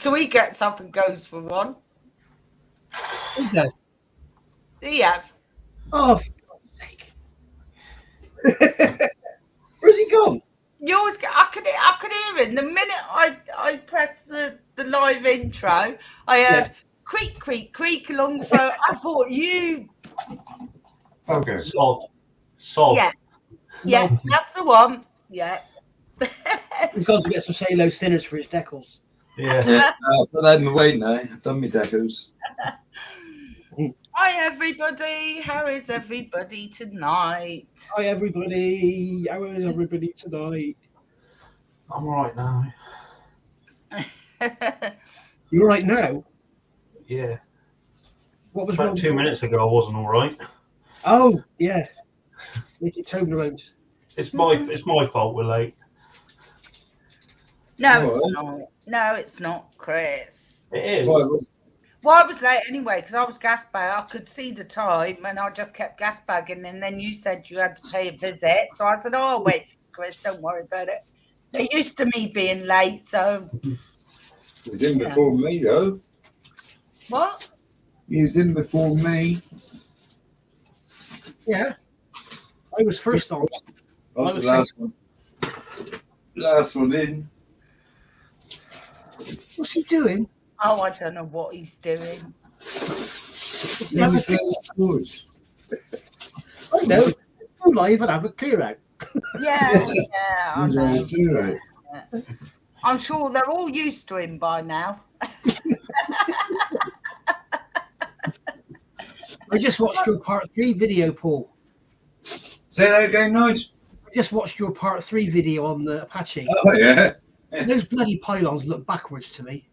So he gets up and goes for one. Who does? He have. Oh, for God's sake. Where's he gone? You always get. I could hear him the minute I pressed the live intro. I heard creak creak creak along the phone. I thought you. Okay. Sod. Yeah, that's the one. Yeah. He's gone to get some cellulose thinners for his decals. Yeah. I'll put that in the way now. I've done my decos. Hi everybody. How is everybody tonight? Hi everybody. How is everybody tonight? I'm all right now. You're right now? Yeah. What was wrong? About 2 minutes ago, I wasn't all right. Oh, yeah. Make it Toblerone. It's my fault we're late. No, it's not. No, it's not, Chris. It is. Well, I was late anyway because I was gas bag. I could see the time and I just kept gas bagging. And then you said you had to pay a visit. So I said, oh, I'll wait for you, Chris. Don't worry about it. They're used to me being late. So. He was in before me, though. What? He was in before me. Yeah. I was first on. I was the last one. Last one in. What's he doing? Oh, I don't know what he's doing. He was playing chords. I know. Go live and have a clear out. Yeah, I know. Right. Yeah. I'm sure they're all used to him by now. I just watched your part 3 video, Paul. Say that again, Nigel. I just watched your part 3 video on the Apache. Oh, yeah. Those bloody pylons look backwards to me.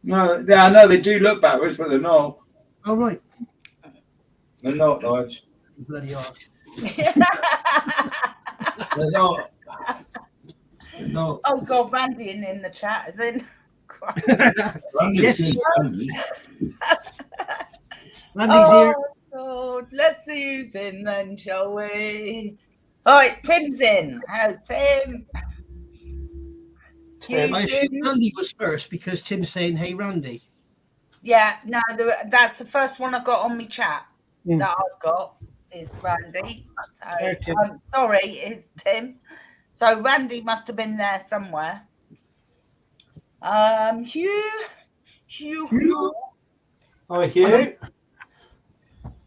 No, yeah, I know they do look backwards, but they're not. Oh, right. They're not, Nigel. You bloody are. They're not. They're not. Oh, God, Randy in the chat is in. Yes, he Randy's here. God, let's see who's in then, shall we? All right, Tim's in. Hello, Tim. Tim. I assume Randy was first because Tim's saying, hey, Randy. Yeah, no, that's the first one I got on my chat that I've got is Randy. So, I'm sorry, it's Tim. So Randy must have been there somewhere. Hugh. Hi, Hugh.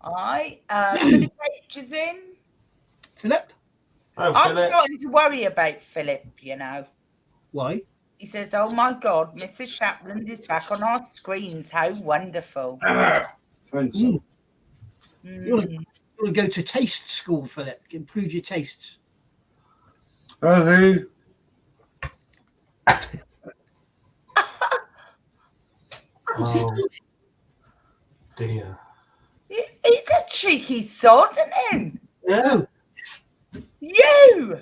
Hi, Philip H is in. Philip? Oh, I'm Philip. starting to worry about Philip, you know. Why? He says, oh my God, Mrs. Shapland is back on our screens. How wonderful. You want to go to taste school, Philip? Improve your tastes. Oh, who? Oh, dear. He's a cheeky sod, isn't No. he? You!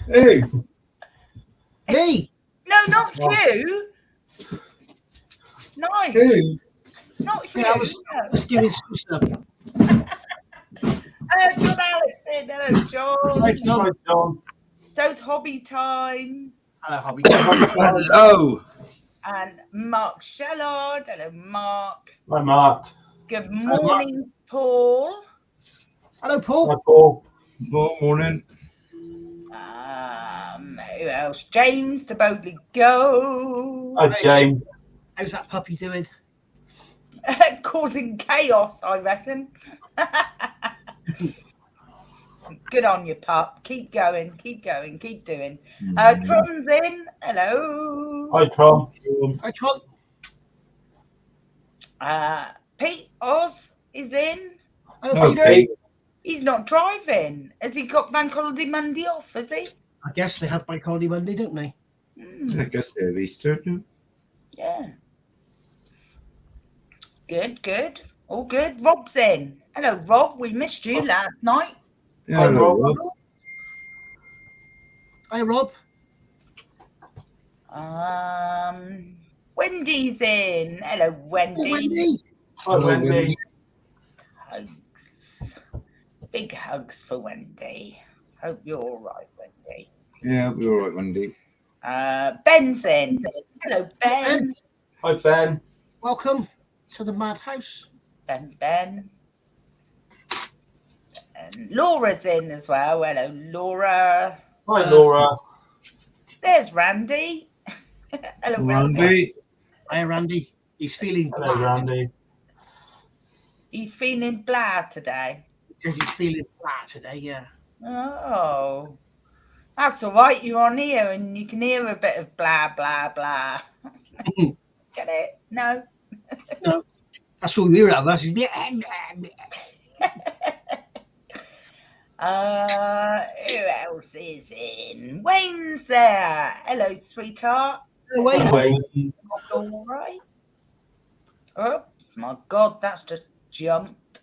Who? Me? No, not you. Nice. Who? Not you. Yeah, I was giving some stuff. John Alex in. Hello, John. Right, John. Hi, John. So's Hobby Time. Hello, Hobby. Hello. And Mark Shellard. Hello, Mark. Hi, Mark. Good morning, Paul. Hello, Paul. Hi, Paul. Morning. Who else? James to Boldly Go. Hi, James. How's that puppy doing? Causing chaos, I reckon. Good on you, pup. Keep going, keep doing. Tron's in. Hello. Hi, Tron. Hi, Tron. Pete Oz is in. Oh, Okay. Peter. He's not driving. Has he got Bank Holiday Monday off, has he? I guess they have Bank Holiday Monday, don't they? I guess they have Easter. Yeah. Good. All good. Rob's in. Hello, Rob. We missed you last night. Yeah, hello, Rob. Hi, Rob. Wendy's in. Hello, Wendy. Oh, Wendy. Hi, Wendy. Hugs. Big hugs for Wendy. Hope you're all right, Wendy. Yeah, I'll be all right, Wendy. Ben's in. Hello, Ben. Ben, Hi, Ben. welcome to the madhouse. Ben. And Laura's in as well. Hello, Laura. Hi, Laura. There's Randy. Hello, Randy. Randy. Hi, Randy. He's feeling Hello, bad. Randy. He's feeling blah today. Because he's feeling flat today, yeah. Oh, that's all right. You're on here and you can hear a bit of blah, blah, blah. Get it? No? No, that's all we hear out of us. Who else is in? Wayne's there. Hello, sweetheart. Wait, Wayne. All right. Oh, my God, that's just jumped.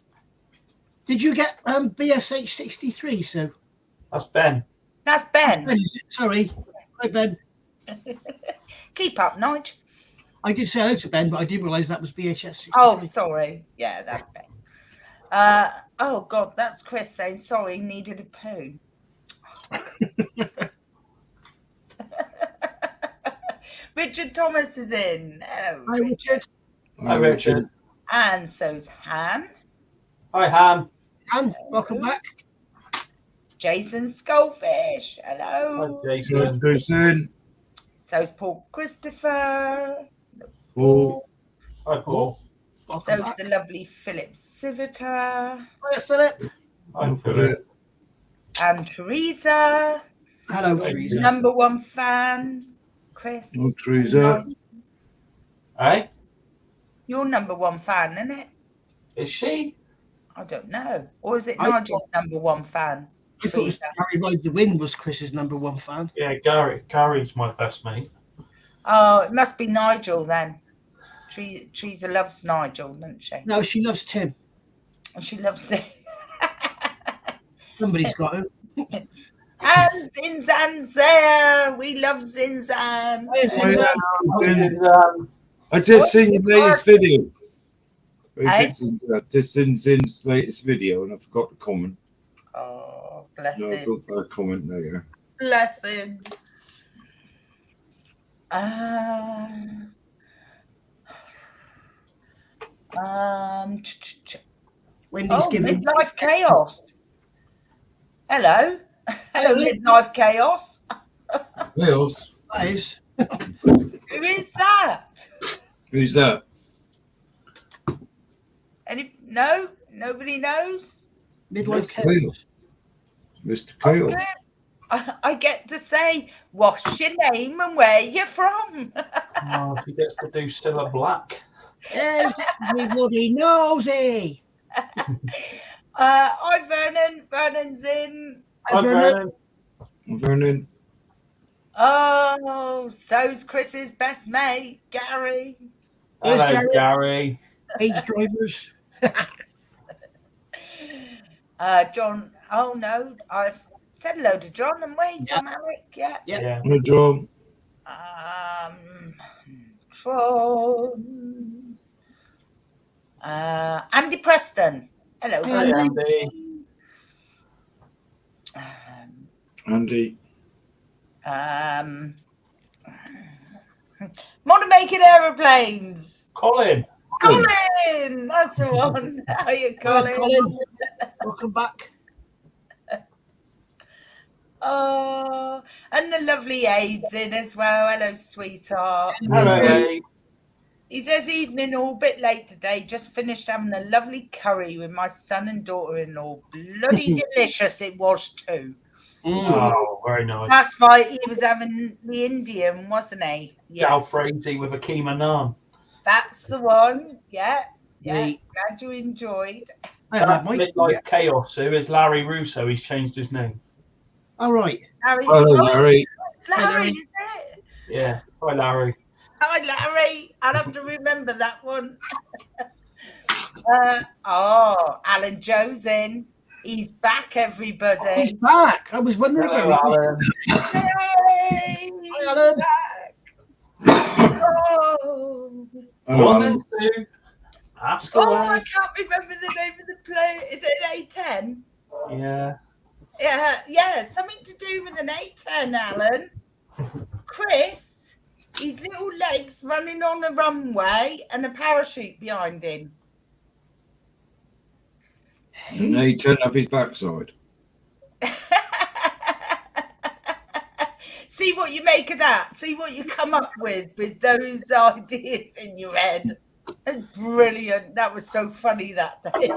did you get BSH 63, Sue? That's Ben. That's Ben. Ben, is it? Sorry. Hi, Ben. Keep up, Nige. I did say hello to Ben, but I didn't realise that was BHS 63. Oh, sorry. Yeah, that's Ben. Oh, God, that's Chris saying, sorry, needed a poo. Richard Thomas is in. Hello, Hi, Richard. Hi, Richard. And so's Han. Hi, Han. And welcome back. Jason Skullfish. Hi, Hello. Jason. Jason. So's Paul Christopher. Paul. Hi, Paul. Welcome So's back. the lovely Philip Civita. Hi, Philip. Hi, Philip. And Teresa. Hello, Hi, Teresa. Number one fan. Chris. Oh, Teresa. Hey, Your number one fan, isn't it? is she? I don't know. Or is it I Nigel's number one fan? I thought Teresa. Harry Ride the Wind was Chris's number one fan. Yeah, Gary's my best mate. Oh, it must be Nigel then. Teresa loves Nigel, doesn't she? No, she loves Tim. And she loves it. Somebody's got him. And Zinzan's there. We love Zinzan. Hi, Zinzan. I just seen your latest video. Hey? I've just seen Zin's latest video and I forgot to comment. Oh, bless No, I him. got a comment later. Bless him. Wendy's giving. Midlife Chaos. Hello. Hello, Midlife Chaos. Wales. That is. Who is that? Who's that? No? Nobody knows? Midlife Mr. Chaos. Chaos. Mr. Chaos. Good. I get to say, what's your name and where you're from? Oh, she gets to do Still a Black. Hey, everybody knows it. Hi, Vernon. Vernon's in. Hi, Vernon. Vernon. Oh, so's Chris's best mate, Gary. Here's Hello, Gary. Gary. Age drivers. John. Oh, no. I've said hello to John, and we? John Alec, yeah. Yeah. Hello, John. Tron. Andy Preston. Hello. Hi, Hi, Andy. Andy. Andy. Motor-making aeroplanes. Colin. Colin, that's the one. How are you, Hi, Colin? Colin. Welcome back. Oh, and the lovely Aids in as well. Hello, sweetheart. Hello, Abe. He says, evening, all bit late today. Just finished having a lovely curry with my son and daughter-in-law. Bloody delicious it was too. Oh, very nice. That's right. He was having the Indian, wasn't he? Yeah, Jalfrezi with a keema naan. that's the one. Yeah. Me. Glad you enjoyed. I haven't had That my Midlife Chaos, who is Larry Russo. He's changed his name. All right. Larry. Hello, Larry. It's Larry, Hi, Larry. is it? Yeah. Hi, Larry. Hi, Larry. I'll have to remember that one. Alan Joe's in. He's back, He's everybody. back. I was wondering Hello, where he was. Alan. Yay! Hi, Alan. Back. Oh. Hello, One Alan. and two. Ask Oh, away. I can't remember the name of the play. Is it A10? Yeah. Yeah, something to do with an A10, Alan. Chris, his little legs running on a runway and a parachute behind him. And then he turned up his backside. See what you make of that. See what you come up with those ideas in your head. Brilliant. That was so funny that day.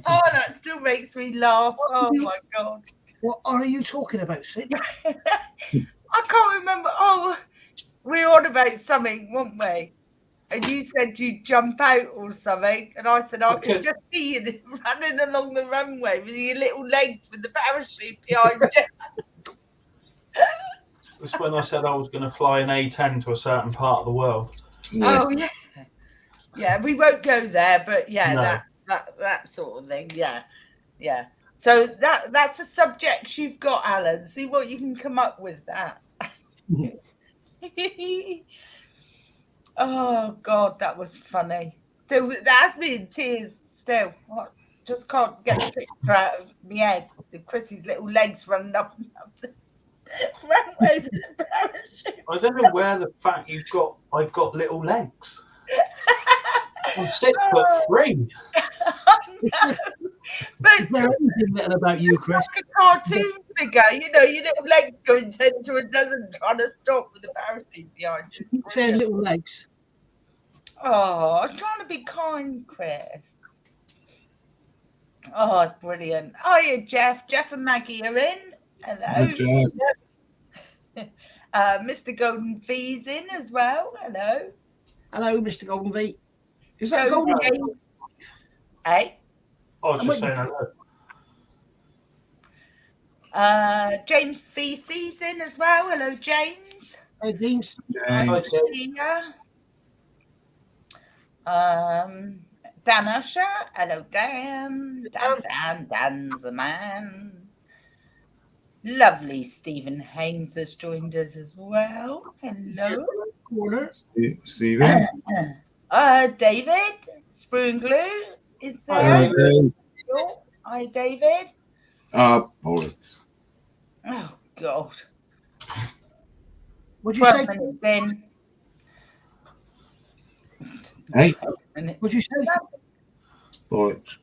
Oh, that still makes me laugh. Oh my God. What are you talking about, Sid? I can't remember. Oh, we were on about something, weren't we? And you said you'd jump out or something. And I said, I could just see you running along the runway with your little legs with the parachute behind you. That's when I said I was going to fly an A10 to a certain part of the world. Yeah. Oh, yeah. Yeah, we won't go there, but yeah, No. that sort of thing. Yeah. So that's a subject you've got, Alan. See what you can come up with that. Oh God, that was funny. Still, that has me in tears. Still, I just can't get the picture out of my head. Chrissy's little legs running up and up the runway with the parachute. I don't know where the fact I've got little legs. I'm 6'3". I know. But Is there anything little about you, Chris? like a cartoon figure, your little legs going 10 to a dozen trying to stop with the parachute behind you. Keep saying little legs. Oh, I was trying to be kind, Chris. Oh, it's brilliant. Oh, yeah, Jeff. Jeff and Maggie are in. Hello. Jeff. Mr. Golden V's in as well. Hello. Hello, Mr. Golden V. Is So, that Golden V? James, hey? I was just saying hello. James VC's in as well. Hello, James. Hey, James. James. Here. Dan Usher. Hello, Dan. Dan's the man. Lovely Stephen Haynes has joined us as well. Hello. Corner. Stephen. David. Sprue and Glue is Hi, there. David. Hi, David. Bollocks. Oh, God. What'd you say? 12 minutes in. Hey, What'd you say? bollocks.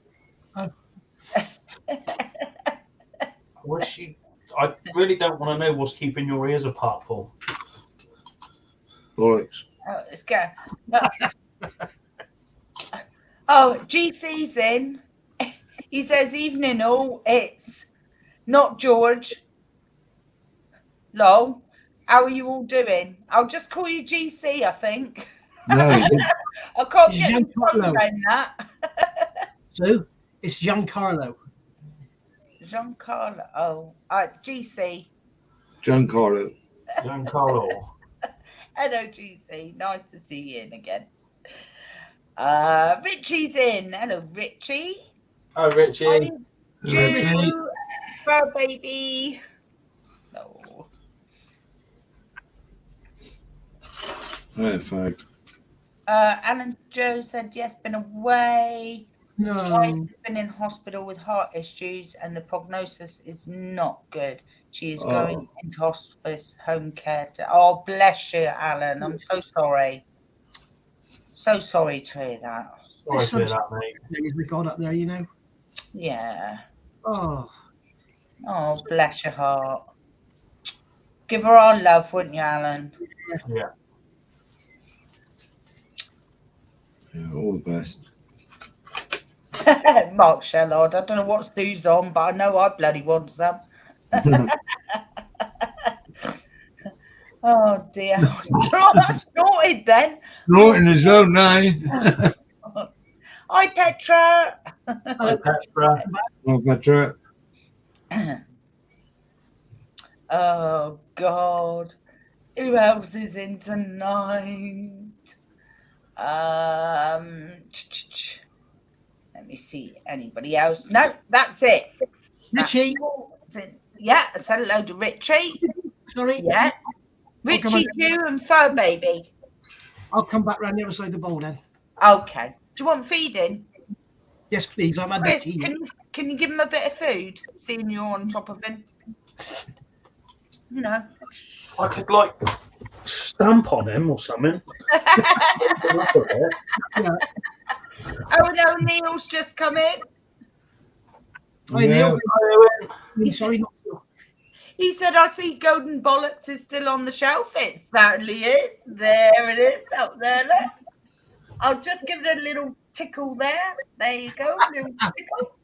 I really don't want to know what's keeping your ears apart, Paul. Bollocks. Oh, let's go. Oh, GC's in. He says, evening all. It's not George. Lol. How are you all doing? I'll just call you GC, I think. No, I can't get Giancarlo. my tongue around that. So, it's Giancarlo. Giancarlo. Oh, GC. Giancarlo. Giancarlo. Hello, GC. Nice to see you in again. Richie's in. Hello, Richie. Oh, Richie. Hi, Richie. Ju. Fur baby. No. Oh, fact. Alan Joe said yes, been away. No. Wife has been in hospital with heart issues and the prognosis is not good. She is going into hospice home care. Oh, bless you, Alan. I'm so sorry. So sorry to hear that. Sorry to hear that, mate. We got up there, you know. Yeah. Oh, Oh, bless your heart. Give her our love, wouldn't you, Alan? Yeah. Yeah, all the best. Mark Shellard. I don't know what Stu's on, but I know I bloody want some. Oh dear. I snorted then. Snorting his own name. Hi, Petra. Hi, Petra. Oh, Petra. Oh God. Who else is in tonight? Let me see. Anybody else? No, that's it. Richie. Yeah, I said hello to Richie. Sorry. Yeah. Richie, you and Fur Baby. I'll come back round the other side of the bowl then. Okay. Do you want feeding? Yes, please. I'm at the Chris, tea. can you give him a bit of food, seeing you're on top of him? You know. I could like stamp on him or something. Yeah. Oh no, Neil's just come in. Hi, Yeah. Neil. Sorry, not Neil. He said, I see Golden Bollocks is still on the shelf. It certainly is. There it is, up there. Look. I'll just give it a little tickle there. There you go, little tickle.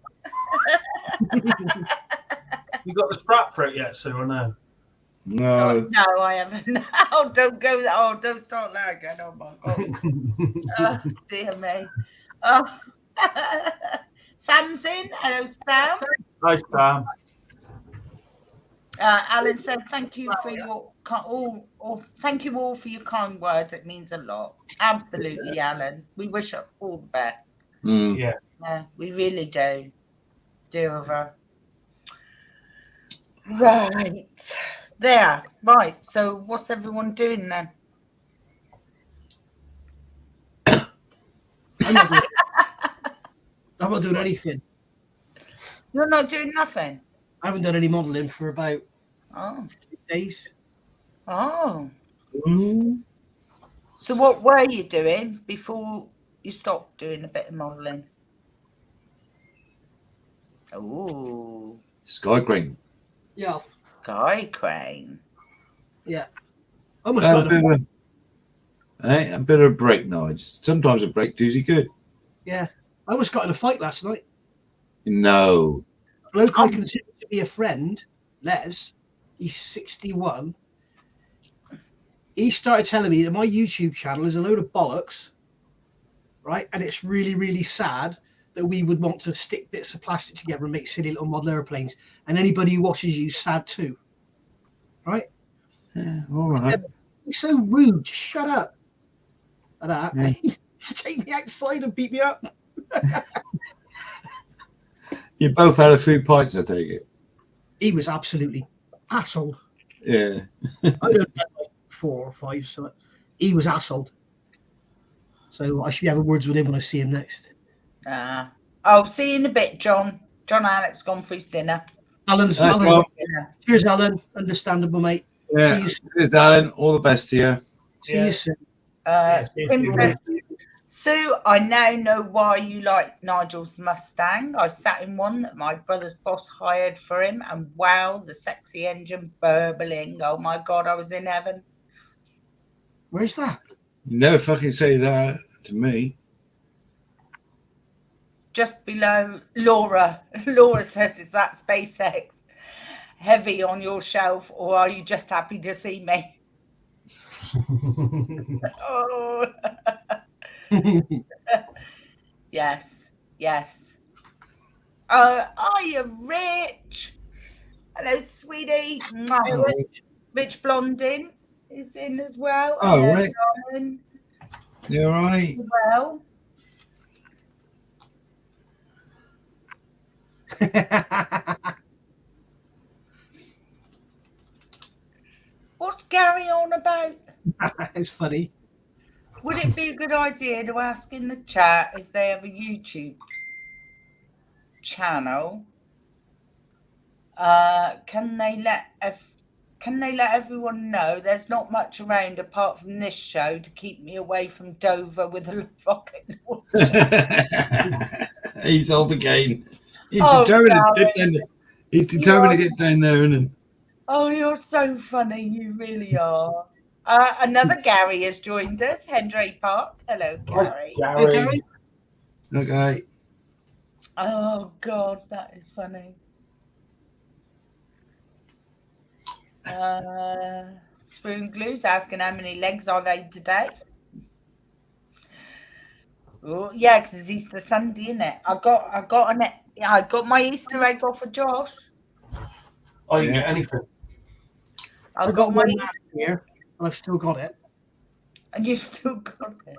You got the strap for it yet, Sue, or no? No. No, I haven't. Oh, don't go. Oh, don't start that again. Oh my God. Oh, dear me. Oh. Sam's in. Hello, Sam. Nice, Sam. Alan said, "Thank you for your thank you all for your kind words. It means a lot. Absolutely, Alan. We wish her all the best. Mm. Yeah. Yeah, we really do, dear of her. Right there. Right. So, what's everyone doing then? I'm not doing anything. You're not doing nothing. I haven't done any modelling for about Oh, 6 days. oh. Mm. So, what were you doing before you stopped doing a bit of modelling? Oh, Sky Crane. Yeah. Sky Crane. Almost A got bit, a, of, a bit of a break now. Sometimes a break does you good. I almost got in a fight last night. No. A bloke I consider to be a friend, Les, he's 61. He started telling me that my YouTube channel is a load of bollocks, right? And it's really, really sad that we would want to stick bits of plastic together and make silly little model airplanes. And anybody who watches you sad too, right? Yeah, all right. He's so rude. Just shut up. Like that. Yeah. He take me outside and beat me up. You both had a few pints, I take it. He was absolutely asshole. Yeah. I don't know, like 4 or 5. So he was asshole. So I should be having words with him when I see him next. I'll see you in a bit, John. John Alex gone for his dinner. Alan's Right, Alan. well, Cheers, Alan. Understandable, mate. Yeah. See you soon. Cheers, Alan. All the best to you. See you soon. Princess Sue, I now know why you like Nigel's Mustang. I sat in one that my brother's boss hired for him, and wow, the sexy engine burbling. Oh my God, I was in heaven. Where's that? You never fucking say that to me. Just below Laura. Laura says, is that SpaceX heavy on your shelf, or are you just happy to see me? Oh. Yes. Are you Rich? Hello, sweetie. Oh, Rich Blondin is in as well. Oh, Hello, Rick. darling. you all right? Well, what's Gary on about? It's funny. Would it be a good idea to ask in the chat if they have a YouTube channel? Can they let everyone know there's not much around apart from this show to keep me away from Dover with a rocket launcher? He's off again. He's Oh, determined to Gary. get down there. He's determined to get down there, isn't he? Oh, you're so funny. You really are. Another Gary has joined us. Hendry Park. Hello, Gary. Hey, Gary. Okay. Oh, God, that is funny. Spoon Glue's asking how many legs are they today? Oh, yeah, because it's Easter Sunday, isn't it? I got my Easter egg off of Josh. I didn't get anything. I got one here, and I've still got it. And you've still got it.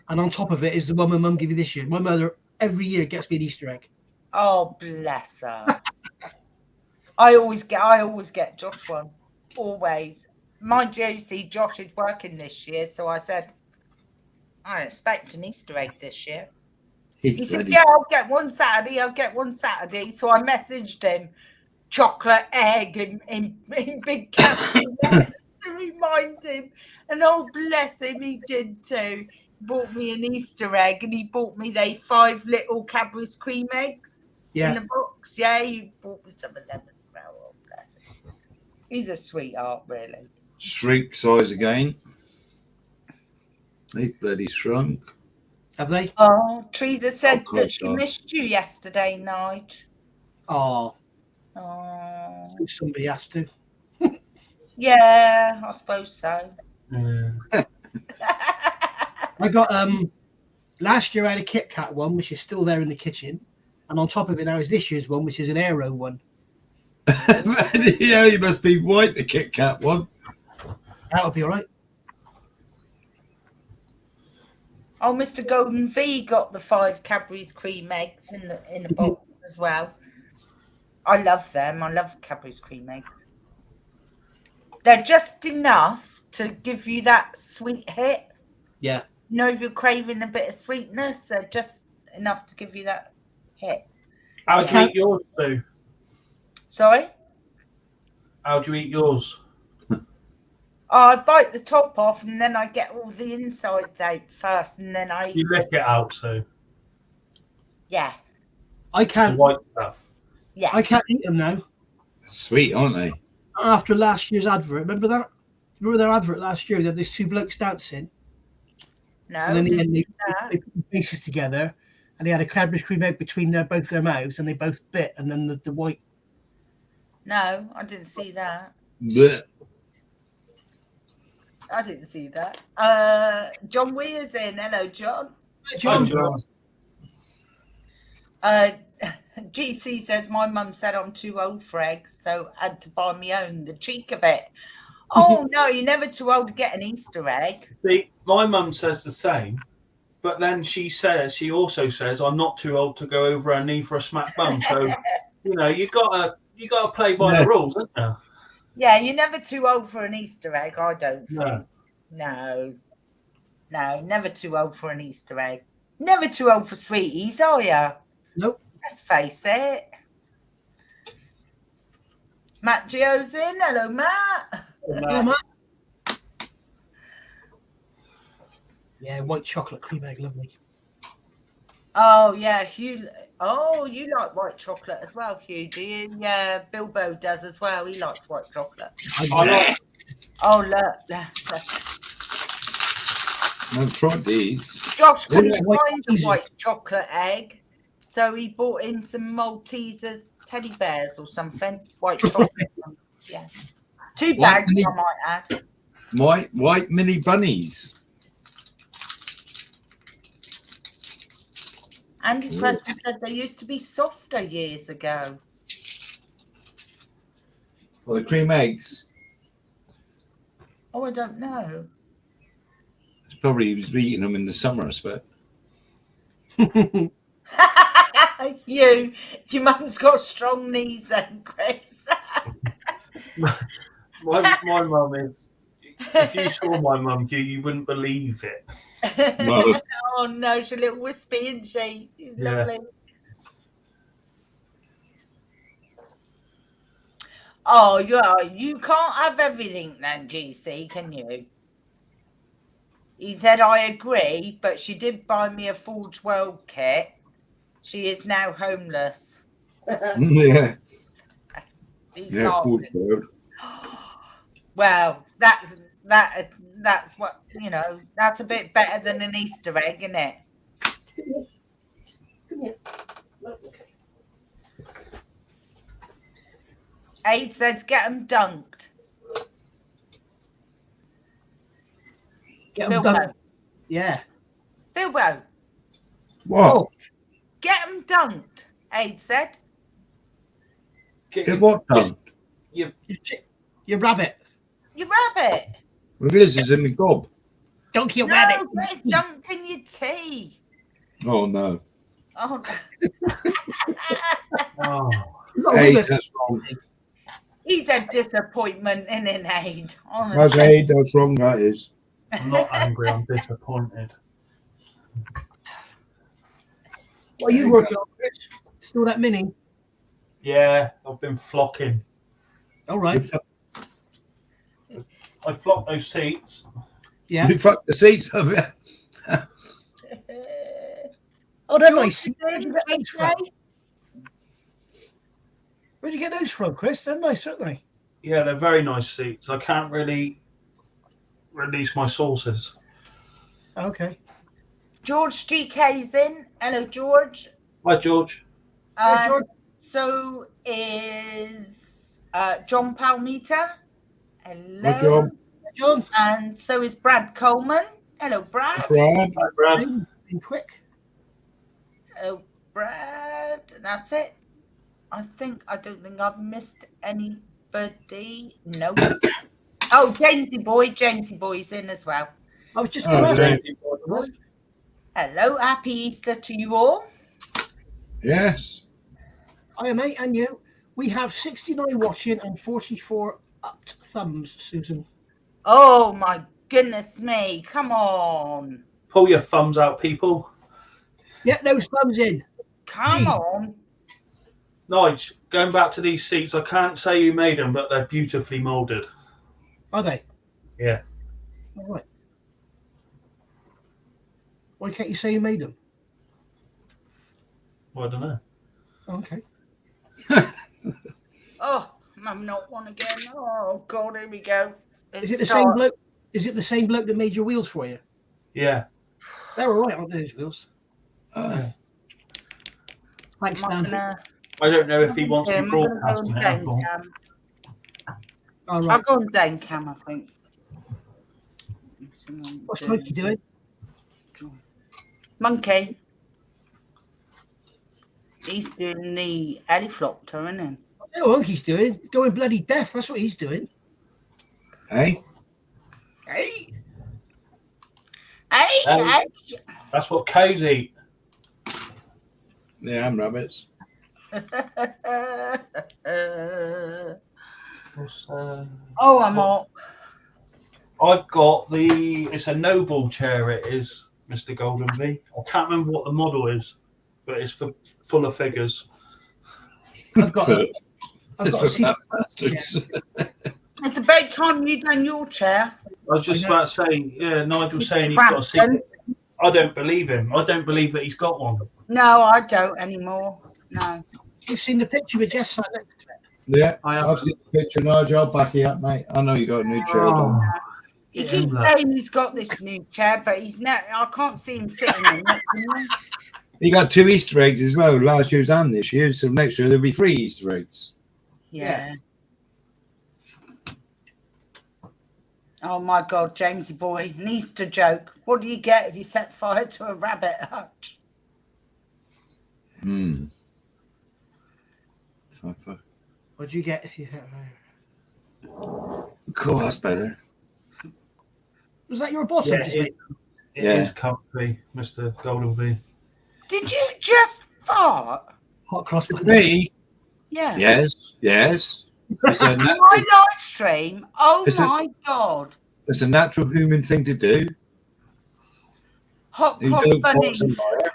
And on top of it is the one my mum gave me this year. My mother every year gets me an Easter egg. Oh, bless her. I always get Josh one. Always. Mind you, see, Josh is working this year, so I said, I expect an Easter egg this year. He said, yeah, I'll get one Saturday. So I messaged him chocolate egg in big capital letters to remind him. And oh, bless him, he did too. He bought me an Easter egg and he bought me they 5 little Cadbury's cream eggs in the box. Yeah, he bought me some of them as well. Oh, bless him. He's a sweetheart, really. Shrink size again. They bloody shrunk. Have they? Oh, Teresa said Oh, that she God. missed you yesterday night. Oh, Oh, somebody has to. yeah, I suppose so. Yeah. I got last year I had a Kit Kat one, which is still there in the kitchen, and on top of it now is this year's one, which is an Aero one. Yeah, he must be white, the Kit Kat one. That'll be all right. Oh, Mr. Golden V got the 5 Cadbury's cream eggs in the box as well. I love them. I love Cadbury's cream eggs. They're just enough to give you that sweet hit. Yeah. You know, if you're craving a bit of sweetness, they're just enough to give you that hit. How do you eat yours, Sue? Sorry? How do you eat yours? Oh, I bite the top off and then I get all the insides out first and then I... You lick it out, Sue. Yeah. I The can't. white stuff. Yeah. I can't eat them now. Sweet, aren't they? After last year's advert, remember that? Remember their advert last year? They had these 2 blokes dancing, No, and then didn't they do that. put the faces together, and they had a Cadbury's cream egg between both their mouths, and they both bit, and then the white. No, I didn't see that. Blech. I didn't see that. John Weir's in. Hello, John. John, GC says my mum said I'm too old for eggs, so I had to buy my own. The cheek of it. Oh no, you're never too old to get an Easter egg. See, my mum says the same, but then she also says I'm not too old to go over her knee for a smack bum. So you gotta play by the rules, haven't you? Yeah, you're never too old for an Easter egg, I don't No. think. No, never too old for an Easter egg. Never too old for sweeties, are you? Nope. Let's face it. Matt Gio's in. Hello, Matt. Yeah, Matt. Yeah, white chocolate cream egg, lovely. Oh, yeah. You like white chocolate as well, Hugh, do you? Yeah, Bilbo does as well. He likes white chocolate. Oh, look. I've tried these. Josh couldn't white find a Maltesers. white chocolate egg, so he bought in some Maltesers teddy bears or something. White chocolate. Yeah. 2 bags, I might add. White mini bunnies. Andy Preston said they used to be softer years ago. Well, the cream eggs. Oh, I don't know. Probably he was eating them in the summer, I suppose. Your mum's got strong knees then, Chris. My mum is. If you saw my mum, you wouldn't believe it. No. Oh no, she's a little wispy, isn't she? She's Yeah. lovely. Oh, you can't have everything then, GC, can you? He said, I agree, but she did buy me a Forge World kit. She is now homeless. Yeah. He's Yeah, not. food bird. Well, that's what, that's a bit better than an Easter egg, isn't it? Aid says, get them dunked. Get them Bilbo. done. Yeah. Bilbo, What? Oh, get them dunked, Aid said. Get what done? your rabbit. Your rabbit. Well, this is in the gob. Dunk your No, rabbit. get it dunked in your tea. Oh, no. Oh, Oh, Hey, that's wrong. he's a disappointment in an Aid. That's Honestly. hey, that's wrong, that is. I'm not angry. I'm disappointed. What are you working on, Chris? Still that mini? Yeah, I've been flocking. All right. I flocked those seats. Yeah. You fucked the seats of it. Oh, they're George nice. is Where'd you in, get those from? JK? Where'd you get those from, Chris? They're nice, aren't they? Yeah, they're very nice seats. I can't really release my sources. Okay. George GK's in. Hello, George. Hi, George. Hey, George. So is John Palmita. Hello. Hi, John. John. And so is Brad Coleman. Hello, Brad. Brad. Hi, Brad. Been quick. Hello, Brad. That's it. I don't think I've missed anybody. No. Oh, Jamesy Boy's in as well. I was just Oh, going to yeah. ask. Hello, happy Easter to you all. Yes. Hiya, mate, and you. We have 69 watching and 44 upped thumbs, Susan. Oh my goodness me! Come on, Pull your thumbs out, people. Get those thumbs in. come on. Nige, going back to these seats, I can't say you made them, but they're beautifully moulded. Are they? Yeah. All right. Why can't you say you made them? Well, I don't know. Okay. Oh, I'm not one again. Oh God, here we go. Is it the same bloke? Is it the same bloke that made your wheels for you? Yeah. They're all right, aren't they, those wheels? Thanks, Dan. I don't know if he wants me I'm gonna go broadcasting on it. down Apple. cam. All I'll right. go on down cam, I think. What's Monkey doing? Monkey. He's doing the helicopter, isn't he? I don't know what Monkey's doing. He's going bloody deaf. That's what he's doing. Hey? Hey. Hey, hey. That's what cows eat. Yeah, I'm rabbits. Oh, I'm up. I've got it's a Noble chair, it is, Mr. Golden V. I can't remember what the model is, but it's full of figures. I've got a secret. Bastards. It's about time you done your chair. I was just about to say, yeah, Nigel's saying he's got a Frampton. secret. I don't believe him. I don't believe that he's got one. No, I don't anymore. No. You've seen the picture with Jess sat next to it. Yeah, I have. I've seen the picture, Nigel. I'll back you up, mate. I know you got a new chair. Oh, He yeah, keeps look. saying he's got this new chair, but he's not. I can't see him sitting in it. Can you? He got 2 Easter eggs as well, last year's and this year. So next year there'll be 3 Easter eggs. Yeah. Oh my God, Jamesy boy, an Easter joke. What do you get if you set fire to a rabbit hutch? Fuck. What do you get if you? Cool, that's better. Was that your bottom? Yeah, just it Yeah. is comfy, Mr. Golden V. Did you just fart? hot cross buns? Me? Yeah. Yes. It's a, My natural, live stream. Oh It's a- my God. it's a natural human thing to do. Hot You cross don't force bunnies. somebody.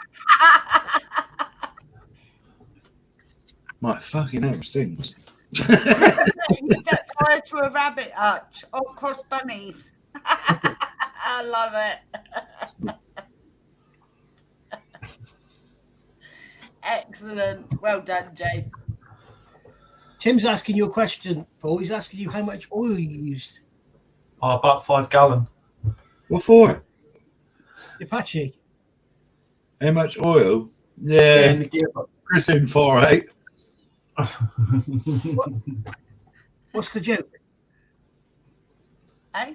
My fucking hell, it stinks. You set fire to a rabbit hutch. Hot cross bunnies. I love it. Excellent. Well done, James. Tim's asking you a question, Paul. He's asking you how much oil you used. Oh, about 5 gallon. What for? Apache. How much oil? Yeah, in the gearbox. Chris in 4.8. What's the joke? Eh?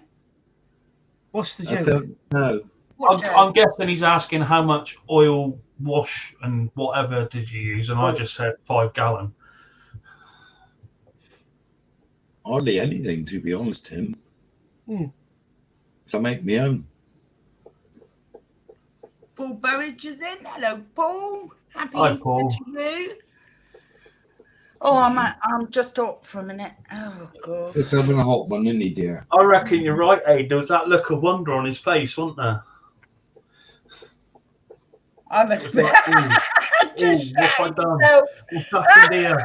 What's the I joke? don't know. What joke? I'm guessing he's asking how much oil, wash, and whatever did you use, and I just said 5 gallon. Hardly anything, to be honest, Tim. Hmm. I make my own. Paul Burridge is in. Hello, Paul. Happy Hi, Easter Paul. to you. Oh, I'm just up for a minute. Oh God. Just having a hot one, isn't he, dear? I reckon you're right, Aid. There was that look of wonder on his face, wasn't there? I'm a It's like, just what have I shitting done? myself. What's happened here?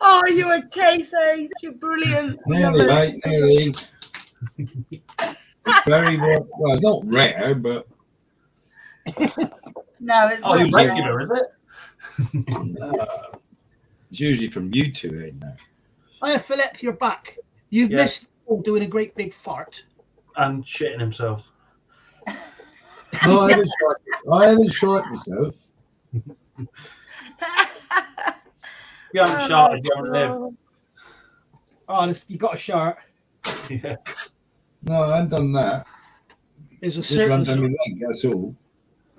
Oh, you're a case, Ace. You're brilliant. Love Nearly, it. mate, nearly. It's very well, it's not rare, but No, it's Oh, not it's usually- regular, is it? it's usually from you two, ain't it? Hiya, Philip, you're back. You've Yeah. missed Paul doing a great big fart. And shitting himself. No, I haven't shot myself. You haven't shouted, you haven't lived. Oh, you got a shirt. Yeah. No, I haven't done that. There's a Just run certain down my leg, that's all.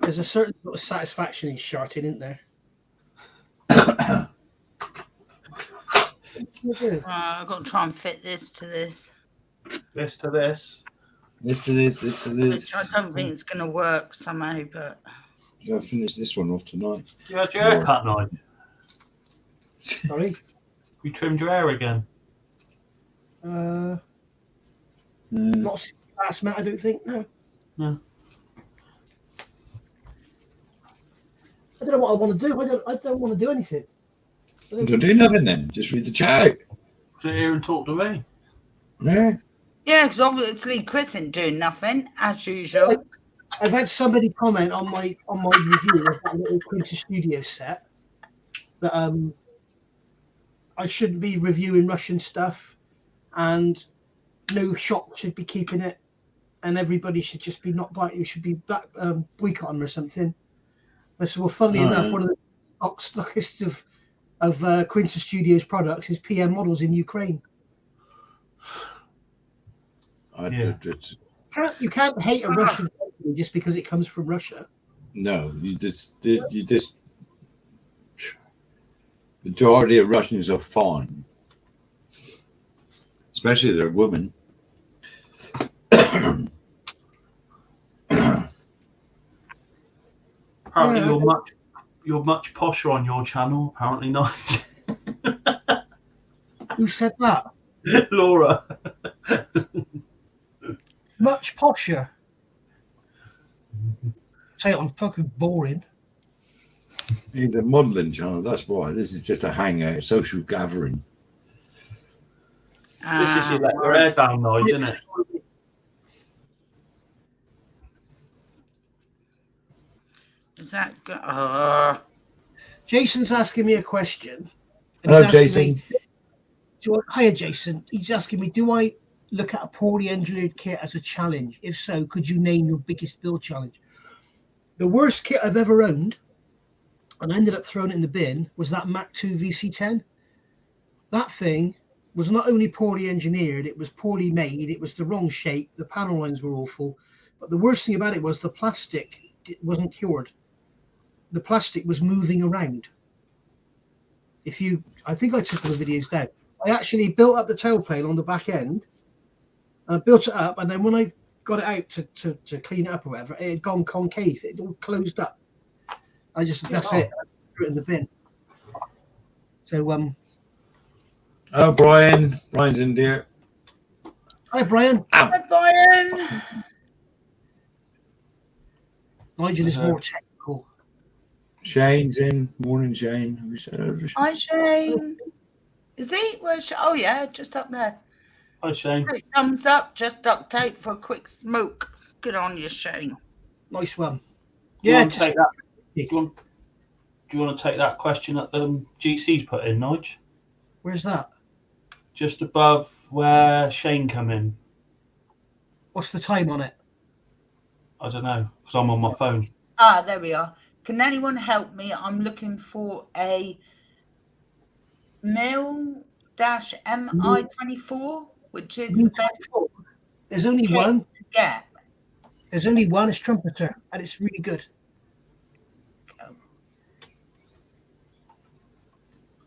there's a certain sort of satisfaction in sharting, isn't there? I've got to try and fit this to this. This to this. This to this, this to Which this. I don't think it's going to work somehow, but Gotta finish this one off tonight. You had your hair cut, Nigel. Sorry. You trimmed your hair again. Not since last met, I don't think. No. No. I don't know what I want to do. I don't want to do anything. Don't do nothing then. Just read the chat. Sit here and talk to me. Yeah. yeah, because obviously Chris ain't doing nothing as usual. I've had somebody comment on my review of that little Quincy Studio set that I shouldn't be reviewing Russian stuff, and no shop should be keeping it, and everybody should just be not buying. You should be boycotting them or something. I said, well, funnily enough, one of the stockists of Quincy Studios products is PM models in Ukraine. You can't hate a Russian company just because it comes from Russia. No, you just majority of Russians are fine, especially if they're women. Apparently Yeah. you're much posher on your channel. Apparently not. Who said that? Laura. Much posher. Say I'm fucking boring. It's a modelling channel. That's why this is just a hangout, a social gathering. This is you let your hair down, Nigel, isn't it? Is that good? Jason's asking me a question. Hello, He's asking Jason. Hiya, Jason. He's asking me, do I look at a poorly engineered kit as a challenge? If so, could you name your biggest build challenge? The worst kit I've ever owned, and I ended up throwing it in the bin, was that Mac 2 VC10. That thing was not only poorly engineered, it was poorly made, it was the wrong shape, the panel lines were awful, but the worst thing about it was the plastic wasn't cured. The plastic was moving around. I think I took all the videos down. I actually built up the tailplane on the back end, and I built it up, and then when I got it out to clean it up or whatever, it had gone concave. It all closed up. That's it. I threw it in the bin. So Oh, Brian. Brian's in there. hi, Brian. Hi, Brian. Nigel is more technical. Shane's in. Morning, Shane. Hi, Shane. Is he? Where's oh yeah, just up there. Hi, Shane. Quick thumbs up, just duct tape for a quick smoke. Good on you, Shane. Nice one. Do you Yeah. want to take that? Do you want to take that question that GC's put in, Nigel? Where's that? Just above where Shane come in. What's the time on it? I don't know, because I'm on my phone. Ah, there we are. Can anyone help me? I'm looking for a MIL-MI24, which is the best There's only kit one. to get. There's only one. It's Trumpeter, and it's really good.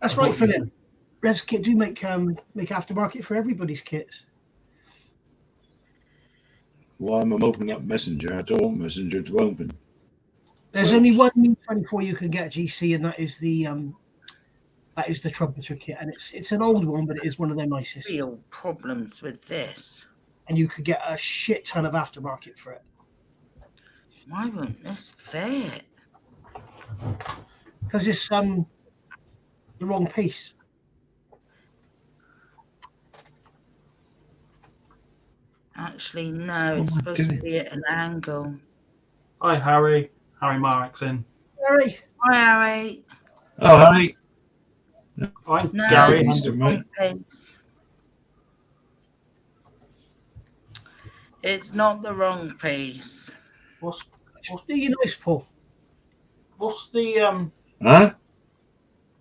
That's right, Philip. Res Kit do make aftermarket for everybody's kits. Why am I opening up Messenger? I don't want Messenger to open. There's only one new 24 you can get, GC, and that is the That is the trumpeter kit, and it's an old one, but it is one of their nicest. Real problems with this. And you could get a shit ton of aftermarket for it. Why won't this fit? Because it's the wrong piece. Actually, no, it's supposed to be at an angle. Hi, Harry. Harry Marrick's in. Harry. Hi, Harry. Oh, Harry. Hi, No, Gary. it's the wrong piece. It's not the wrong piece. What's Do you nice, Paul? what's the Huh?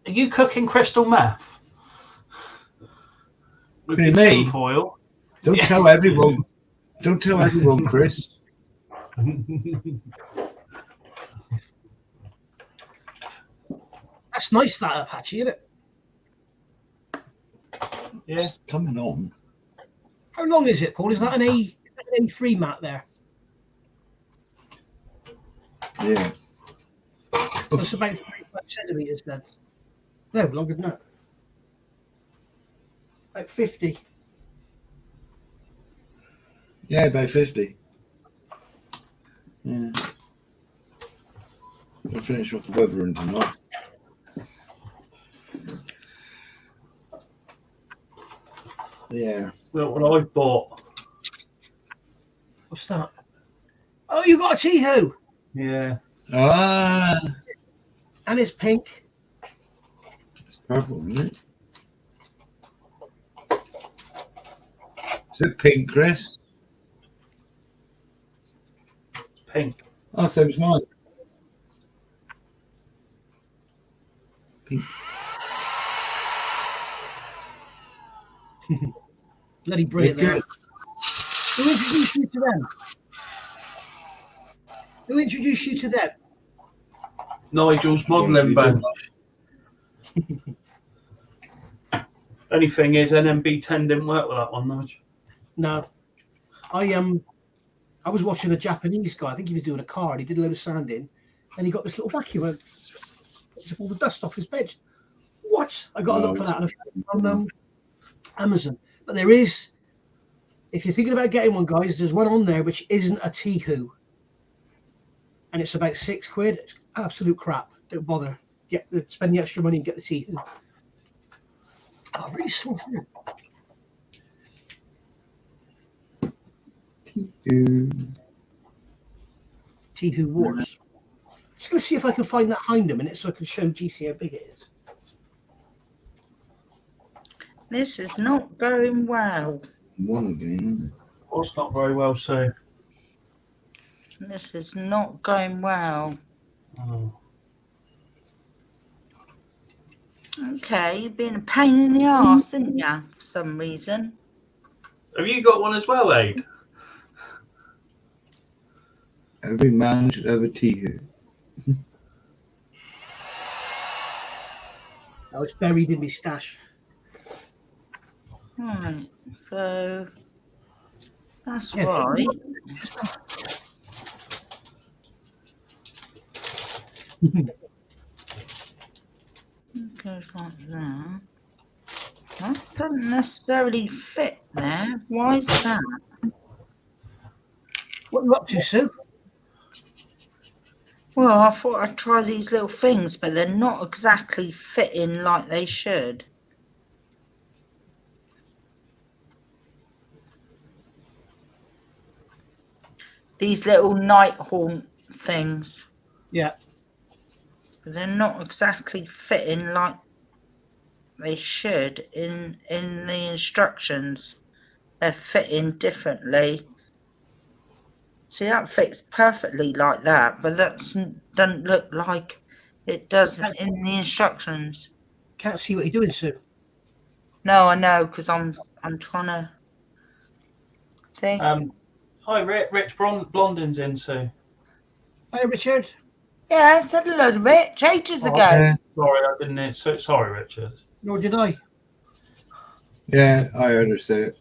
Are you cooking crystal meth? With Who, your me? tin foil? Don't Yeah. tell everyone. Don't tell everyone, Chris. That's nice, that Apache, isn't it? Yeah. It's coming on. How long is it, Paul? Is that an A3 mat there? Yeah. So it's about 35 centimetres then. No, longer than that. About 50. Yeah, about 50. Yeah. We'll finish off the weathering tonight. Yeah. Look what I've bought. What's that? Oh, you got a T-Hoo! Yeah. Ah, And it's pink. it's purple, isn't it? Is it pink, Chris? Pink. Oh, same as mine. Pink. Bloody brilliant. They're There. good. Who introduced you to them? Who introduced you to them? Nigel's modelling bench. Only thing is, NMB10 didn't work with that one, Nigel. No. I was watching a Japanese guy. I think he was doing a car and he did a load of sanding and he got this little vacuum and took all the dust off his bed. What? I got a look for that on Amazon. But there is, if you're thinking about getting one, guys, there's one on there which isn't a T-Hoo. And it's about £6. It's absolute crap. Don't bother. Spend the extra money and get the T-Hoo. Oh, really small thing. T-Hoo Wars. Just going to see if I can find that hind a minute so I can show GC how big it is. This is not going well. One again, isn't it? Oh, it's not very well, so. This is not going well. Oh. Okay, you've been a pain in the arse, haven't you, for some reason? Have you got one as well, Aid? Every man should have a T-Hoo. Oh, it's buried in my stash. Right, so that's Yeah. right. It goes like that. That doesn't necessarily fit there. Why is that? What are you up to, Sue? Well, I thought I'd try these little things, but they're not exactly fitting like they should. These little night haunt things. Yeah. But they're not exactly fitting like they should in the instructions. They're fitting differently. See, that fits perfectly like that, but that doesn't look like it does in the instructions. Can't see what you're doing, Sue. No, I know, because I'm trying to think. Hi, Rich Blondin's in, Sue. Hi, Richard. Yeah, I said hello to Rich ages ago. Yeah. Sorry, I didn't hear. So, sorry, Richard. Nor did I. Yeah, I heard her say it.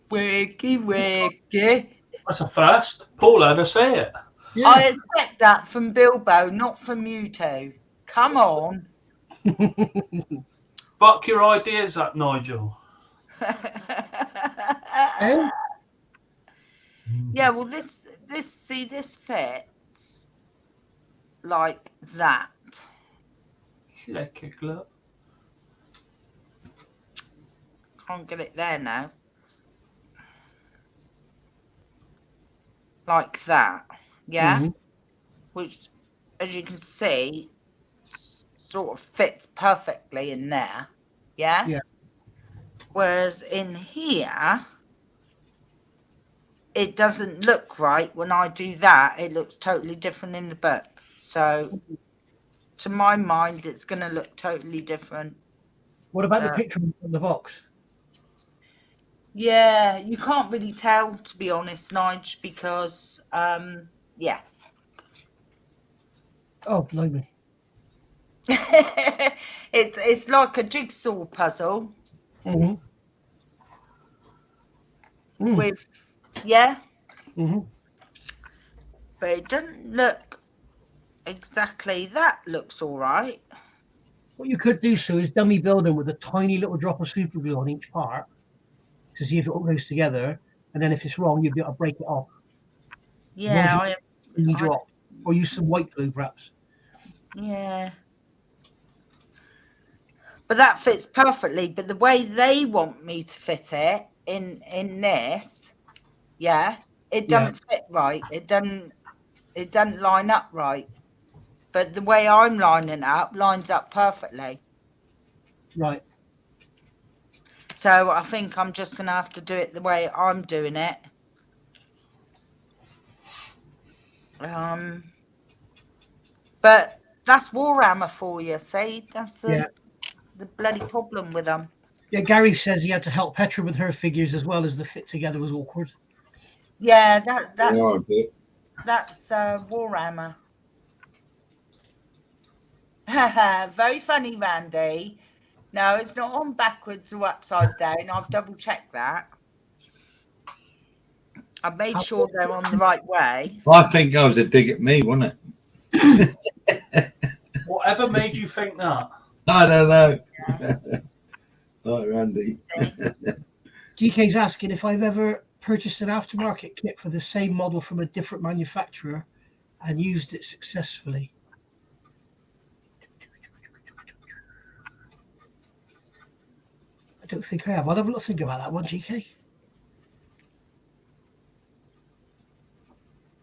Wiki, wiki. That's a first. Paul heard her say it. Yeah. I expect that from Bilbo, not from you two. Come on. Buck your ideas up, Nigel. Eh? Yeah, well, this fits like that. Like a glove. Can't get it there now. Like that, yeah. Mhm. Which, as you can see, sort of fits perfectly in there, yeah. Yeah. Whereas in here, it doesn't look right. When I do that, it looks totally different in the book. So, to my mind, it's going to look totally different. What about the picture on the box? Yeah, you can't really tell, to be honest, Nige, because, yeah. Oh, blimey. It's like a jigsaw puzzle Mhm. with, yeah, Mhm. but it doesn't look exactly. That looks all right. What you could do, Sue, is dummy build them with a tiny little drop of super glue on each part to see if it all goes together. And then if it's wrong, you'll be able to break it off. Yeah, You drop. Or use some white glue, perhaps. yeah. But that fits perfectly. But the way they want me to fit it in this, yeah, it doesn't fit right. It doesn't line up right. But the way I'm lining it up lines up perfectly. Right. So I think I'm just going to have to do it the way I'm doing it. But that's Warhammer for you, see? That's the bloody problem with them. Yeah, Gary says he had to help Petra with her figures as well, as the fit together was awkward. Yeah, that's Warhammer. Very funny, Randy. No, it's not on backwards or upside down. I've double checked that. I've made sure they're on the right way. I think that was a dig at me, wasn't it? Whatever made you think that? I don't know. Oh, Randy. GK's asking if I've ever purchased an aftermarket kit for the same model from a different manufacturer and used it successfully. I don't think I have. I'll have a little think about that one, GK.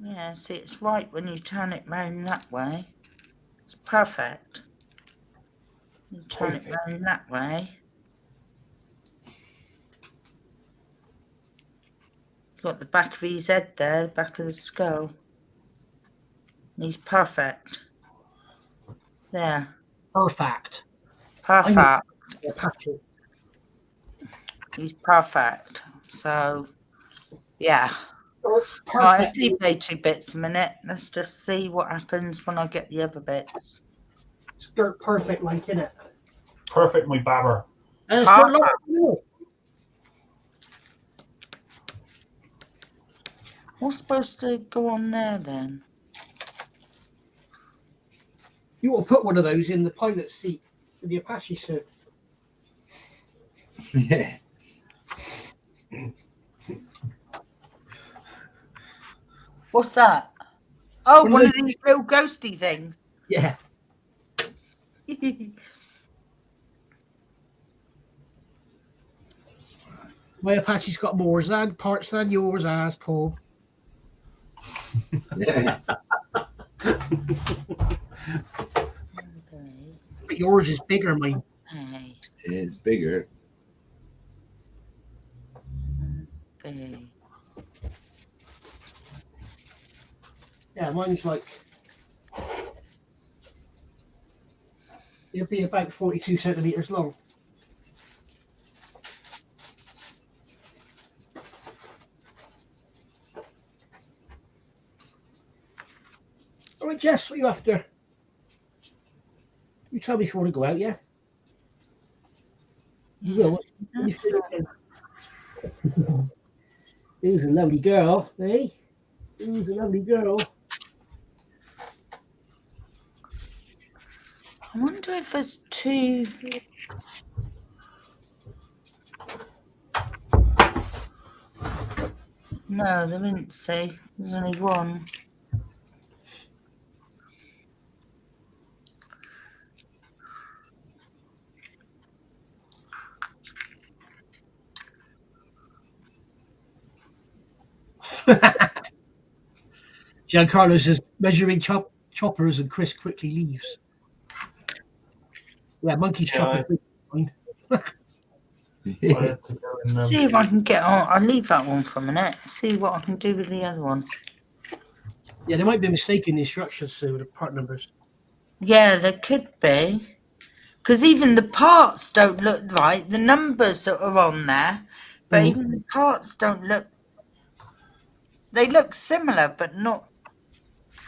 Yeah, see, it's right when you turn it round that way. It's perfect. You turn it round that way. Got the back of his head there, the back of the skull. And he's perfect. There. Perfect. Perfect. Apache. He's perfect. So, yeah. Perfect. Right, let's leave those 2 bits a minute. Let's just see what happens when I get the other bits. Skirt perfect, like, innit? Perfect, my babber. What's supposed to go on there then? You will put one of those in the pilot seat for the Apache suit. Yeah. What's that? Oh, one of those- these little ghosty things. Yeah. My Apache's got more parts than yours, as Paul. Yeah. But yours is bigger, mine. Hey, It's bigger. big. Yeah, mine's like, it'll be about 42 centimeters long. All right, Jess, what are you after? You tell me if you want to go out, yeah? You will. Yes, Who's a lovely girl, eh? Who's a lovely girl? I wonder if there's 2 No, there isn't, see. There's only one. Giancarlo says measuring choppers and Chris quickly leaves. Yeah, monkey's Yeah. choppers. Fine. I have to go and, See if I can get on. I'll leave that one for a minute. See what I can do with the other one. Yeah, there might be a mistake in the instructions, Sue, with the part numbers. Yeah, there could be. Because even the parts don't look right. The numbers that are on there, but even the parts don't look. They look similar, but not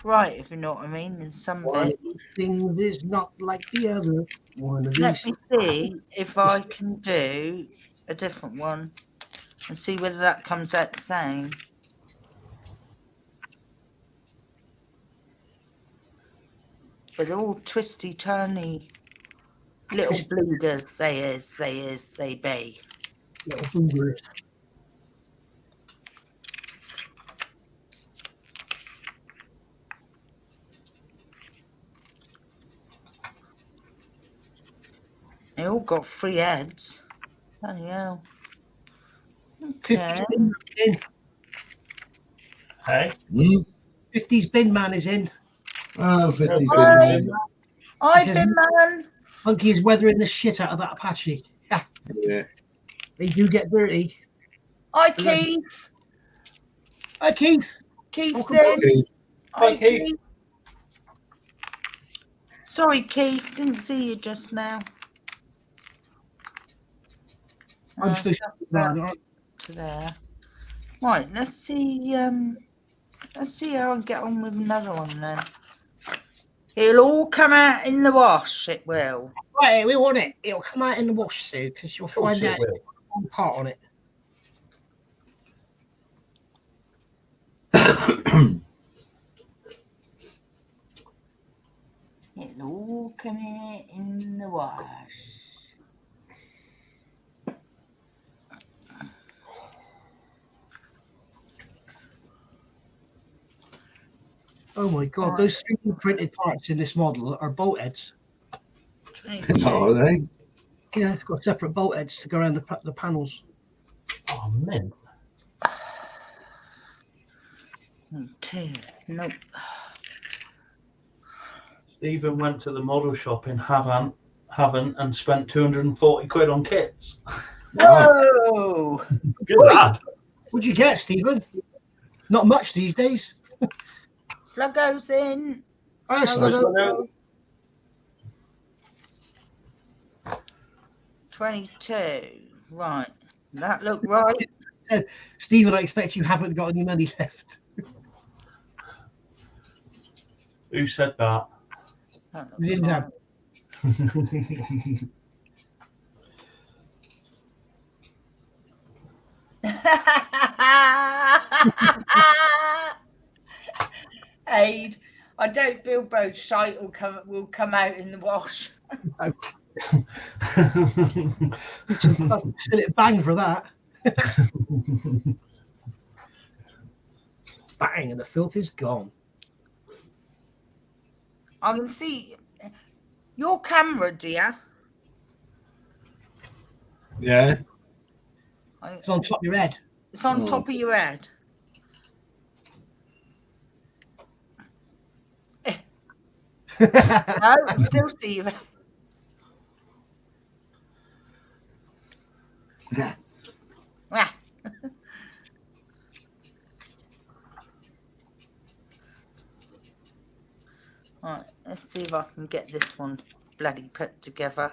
right, if you know what I mean, in some One bit. of these things is not like the other. One of Let these. me see if I can do a different one and see whether that comes out the same. But they're all twisty, turny little bleeders. They be. Little boogers. They all got 3 heads. Bloody hell. 50's Okay. bin in. hey, 50's bin man is in. Oh, 50's Hi. been Hi, says- Bin Man. Monkey is weathering the shit out of that Apache. yeah. They do get dirty. Hi, Keith. Hi, Keith. Keith's Welcome in. Okay. Hi, Hi, Keith. Keith. Sorry, Keith. Didn't see you just now. I'm still Stuff man. back to there. Right, let's see how I get on with another one then. It'll all come out in the wash, it will. Right, we want it. It'll come out in the wash, Sue, because you'll find out will. one part on it. It'll all come out in the wash. Oh my god, Right. those 3D printed parts in this model are bolt heads. 22. Are they? Yeah, it's got separate bolt heads to go around the panels. Oh, man. 2. Nope. Stephen went to the model shop in Havant and spent 240 quid on kits. Oh! Good lad. What'd you get, Stephen? Not much these days. Sluggo's in. Oh, that's Hello. not- 22. Right. That look right? Stephen, I expect you haven't got any money left. Who said that? That looks Zinzan. Aid, I don't build both shite will come out in the wash. Still it bang for that. Bang, and the filth is gone. I can see your camera, dear. Yeah. It's on top of your head. It's on Oh. top of your head. No, I still see you. Wah. Right, let's see if I can get this one bloody put together.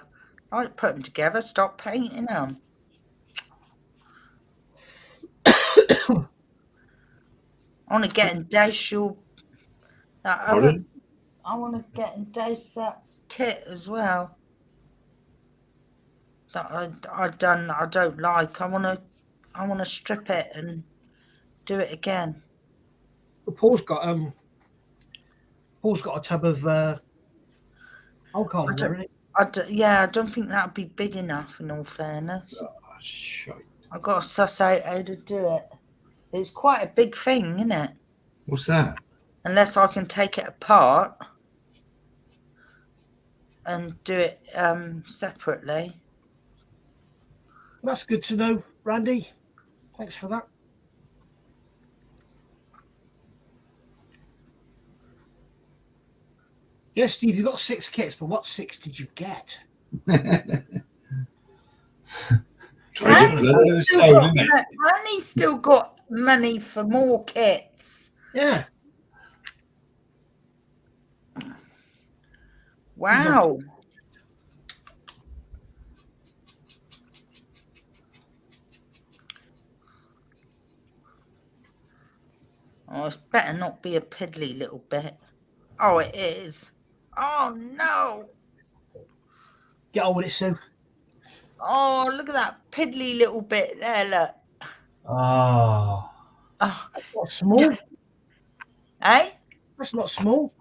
I put them together, stop painting them. I want to get and douse your. Pardon? I want to get and douse that kit as well. That I don't like. I want to strip it and do it again. Paul's got a tub of alcohol in there, isn't he? I don't think that'd be big enough. In all fairness, Oh, shite. I've got to suss out how to do it. It's quite a big thing, isn't it? What's that? Unless I can take it apart and do it separately. That's good to know, Randy. Thanks for that. Yes, Steve, you got 6 kits, but what 6 did you get? Try to get blood over stone, isn't it? Annie's still got money for more kits. Yeah. Wow. Oh, it's better not be a piddly little bit. Oh, it is. Oh, no. Get on with it, Sue. Oh, look at that piddly little bit there, look. Oh. Oh, That's not small. eh? That's not small.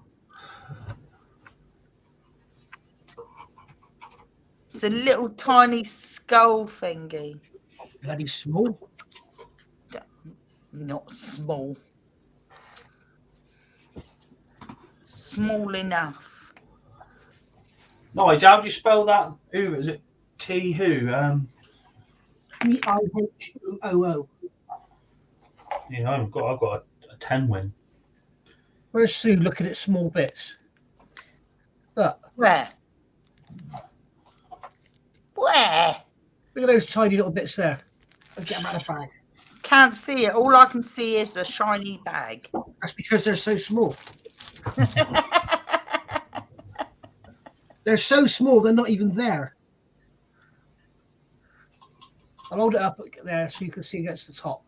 It's a little tiny skull thingy. Bloody small. Not small. Small enough. Nige, how do you spell that? Who is it? T who? P-I-H-O-O. Yeah, I've got a 10 win. Where's Sue looking at small bits? Look. Where? Where? Look at those tiny little bits there. Let's get them out of the bag. Can't see it. All I can see is a shiny bag. That's because they're so small. They're so small, they're not even there. I'll hold it up there so you can see against the top.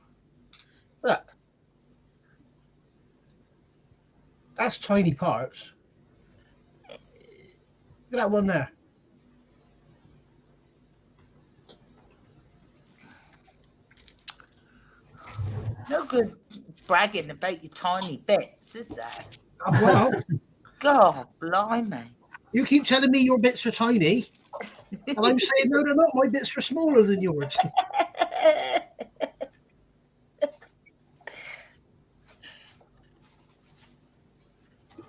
Look. That's tiny parts. Look at that one there. No good bragging about your tiny bits, is there? Well, God, blimey. you keep telling me your bits are tiny, and I'm saying, no, they're not. My bits are smaller than yours.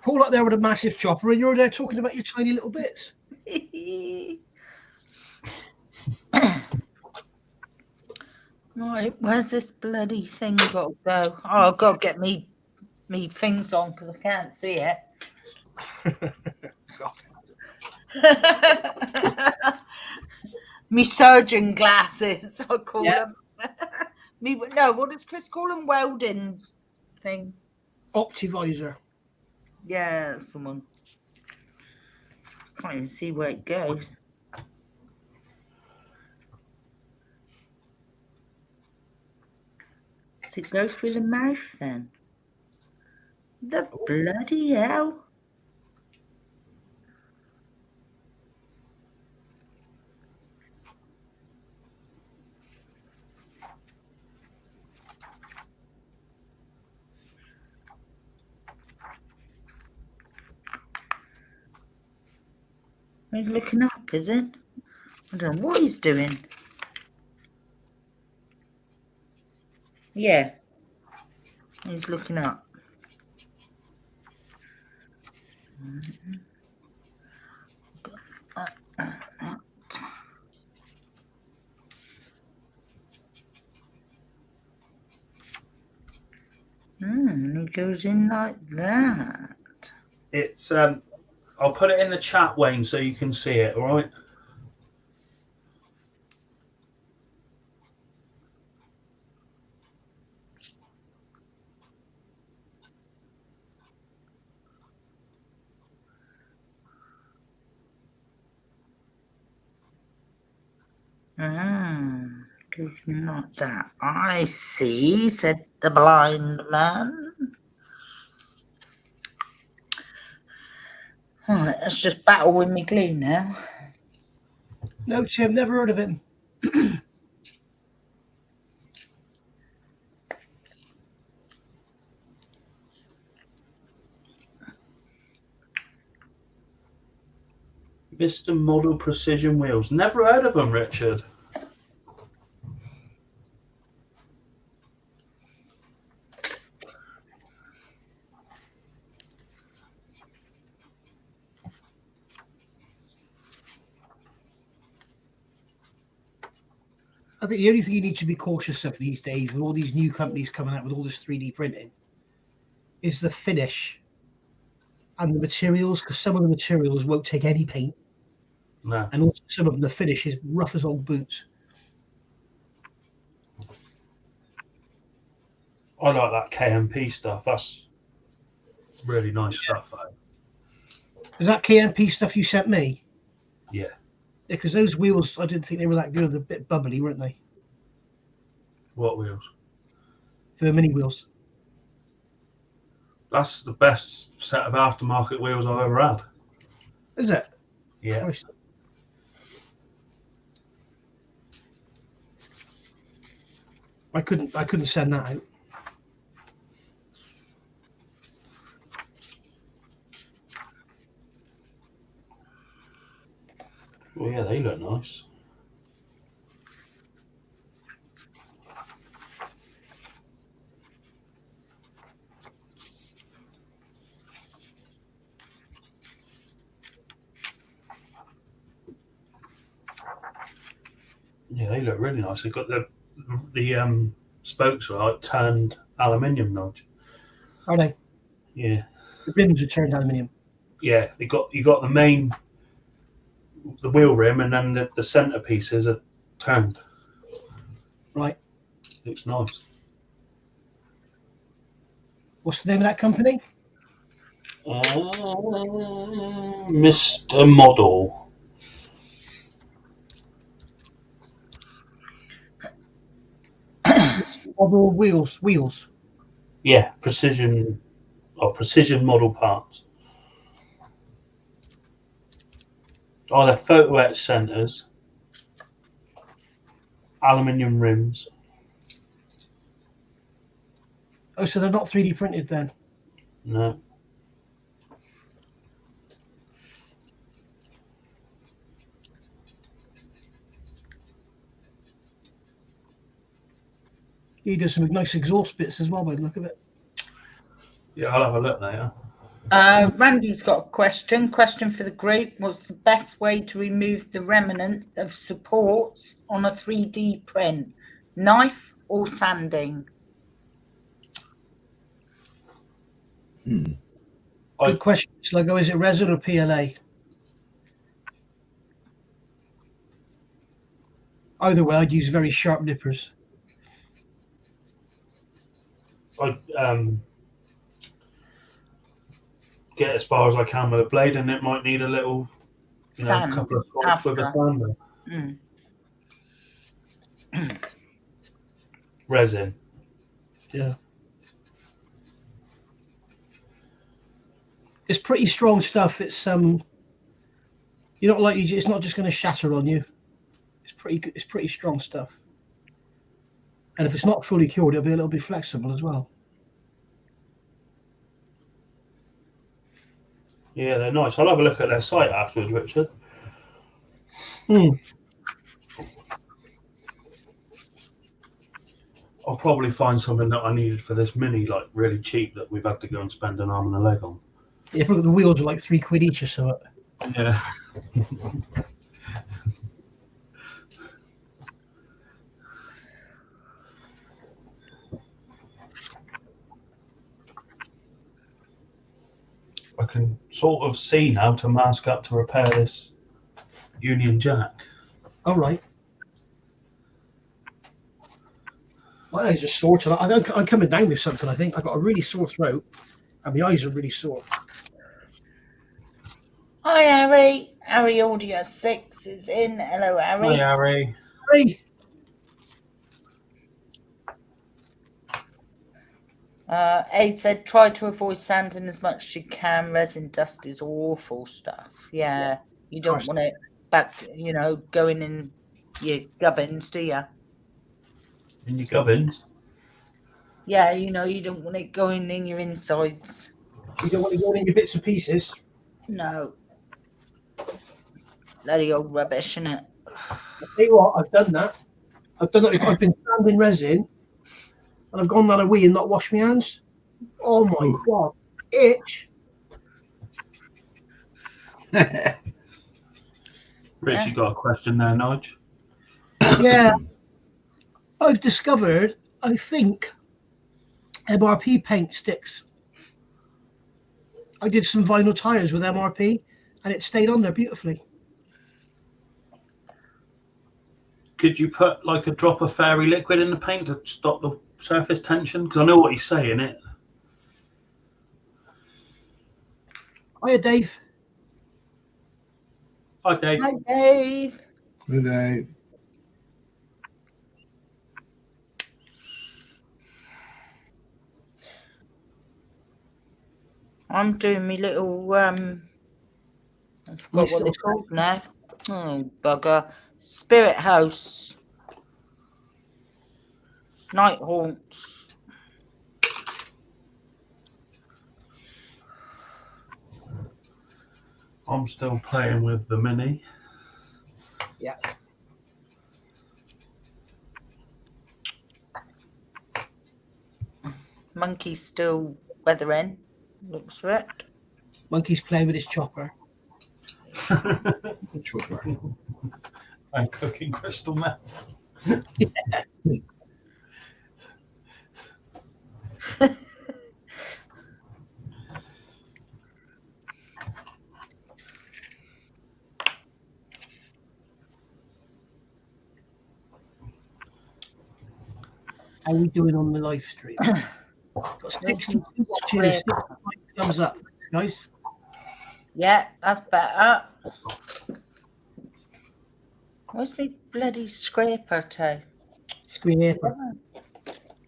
Paul up there with a massive chopper, and you're there talking about your tiny little bits. Right, where's this bloody thing got to go? Oh, I've got to get me things on because I can't see it. Me surgeon glasses, I call them. No, what does Chris call them? Welding things. Optivisor. Yeah, that's the one. Can't even see where it goes. Does it go through the mouth then? The bloody hell. He's looking up, is it? I don't know what he's doing. Yeah. He's looking up. He goes in like that. It's I'll put it in the chat, Wayne, so you can see it, all right? Goes not that. I see, said the blind man. Alright, let's just battle with me glue now. No, Tim, never heard of him. Mr. Model Precision Wheels. Never heard of them, Richard. I think the only thing you need to be cautious of these days, with all these new companies coming out with all this 3D printing, is the finish and the materials, because some of the materials won't take any paint, No. and also some of them, the finish is rough as old boots. I like that KMP stuff. That's really nice stuff. Is that KMP stuff you sent me? Yeah. Because those wheels, I didn't think they were that good. They're a bit bubbly, weren't they? What wheels? The mini wheels. That's the best set of aftermarket wheels I've ever had. Is it? Yeah. Christ. I couldn't send that out. Well, yeah, they look nice. Yeah, they look really nice. They've got the spokes are like turned aluminium, Nudge. Are they? Yeah. The rims are turned aluminium. Yeah, you got the main, the wheel rim, and then the centerpieces are turned. Right. Looks nice. What's the name of that company? Mr. Model. Model wheels. Yeah, precision model parts. Oh, they're photo etch centers, aluminium rims. Oh, so they're not 3D printed then? No. He does some nice exhaust bits as well by the look of it. Yeah, I'll have a look later. Randy's got a question. Question for the group. What's the best way to remove the remnants of supports on a 3D print? Knife or sanding? Good question, Sluggo. Is it resin or PLA? Either way, I'd use very sharp nippers. I get as far as I can with a blade, and it might need a little, Sand couple of swipes with a after. sander. Mm. Resin. Yeah. It's pretty strong stuff. It's you're not like it's not just going to shatter on you. It's pretty strong stuff. And if it's not fully cured, it'll be a little bit flexible as well. Yeah, they're nice. I'll have a look at their site afterwards, Richard. I'll probably find something that I needed for this Mini, like really cheap, that we've had to go and spend an arm and a leg on. Yeah, but the wheels are like £3 each or so. Yeah. I can sort of see now to mask up to repair this Union Jack. All right. My eyes are sore tonight. I'm coming down with something, I think. I've got a really sore throat and my eyes are really sore. Hi, Harry. Harry Audio 6 is in. Hello, Harry. Hi, Harry. Hey. A said, try to avoid sanding as much as you can. Resin dust is awful stuff. Yeah. You don't want it back, going in your gubbins, do you? In your gubbins? Yeah, you don't want it going in your insides. You don't want to go in your bits and pieces? No. Bloody old rubbish, innit? I'll tell you what, I've done that. I've been sanding resin and I've gone down a wee and not washed my hands. Oh my God. Itch. Rich, you got a question there, Nudge? Yeah. I've discovered, I think, MRP paint sticks. I did some vinyl tires with MRP, and it stayed on there beautifully. Could you put like a drop of fairy liquid in the paint to stop the surface tension? Because I know what he's saying. It. Hiya, Dave. Hi, Dave. Hi, Dave. Good day. I'm doing me little I forgot what they're called now. Oh bugger. Spirit House. Night Haunts. I'm still playing with the Mini. Yeah. Monkey's still weathering. Looks right. Monkey's playing with his chopper. Chopper. And cooking crystal meth. How are we doing on the live stream? Got 60 watches, 65 thumbs up, guys. Yeah, that's better. Where's my bloody scraper toe? Scraper.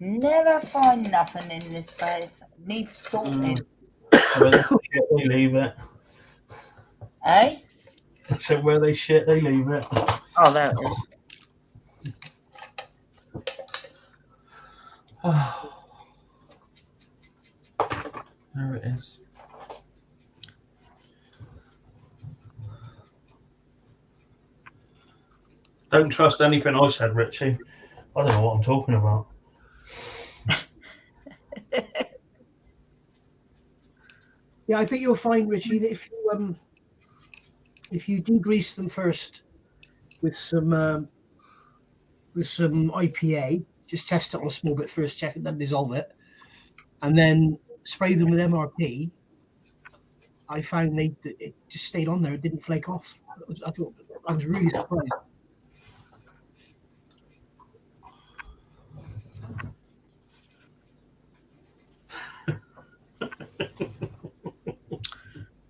Never find nothing in this place. Needs sorting. Where they shit, they leave it. Eh? So where they shit, they leave it. Oh, there it is. There it is. Don't trust anything I said, Richie. I don't know what I'm talking about. Yeah, I think you'll find, Richie, that if you degrease them first with some IPA, just test it on a small bit first, check it, then dissolve it, and then spray them with MRP. I found it just stayed on there; it didn't flake off. I was really surprised.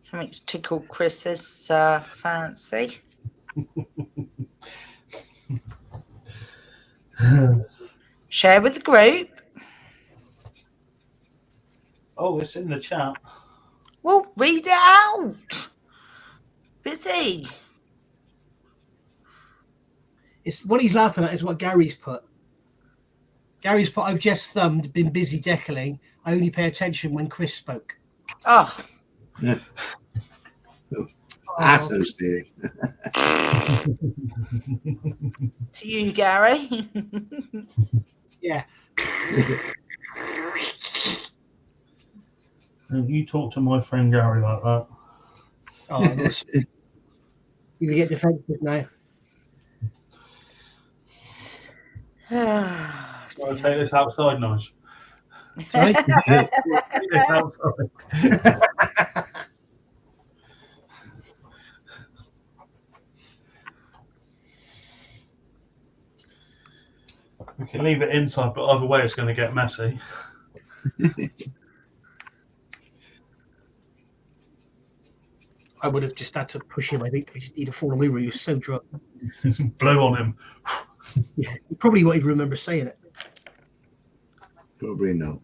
Something's tickled Chris's fancy. Share with the group. Oh, it's in the chat. Well, read it out. Busy. It's what he's laughing at is what Gary's put. Gary's put, I've just thumbed, been busy decaling. I only pay attention when Chris spoke. Oh. Yeah. Assholes, dear. To you, Gary. Yeah. You talk to my friend Gary like that. Oh, you get defensive now. I'll take this outside, nice. Sorry? Take this outside. We can leave it inside, but either way, it's going to get messy. I would have just had to push him. I think he'd have fallen over. He was so drunk. Blow on him. Yeah, he probably won't even remember saying it. Probably not.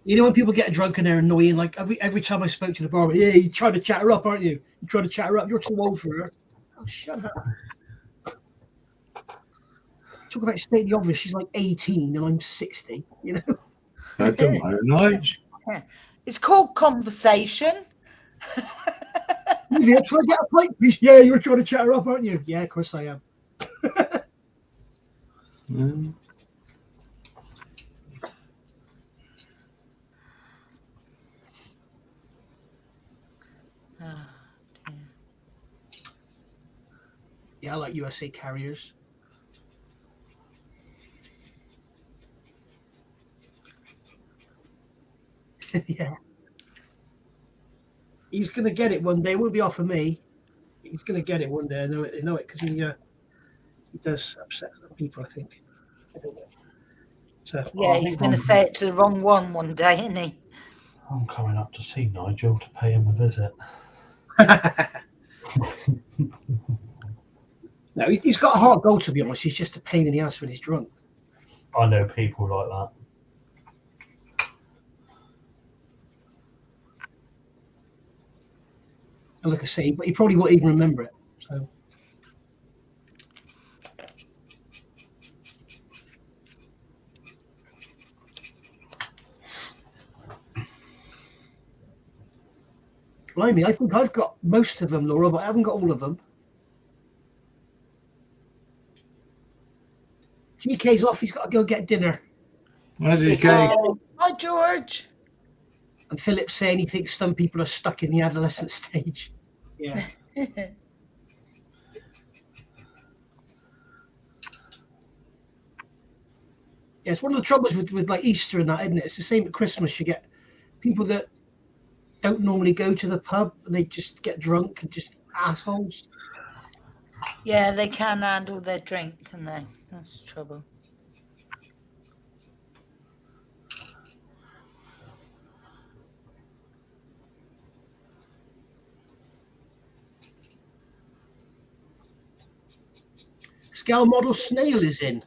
You know when people get drunk and they're annoying, like every time I spoke to the barber, yeah, you're trying to chat her up, aren't you? You're trying to chat her up. You're too old for her. Oh, shut up. Talk about stating the obvious. She's like 18 and I'm 60, you know? That don't matter, Nige. It's called conversation. Yeah, trying to get a pint, please. Yeah, you're trying to chat her up, aren't you? Yeah, of course I am. Mm. Yeah, I like USA carriers. Yeah. He's going to get it one day. It won't be off of me. He's going to get it one day. I know it because he does upset some people, I think. I don't know. So, Yeah, he's going to say it to the wrong one day, isn't he? I'm coming up to see Nigel to pay him a visit. No, he's got a heart of gold, to be honest. He's just a pain in the ass when he's drunk. I know people like that. And like I say, but he probably won't even remember it. So. Blimey, I think I've got most of them, Laura, but I haven't got all of them. GK's off. He's got to go get dinner. Hi, GK. Hi, George. And Philip's saying he thinks some people are stuck in the adolescent stage. Yeah. Yeah, it's one of the troubles with like Easter and that, isn't it? It's the same at Christmas. You get people that don't normally go to the pub and they just get drunk and just assholes. Yeah, they can't handle their drink, can they? That's the trouble. Scale model snail is in.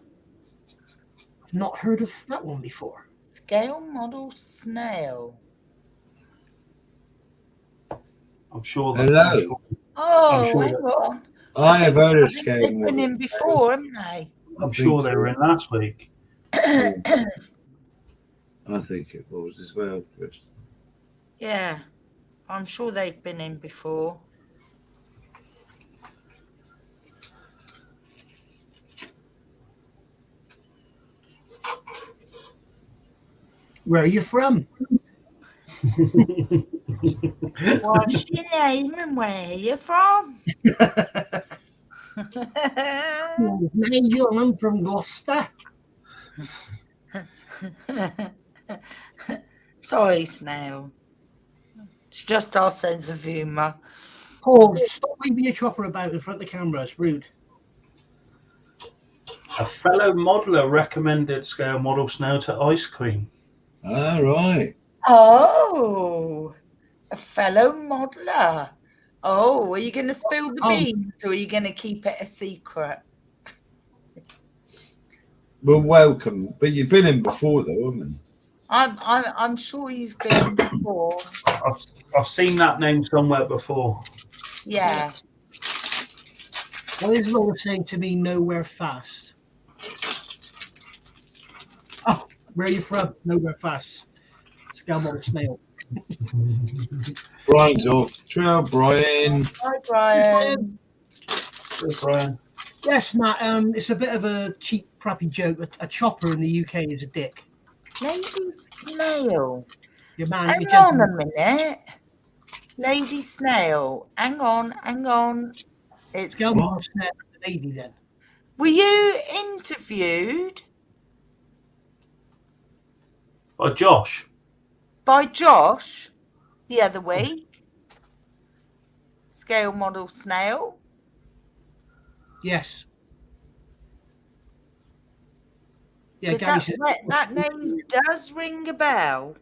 I've not heard of that one before. Scale model snail. I'm sure that. Hello. Oh, sure hang on. I have heard I of think Scale they've been Model. in before, haven't they? I'm sure they were in last week. I think it was as well, Chris. Yeah, I'm sure they've been in before. Where are you from? What's your name and where you from? Nigel, I'm from Gloucester. Sorry, Snail. It's just our sense of humour. Paul, stop waving your chopper about in front of the camera. It's rude. A fellow modeler recommended scale model snail to ice cream. All right. Oh, a fellow modeler. Oh, are you going to spill the beans or are you going to keep it a secret? Well, welcome. But you've been in before, though, haven't you? I'm sure you've been before. I've seen that name somewhere before. Yeah. What is Laura saying to me? Nowhere fast. Oh, where are you from? Nowhere fast. Scale model snail. Brian's off. Trail, Brian. Hi, Brian. Hey, Brian. Yes, Matt. It's a bit of a cheap, crappy joke. A chopper in the UK is a dick. Lady Snail. Your man. Hang your on a gentleman. minute. Lady Snail. Hang on. It's Scale model snail, the lady then. Were you interviewed By Josh. by Josh the other week? Scale model snail. Yes. Yeah, Is Gary says that name does ring a bell.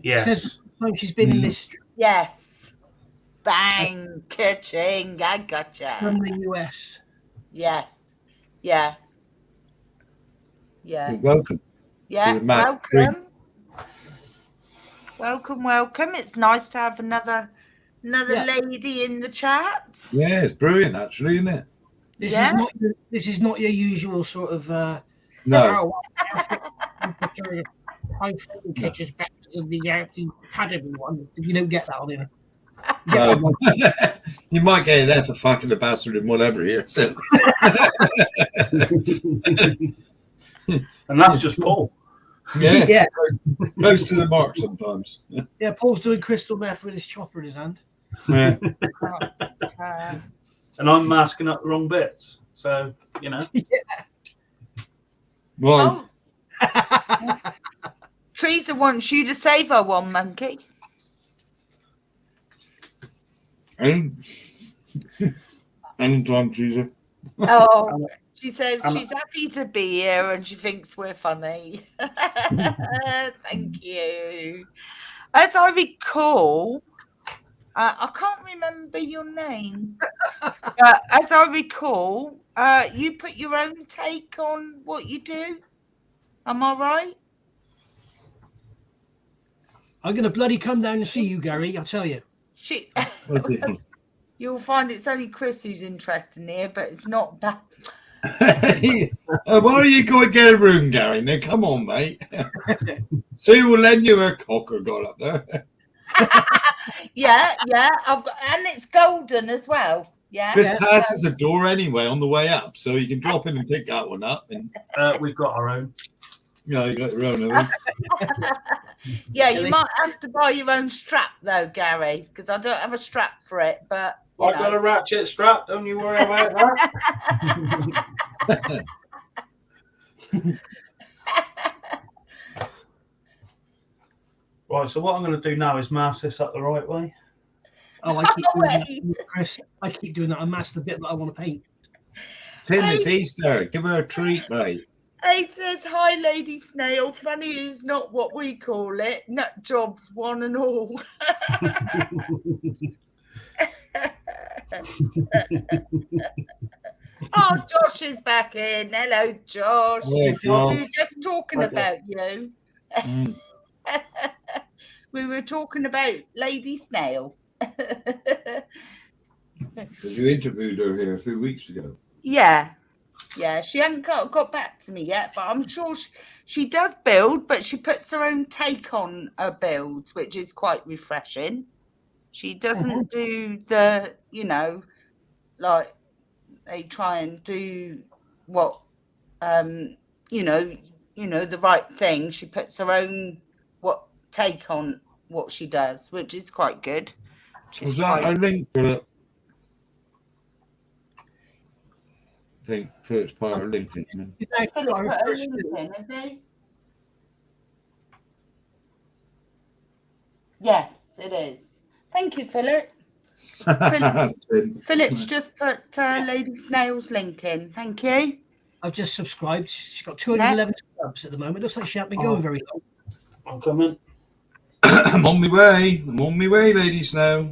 Yes. says she's been in this Yes. Bang, ka-ching, I gotcha. from the US. Yes. Yeah. Yeah. You're welcome. Yeah. To the Mac Welcome. It's nice to have another lady in the chat. Yeah, it's brilliant, actually, isn't it? This is not your usual sort of No. catches better than the academy one. You don't get that on here. No. You might get an F for fucking the bastard and whatever here. So. And that's just Paul. Yeah. Yeah. Close to the mark sometimes. Yeah, Paul's doing crystal meth with his chopper in his hand. Yeah. And I'm masking up the wrong bits. So, you know. Well, Treat Teresa wants you to save her one, Monkey. Anytime, Teresa. Oh, she says she's happy to be here and she thinks we're funny. Thank you. As I recall, I can't remember your name. As I recall, you put your own take on what you do. Am I right? I'm going to bloody come down and see you, Gary. I'll tell you. What's it? You'll find it's only Chris who's interested in here, but it's not bad. Why are you going to get a room, Gary? Now, come on, mate. Sue will lend you a cocker got up there. Yeah. I've got, and it's golden as well. Yeah. Chris passes the door anyway on the way up, so you can drop in and pick that one up. And we've got our own. yeah, you got your own, haven't you? Yeah, you might have to buy your own strap though, Gary, because I don't have a strap for it. But I've got a ratchet strap. Don't you worry about that. Right, so what I'm going to do now is mask this up the right way. Oh, I keep doing that, Chris. I keep doing that. I masked the bit that I want to paint. Tim, it's Easter. Give her a treat, mate. It says, "Hi, Lady Snail. Funny is not what we call it. Nut jobs, one and all." Oh, Josh is back in. Hello, Josh. Hey, We were Josh. just talking about you. We were talking about Lady Snail. Because you interviewed her here a few weeks ago. Yeah, she hasn't got back to me yet, but I'm sure she does build, but she puts her own take on her builds, which is quite refreshing. She doesn't do the, like they try and do what, the right thing. She puts her own take on what she does, which is quite good. Was that a link for it? I think first part of LinkedIn. Philip put a link in, is he? Yes, it is. Thank you, Philip. Philip's just put Lady Snail's link in. Thank you. I've just subscribed. She's got 211 subs at the moment. Looks like she hasn't been going very long. I'm coming. I'm on my way. Lady Snow.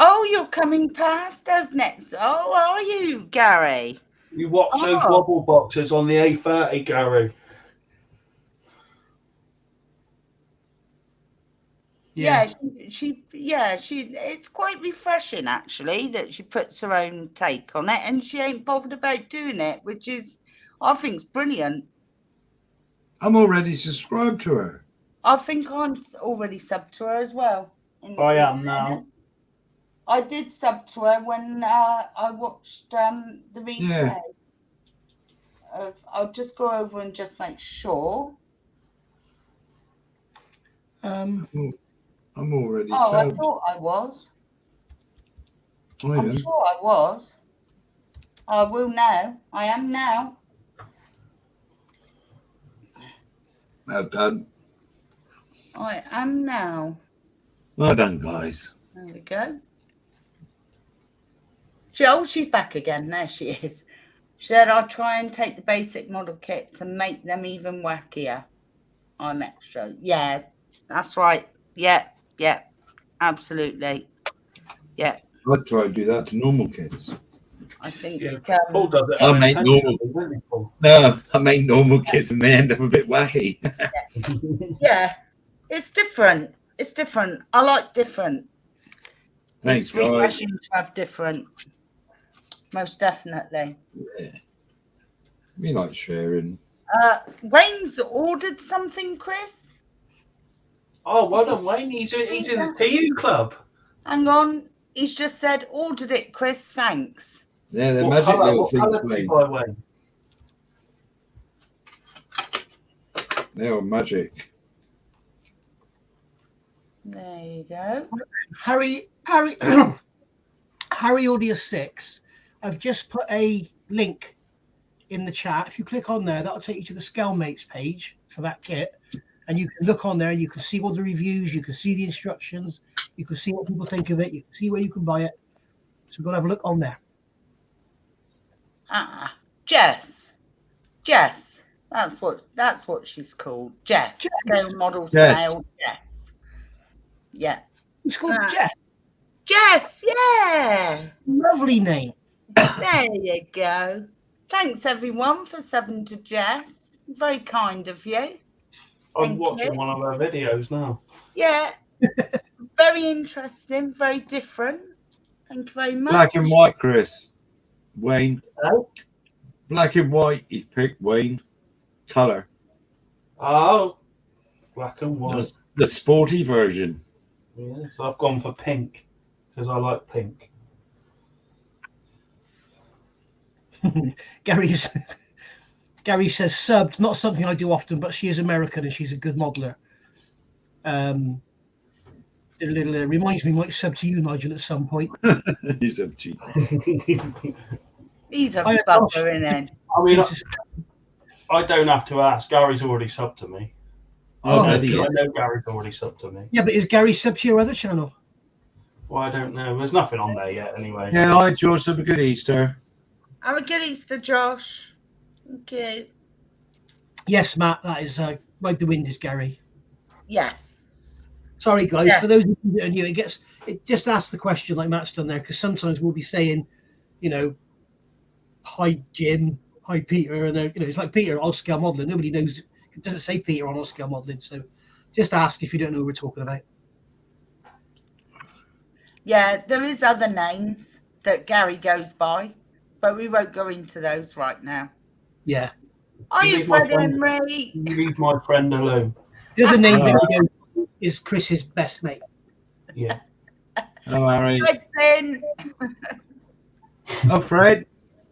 Oh, you're coming past us next. Oh, are you, Gary? You watch those wobble boxes on the A30, Gary. Yeah, she it's quite refreshing actually that she puts her own take on it and she ain't bothered about doing it, which is, I think, is brilliant. I'm already subscribed to her. I think I'm already subbed to her as well. I am now. I did sub to her when I watched the replay. Yeah. I'll just go over and just make sure. I'm already Oh, subbed. I thought I was. I I'm am. sure I was. I will now. I am now. Well done. I am now. Well done, guys. There we go. She's back again. There she is. She said, "I'll try and take the basic model kits and make them even wackier on extra." Yeah, that's right. Yeah, absolutely. Yeah. I'd try to do that to normal kids. I think Paul does it. I make normal kids and they end up a bit wacky. Yeah, it's different. I like different. Thanks, it's guys. refreshing to have different. Most definitely. Yeah. We like sharing. Wayne's ordered something, Chris. Oh, well done, Wayne. He's in the PU club. Hang on. He's just said, "Ordered it, Chris. Thanks." Yeah, they're magic little things. Wayne? They are magic. There you go. Harry Audio 6. I've just put a link in the chat. If you click on there, that'll take you to the Scalemates page for that kit. And you can look on there and you can see all the reviews, you can see the instructions, you can see what people think of it, you can see where you can buy it. So we've got to have a look on there. Jess. That's what she's called. Jess. Scale model Jess. sale Jess. Yeah. It's called Jess. Jess, yeah. Lovely name. There you go. Thanks everyone for subbing to Jess. Very kind of you. I'm watching one of her videos now. Yeah. Very interesting, very different. Thank you very much. Black and white, Chris. Wayne. Oh. Black and white. He's picked Wayne. Color. Oh. Black and white. That's the sporty version. Yeah, so I've gone for pink because I like pink. Gary says subbed, not something I do often, but she is American and she's a good modeler. It reminds me, might sub to you, Nigel, at some point. He's a cheat. He's a buffer, isn't he? I mean, I don't have to ask. Gary's already subbed to me. Oh, I yeah. know Gary's already subbed to me. Yeah, but is Gary sub to your other channel? Well, I don't know. There's nothing on there yet, anyway. Yeah, hi, George. Have a good Easter. Have a good Easter, Josh. Thank you. Yes, Matt, that is Ride the Wind is Gary. Yes. Sorry, guys, Yeah. for those of you that are new, it just asks the question like Matt's done there, because sometimes we'll be saying, hi Jim, hi Peter, and it's like Peter on scale modeling. Nobody knows. It doesn't say Peter on scale modeling, so just ask if you don't know what we're talking about. Yeah, there is other names that Gary goes by, but we won't go into those right now. Yeah. Are you leave my Fred friend- Henry? You leave my friend alone. The other name that he knows is Chris's best mate. Yeah. Hello, Harry. Fred Finn. Oh, Fred.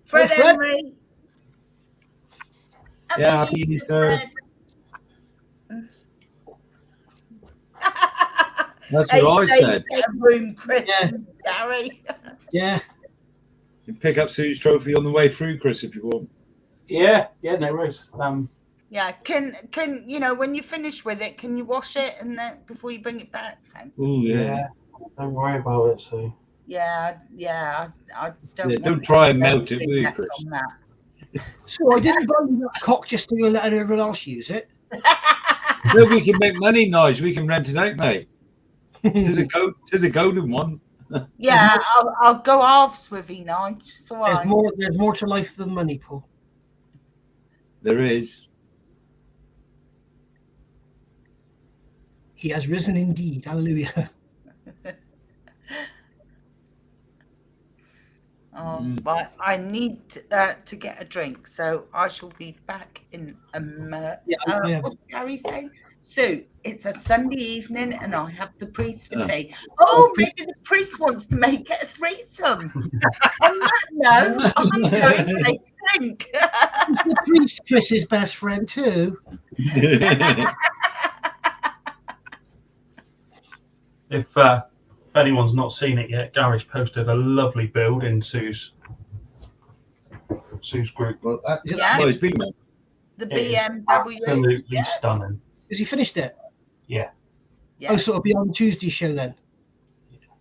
Fred Fred. Henry. Yeah, happy Easter. Fred. That's what I said. Room, Chris Yeah. and Gary. Yeah. You can pick up Sue's trophy on the way through, Chris, if you want. Yeah, no worries. Yeah, can when you finish with it, can you wash it and then before you bring it back? Thanks. Oh, yeah. Don't worry about it, Sue. Yeah, I don't. Yeah, don't want try and to melt it, will you, left Chris? on that. So I didn't buy you that cock just to let everyone else use it. No, we can make money, Nige. We can rent it out, mate. Tis a golden one. Yeah, I'll go halves with you, Nige. It's all There's right. there's more to life than money, Paul. There is. He has risen indeed. Hallelujah. But I need to get a drink, so I shall be back in a minute. Yeah. What's Gary saying? Sue, it's a Sunday evening and I have the priest for tea. Oh, maybe the priest wants to make it a threesome. On that note, I'm going to take a drink. Is the priest Chris's best friend too? If anyone's not seen it yet, Gary's posted a lovely build in Sue's group. Well, Yeah. well, it's been there. The It is BMW. absolutely Yeah. stunning. Has he finished it? Yeah. Yeah. Oh, so it'll be on Tuesday's show then.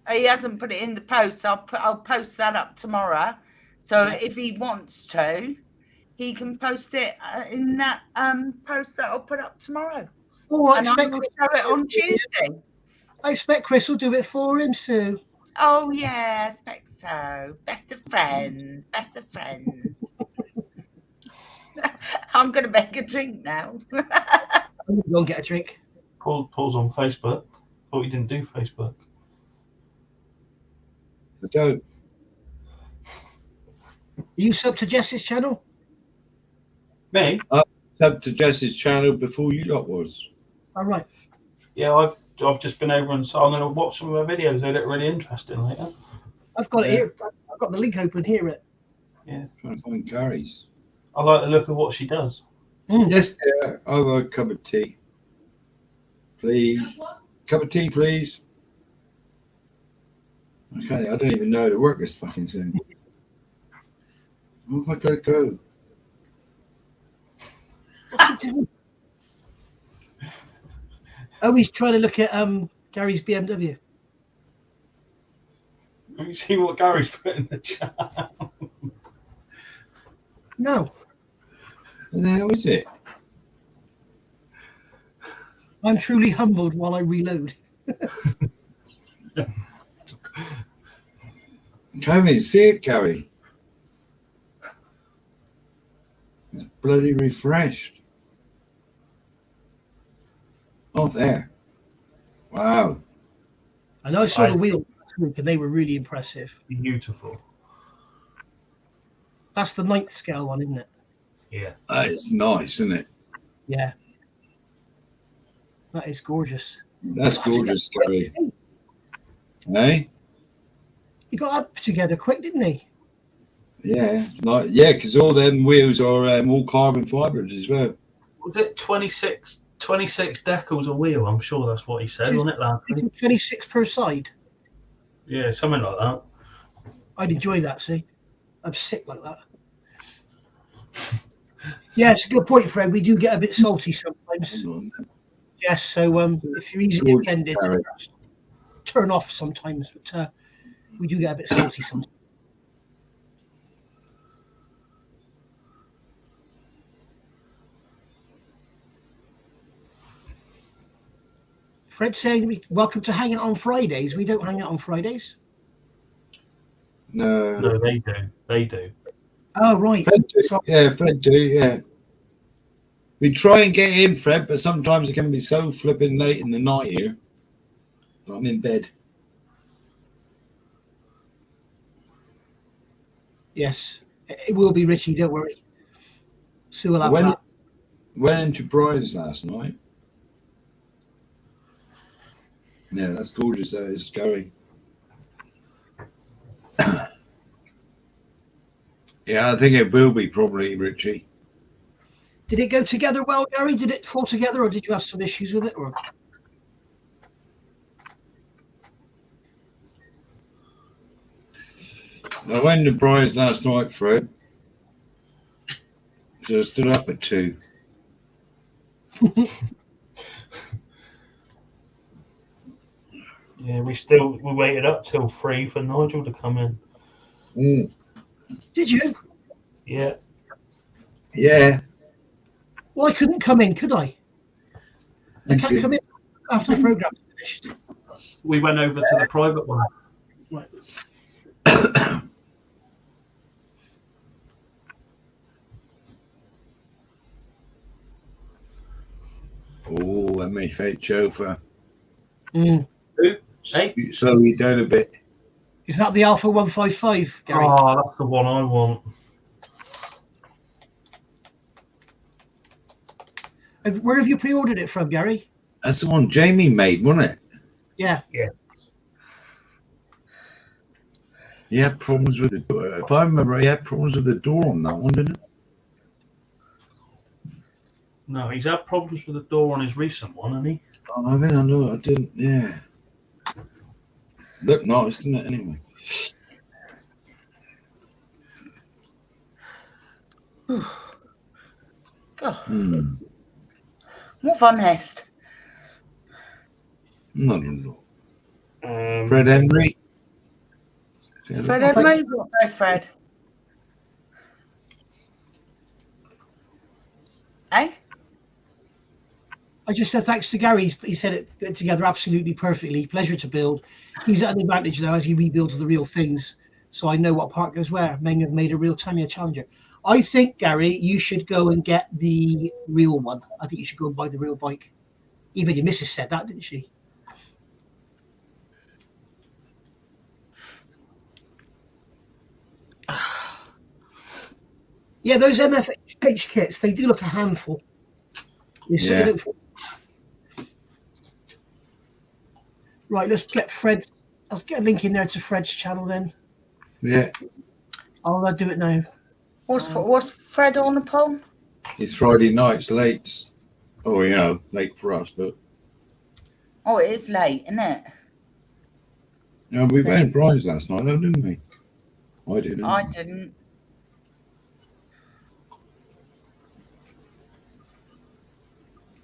He hasn't put it in the post. I'll post that up tomorrow. So if he wants to, he can post it in that post that I'll put up tomorrow. Oh, I And I expect will show it on Tuesday. Chris will do it for him, Sue. Oh yeah, I expect so. Best of friends. Best of friends. I'm gonna make a drink now. I'm going to go and get a drink. Paul's on Facebook. Thought you didn't do Facebook. I don't. Are you sub to Jess's channel? Me? Up to Jess's channel before you lot was. All right. Yeah, I've just been over and so I'm going to watch some of her videos. They look really interesting later. I've got it Yeah. here. I've got the link open here. Trying to find Gary's. I like the look of what she does. Yes, dear. I'll have a cup of tea. Please. Cup of tea, please. Okay, I don't even know how to work this fucking thing. Where have I got to go? Oh, he's trying to look at Gary's BMW. Let me see what Gary's put in the chat. No, What the hell is it? I'm truly humbled while I reload. Can't even see it, Gary. It's bloody refreshed. Oh, there. Wow. I know I saw the wheels last week and they were really impressive. Beautiful. That's the 9th scale one, isn't it? Yeah. That is nice, isn't it? Yeah. That is gorgeous. That's gorgeous, Gary. Hey? He got up together quick, didn't he? Yeah, because all them wheels are all carbon fibers as well. Was it 26 decals a wheel? I'm sure that's what he said, wasn't it, last week? 26 per side. Yeah, something like that. I'd enjoy that, see? I'm sick like that. Yeah, it's a good point, Fred. We do get a bit salty sometimes. Yes, so if you're easily offended, turn off sometimes. But we do get a bit salty sometimes. Fred saying, welcome to hanging out on Fridays. We don't hang out on Fridays. No. No, they do. They do. Oh, right. Fred do. So, Yeah, Fred do, yeah. We try and get in, Fred, but sometimes it can be so flipping late in the night here. I'm in bed. yes, it will be, Richie. Don't worry. Sue will have that. Went into Brian's last night. Yeah, that's gorgeous. That is, Gary. Yeah, I think it will be probably, Richie. Did it go together well, Gary? Did it fall together, or did you have some issues with it? Or I went to Brian's last night, Fred. So I stood up at 2. Yeah, we waited up till 3 for Nigel to come in. Mm. did you? Yeah. Yeah. Well, I couldn't come in, could I? I can't come in after the program's finished. We went over to the private one. Right. Oh, I may fake chauffeur. Mm. Hey? Slowly down a bit. Is that the Alpha 155, Gary? Oh, that's the one I want. Where have you pre-ordered it from, Gary? That's the one Jamie made, wasn't it? Yeah. Yeah. He had problems with the door. If I remember, he had problems with the door on that one, didn't he? No, he's had problems with the door on his recent one, hasn't he? Oh, I think I know. I didn't. Yeah. Look nice, didn't it? Anyway. God. What have I missed? Not at all. Fred Henry. Fred Henry? What about Fred? Eh? I just said thanks to Gary. He said it together absolutely perfectly. Pleasure to build. He's at an advantage though as he rebuilds the real things. So I know what part goes where. Meng have made a real Tamiya Challenger. I think, Gary, you should go and get the real one. I think you should go and buy the real bike. Even your missus said that, didn't she? Yeah, those MFH kits, they do look a handful. Yeah. Right, let's get a link in there to Fred's channel then. Yeah. I'll do it now. What's Fred on upon? It's Friday nights, late. Oh, you know, late for us, but. Oh, it is late, isn't it? No, we went to Brian's last night, though, didn't we? I didn't. I didn't.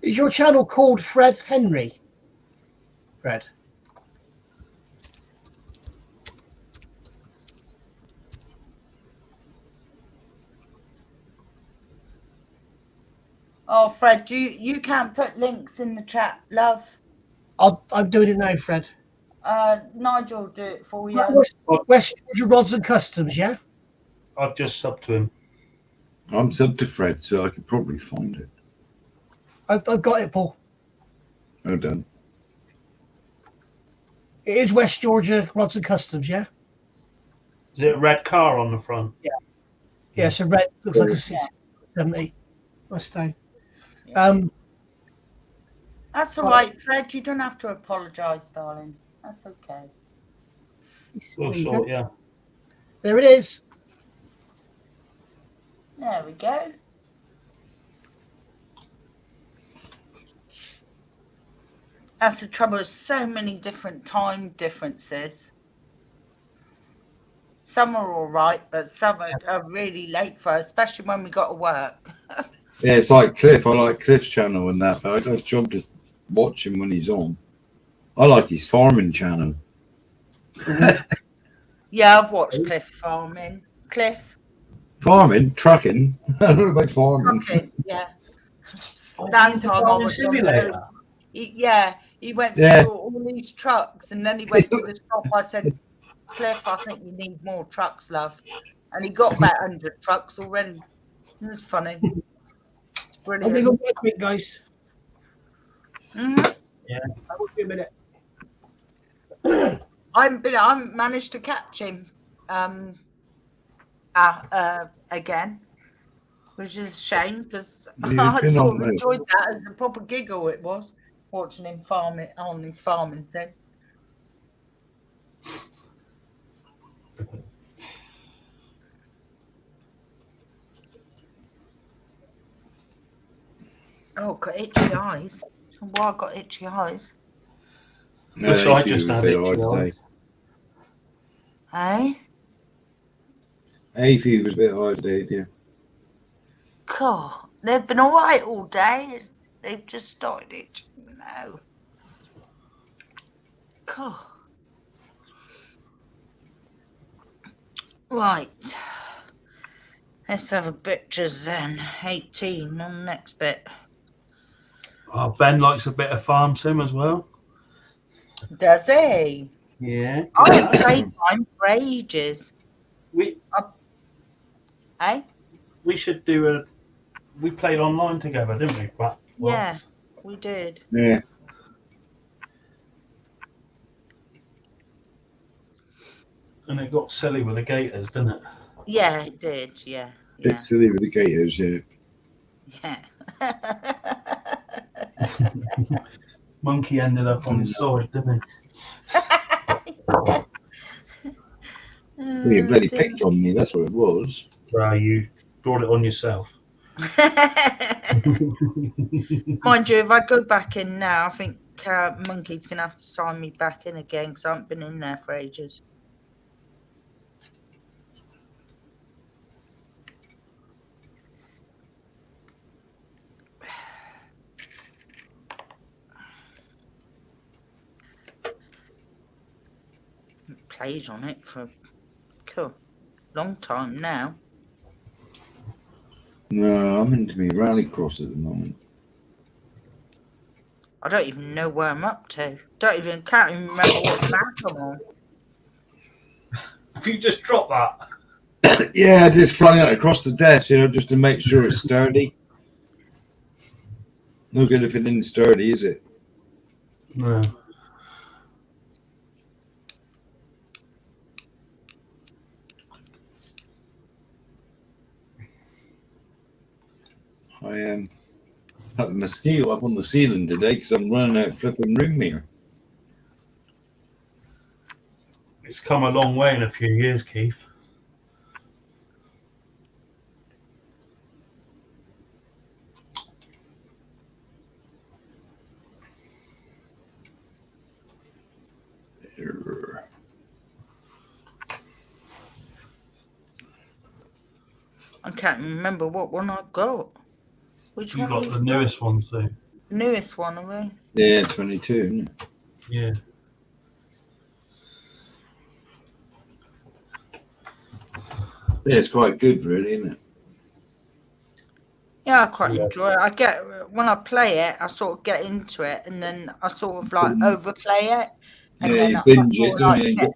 Is your channel called Fred Henry? Fred. Oh, Fred, you can't put links in the chat, love. I'm doing it now, Fred. Nigel will do it for you. West Georgia Rods and Customs, yeah? I've just subbed to him. I'm subbed to Fred, so I could probably find it. I've got it, Paul. Oh, done. It is West Georgia Rods and Customs, yeah? Is it a red car on the front? Yeah, so red looks like a 670 Mustang. That's all right, Fred. You don't have to apologise, darling. That's okay. Oh, sure, yeah. There it is. There we go. That's the trouble. There's so many different time differences. Some are all right, but some are really late for us, especially when we got to work. Yeah, it's like Cliff. I like Cliff's channel and that, but I got a job to watch him when he's on. I like his farming channel. Yeah, I've watched Cliff farming. Cliff. Farming? Trucking? I don't know about farming. Okay, yeah. That's time I was simulator. He went through all these trucks and then he went to the shop. I said, Cliff, I think you need more trucks, love. And he got about 100 trucks already. It was funny. It's brilliant. I'm going to go guys. Mm-hmm. Yeah. I will be a minute. I managed to catch him again, which is a shame because I sort of enjoyed that as a proper giggle it was, watching him farm it on his farming thing. Oh, got itchy eyes. Why I got itchy eyes? Wish I just had itchy eyes. Hey? Hay fever was a bit hard today, dear. God, they've been all right all day. They've just started itching now. God. Right. Let's have a butcher's then. 18 on the next bit. Oh, Ben likes a bit of farm sim as well. Does he? Yeah. I haven't played mine for ages. We should do we played online together, didn't we? But yeah, we did. Yeah. And it got silly with the gators, didn't it? Yeah, it did. Yeah. Bit silly with the gators, yeah. Yeah. Monkey ended up on his side, didn't Well, you bloody picked on me, that's what it was. he? Well, you brought it on yourself. Mind you, if I go back in now, I think Monkey's going to have to sign me back in again because I haven't been in there for ages. Plays on it for a long time now. No, I'm into me rallycross at the moment. I don't even know where I'm up to. Can't even remember what map I'm on. If you just drop that. Yeah, I just flung it across the desk, just to make sure it's sturdy. No good if it isn't sturdy, is it? No. I had a mosquito up on the ceiling today because I'm running out of flipping room here. It's come a long way in a few years, Keith. I can't remember what one I've got. Which You one? got the newest one too. newest one, are we? Yeah, 22, isn't it? Yeah. Yeah, it's quite good, really, isn't it? Yeah, I quite Yeah. enjoy it. I get when I play it, I sort of get into it, and then I sort of like overplay it, and Yeah, then you I binge sort it, of don't like you?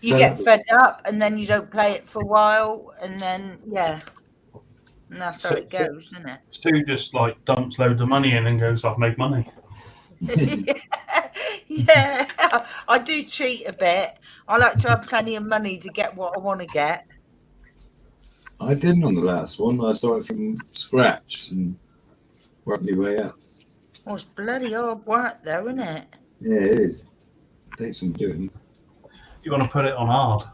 you get fed up, and then you don't play it for a while, and then and that's how it goes, isn't it? Stu just like dumps loads of money in and goes, "I've made money." Yeah, I do cheat a bit. I like to have plenty of money to get what I want to get. I didn't on the last one. I started from scratch and worked my way up. Well, it's bloody hard work, though, isn't it? Yeah, it is. Takes some doing. You want to put it on hard?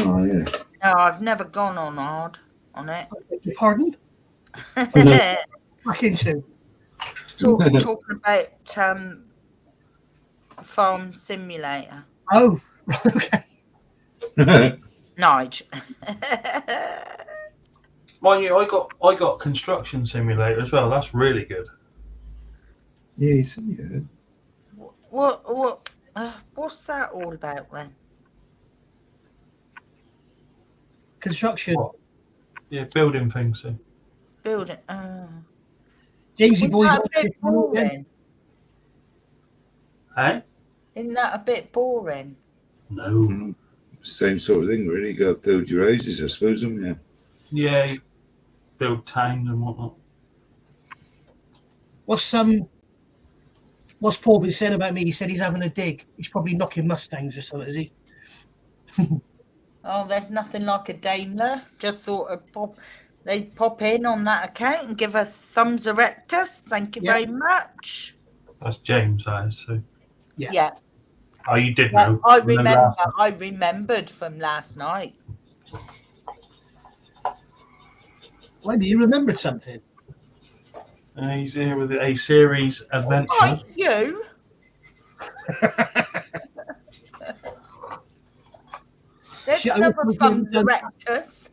Oh, yeah. No, I've never gone on hard on it. Pardon? Back into. Talking about Farm Simulator. Oh, okay. Nige. Mind you, I got Construction Simulator as well. That's really good. Yeah, you said you heard. What's that all about then? Construction. What? Yeah, building things. So. Building. Jamesy Isn't boys. that a bit boring? Hey? Isn't that a bit boring? No. Same sort of thing, really. You got to build your houses, I suppose, haven't you? Yeah, you build towns and whatnot. What's Paul been saying about me? He said he's having a dig. He's probably knocking Mustangs or something, is he? Oh, there's nothing like a Daimler. Just sort of they pop in on that account and give a thumbs erectus. Thank you very much. That's James, that is. So. Yeah. Oh, you did Yeah, know. I remember. I remembered from last night. Why do you remember something? He's here with a series adventure. Right, you. There's another thumbs erectus.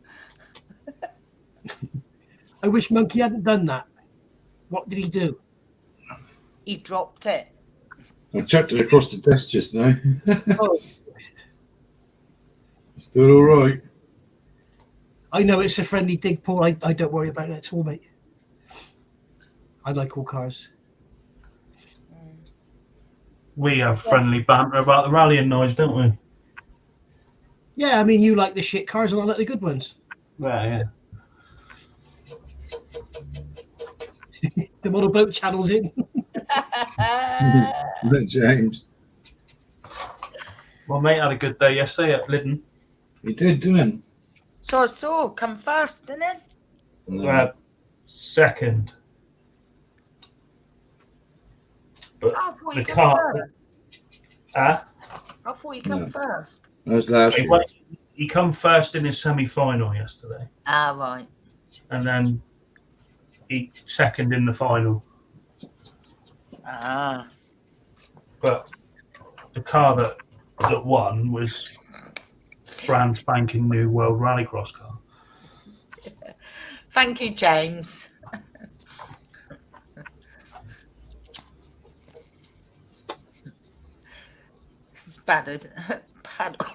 I wish Monkey hadn't done that. What did he do? He dropped it. I chucked it across the desk just now. Oh, Still all right. I know it's a friendly dig, Paul. I don't worry about that at all, mate. I like all cars. We have friendly banter about the rallying noise, don't we? Yeah, I mean, you like the shit cars and I like the good ones. Yeah. The model boat channel's in. James. My mate had a good day yesterday at Liddon. He did, didn't he? So I saw come first, didn't it? No. Second. But I thought you the come car. first. Ah? I thought you come No. first. That was last year. He come first in his semi-final yesterday, Ah, right. and then he second in the final. Ah. But the car that won was brand spanking new World Rallycross car. Thank you, James. Spattered. Paddle.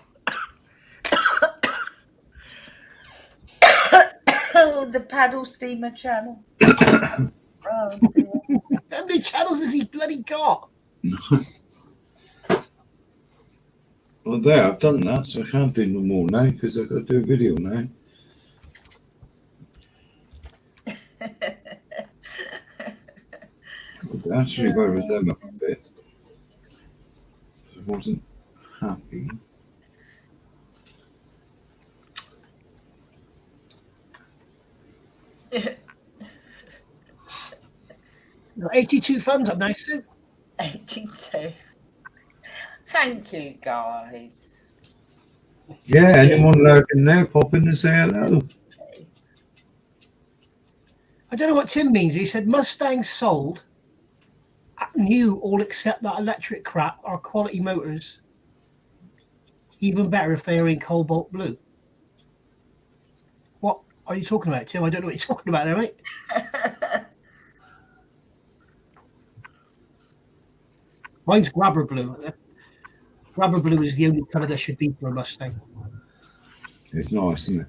Oh, the paddle steamer channel. Oh, dear. How many channels has he bloody got? Well, there, I've done that, so I can't do no more now because I've got to do a video now. I actually worried them up a bit. I wasn't happy. Got 82 thumbs up, nice too. 82. Thank you, guys. Yeah, anyone lurking there, pop in and say hello. I don't know what Tim means. He said Mustangs sold. New all except that electric crap are quality motors. Even better if they are in cobalt blue. What are you talking about, Tim? I don't know what you're talking about there, mate. Mine's grabber blue. Grabber blue is the only colour there should be for a Mustang. It's nice, isn't it?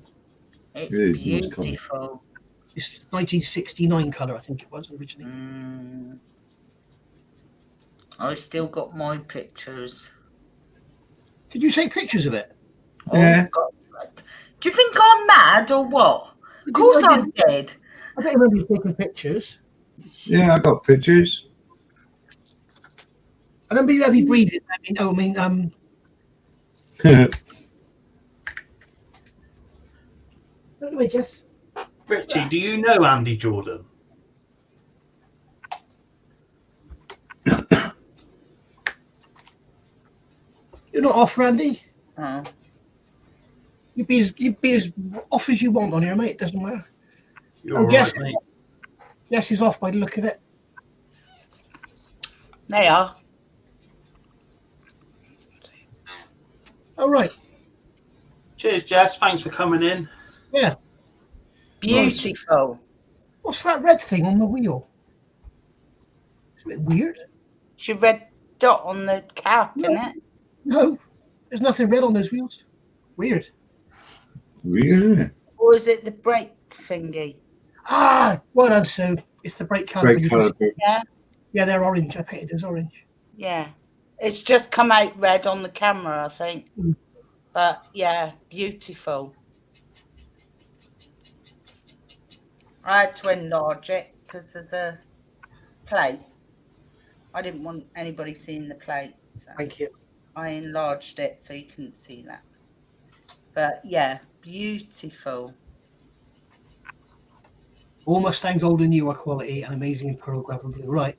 It's It is nice colour. beautiful. It's 1969 colour, I think it was originally. I still got my pictures. Did you take pictures of it? Yeah. God. Do you think I'm mad or what? Of course I did. I don't remember you taking pictures. Yeah, I got pictures. I remember you heavy breathing. Anyway, Jess. Richie, do you know Andy Jordan? You're not off, Randy. Oh. You'd be as off as you want on here, mate. It doesn't matter. You're Oh, all Jess. right, mate. Jess is off by the look of it. They are. Oh, right. Cheers, Jess. Thanks for coming in. Yeah. Beautiful. What's that red thing on the wheel? It's a bit weird. It's your red dot on the cap, No. isn't it? No, there's nothing red on those wheels. Weird. Weird, isn't it? Or is it the brake thingy? Ah, well done, Sue. It's the brake caliper. Great colour. Yeah. Yeah, they're orange. I painted those orange. Yeah. It's just come out red on the camera, I think. Mm. But yeah, beautiful. I had to enlarge it because of the plate. I didn't want anybody seeing the plate. So Thank you. I enlarged it so you couldn't see that. But yeah, beautiful. All Mustangs old and new are quality and amazing in pearl grabber blue. Right.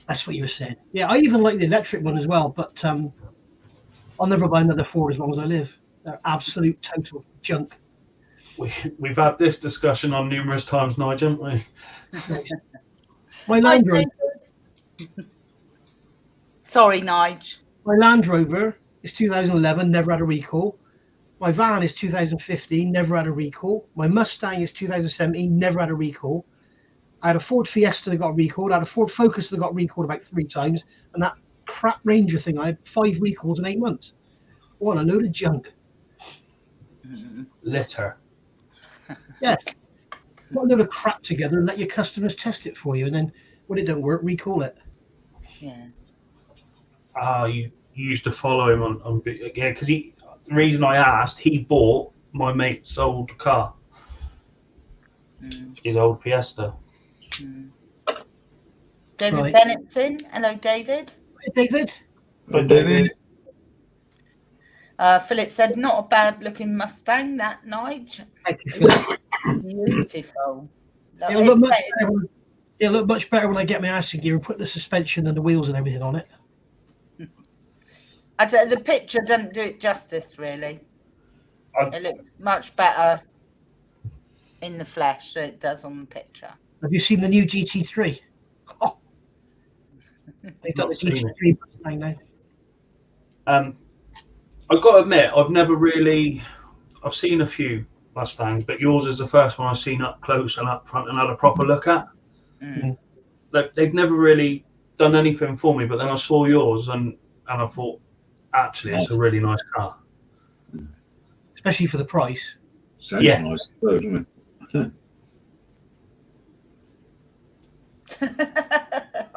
That's what you were saying. Yeah, I even like the electric one as well, but I'll never buy another Ford as long as I live. They're absolute total junk. We've had this discussion on numerous times, Nigel, haven't we? My Land Rover, Sorry, Nige. my Land Rover is 2011, never had a recall. My van is 2015, never had a recall. My Mustang is 2017, never had a recall. I had a Ford Fiesta that got recalled. I had a Ford Focus that got recalled about 3 times. And that crap Ranger thing, I had 5 recalls in 8 months. What a load of junk. Litter. Yeah. Put a load of crap together and let your customers test it for you. And then when it don't work, recall it. Yeah. Ah, you used to follow him on yeah, because the reason I asked, he bought my mate's old car, his old Fiesta. David Right. Bennett's in. Hello, David. Hey, David. But David, Philip said, not a bad looking Mustang, that Nige. Thank you, Phil. Beautiful. It'll look much better it'll look much better when I get my ass in gear and put the suspension and the wheels and everything on it. I tell you, the picture doesn't do it justice, really. It looks much better in the flesh than it does on the picture. Have you seen the new GT3? Oh. They've got the Not seen it. GT3 Mustang now. I've got to admit, I've seen a few Mustangs, but yours is the first one I've seen up close and up front and had a proper look at. They've never really done anything for me, but then I saw yours and I thought, actually, it's a really nice car. Especially for the price. sounds Yeah. nice, though, doesn't it?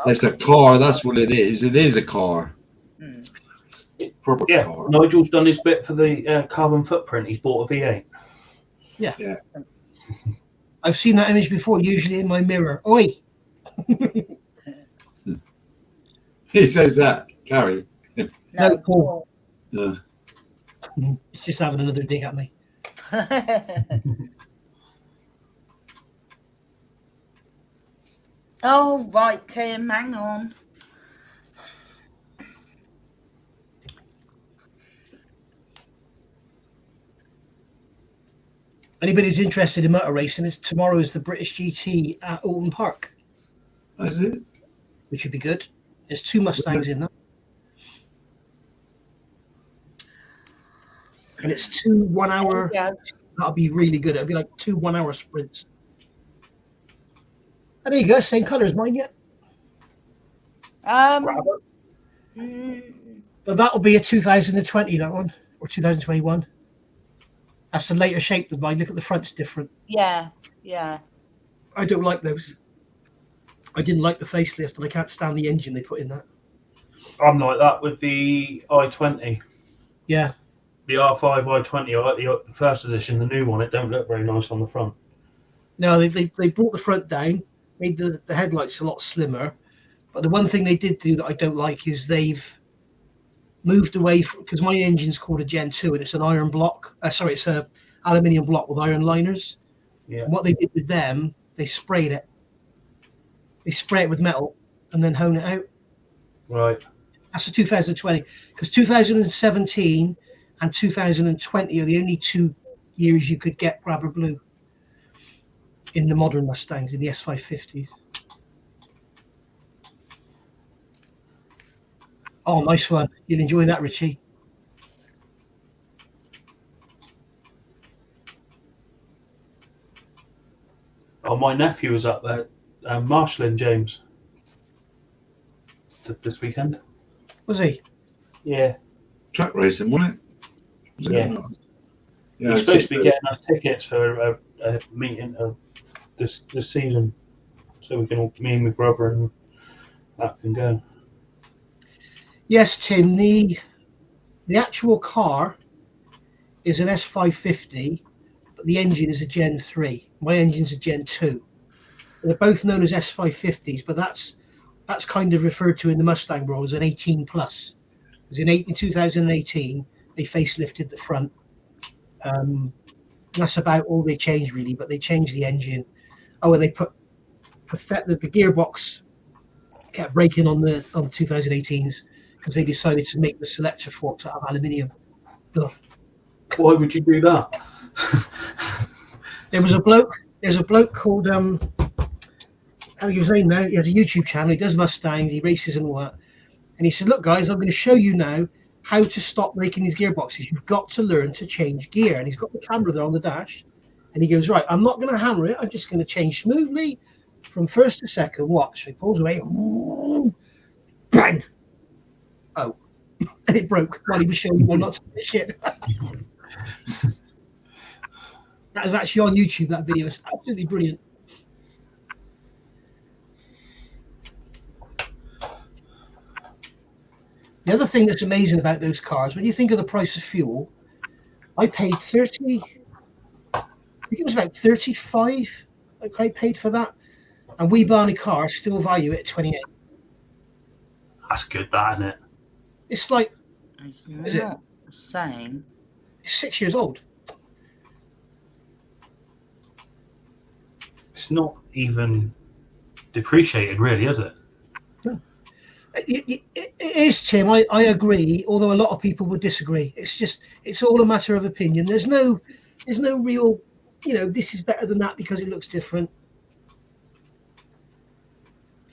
It's a car. That's what it is. It is a car. Proper Yeah, car. Nigel's done his bit for the carbon footprint. He's bought a V8. Yeah. Yeah. I've seen that image before, usually in my mirror. Oi! He says that, Gary. No, Paul. Yeah. He's just having another dig at me. Oh, right, Tim, hang on. Anybody who's interested in motor racing, tomorrow is the British GT at Alton Park, That's it. which would be good. There's 2 Mustangs in that. And it's 2 1-hour. Yeah. That'll be really good. It'll be like 2 1-hour sprints. And there you go, same colour as mine yet. But that'll be a 2020, that one, or 2021. That's a later shape than mine. Look at the front's different. Yeah. I don't like those. I didn't like the facelift, and I can't stand the engine they put in that. I'm like that with the i20. Yeah. The R5 i20. I like the first edition, the new one. It don't look very nice on the front. No, they brought the front down, made the headlights a lot slimmer. But the one thing they did do that I don't like is they've moved away from, because my engine's called a Gen 2 and it's an iron block. It's a aluminium block with iron liners. Yeah. And what they did with them, they sprayed it. They spray it with metal and then hone it out. Right. That's a 2020, because 2017 and 2020 are the only 2 years you could get grabber blue in the modern Mustangs, in the S550s. Oh, nice one. You'll enjoy that, Richie. Oh, my nephew was up there, marshalling James this weekend. Was he? Yeah. Track racing, wasn't it? Was Yeah. it? Yeah. He's supposed to be getting us tickets for a meeting of this season, so we can all, me and my brother and that can go. Yes, Tim. The actual car is an S550, but the engine is a Gen 3. My engine's a Gen 2. They're both known as S550s, but that's kind of referred to in the Mustang world as an 18 plus. Because in 2018, they facelifted the front. That's about all they changed, really, but they changed the engine. Oh, and they put the gearbox kept breaking on the 2018s because they decided to make the selector forks out of aluminium. Ugh. Why would you do that? There's a bloke called I can't give his name now. He has a YouTube channel. He does Mustangs. He races and all that. And he said, "Look, guys, I'm going to show you now how to stop breaking these gearboxes. You've got to learn to change gear." And he's got the camera there on the dash. And he goes, "Right, I'm not going to hammer it. I'm just going to change smoothly from first to second. Watch." So he pulls away. Bang! Oh, and it broke while he was showing me not to finish it. That is actually on YouTube. That video is absolutely brilliant. The other thing that's amazing about those cars, when you think of the price of fuel, I paid 30. I think it was about 35. I paid for that, and We Barney cars still value it at 28. That's good, that, isn't it? It's like, It's is it? not the same. It's 6 years old. It's not even depreciated, really, is it? It is, Tim. I agree. Although a lot of people would disagree. It's all a matter of opinion. There's no real, this is better than that because it looks different.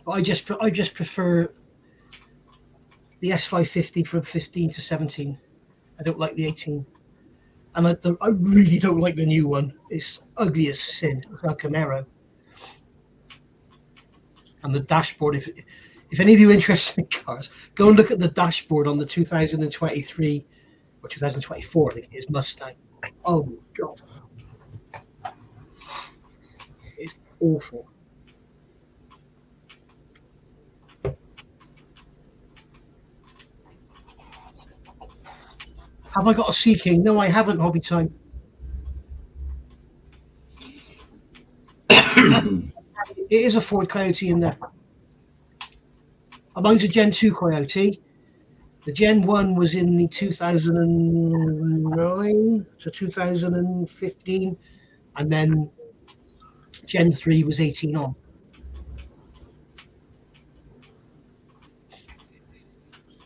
But I just prefer the S550 from 15 to 17. I don't like the 18, and I really don't like the new one. It's ugly as sin. It's like a Camaro. And the dashboard, if any of you are interested in cars, go and look at the dashboard on the 2023 or 2024, I think it is, Mustang. Oh, God. It's awful. Have I got a Sea King? No, I haven't, Hobby Time. It is a Ford Coyote in there. Mine's a Gen 2 Coyote. The Gen 1 was in the 2009 to 2015, and then Gen 3 was 18 on.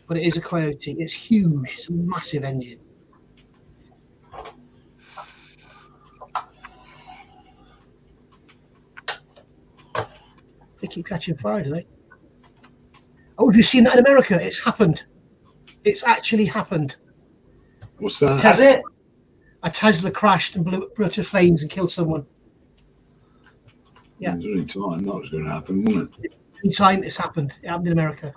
But it is a Coyote. It's huge. It's a massive engine. They keep catching fire, do they? Oh, have you seen that in America? It's happened. It's actually happened. What's that? Has it? A Tesla crashed and blew up to flames and killed someone. Yeah. It was only time that was going to happen, wasn't it? Any time it's happened. It happened in America.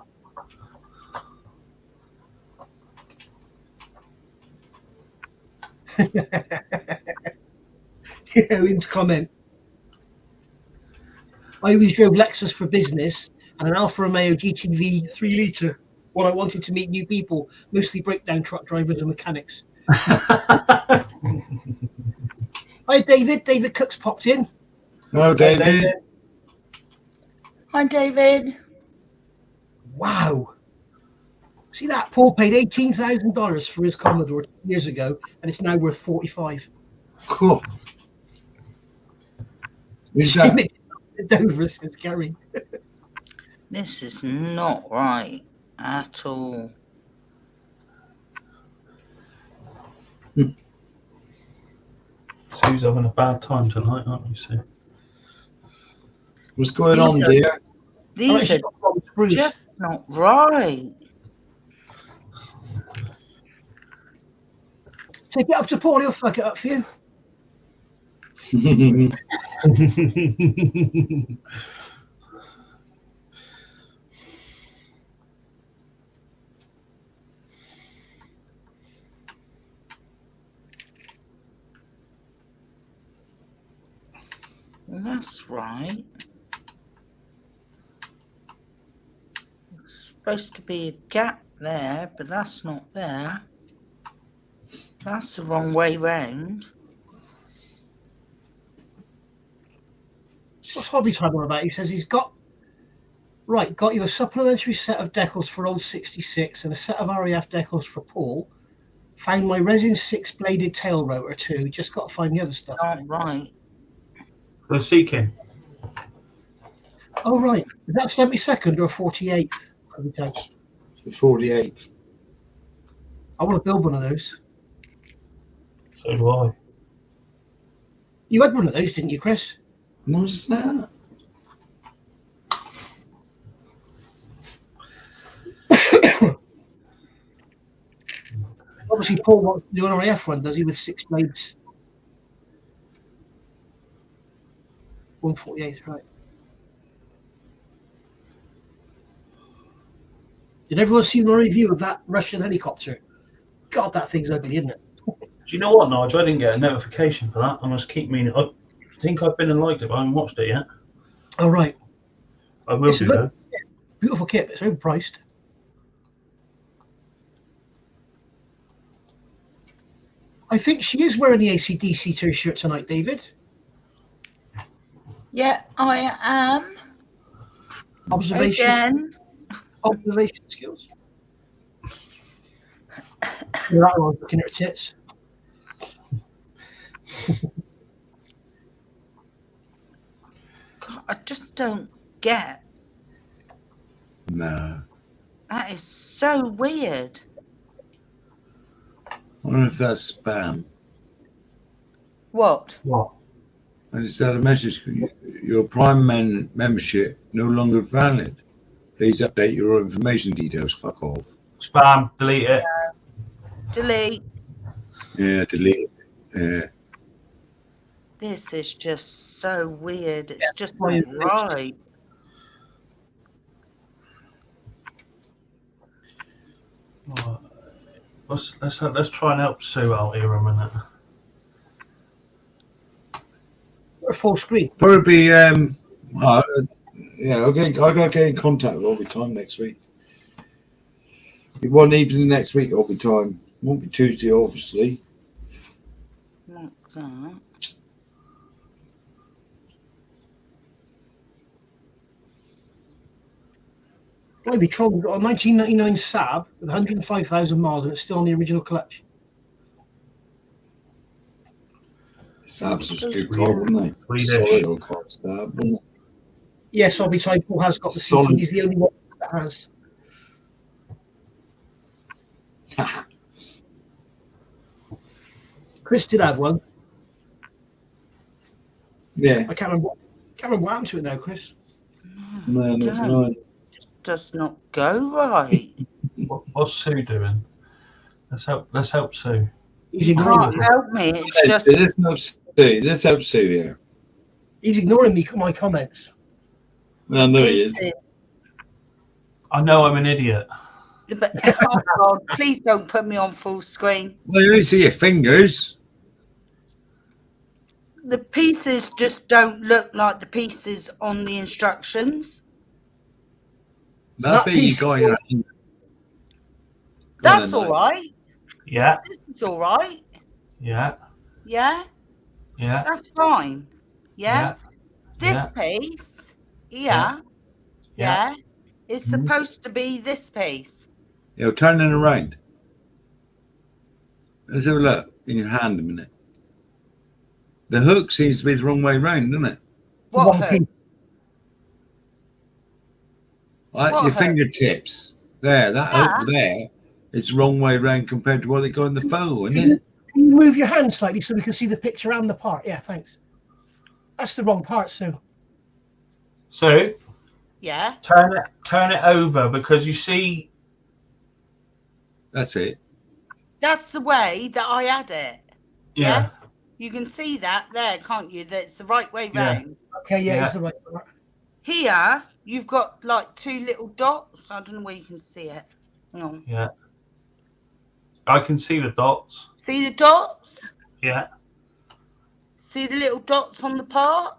Owen's comment. I always drove Lexus for business and an Alfa Romeo GTV 3 litre when I wanted to meet new people, mostly breakdown truck drivers and mechanics. Hi, David. David Cook's popped in. Hello, David. Hi, David. Wow. See that? Paul paid $18,000 for his Commodore years ago, and it's now worth $45,000. Cool. Is that? Dover, says Gary. This is not right at all. Sue's having a bad time tonight, aren't you, Sue? What's going on, dear? These are just not right. Take it up to Paul, he'll fuck it up for you. Well, that's right. There's supposed to be a gap there, but that's not there. That's the wrong way round. What's Hobby's had on about? He says he's got you a supplementary set of decals for old 66 and a set of RAF decals for Paul. Found my resin 6-bladed tail rotor too. Just got to find the other stuff. Not right. The Seeking. Oh right, is that 72nd or 48th? It's the 48th. I want to build one of those. So do I. You had one of those, didn't you, Chris? What's that? Obviously, Paul wants to do an RAF one, does he, with 6 blades? 148th, right. Did everyone see my review of that Russian helicopter? God, that thing's ugly, isn't it? Do you know what, Nigel? I didn't get a notification for that. I must keep meaning. I think I've been and liked it, but I haven't watched it yet. Oh, right. I will do, though. Beautiful kit, but it's overpriced. I think she is wearing the AC/DC t-shirt tonight, David. Yeah, I am. Observation. Again. Observation skills. That one, looking at her tits. God, I just don't get. No. That is so weird. I wonder if that's spam. What? What? I just had a message. Your Prime membership no longer valid. Please update your information details. Fuck off. Spam. Delete it. Delete. Yeah, delete it. Yeah. This is just so weird. It's just not right. Let's try and help Sue out here a minute. Or full screen. Probably, yeah, I gotta get in contact with all the time next week. One evening next week, all the time. Won't be Tuesday, obviously. Like that. Blimey, Tron got a 1999 Saab with 105,000 miles and it's still on the original collection. Saab's just a good car, wasn't they? Solid old car, Saab, wasn't it? Yes, I'll be tied. Paul has got the Solid. seat. He's the only one that has. Chris did have one. Yeah. I can't remember what happened to it now, Chris. No, no. It does not go right. What's Sue doing? Let's help Sue. He's You ignoring can't me. help me. It's just This helps Sue, yeah. He's ignoring me. My comments. No, no, he is. pieces. I know I'm an idiot. But, oh God, please don't put me on full screen. Well, you only see your fingers. the pieces just don't look like the pieces on the instructions. That bit you piece- got in your hand. That's all right. Yeah, This is all right. yeah, Yeah, yeah, that's fine. Yeah, yeah, this yeah. piece here, Yeah. yeah, is Mhm. supposed to be this piece. You're turning around. Let's have a look in your hand a minute. The hook seems to be the wrong way round, doesn't it? What One hook? piece. Like What your hook? fingertips. There, that Yeah. hook there is the wrong way round compared to what they got in the photo, isn't it? Can you move your hand slightly so we can see the picture and the part? Yeah, thanks. That's the wrong part, Sue. So Yeah, turn it over, because you see. That's it. that's the way that I had it. Yeah. You can see that there, can't you? That's the right way Yeah. round. Okay, yeah, Yeah. it's the right part. Here, you've got like two little dots. I don't know where you can see it. Hang on. Yeah. I can see the dots. See the dots? Yeah. See the little dots on the part?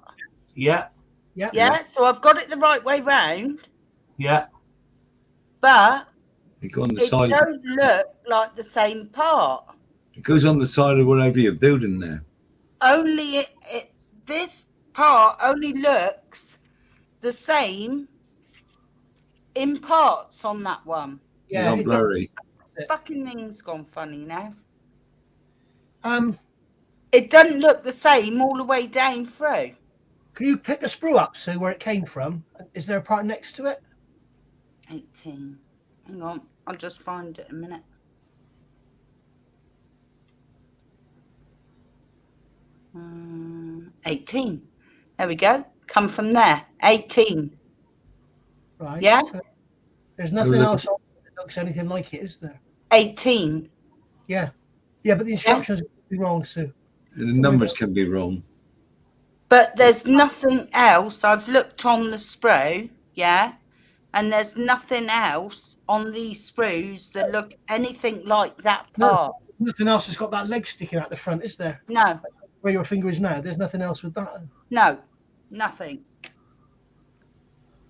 Yeah. Yeah. Yeah, so I've got it the right way round, Yeah. but It goes on the it side. don't look like the same part. It goes on the side of whatever you're building there. Only this part only looks the same in parts on that one. It's Yeah. gone it blurry. Fucking thing's gone funny now. does. It doesn't look the same all the way down through. Can you pick the sprue up, Sue, where it came from? Is there a part next to it? 18. Hang on, I'll just find it a minute. Uh, 18. There we go. Come from there. 18. Right. Yeah. So there's nothing else on it that looks anything like it, is there? 18. Yeah. Yeah, but the instructions are wrong, Sue. The numbers can be wrong. But there's nothing else. I've looked on the sprue, yeah, and there's nothing else on these sprues that look anything like that part. Nothing else has got that leg sticking out the front, is there? No, Where your finger is now, there's nothing else with that. no, nothing.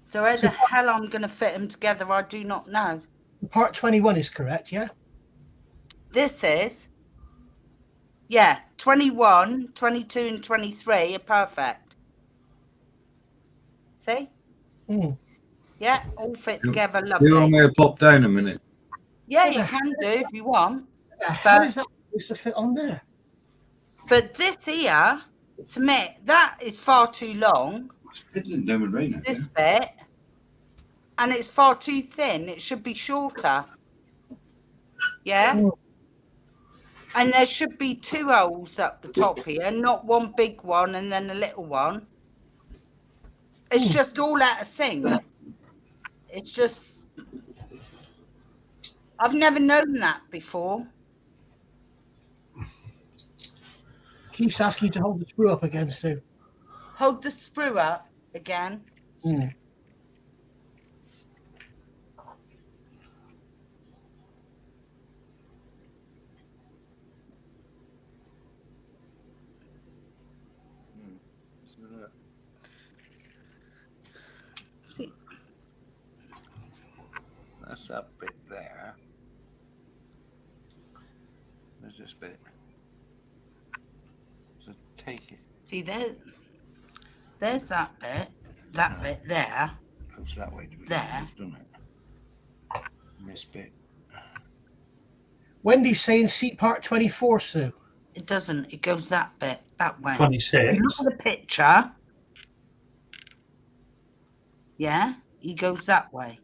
So how the hell I'm going to fit them together, I do not know. Part 21 is correct, yeah? This is, yeah, 21, 22 and 23 are perfect. See? Mm. Yeah, all fit You- together, You want lovely. me to pop down a minute? Yeah, you can do if you want. The hell But- is that supposed to fit on there? But this here, to me, that is far too long, It didn't down with rain out this bit, and it's far too thin. It should be shorter. Yeah? Mm. And there should be two holes up the top here, not one big one and then a little one. It's just all out of sync. It's just, I've never known that before. Keeps asking you to hold the screw up again, Sue. Hold the sprue up again. Mm. See, That's that bit there. There's this bit. So take it. see there's that bit there. Goes that way to be There. moved, doesn't it? And this bit. Wendy's saying seat part 24, Sue. It doesn't. It goes that bit, that way. 26. You look at the picture. Yeah, he goes that way.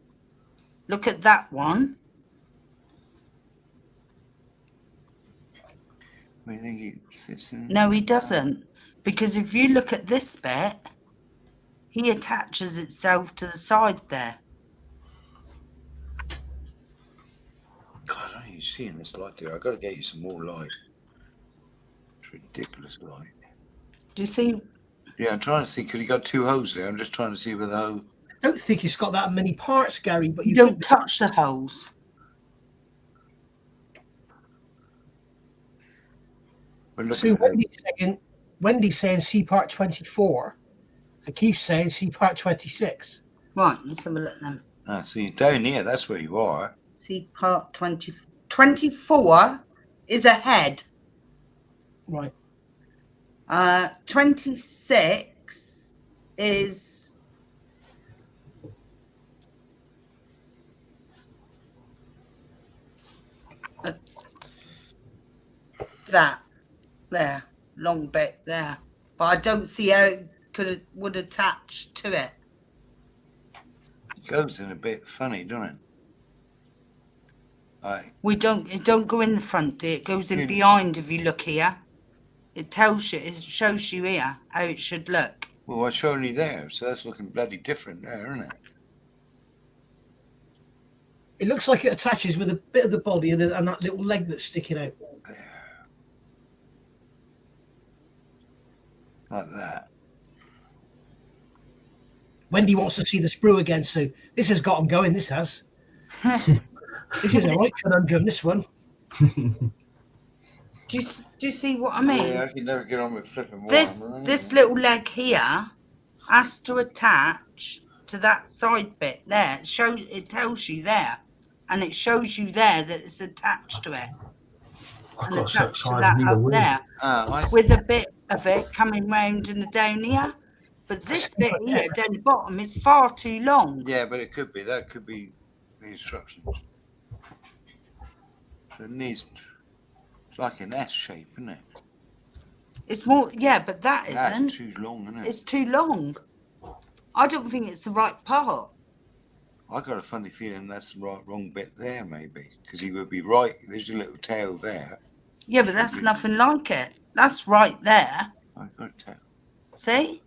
Look at that one. Where do you think he sits in? No, he doesn't. Because if you look at this bit, he attaches itself to the side there. God, I don't even see in this light there. I've got to get you some more light. It's ridiculous light. Do you see? Yeah, I'm trying to see, because you got two holes there. I'm just trying to see where the hole. I don't think it's got that many parts, Gary, but You you don't think touch the holes. We're looking Sue, at it. Wendy's saying Wendy's saying C part 24, and Keith's saying C part 26. Right, let's have a look then. Ah, so you're down here. That's where you are. See, part 24 is ahead. Right. 26 is that there, long bit there. But I don't see how it would attach to it. It goes in a bit funny, doesn't it? Right. It don't go in the front, dear. It goes in behind if you look here. It tells you, it shows you here how it should look. Well, I'm showing you there, so that's looking bloody different there, isn't it? It looks like it attaches with a bit of the body and that little leg that's sticking out. There. Like that. Wendy wants to see the sprue again, so this has got him going, this has. This is a right conundrum, this one. Do you see what I mean? Yeah, I can never get on with flipping This little leg here has to attach to that side bit there. It tells you there, and it shows you there that it's attached to it, and attached to that up there, with a bit of it coming round and down here. But this bit here down the bottom is far too long. Yeah, but it could be. That could be the instructions. It needs. It's like an S shape, isn't it? It's more, yeah, but that isn't. That's too long, isn't it? It's too long. I don't think it's the right part. I got a funny feeling that's the wrong bit there, maybe, because he would be right. There's a little tail there. Yeah, but that's nothing like it. That's right there. I got a tail. See?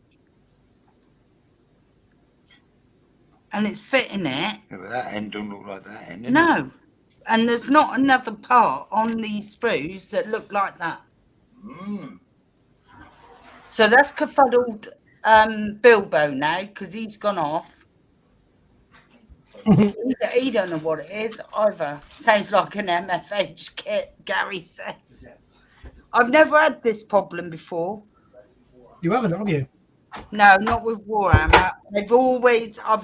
And it's fitting it. Yeah, but that end don't look like that end. No. And there's not another part on these sprues that look like that. Mm. So that's kerfuddled Bilbo now, because he's gone off. He don't know what it is either. Sounds like an MFH kit, Gary says. I've never had this problem before. You haven't, have you? No, not with Warhammer. I've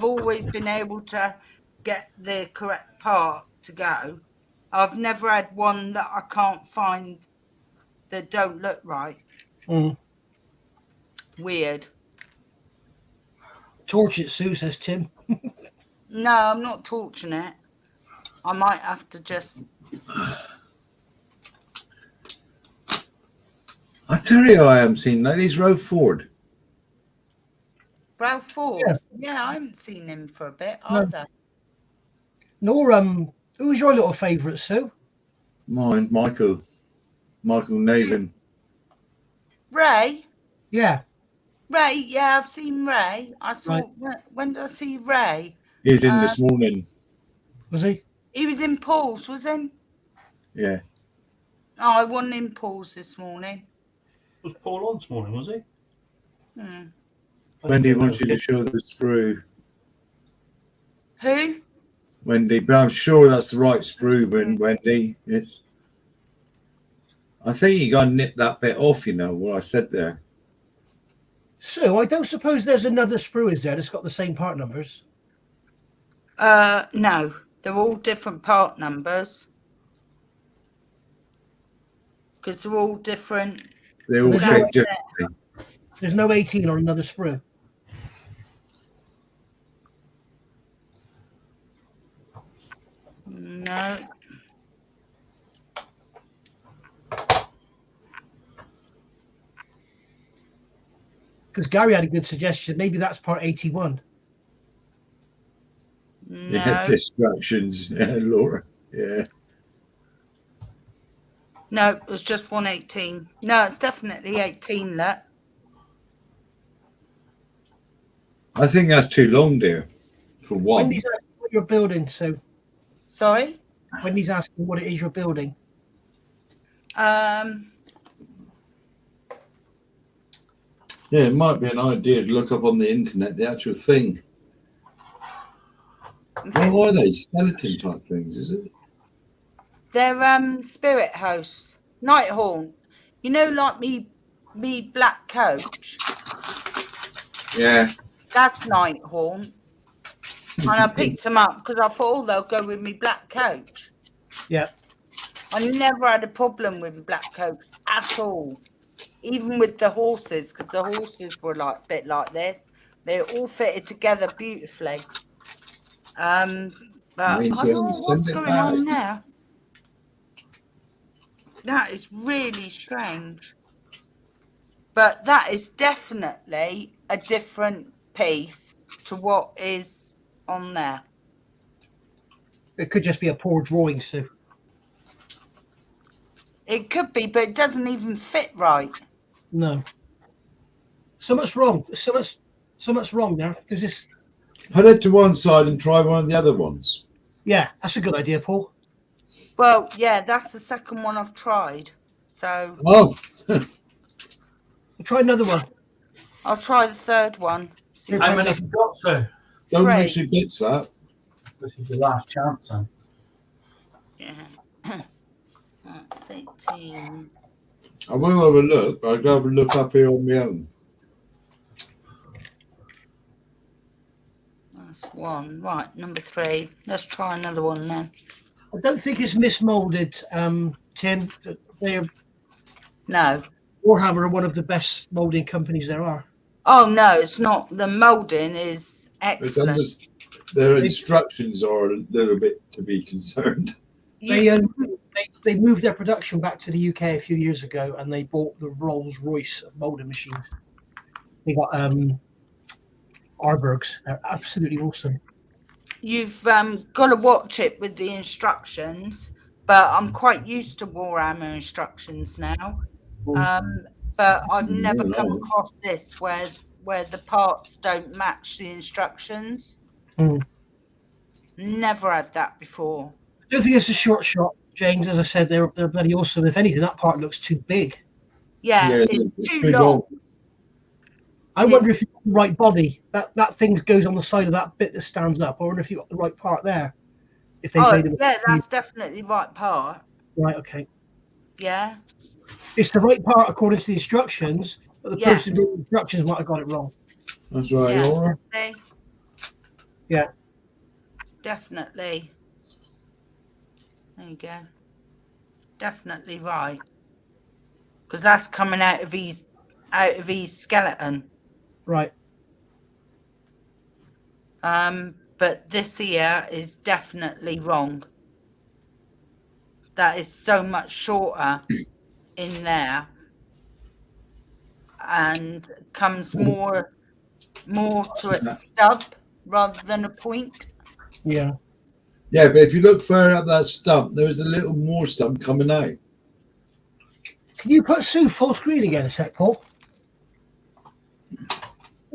always been able to get the correct part to go. I've never had one that I can't find that don't look right. Mm. Weird. Torch it, Sue, says Tim. No, I'm not torching it. I might have to just... I tell you, I haven't seen that. He's Roe Ford. Ralph Ford? Yeah, I haven't seen him for a bit either. Nor, who's your little favourite, Sue? Mine, Michael Navin. Ray? Yeah. Ray, yeah, I've seen Ray. I saw... Right. When did I see Ray? He's in this morning. Was he? He was in Paul's, wasn't he? Yeah. Oh, I wasn't in Paul's this morning. Was Paul on this morning, was he? Wendy wants you to show the sprue. Who? Wendy, but I'm sure that's the right sprue, Wendy. I think you got to nip that bit off, you know, what I said there. So, I don't suppose there's another sprue, is there, that's got the same part numbers? No. They're all different part numbers. Because they're all different. They're all shaped differently. There's no 18 on another sprue. No. Because Gary had a good suggestion. Maybe that's part 81. No. Yeah, distractions. Yeah, Laura. Yeah. No, it was just 118. No, it's definitely 18, look. I think that's too long, dear, for one. Wendy's asking what you're building, so... Sorry? Wendy's asking what it is you're building. Yeah, it might be an idea to look up on the internet the actual thing. Okay. What are they? Skeleton type things, is it? They're spirit house, night haunt. You know, like me me black coach. Yeah. That's Nighthorn. And I picked them up because I thought, oh, they'll go with me black coach. Yeah. I never had a problem with black coach at all. Even with the horses, because the horses were like a bit like this. They all fitted together beautifully. But I Wayne don't says, know what's "Send it going back." on there. That is really strange. But that is definitely a different piece to what is on there. It could just be a poor drawing, Sue. It could be, but it doesn't even fit right. No. So much wrong. So much wrong now. Because this. Put it to one side and try one of the other ones. Yeah, that's a good idea, Paul. Well, yeah, that's the second one I've tried. So Oh, We'll try another one. I'll try the third one. See Here, what- How many have you got, sir? don't Right. lose your bits, that. This is your last chance, then. Yeah. That's 18. I will have a look, but I'll go have a look up here on my own. That's one. Right, number 3. Let's try another one then. I don't think it's mismolded, Tim. They're No. Warhammer are one of the best molding companies there are. Oh, no, it's not. The moulding is It's excellent. their instructions are a little bit to be concerned. They moved their production back to the UK a few years ago, and they bought the Rolls Royce of molding machines. They got Arbergs. They're absolutely awesome. You've got to watch it with the instructions, but I'm quite used to Warhammer instructions now. But I've never come No. across this where the parts don't match the instructions. Mm. Never had that before. I don't think it's a short shot, James. As I said, they're bloody awesome. If anything, that part looks too big. Yeah, Yeah, it's it's too too long. long. I wonder if you've got the right body. That thing goes on the side of that bit that stands up. I wonder if you've got the right part there. If they Oh, made it yeah, that's definitely the right part. right, okay. Yeah. It's the right part according to the instructions, but the Yeah. person doing the instructions might have got it wrong. That's right, Yeah. Laura. See? Yeah. Definitely. There you go. Definitely right. Because that's coming out of his skeleton. Right. But this here is definitely wrong. That is so much shorter in there, and comes more to a stub rather than a point. Yeah. Yeah, but if you look further up that stump, there is a little more stump coming out. Can you put Sue full screen again a sec, Paul?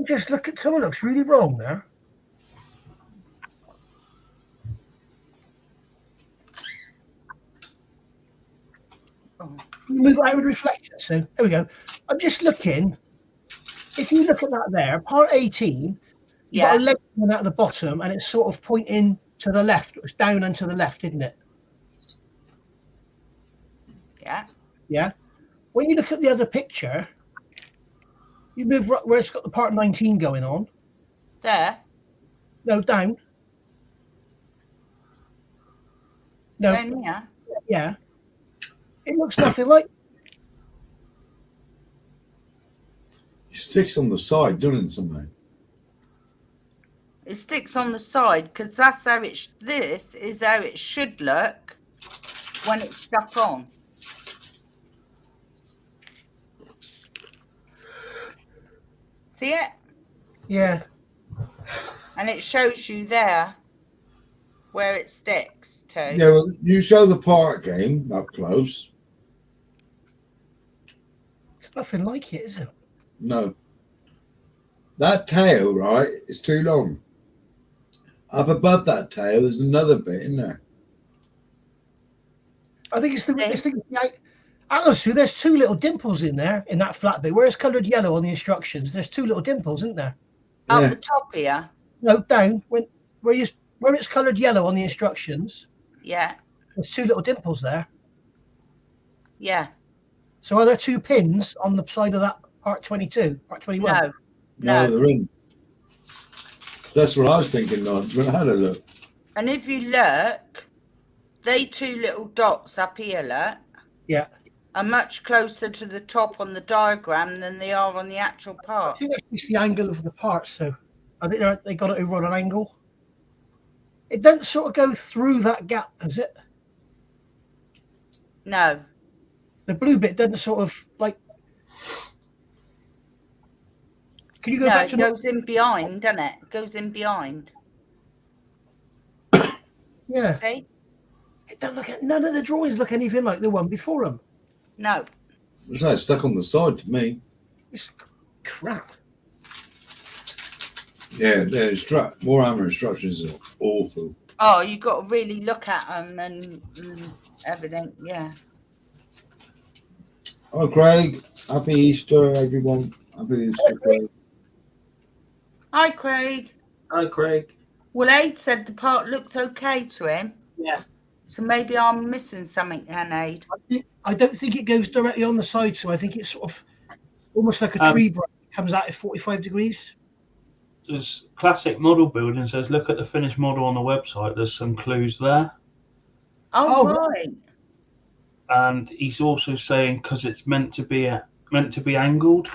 Just look at someone looks really wrong there. Oh. Move outward reflection. So there we go. I'm just looking. If you look at that there, part 18, you've got a leg coming out of the bottom, and it's sort of pointing to the left. It's down and to the left, isn't it? Yeah. Yeah. When you look at the other picture, you move right where it's got the part 19 going on. There. No, down. No. Down here. Yeah. It looks nothing like. It sticks on the side, doesn't it, somehow? It sticks on the side because that's how it. This is how it should look when it's stuck on. See it? Yeah. And it shows you there where it sticks to. Yeah, well, you show the part game up close. It's nothing like it, is it? No. That tail, right, is too long. Up above that tail, there's another bit in there. I think it's honestly, there's two little dimples in there in that flat bit. Where it's coloured yellow on the instructions, there's two little dimples, isn't there? Up Yeah. the top here. No, down where it's coloured yellow on the instructions. Yeah. There's two little dimples there. Yeah. So are there 2 pins on the side of that part 22, part 21? No. they're in. That's what I was thinking, Nod, when I had a look. And if you look, they 2 little dots up here, look, Yeah. are much closer to the top on the diagram than they are on the actual I part. think that's just the angle of the parts, so I think they got it over on an angle. It doesn't sort of go through that gap, does it? No. The blue bit doesn't sort of like. Can you go No, back it to goes in behind, doesn't it? It goes in behind. Yeah. See? It doesn't look. None of the drawings look anything like the one before them. No. It's like stuck on the side to me. It's crap. Yeah, Warhammer instructions are awful. Oh, you got to really look at them and everything. Yeah. Oh, Craig, happy Easter, everyone. Happy Easter, Craig. Hi, Craig. Hi, Craig. Well, Aid said the part looked okay to him. Yeah. So maybe I'm missing something then, Aid. I don't think it goes directly on the side, so I think it's sort of almost like a tree branch comes out at 45 degrees. There's classic model building says, look at the finished model on the website. There's some clues there. Oh, Oh, right. right. And he's also saying because it's meant to be angled.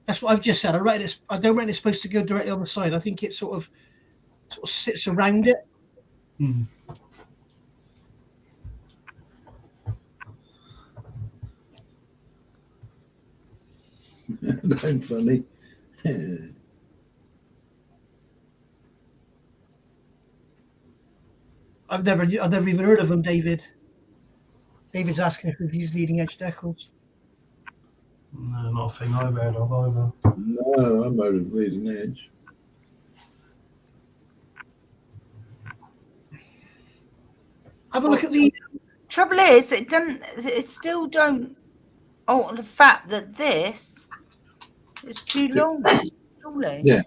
That's what I've just said. I don't reckon it's supposed to go directly on the side. I think it sort of sits around it. Hmm. That's funny. I've never even heard of them, David. David's asking if we've used leading edge decals. No, not a thing I've heard of either. No, I'm out of leading edge. Have a look at the. Trouble is, it still don't alter the fact that this is too long. Surely. Yeah.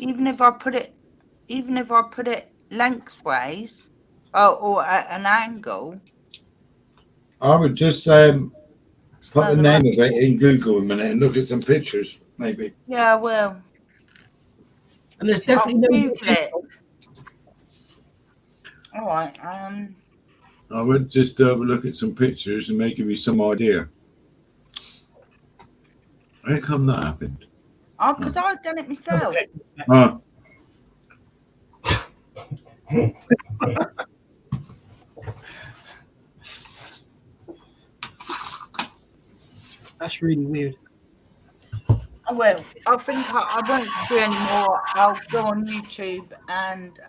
Even if I put it lengthways, or at an angle. I would just put the name of it in Google a minute and look at some pictures, maybe. Yeah, I will. And there's definitely I'll no. Google it. All right. I would just have a look at some pictures and give you some idea. How come that happened? Oh, because I've done it myself. That's really weird. I will. I think I won't do any more. I'll go on YouTube and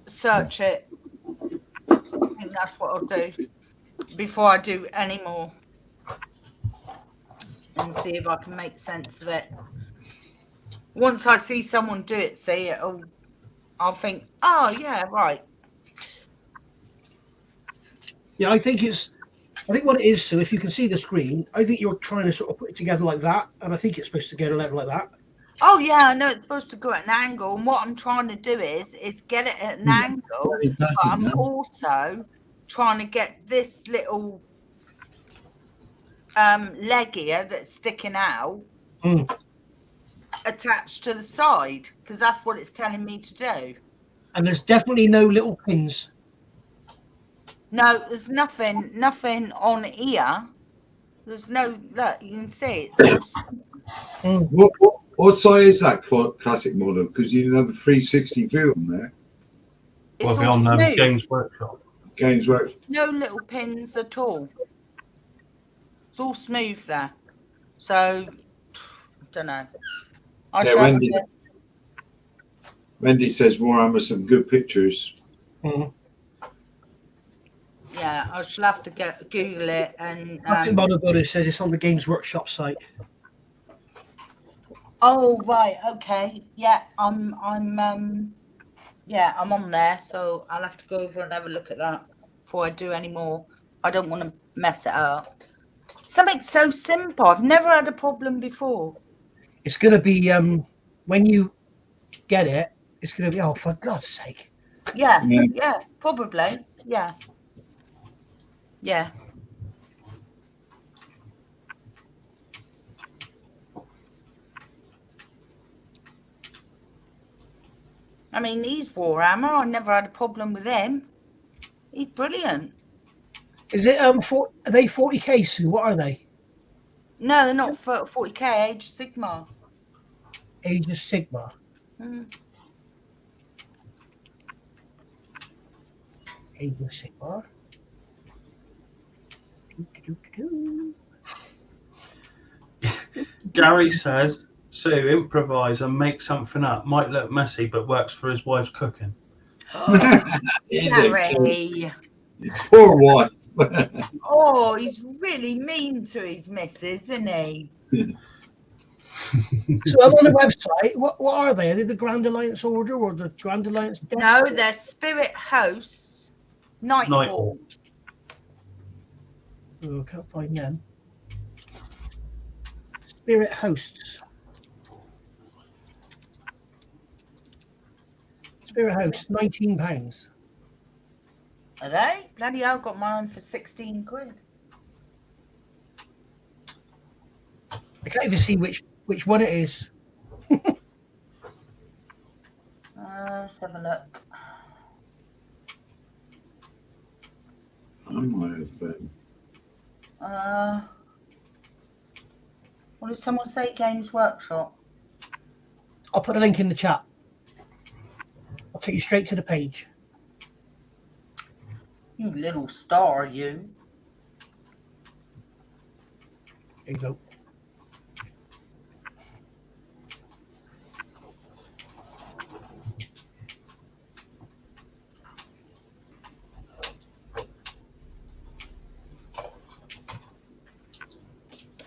search it. I think that's what I'll do before I do any more, and see if I can make sense of it. Once I see someone do it, I'll think, oh yeah, right. Yeah, I think what it is, so if you can see the screen, I think you're trying to sort of put it together like that, and I think it's supposed to go to level like that. Oh yeah, I know it's supposed to go at an angle, and what I'm trying to do is get it at an angle, but I'm also trying to get this little leg here that's sticking out attached to the side, because that's what it's telling me to do. And there's definitely no little pins. No, there's nothing on here. There's no, look, you can see it's What size is that classic model? Because you have a 360 view on there. it's Well, all on smooth. Games Workshop. Games Workshop. No little pins at all. It's all smooth there. So, I don't know. Wendy says Warhammer some good pictures. Yeah, I shall have to Google it and. Model Builder says it's on the Games Workshop site. Oh right, okay, yeah, I'm on there, so I'll have to go over and have a look at that before I do any more. I don't want to mess it up. Something so simple. I've never had a problem before. It's going to be when you get it. It's going to be for God's sake. Yeah, Yeah. yeah, probably. Yeah. Yeah. I mean, he's Warhammer. I never had a problem with him. He's brilliant. Is it are they 40k, Sue? What are they? No, they're not 40k, Age of Sigmar. Age of Sigma. Mm. Age of Sigma. Gary says, Sue, improvise and make something up. Might look messy, but works for his wife's cooking. He's a Gary. his poor wife. Oh, he's really mean to his missus, isn't he? So I'm on the website. What are they? Are they the Grand Alliance Order or the Grand Alliance Death? No, they're Spirit Hosts. Nighthawk. Oh, I can't find them. Spirit Hosts. Spirit Hosts, £19. Are they? Bloody hell, got mine for 16 quid. I can't even see which one it is. Let's have a look. I might have. What did someone say? Games Workshop. I'll put a link in the chat. I'll take you straight to the page. You little star, you. There you go.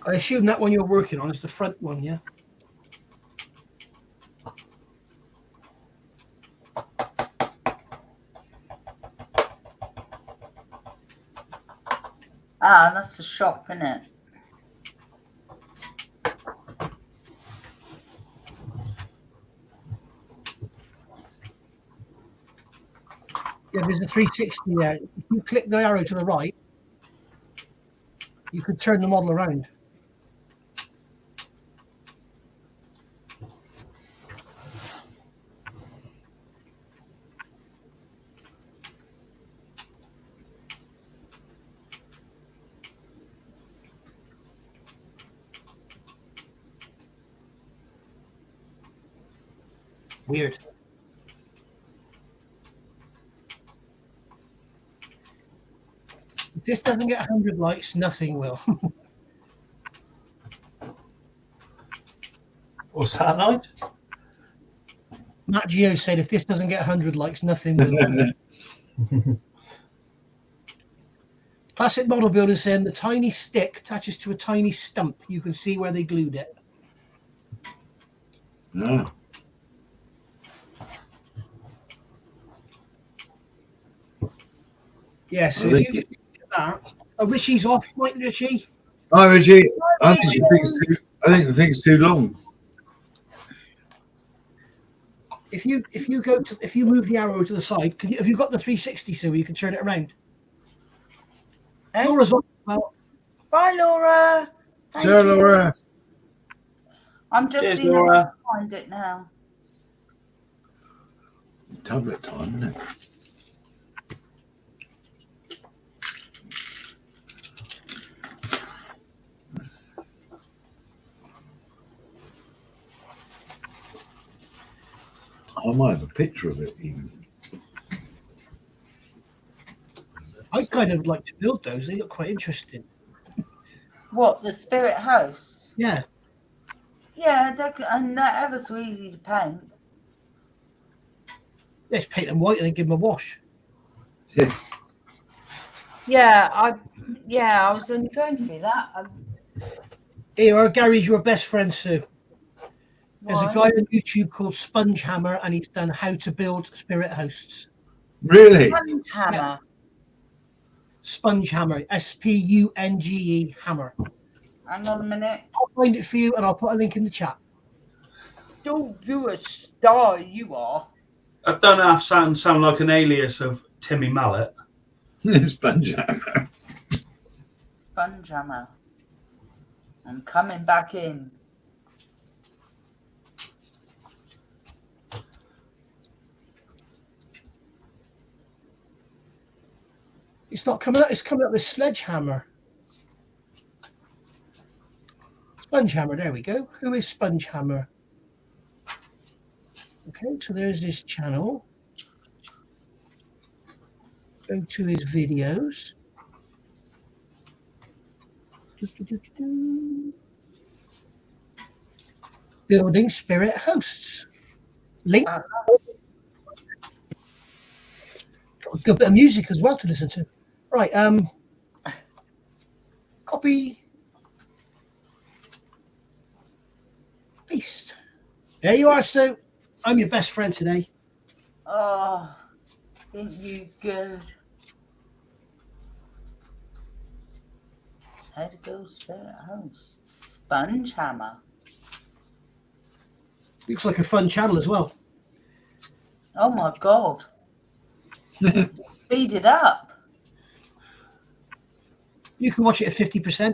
I assume that one you're working on is the front one, yeah? Ah, that's the shop, isn't it? Yeah, there's a 360 there. If you click the arrow to the right, you could turn the model around. Weird. If this doesn't get 100 likes, nothing will. What's that like? Matt Geo said if this doesn't get 100 likes, nothing will. Classic model builder saying the tiny stick attaches to a tiny stump. You can see where they glued it. No. Yeah, so if you look at that, Richie's off, Mike Richie. Hi, Richie. I think the thing's too long. If you move the arrow to the side, have you got the 360 so you can turn it around? Hey? Laura's on. Well, Bye, Laura. Thank Sure, you. Laura. I'm just Cheers, seeing if I Laura. can find it now. Tablet time, isn't it? I might have a picture of it even. I'd kind of like to build those. They look quite interesting. What, the Spirit House? Yeah. Yeah, and they're ever so easy to paint. Let's paint them white and then give them a wash. Yeah, I was only going through that. Here, Gary's your best friend, Sue. There's a Why? guy on YouTube called Sponge Hammer, and he's done how to build spirit hosts. Really? Sponge Hammer. Sponge Hammer, Spunge Hammer. Hang on a minute. I'll find it for you, and I'll put a link in the chat. Don't you a star, you are. I don't know if sound like an alias of Timmy Mallet. Sponge hammer. Sponge hammer. I'm coming back in. It's not coming up. It's coming up with sledgehammer. Sponge hammer. There we go. Who is Sponge hammer? Okay, so there's his channel. Go to his videos. Building spirit hosts. Link. Got a good bit of music as well to listen to. Right. Copy. Paste. There you are, Sue. I'm your best friend today. Oh, ain't you good? How to go spirit house. Sponge hammer. Looks like a fun channel as well. Oh my god. Speed it up. You can watch it at 50%.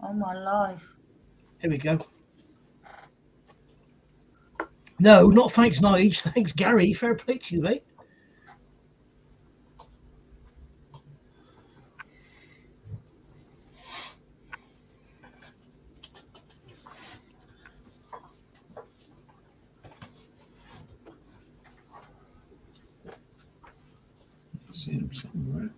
Oh my life. Here we go. No, not thanks, Nige. Thanks, Gary. Fair play to you, mate. I see him somewhere.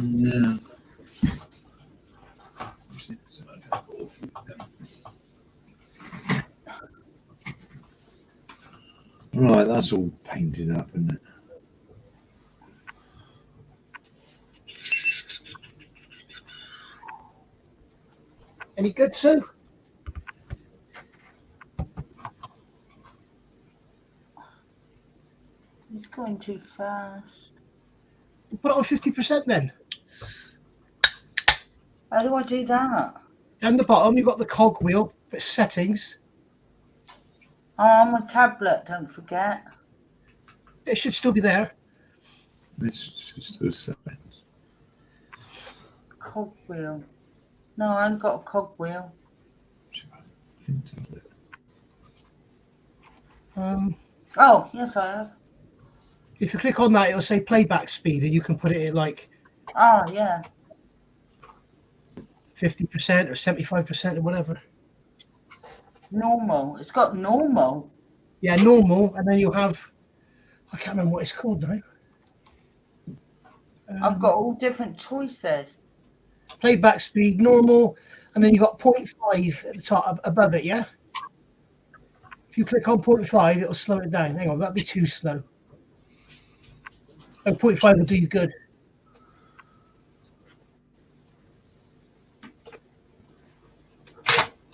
Yeah. Right, that's all painted up, isn't it? Any good, Sue? It's going too fast. Put it on 50% then. How do I do that? Down the bottom, you've got the cog wheel, but settings. Oh, on my tablet, don't forget. It should still be there. It's just those settings. Cogwheel. No, I haven't got a cogwheel. Oh, yes, I have. If you click on that, it'll say playback speed, and you can put it at like Oh, yeah. 50% or 75% or whatever. Normal. It's got normal. Yeah, normal, and then you'll have, I can't remember what it's called now. I've got all different choices. Playback speed, normal, and then you've got 0.5 at the top above it, yeah? If you click on 0.5, it'll slow it down. Hang on, that'd be too slow. Oh, 0.5 will do you good.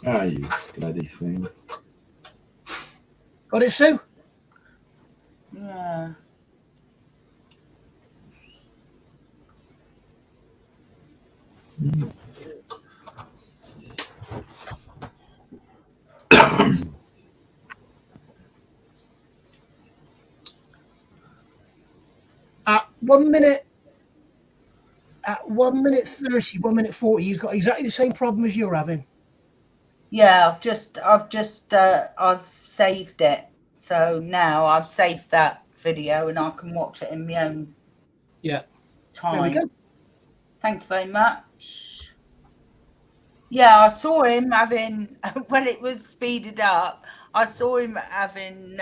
Ah, you bloody thing. Got it, Sue? Yeah. At 1 minute, at 1 minute 30, 1 minute 40, he's got exactly the same problem as you're having. Yeah, I've saved it. So now I've saved that video and I can watch it in my own Yeah. time. There we go. Thank you very much. Yeah, I saw him having, when it was speeded up, I saw him having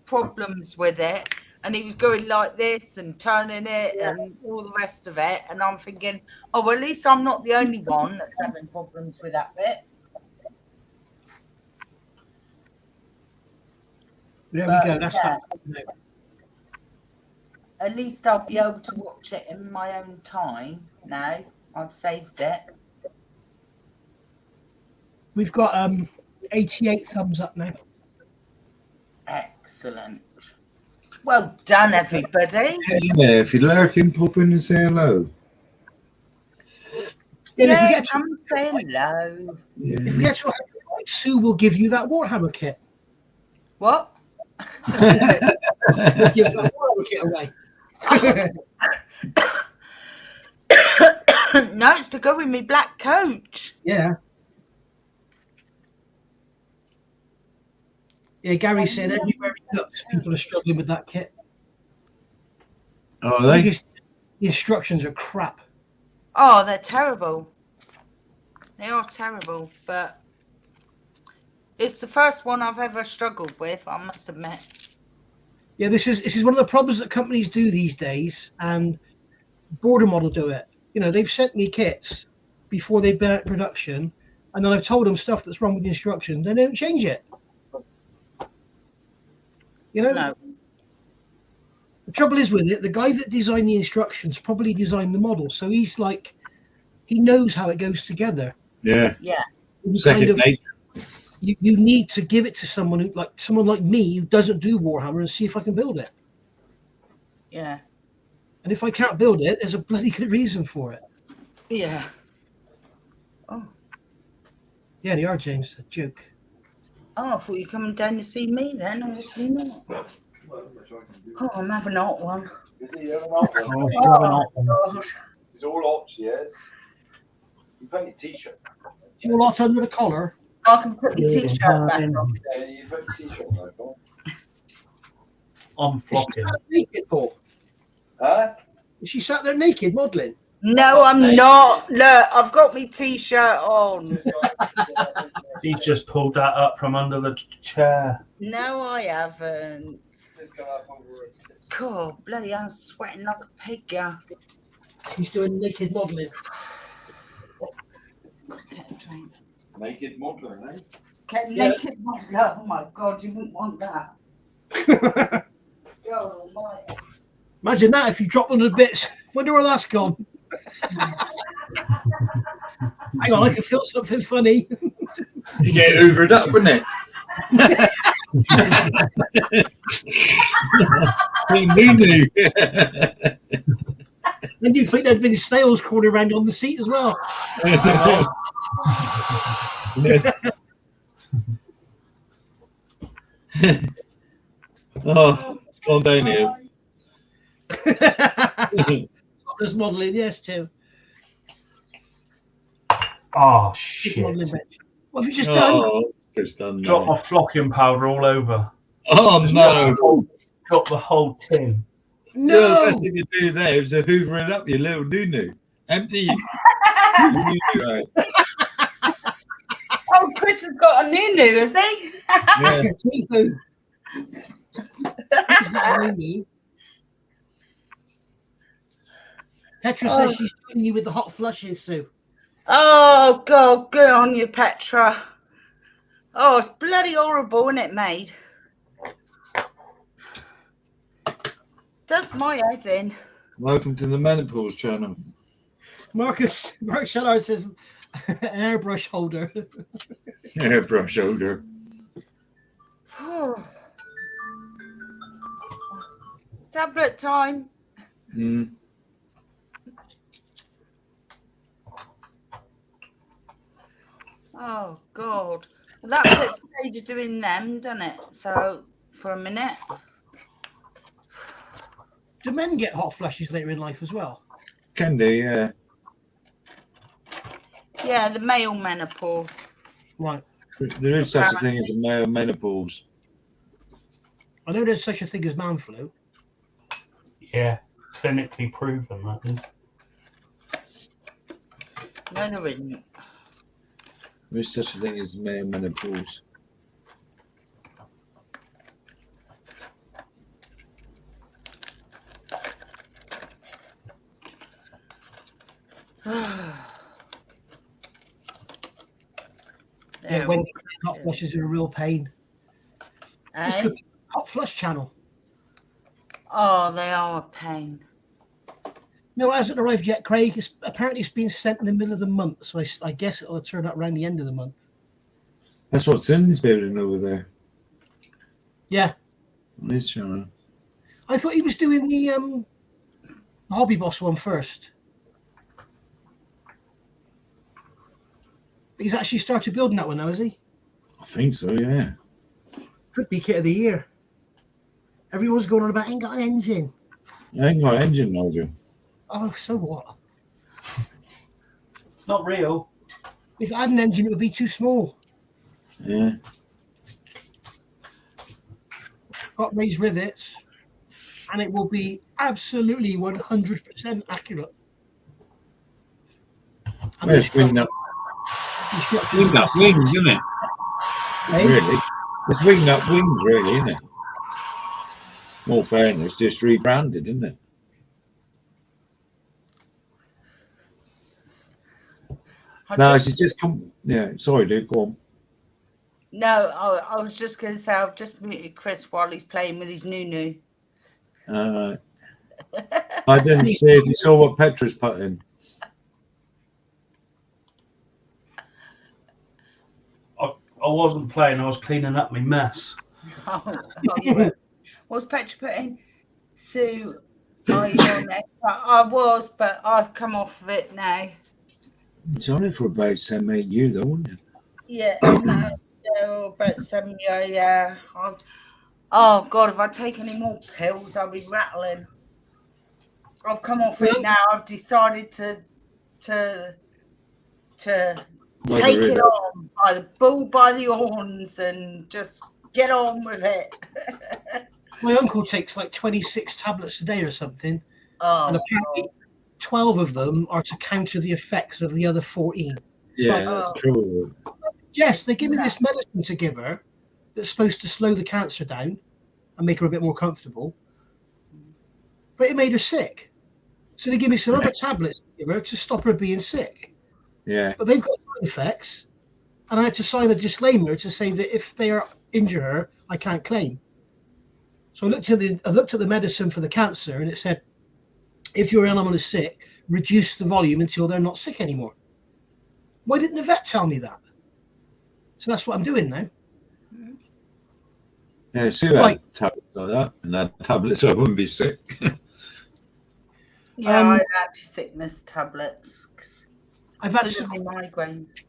problems with it, and he was going like this and turning it and all the rest of it. And I'm thinking, oh, well, at least I'm not the only one that's having problems with that bit. There But, we go. That's yeah. that. At least I'll be able to watch it in my own time now. I've saved it. We've got 88 thumbs up now. Excellent. Well done, everybody. Yeah, if you're lurking, pop in and say hello. And if we Yeah, get to, come say hello. Yeah. if we get to 100 likes, Sue will give you that Warhammer kit. What? We'll give that Warhammer kit away. No, it's to go with me black coach. Yeah. Yeah, Gary said everywhere he looks, people are struggling with that kit. Oh, are they? Because the instructions are crap. Oh, they're terrible. They are terrible, but it's the first one I've ever struggled with, I must admit. Yeah, this is one of the problems that companies do these days, and Border Model do it. You know, they've sent me kits before they've been out in production, and then I've told them stuff that's wrong with the instructions. They don't change it. You know, No. the trouble is with it, the guy that designed the instructions probably designed the model, so he's like, he knows how it goes together. Yeah. Yeah. Second nature. You need to give it to someone who, like someone like me, who doesn't do Warhammer, and see if I can build it. Yeah. And if I can't build it, there's a bloody good reason for it. Yeah. Oh. Yeah, they are, James. A joke. Oh, I thought you were coming down to see me then. Obviously not. Oh, I'm having a hot one. Is he having hot one? Oh, still having hot one. God. He's all hot, yes. You put your t-shirt. Do you lot under the collar? I can put your t-shirt back on. Yeah, you put your t-shirt back on. I'm Is she flocking. sat naked, Paul? Huh? Is she sat there naked modelling? No, I'm not. Look, I've got my t-shirt on. He's just pulled that up from under the chair. No, I haven't. Just go up over it. God, bloody, I'm sweating like a pig, yeah. She's doing naked modelling. Get a drink. Naked modeler, eh? Get naked model. Oh my God, you wouldn't want that. God almighty. Imagine that if you drop one of the bits. Wonder where that's gone. Hang on, I can feel something funny. You get hoovered up, wouldn't it? And you think there'd been snails crawling around on the seat as well. Oh, it's gone down here. There's modelling, yes, too. Oh, Big shit. modelling bench. What have you just done? Oh, it's done Drop now. my flocking powder all over. Oh no! Drop the whole tin. No, the No! best thing to do there is to hoover it up, you little noo-noo. Empty. Noo-noo out. Oh, Chris has got a new, has he? Yeah. Teehoo. He's got a new. Petra says she's joining you with the hot flushes, Sue. Oh, God, good on you, Petra. Oh, it's bloody horrible, isn't it, mate? Does my head in. Welcome to the Menopause channel. Mark Shellard says an airbrush holder. Airbrush holder. Tablet time. Mm. Oh, God. Well, that puts Paige doing them, doesn't it? So, for a minute. Do men get hot flushes later in life as well? Can do, yeah. Yeah, the male menopause. Right. There is such a thing as a male menopause. I know there's such a thing as man flu. Yeah, clinically proven that is. No, there isn't. There's such a thing as male menopause. Yeah, when hot flushes are a real pain. This Eh? could be a hot flush channel. Oh, they are a pain. No, it hasn't arrived yet, Craig. Apparently it's been sent in the middle of the month, so I guess it'll turn up around the end of the month. That's what Cindy's building over there. Yeah. On his channel. I thought he was doing the Hobby Boss one first. He's actually started building that one now, has he? I think so, yeah. Could be kit of the year. Everyone's going on about ain't got an engine. I ain't got an engine, Nigel. Oh, so what? It's not real. If I had an engine, it would be too small. Yeah. Got raised rivets, and it will be absolutely 100% accurate. And It's winged up wings, isn't it? Eh? Really? It's winged up wings, really, isn't it? More fairness, just rebranded, isn't it? No, she's just come. Yeah, sorry, dude. Go on. No, I was just going to say I've just muted Chris while he's playing with his new. I didn't see if you saw what Petra's put in. I wasn't playing. I was cleaning up my mess. What's Petra putting? Sue, are you on there? I was, but I've come off of it now. It's only for about 7, 8 years, though, wasn't it? Yeah, no, about 7 years, yeah. Oh, God, if I take any more pills, I'll be rattling. I've come off it now. I've decided to take it on by the bull by the horns and just get on with it. My uncle takes like 26 tablets a day or something. Oh, and apparently 12 of them are to counter the effects of the other 14. Yeah, that's true. Yes, they give me this medicine to give her that's supposed to slow the cancer down and make her a bit more comfortable. But it made her sick. So they give me some other tablets to give her to stop her being sick. Yeah. But they've got side effects. And I had to sign a disclaimer to say that if they injure her, I can't claim. So I looked at the medicine for the cancer, and it said, if your animal is sick, reduce the volume until they're not sick anymore. Why didn't the vet tell me that? So that's what I'm doing now. Yeah, see that tablets like that, and that tablet so I wouldn't be sick. Yeah, I had anti-sickness tablets. I've had some migraines.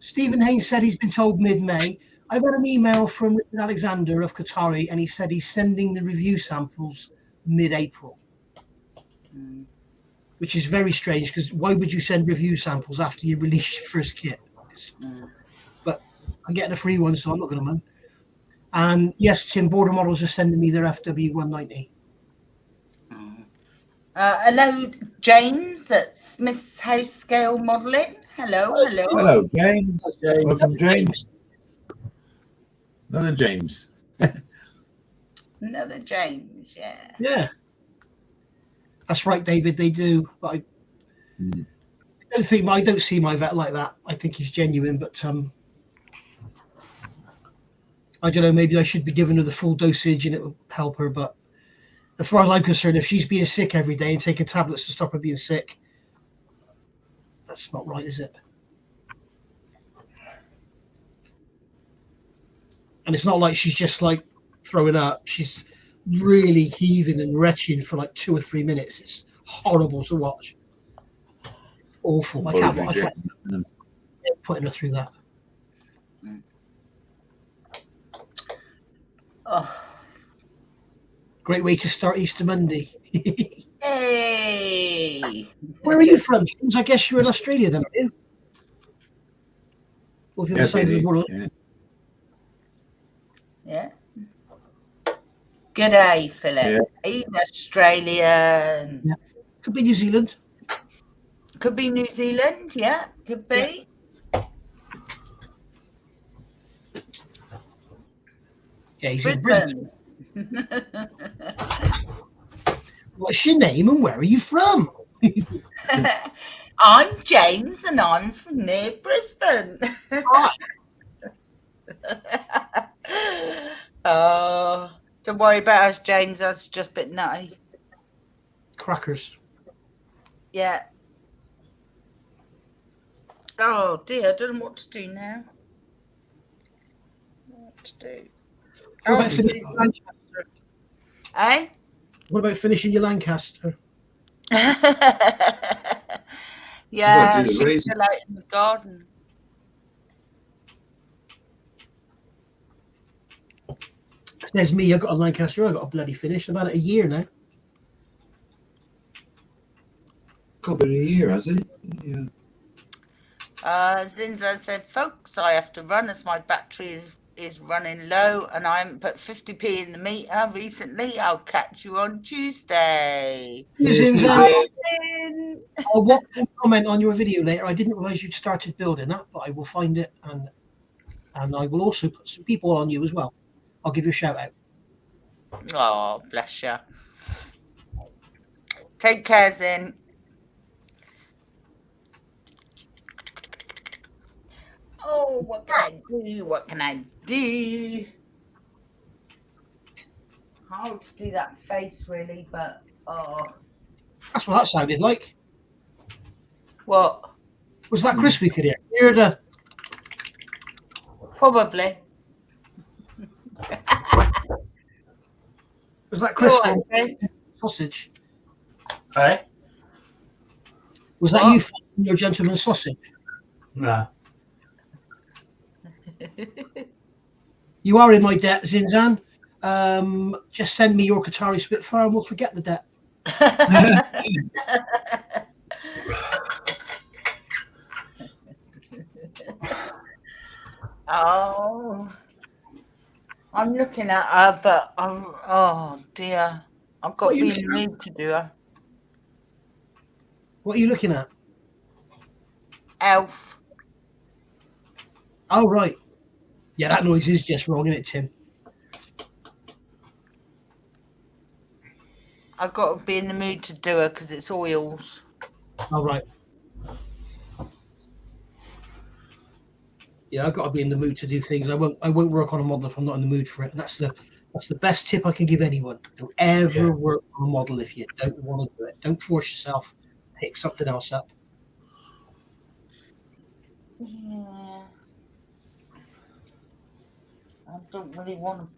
Stephen Haynes said he's been told mid-May. I've had an email from Richard Alexander of Qatari, and he said he's sending the review samples mid-April. Which is very strange, because why would you send review samples after you release your first kit? But I'm getting a free one, so I'm not going to mind. And yes, Tim, Border Models are sending me their FW190. Hello, James at Smith's House Scale Modelling. Hello. Hello, James. Welcome, James. Another James. Another James, yeah. Yeah. That's right, David, they do. But I don't see my vet like that. I think he's genuine, but I don't know, maybe I should be giving her the full dosage and it will help her, but as far as I'm concerned, if she's being sick every day and taking tablets to stop her being sick, that's not right, is it? And it's not like she's just like throwing up. She's really heaving and retching for like 2 or 3 minutes. It's horrible to watch. Awful. I can't putting her through that. Oh. Great way to start Easter Monday. Hey! Where are you from, James? I guess you're in Australia then, are you? Or the other side of the world. Yeah. Good day, Philip. Yeah. He's Australian. Yeah. Could be New Zealand. Could be New Zealand, yeah. Could be. Yeah, he's in Brisbane. Brisbane. What's your name and where are you from? I'm James and I'm from near Brisbane. Right. Oh, don't worry about us, James. That's just a bit nutty. Crackers. Yeah. Oh dear, I don't know what to do now. What to do? What about finishing your Lancaster? Eh? What about finishing your Lancaster? Yeah, do the she's raising. still out in the garden. There's me. I got a Lancaster. I got a bloody finish. About a year now. Couple of a year, has it? Yeah. Zinza said, folks, I have to run as my battery is running low and I haven't put 50p in the meter recently. I'll catch you on Tuesday. This is Zinza, it. I'll watch and comment on your video later. I didn't realise you'd started building that, but I will find it and I will also put some people on you as well. I'll give you a shout out. Oh, bless you. Take care, Zin. Oh, what can I do? What can I do? Hard to do that face, really, but That's what that sounded like. what? Was that Chris we could hear? You heard a Probably. Was that Chris? All right, Chris. Sausage. Hey? Was that What? you finding your gentleman's sausage? No. You are in my debt, Zinzan. Just send me your Qatari Spitfire and we'll forget the debt. Oh, I'm looking at her, but oh dear, I've got What to are you be in the mood to do her. What are you looking at? Elf. Oh, right. Yeah, that noise is just wrong, isn't it, Tim? I've got to be in the mood to do her because it's oils. Oh, right. Yeah, I've got to be in the mood to do things. I won't work on a model if I'm not in the mood for it. And that's the best tip I can give anyone. Don't ever work on a model if you don't want to do it. Don't force yourself. Pick something else up. Yeah. I don't really want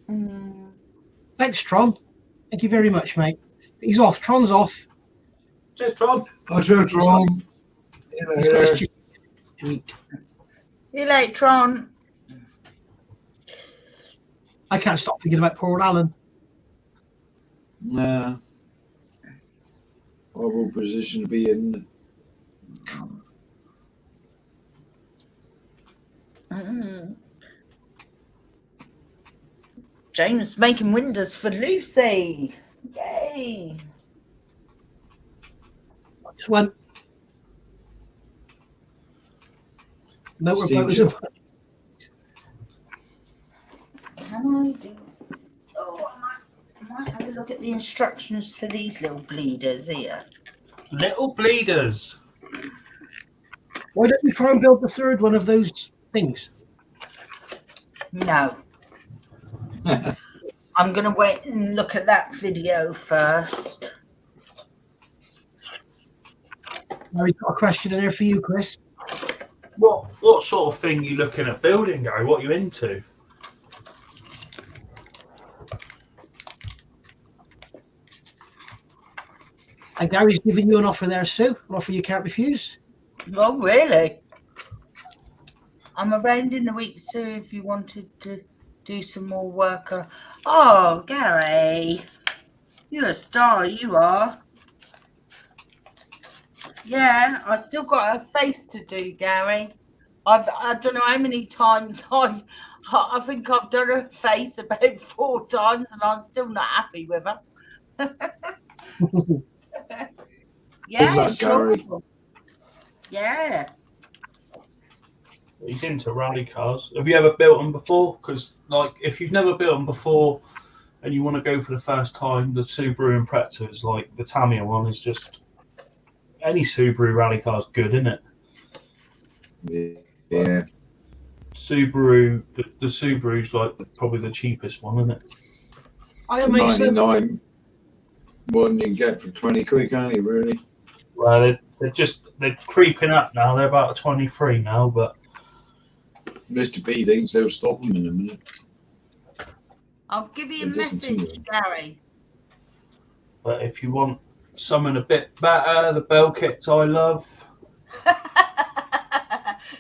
to. Thanks, Tron. Thank you very much, mate. He's off. Tron's off. Cheers, Tron. I tried wrong. He's got his chicken to eat. See you later, Tron. I can't stop thinking about poor Alan. Nah. Horrible position to be in. James making windows for Lucy. Yay. Just went. Motor Steve motors. Jobs. Can I do? Oh, I might have a look at the instructions for these little bleeders here. Little bleeders. Why don't we try and build the third one of those things? No. I'm going to wait and look at that video first. Now we've got a question in there for you, Chris. What sort of thing you looking at building, Gary? What you into? And Gary's giving you an offer there, Sue. An offer you can't refuse. Oh, really? I'm around in the week, Sue, if you wanted to do some more work. Oh, Gary. You're a star, you are. Yeah, I still got a face to do, Gary. I don't know how many times I think I've done her face about 4 times, and I'm still not happy with her. Yeah, luck, sure. Gary. Yeah. He's into rally cars. Have you ever built them before? Because, like, if you've never built them before and you want to go for the first time, the Subaru Impreza is like the Tamiya one is just any Subaru rally car is good, isn't it? Yeah. Subaru, the Subaru's like probably the cheapest one, isn't it? I am Mason. 99 one you can get for 20 quid, can't you, really? Well, they're creeping up now. They're about 23 now, but Mr. B thinks they'll stop them in a minute. I'll give you a It doesn't seem message, Gary. But if you want something a bit better, the bell kits I love.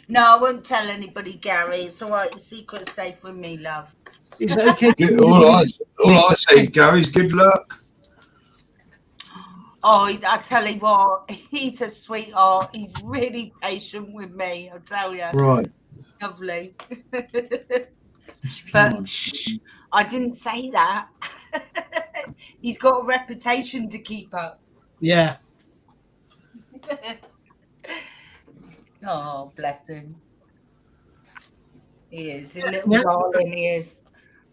No, I won't tell anybody, Gary. It's all right. The secret's safe with me, love. Is it okay? All I say, Gary's good luck. Oh, I tell you what, he's a sweetheart. He's really patient with me, I'll tell you. Right. Lovely. But I didn't say that. He's got a reputation to keep up. Yeah. Oh, bless him. He is. A little darling, he is.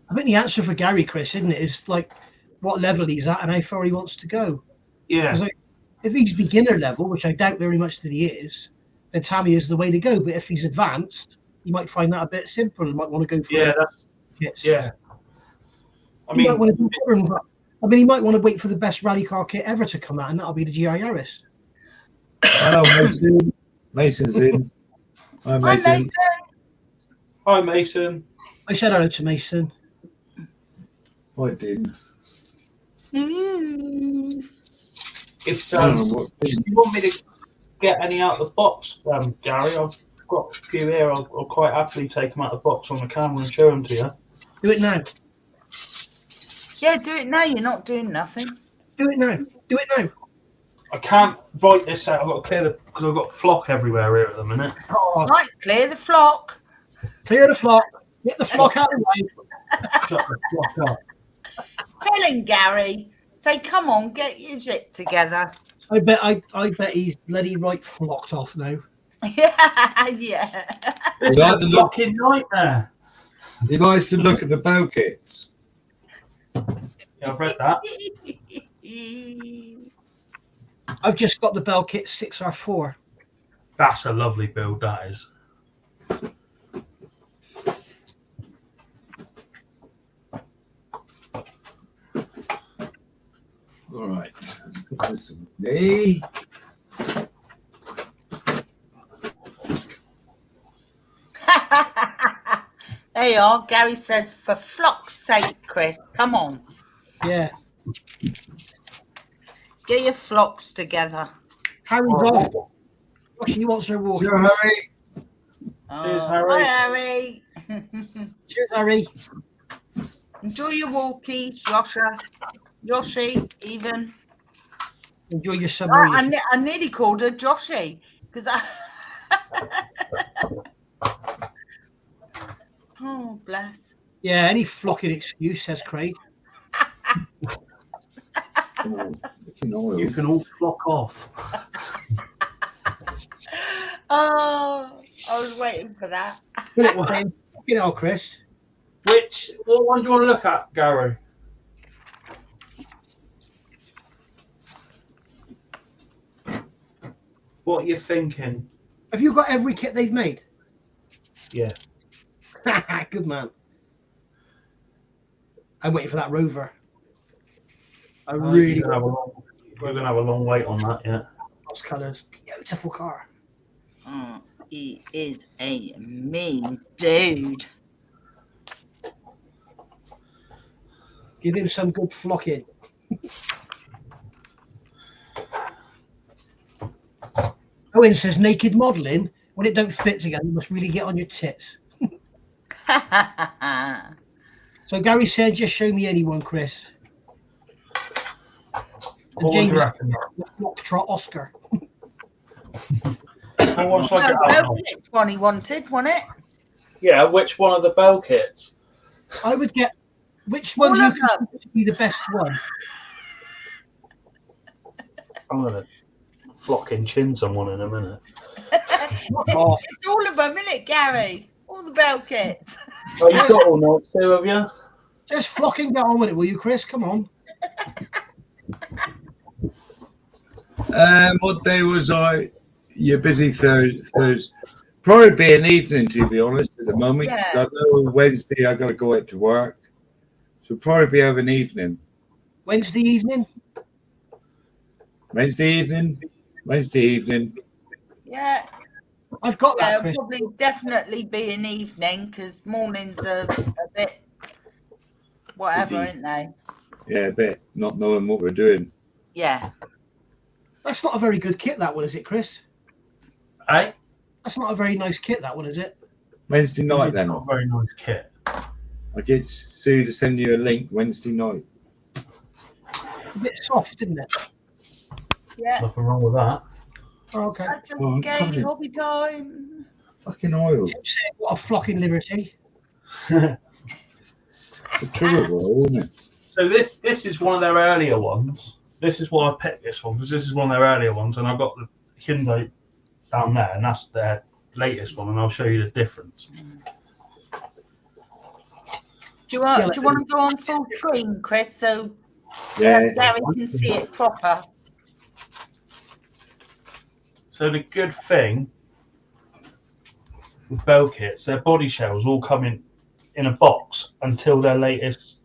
I think the answer for Gary, Chris, isn't it, is like what level he's at and how far he wants to go. Yeah. Because like, if he's beginner level, which I doubt very much that he is, then Tamiya is the way to go. But if he's advanced, you might find that a bit simple. You might want to go for kits. Yeah. He might want to do different. He might want to wait for the best rally car kit ever to come out, and that'll be the GI Yaris. Hello, Mason. Mason's in. Hi, Mason. Hi, Mason. Hi, Mason. I said hello to Mason. I didn't. If I don't know what. you want me to get any out of the box, Gary, I've got a few here. I'll quite happily take them out of the box on the camera and show them to you. Do it now. Yeah, do it now. You're not doing nothing. Do it now. Do it now. I can't write this out. I've got to clear because I've got flock everywhere here at the minute. Oh, Right, clear the flock. clear the flock. Get the flock out of the way. Shut the flock up. Tell him, Gary. Say, come on, get your shit together. I bet he's bloody right flocked off now. Yeah. It's like a the look- fucking nightmare. He likes to look at the bell kits. Yeah, I've read that. I've just got the bell kit 6R4. That's a lovely build, that is. All right. Let's put this away. There you are. Gary says, for flock's sake, Chris, come on. Yeah. Get your flocks together. Harry Dog. She wants her walk. Sure, Harry. Cheers, Harry. Hi, Harry. Cheers, Harry. Enjoy your walkies, Yoshi, even. Enjoy your summer. I nearly called her Joshy because I. Oh, bless. Yeah, any flocking excuse, says Craig. You can all flock off. Oh, I was waiting for that. Get it all, Chris. What one do you want to look at, Gary? What are you thinking? Have you got every kit they've made? Yeah. Good man. I'm waiting for that Rover. We're gonna have a long wait on that, yeah. Lost colours. Beautiful car. Oh, he is a mean dude. Give him some good flocking. Owen says naked modelling, when it don't fit together, you must really get on your tits. So Gary said, just show me anyone, Chris. What would you reckon? The Flock Trot Oscar. Well, once I Well, get out, it's one he wanted, wasn't it? yeah, which one of the bell kits? I would get which one do All you of them. consider to be the best one? I'm gonna flocking chin someone in a minute. Oh, It's all of them, isn't it, Gary? All the bell kits. Oh, you got all night too, have you? just flocking get on with it, will you, Chris? Come on. What day was I? You're busy Thursday. Probably be an evening, to be honest, at the moment. 'Cause Yeah. I know Wednesday I got to go out to work. So probably be over an evening. Wednesday evening. Wednesday evening. Yeah. I've got that, It'll Chris. probably definitely be an evening because mornings are a bit whatever, Busy. aren't they? Yeah, a bit. Not knowing what we're doing. Yeah. That's not a very good kit, that one, is it, Chris? Hey? That's not a very nice kit, that one, is it? Wednesday night then. Not a very nice kit. I get Sue to send you a link Wednesday night. A bit soft, isn't it? Yeah. Nothing wrong with that. Oh, okay. That's Oh, I'm okay. covered. Hobby time. Fucking oil. Tim said, what a flocking liberty. It's a trouble, isn't it? So this is one of their earlier ones. This is why I picked this one, because this is one of their earlier ones, and I've got the Hyundai down there, and that's their latest one, and I'll show you the difference. Do you want to go on full screen, Chris, so Yeah. Gary can see it proper? So the good thing with bell kits, their body shells all come in a box until their latest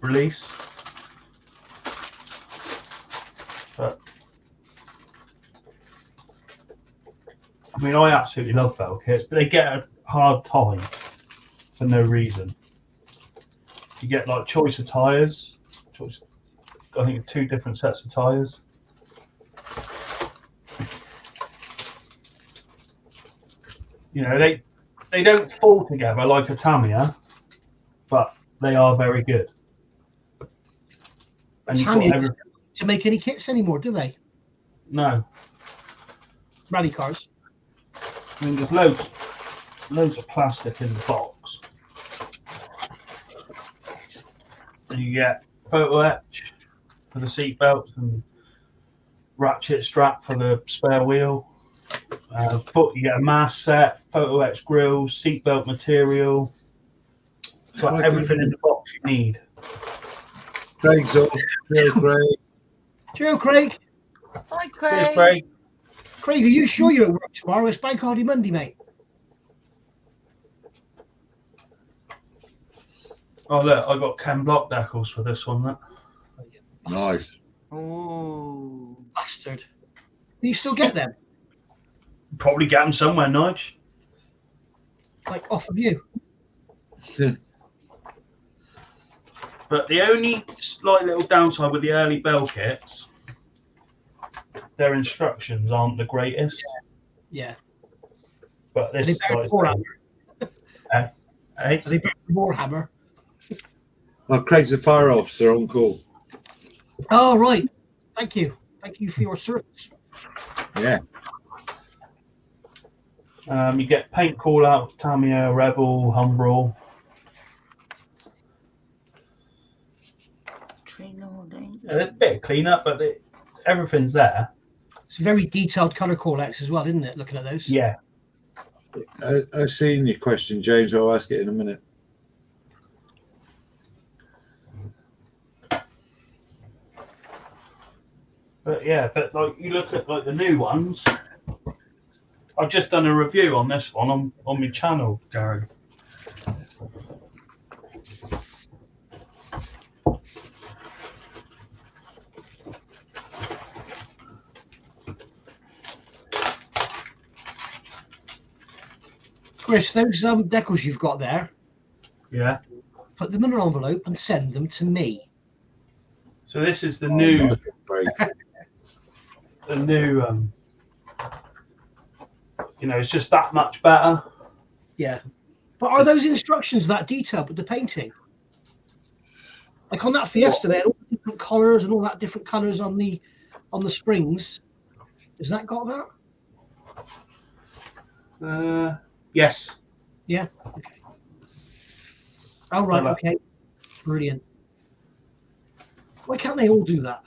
release. But I mean, I absolutely love bell kits, but they get a hard time for no reason. You get like choice of tyres, I think 2 different sets of tyres. You know, they don't fall together like a Tamiya, but they are very good. And you've got Tamiya every- don't to make any kits anymore, do they? no, Rally cars. I mean, there's loads of plastic in the box. And you get photo etch for the seat belts and ratchet strap for the spare wheel. You get a mask set, photo etch grills, seatbelt material. It's got everything in the box you need. Craig's off. Hello, Craig. Cheerio, Craig. Hi, Cheers, Craig. Craig. Craig, are you sure you're at work tomorrow? It's Bank Holiday Monday, mate. Oh look, I got Ken Block decals for this one. Look. Nice. Ooh. Bastard. Do you still get them? Probably get them somewhere, Nige. Like, off of you? But the only slight little downside with the early bell kits, their instructions aren't the greatest. Yeah. But Are this they is better like, than Warhammer? hey, Are they better than Warhammer? Well, Craig's a fire officer on call. Oh, right. Thank you. Thank you for your service. Yeah. you get paint call out, Tamiya, Revel, Humbrol. There's a bit of clean up, but everything's there. It's a very detailed colour call-outs as well, isn't it? Looking at those. Yeah. I've seen your question, James. I'll ask it in a minute. But yeah, but like you look at like the new ones. I've just done a review on this one on my channel, Gary. Chris, those decals you've got there, Yeah. put them in an envelope and send them to me. So this is the new, Craig. the new. You know, it's just that much better. Yeah. But are those instructions that detailed with the painting? Like on that Fiesta, they had all the different colours and all that different colours on the springs. Has that got that? Yes. Yeah. Okay. Oh right. Okay. Brilliant. Why can't they all do that?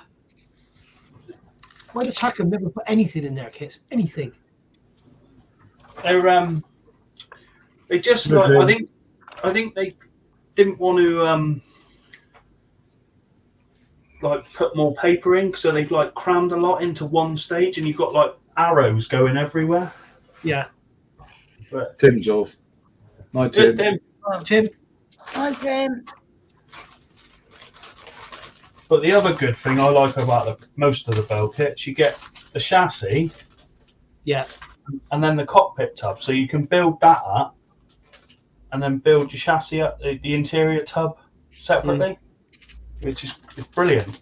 Why does Tackam never put anything in their kits? Anything? They're they just like I think they didn't want to like put more paper in, so they've like crammed a lot into one stage, and you've got like arrows going everywhere. Yeah. But Tim's off. My just Tim. Tim. Hi, Tim. But the other good thing I like about most of the build kits, you get the chassis, Yeah. and then the cockpit tub, so you can build that up, and then build your chassis up, the interior tub separately, which is brilliant.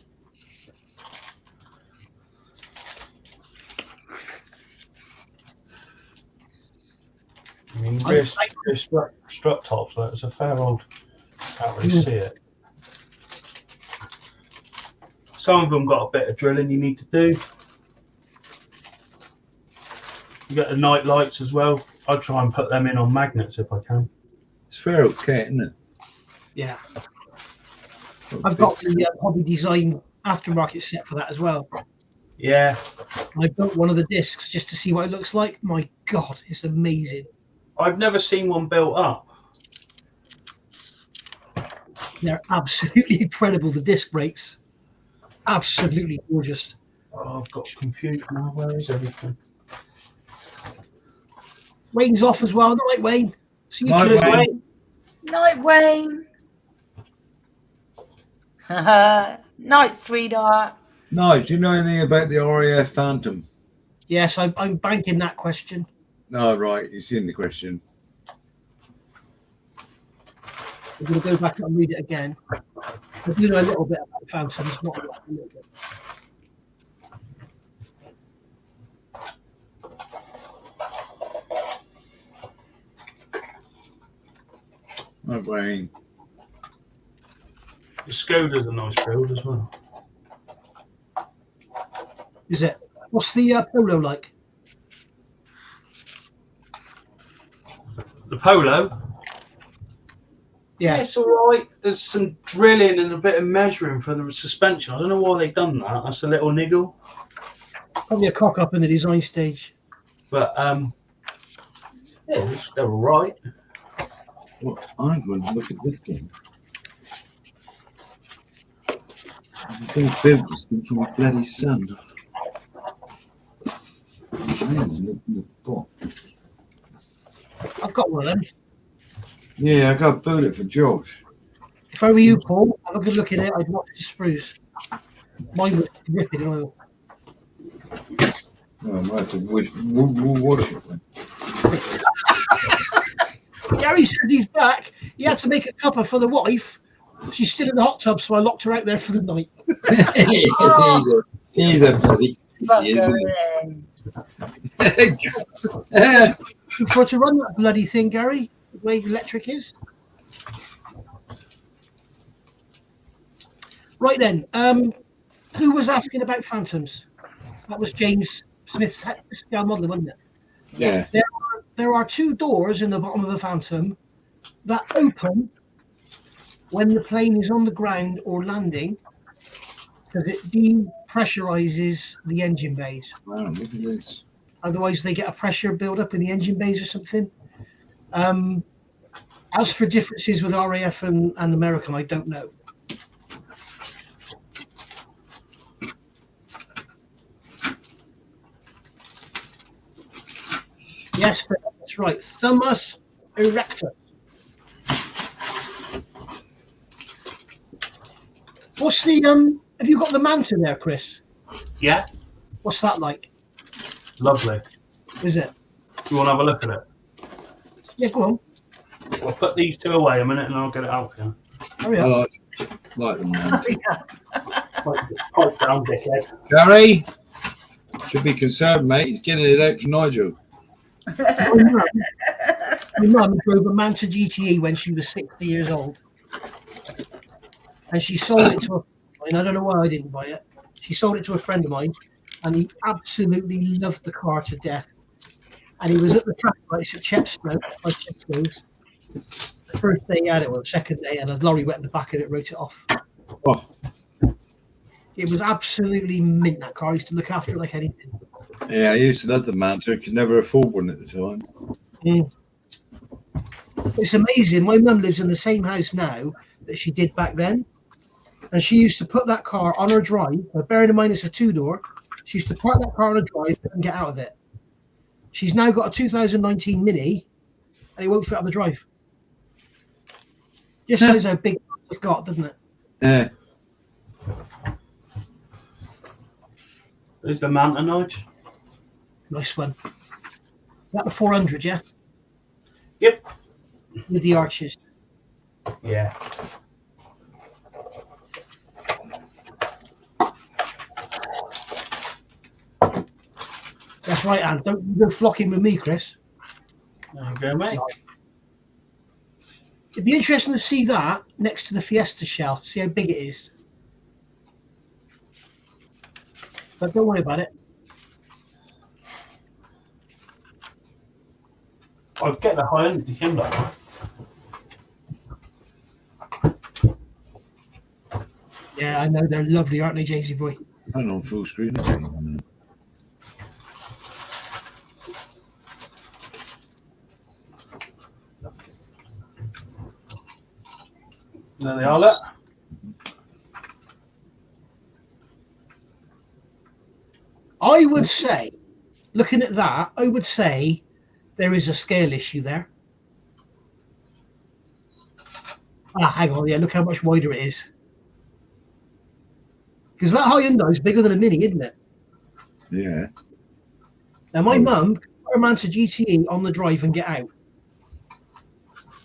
I mean, rear strut tops, so it's a fair old. Can't really see it. Some of them got a bit of drilling you need to do. You get the night lights as well. I try and put them in on magnets if I can. It's fair okay, isn't it? Yeah. I've got the Hobby Design aftermarket set for that as well. Yeah. I built one of the discs just to see what it looks like. My God, it's amazing. I've never seen one built up. They're absolutely incredible, the disc brakes. Absolutely gorgeous. Oh, I've got confused now. Where is everything? Wayne's off as well. Night, Wayne. See you Night, Tuesday. Wayne. Night, Wayne. Night, sweetheart. No, do you know anything about the RAF Phantom? Yes, I'm banking that question. No, right. You've seen the question. I'm going to go back and read it again. I do know a little bit about the Phantoms, not a lot, a little bit. No, Wayne. The Skoda's a nice build as well. Is it? What's the Polo like? The Polo? Yeah. It's all right. There's some drilling and a bit of measuring for the suspension. I don't know why they've done that. That's a little niggle. Probably a cock up in the design stage. But yeah, they're all right. Well, I'm going to look at this thing. I'm going to build this thing for my bloody son. I've got one of them. Yeah, I got to build it for Josh. If I were you, Paul, have a good look at it. I'd watch the sprues. Mine was ripping oil. Oh, I might have to wash it then. Gary says he's back. He had to make a cuppa for the wife. She's still in the hot tub, so I locked her out there for the night. He's a bloody pussy, isn't he? You've got to run that bloody thing, Gary, the way electric is. Right then, who was asking about Phantoms? That was James Smith's scale modelling, wasn't it? Yeah. There are two doors in the bottom of the Phantom that open when the plane is on the ground or landing, because it depressurizes the engine bays. Wow, look at this. Otherwise, they get a pressure build up in the engine bays or something. As for differences with RAF and American, I don't know. Yes, that's right. Thummus erectus. What's the have you got the manta there, Chris? Yeah, What's that like? lovely. Is it? You want to have a look at it? Yeah, go on. I'll put these two away a minute and I'll get it out for you. Hurry I up. like them, man. Pipe down, dickhead. Gary, should be concerned, mate. He's getting it out for Nigel. My mum drove a Manta GTE when she was 60 years old. And she sold it to a friend. I don't know why I didn't buy it. She sold it to a friend of mine, and he absolutely loved the car to death. And he was at the traffic lights at Chepstow, by Chepstow's. The first day he had it, or the second day, and a lorry went in the back and it wrote it off. Oh, It was absolutely mint, that car. I used to look after it like anything. yeah, I used to love the Banter. Could never afford one at the time. Mm. It's amazing. My mum lives in the same house now that she did back then. And she used to put that car on her drive. Bearing in mind it's a two-door, she used to park that car on her drive and get out of it. She's now got a 2019 Mini, and it won't fit on the drive. Just shows how big it's got, doesn't it? Yeah. There's the Manta Nudge. Nice one. That the 400, yeah? Yep. With the arches. Yeah. That's right, Anne. Don't go flocking with me, Chris. There you go, mate. It'd be interesting to see that next to the Fiesta shell, see how big it is. But don't worry about it. I'd get the high end Hyundai. Yeah, I know they're lovely, aren't they, Jamesy boy? I'm on full screen. There they are, look. I would say, looking at that, I would say there is a scale issue there. Ah, hang on, yeah, look how much wider it is. Because that Hyundai is bigger than a Mini, isn't it? Yeah. Now, my mum can put her Manta GTE on the drive and get out.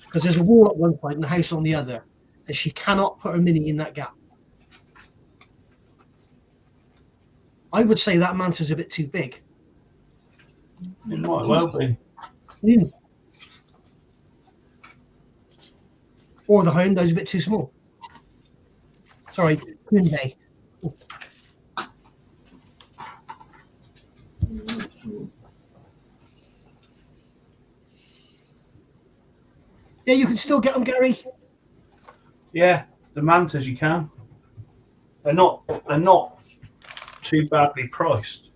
Because there's a wall at one side and the house on the other. And she cannot put her Mini in that gap. I would say that Manta's a bit too big. It might well be. Mm. Or the Hyundai's a bit too small. Sorry, Hyundai. Yeah, you can still get them, Gary. Yeah, the Mantas you can. They're not too badly priced.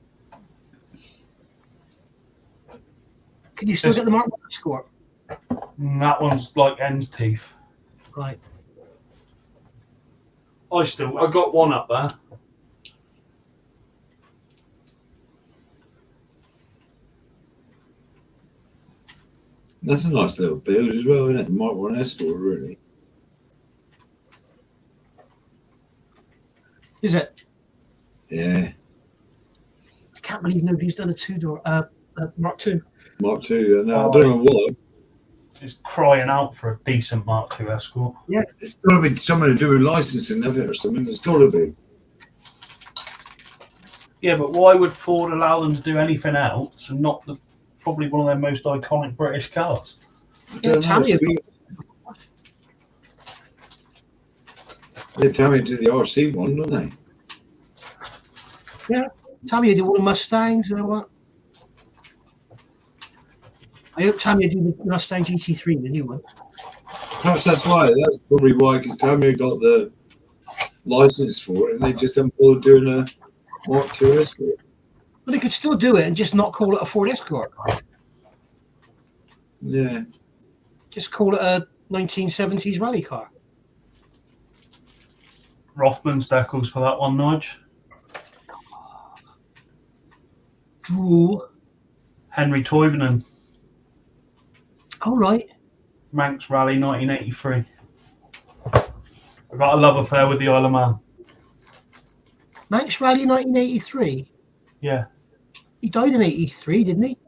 Can you still get the Mark 1 score? And that one's like hen's teeth. Right. I got one up there. That's a nice little build as well, isn't it? Mark 1 Escort, really. Is it? Yeah. I can't believe nobody's done a two-door Mark 2. Mark 2, no, I don't know why. It's crying out for a decent Mark II Escort. Yeah. It's got to be something to do with licensing of it or something. It's got to be. Yeah, but why would Ford allow them to do anything else and not probably one of their most iconic British cars? I don't know. Tamiya. They tell me to do the RC one, don't they? Yeah. Tamiya did all the Mustangs and all that. I hope Tamiya do the Mustang GT3, the new one. Perhaps that's why. That's probably why, because Tamiya got the license for it and they just haven't bothered doing a Mark II Escort. But they could still do it and just not call it a Ford Escort. Yeah. Just call it a 1970s rally car. Rothman's decals for that one, Nudge. Drool. Henry Toivonen, All right. Manx Rally 1983. I got a love affair with the Isle of Man. Manx Rally 1983. Yeah. He died in 83, didn't he?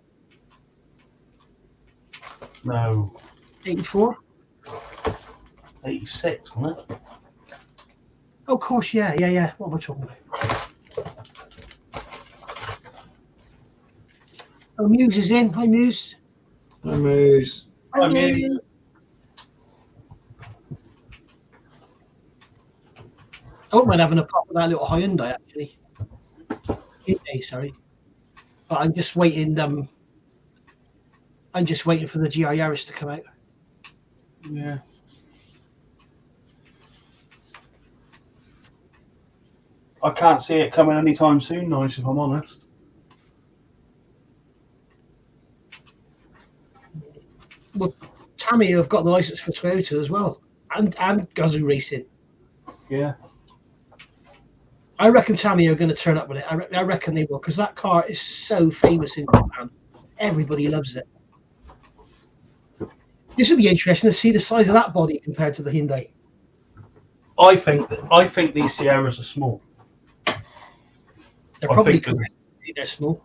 No. 84? 86, wasn't it? Oh, of course, yeah. What am I talking about? Oh, Muse is in. Hi, Muse. Hi, Moose. Hi, Muse. I wouldn't mind having a pop with that little Hyundai, actually. Hyundai, sorry. But I'm just waiting. I'm just waiting for the GR Yaris to come out. Yeah. I can't see it coming anytime soon, nice, if I'm honest. Well, Tammy have got the license for Toyota as well, and Gazoo Racing. Yeah. I reckon Tammy are going to turn up with it. I reckon they will, because that car is so famous in Japan. Everybody loves it. This would be interesting to see the size of that body compared to the Hyundai. I think these Sierras are small. They're probably think correct. They're small.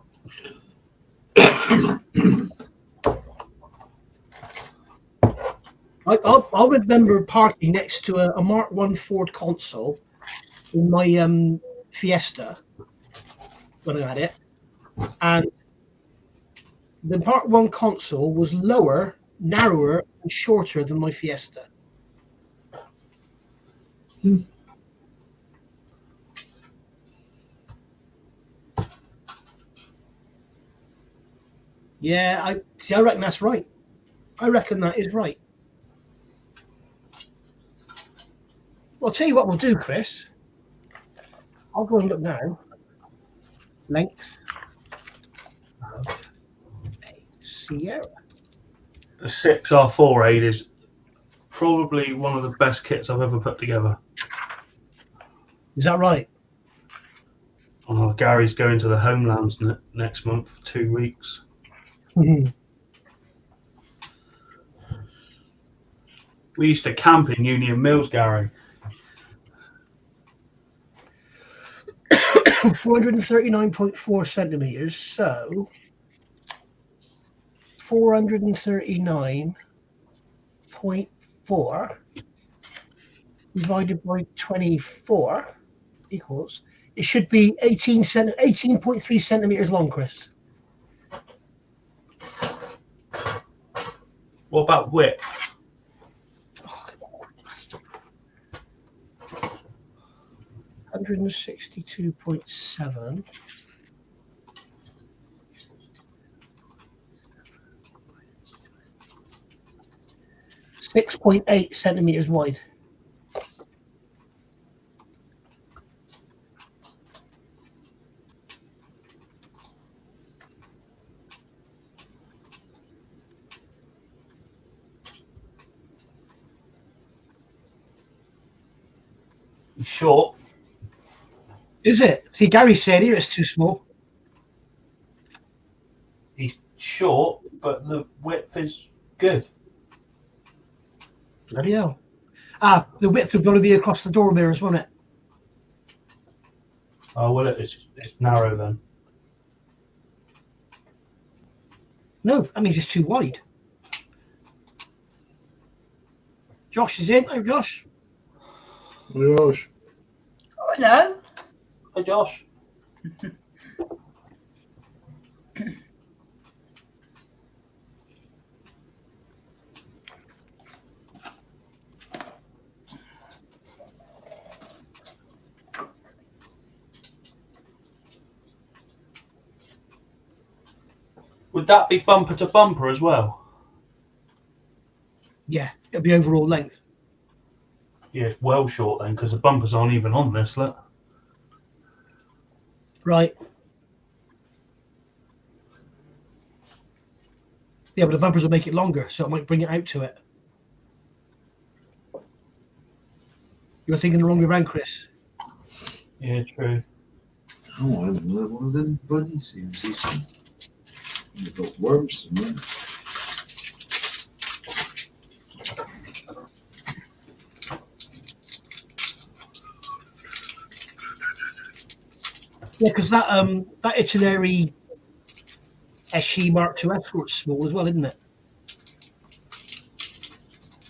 I'll remember parking next to a Mark I Ford console in my Fiesta when I had it, and the Mark I console was lower, narrower, and shorter than my Fiesta. Yeah, I reckon that's right. I reckon that is right. Well, I'll tell you what we'll do, Chris. I'll go and look now. Length of a Sierra. The 6R48 is probably one of the best kits I've ever put together. Is that right? Oh, Gary's going to the Homelands next month for 2 weeks. We used to camp in Union Mills, Gary. 439.4 centimeters, so 439.4 divided by 24 equals, it should be 18.3 centimeters long, Chris. What about width? 162.7. 6.8 centimeters wide. He's short. Is it? See, Gary said here it's too small. He's short, but the width is good. Bloody hell. Ah, the width would probably be across the door mirrors, won't it? Oh, well, it's narrow then. No, that means it's too wide. Josh is in. Hey, Josh. Gosh. Oh, hello. Hey, Josh. Would that be bumper to bumper as well? Yeah, it'll be overall length. Yeah, it's well short then, because the bumpers aren't even on this, look. Right. Yeah, but the bumpers will make it longer, so it might bring it out to it. You're thinking the wrong way around, Chris. Yeah, true. Oh, I don't know. One of them bunnies seems decent. They've got worms in them. Yeah, because that Itinerary SE Mark II Escort's small as well, isn't it?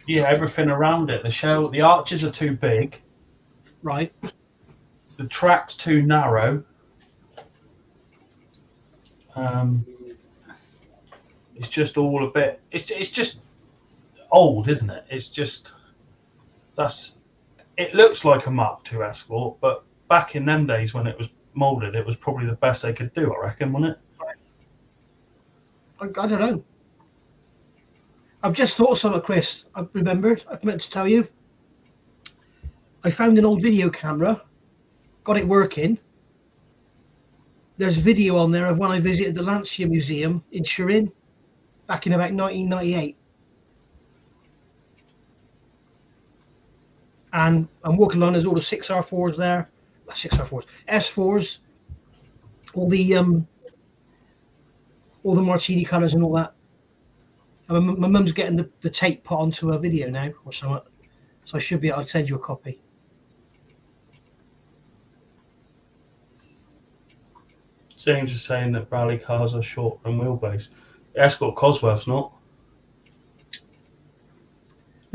Yeah, everything around it. The arches are too big. Right. The track's too narrow. It's just all a bit. It's just old, isn't it? It's just It looks like a Mark II Escort, but back in them days when it was molded, it was probably the best they could do, I reckon, wasn't it? I don't know. I've just thought of something, Chris. I've remembered. I've meant to tell you. I found an old video camera, got it working. There's a video on there of when I visited the Lancia Museum in Turin back in about 1998. And I'm walking along, there's all the 6R4s there. 6R4s, S4s, all the Martini colours and all that. And my mum's getting the tape put onto a video now or something. So I should be able to send you a copy. James is saying that rally cars are short and wheelbase. Escort Cosworth's not.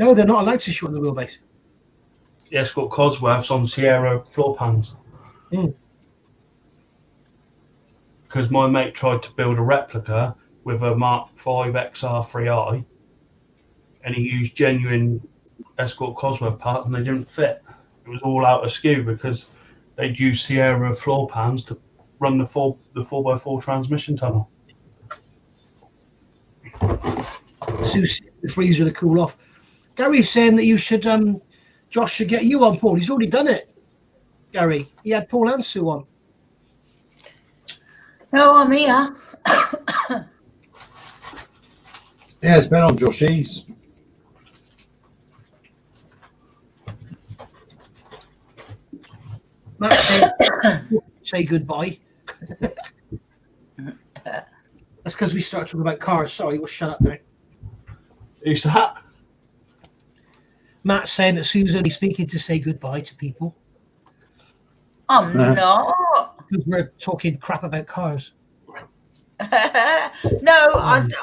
No, they're not allowed to shorten the wheelbase. The Escort Cosworth's on Sierra floor pans. Because my mate tried to build a replica with a Mark V XR3i and he used genuine Escort Cosworth parts and they didn't fit. It was all out askew because they'd use Sierra floor pans to run the 4x4 transmission tunnel. So the freezer to cool off. Gary's saying that you should, Josh should get you on, Paul. He's already done it, Gary. He had Paul and Sue on. No, I'm here. Yeah, it's been on Joshies. Matt said, say goodbye. That's because we started talking about cars. Sorry, we'll shut up now. Who's that? Matt's saying that Sue's only speaking to say goodbye to people. I'm not. Because we're talking crap about cars. No,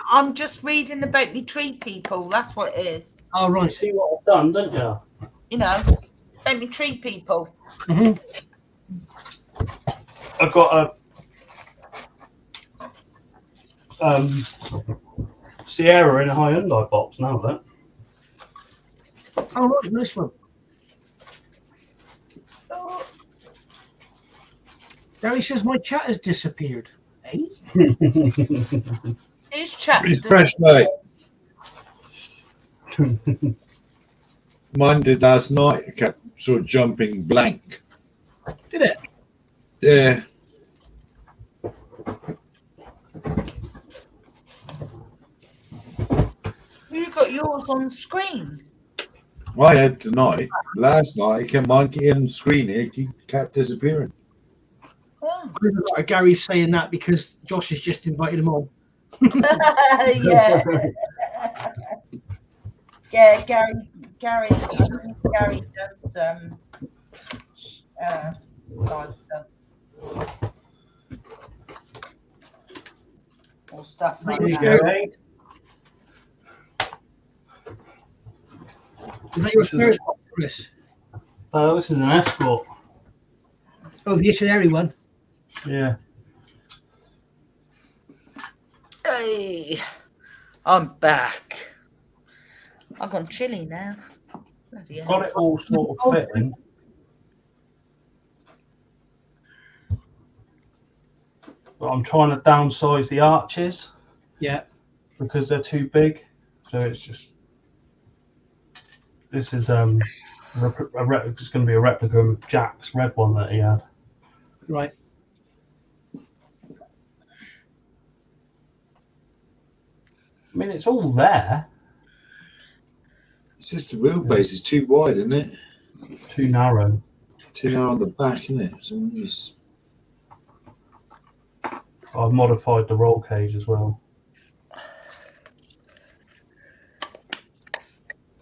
I'm just reading about me tree people. That's what it is. Oh, right. See what I've done, don't you? You know, about me tree people. Mm-hmm. I've got a Sierra in a Hyundai box now, look. Oh, right, nice one. Gary says my chat has disappeared. Eh? Who's chat? Refresh, mate. Mine did last night. It kept sort of jumping blank. Did it? Yeah. You got yours on screen. I had tonight. Last night, it kept monkey on screen. It kept disappearing. Oh. Gary's saying that because Josh has just invited him on. Yeah. Yeah, Gary does live stuff. Or stuff like There you that. go. Is that your spirit box, Chris? Oh, this is an Escort. Oh, the Itinerary one. Yeah. Hey, I'm back. I've gone chilly now. Bloody hell. Got it all sort of fitting. But I'm trying to downsize the arches. Yeah. Because they're too big. So it's just. This is it's going to be a replica of Jack's red one that he had. Right. I mean, it's all there. It's just the wheelbase is too wide, isn't it? Too narrow. Too narrow on the back, isn't it? So it's... I've modified the roll cage as well.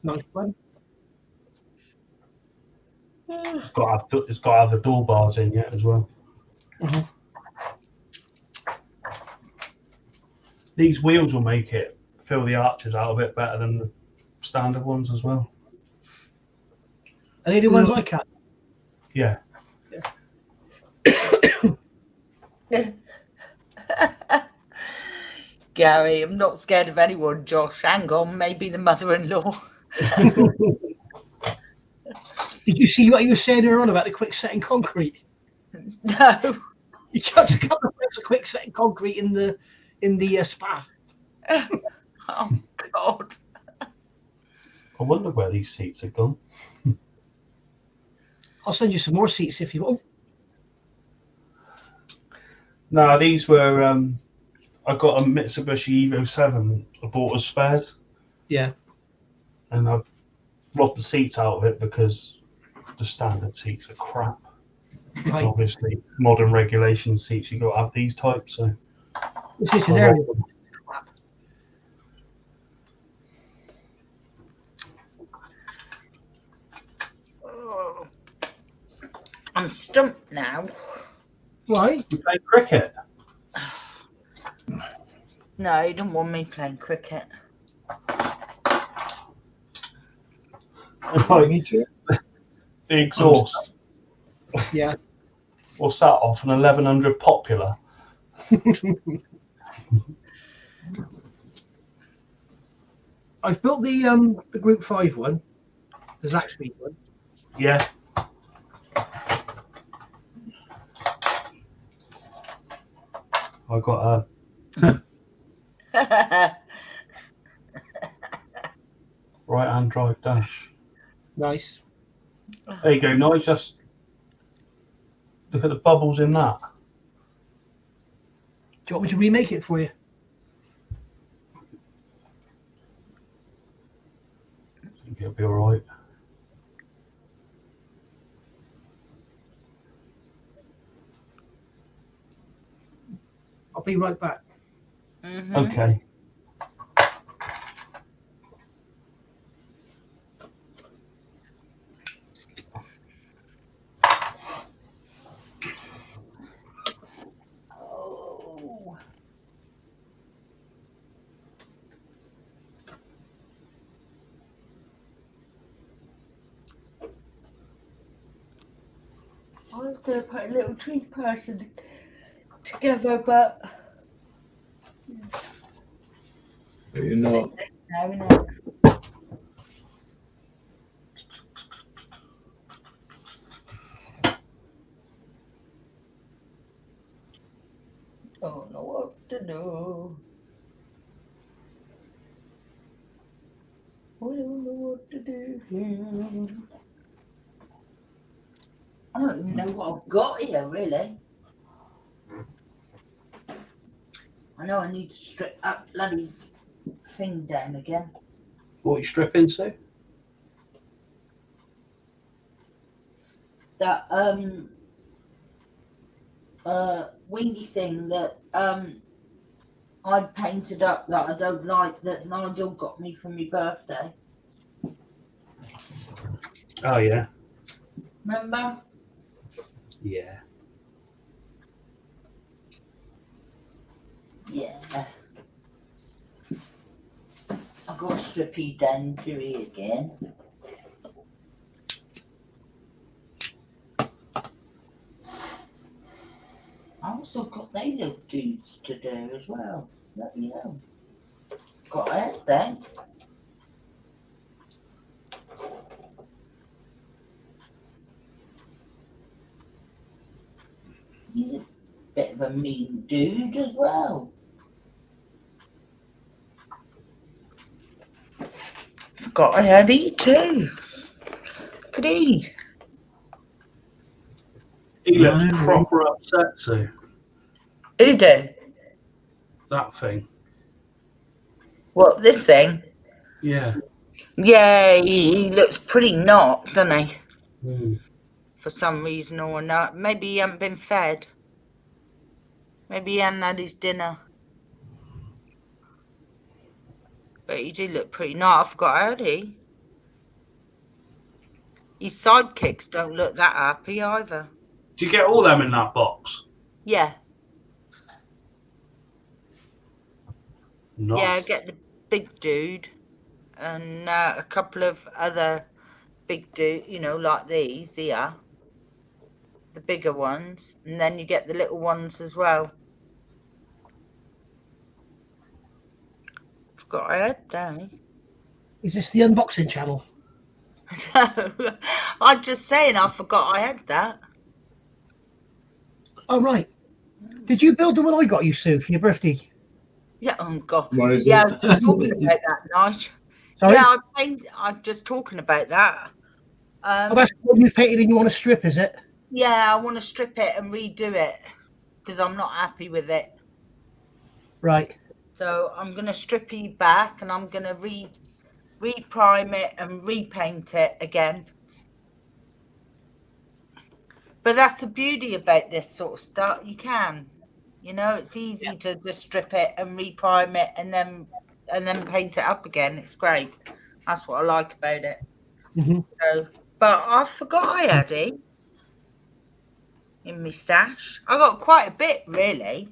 Nice one. It's got to have the door bars in yet as well. Mm-hmm. These wheels will make it fill the arches out a bit better than the standard ones as well. Are they the ones I cut? Yeah. Gary, I'm not scared of anyone, Josh. Hang on, maybe the mother-in-law. Did you see what he was saying earlier on about the quick setting concrete? No. He chucked a couple of bricks of quick setting concrete in the spa. Oh God. I wonder where these seats have gone. I'll send you some more seats if you want. No, these were. I got a Mitsubishi Evo 7. I bought as spares, Yeah. and I robbed the seats out of it because the standard seats are crap. Right. Obviously, modern regulation seats, you got to have these types. So This is an I area. robbed them. Oh. I'm stumped now. Why? You play cricket? No, you don't want me playing cricket. Like Me too. the exhaust. Yeah. What's that off? An 1100 Popular? I've built the Group 5 one, the Zaxby one. Yeah. I got a right-hand drive dash. Nice. There you go. Now just look at the bubbles in that. Do you want me to remake it for you? I think it'll be all right. I'll be right back. Mhm. Okay. Oh. I was going to put a little tree person together, but But you're not. no, we're not. Don't know what to do. I don't know what to do here. I don't even know what I've got here, really. I know I need to strip that bloody thing down again. What are you stripping to? That windy thing that I painted up that I don't like, that Nigel got me for my birthday. Oh yeah. Remember? Yeah. Yeah. I got strippy down Dewey again. I also got they little dudes to do as well. Let me know. Got it then. He's a bit of a mean dude as well. Forgot I had E too. Look at E. He looks Nice. proper upset, so Who do? that thing. What, this thing? Yeah. Yeah, he looks pretty knocked, doesn't he? Mm. For some reason or not. Maybe he hasn't been fed. Maybe he hadn't had his dinner. But he did look pretty knocked. I forgot how he. His sidekicks don't look that happy either. Do you get all them in that box? Yeah. Nice. Yeah, get the big dude and a couple of other big dude, you know, like these here. The bigger ones. And then you get the little ones as well. Forgot I had that. Is this the unboxing channel? No, I'm just saying I forgot I had that. Oh, right. Did you build the one I got you, Sue, for your birthday? Yeah, oh God. What is Yeah, I it? was just talking about that night. Sorry? Yeah, I'm just talking about that. Oh, that's what you painted and you want to strip, is it? Yeah, I want to strip it and redo it because I'm not happy with it. Right. So I'm going to strip it back and I'm going to re-prime it and repaint it again. But that's the beauty about this sort of stuff. You can, it's easy to just strip it and reprime it and then paint it up again. It's great. That's what I like about it. Mm-hmm. So, but I forgot I had it in my stash. I got quite a bit, really,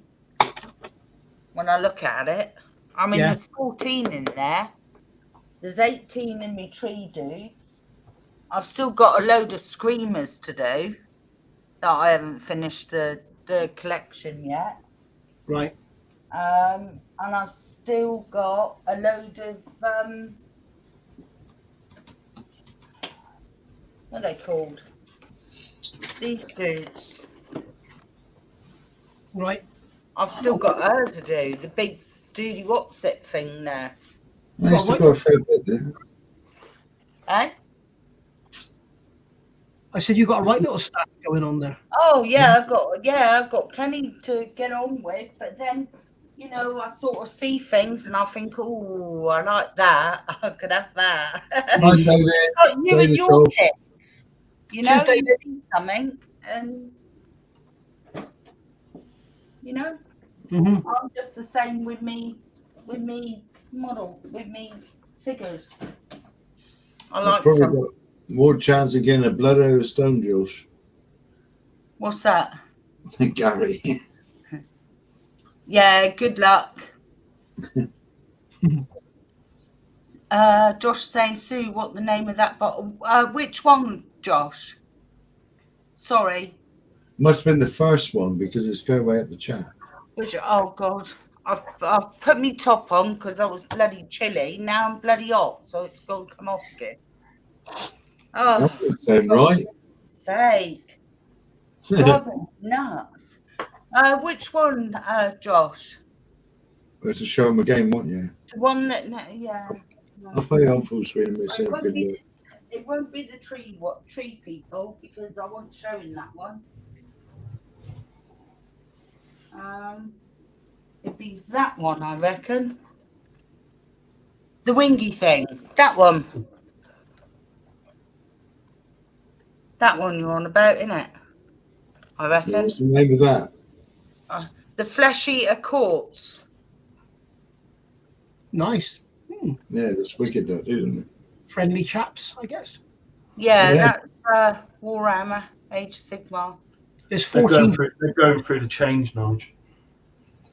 when I look at it. I mean, there's 14 in there. There's 18 in my tree dudes. I've still got a load of screamers to do that I haven't finished the collection yet. Right. And I've still got a load of what are they called? These dudes. Right. I've still got her to do, the big duty what's it thing there. I still got a fair bit there. Eh? I said you got a right little stack going on there. Oh yeah, I've got plenty to get on with, but then I sort of see things and I think, oh, I like that. I could have that. Like David, You and your David kits, you David. see something and Mm-hmm. I'm just the same with me model, with me figures. I I've like probably some. got more chance of getting a blood out of stone, Josh. What's that? Gary. Yeah, good luck. Josh saying, Sue, what the name of that bottle? Which one, Josh? Sorry. Must have been the first one because it's fair way up the chat. Which? Oh God, I've put me top on because I was bloody chilly. Now I'm bloody hot, so it's going to come off again. Oh, That would sound right. sake! Driving nuts. Which one, Josh? Well, to show them again, won't you? The one that, yeah. I'll play on full screen and we'll see It how good it is. won't be the tree people because I wasn't showing that one. It'd be that one, I reckon. The wingy thing. That one. That one you're on about, innit? I reckon. What's the name of that? The Flesh Eater Quartz. Nice. Yeah, that's wicked, that, isn't it? Friendly chaps, I guess. Yeah, that's Warhammer, Age of Sigmar. There's They're 14. they're going through the change, Nige.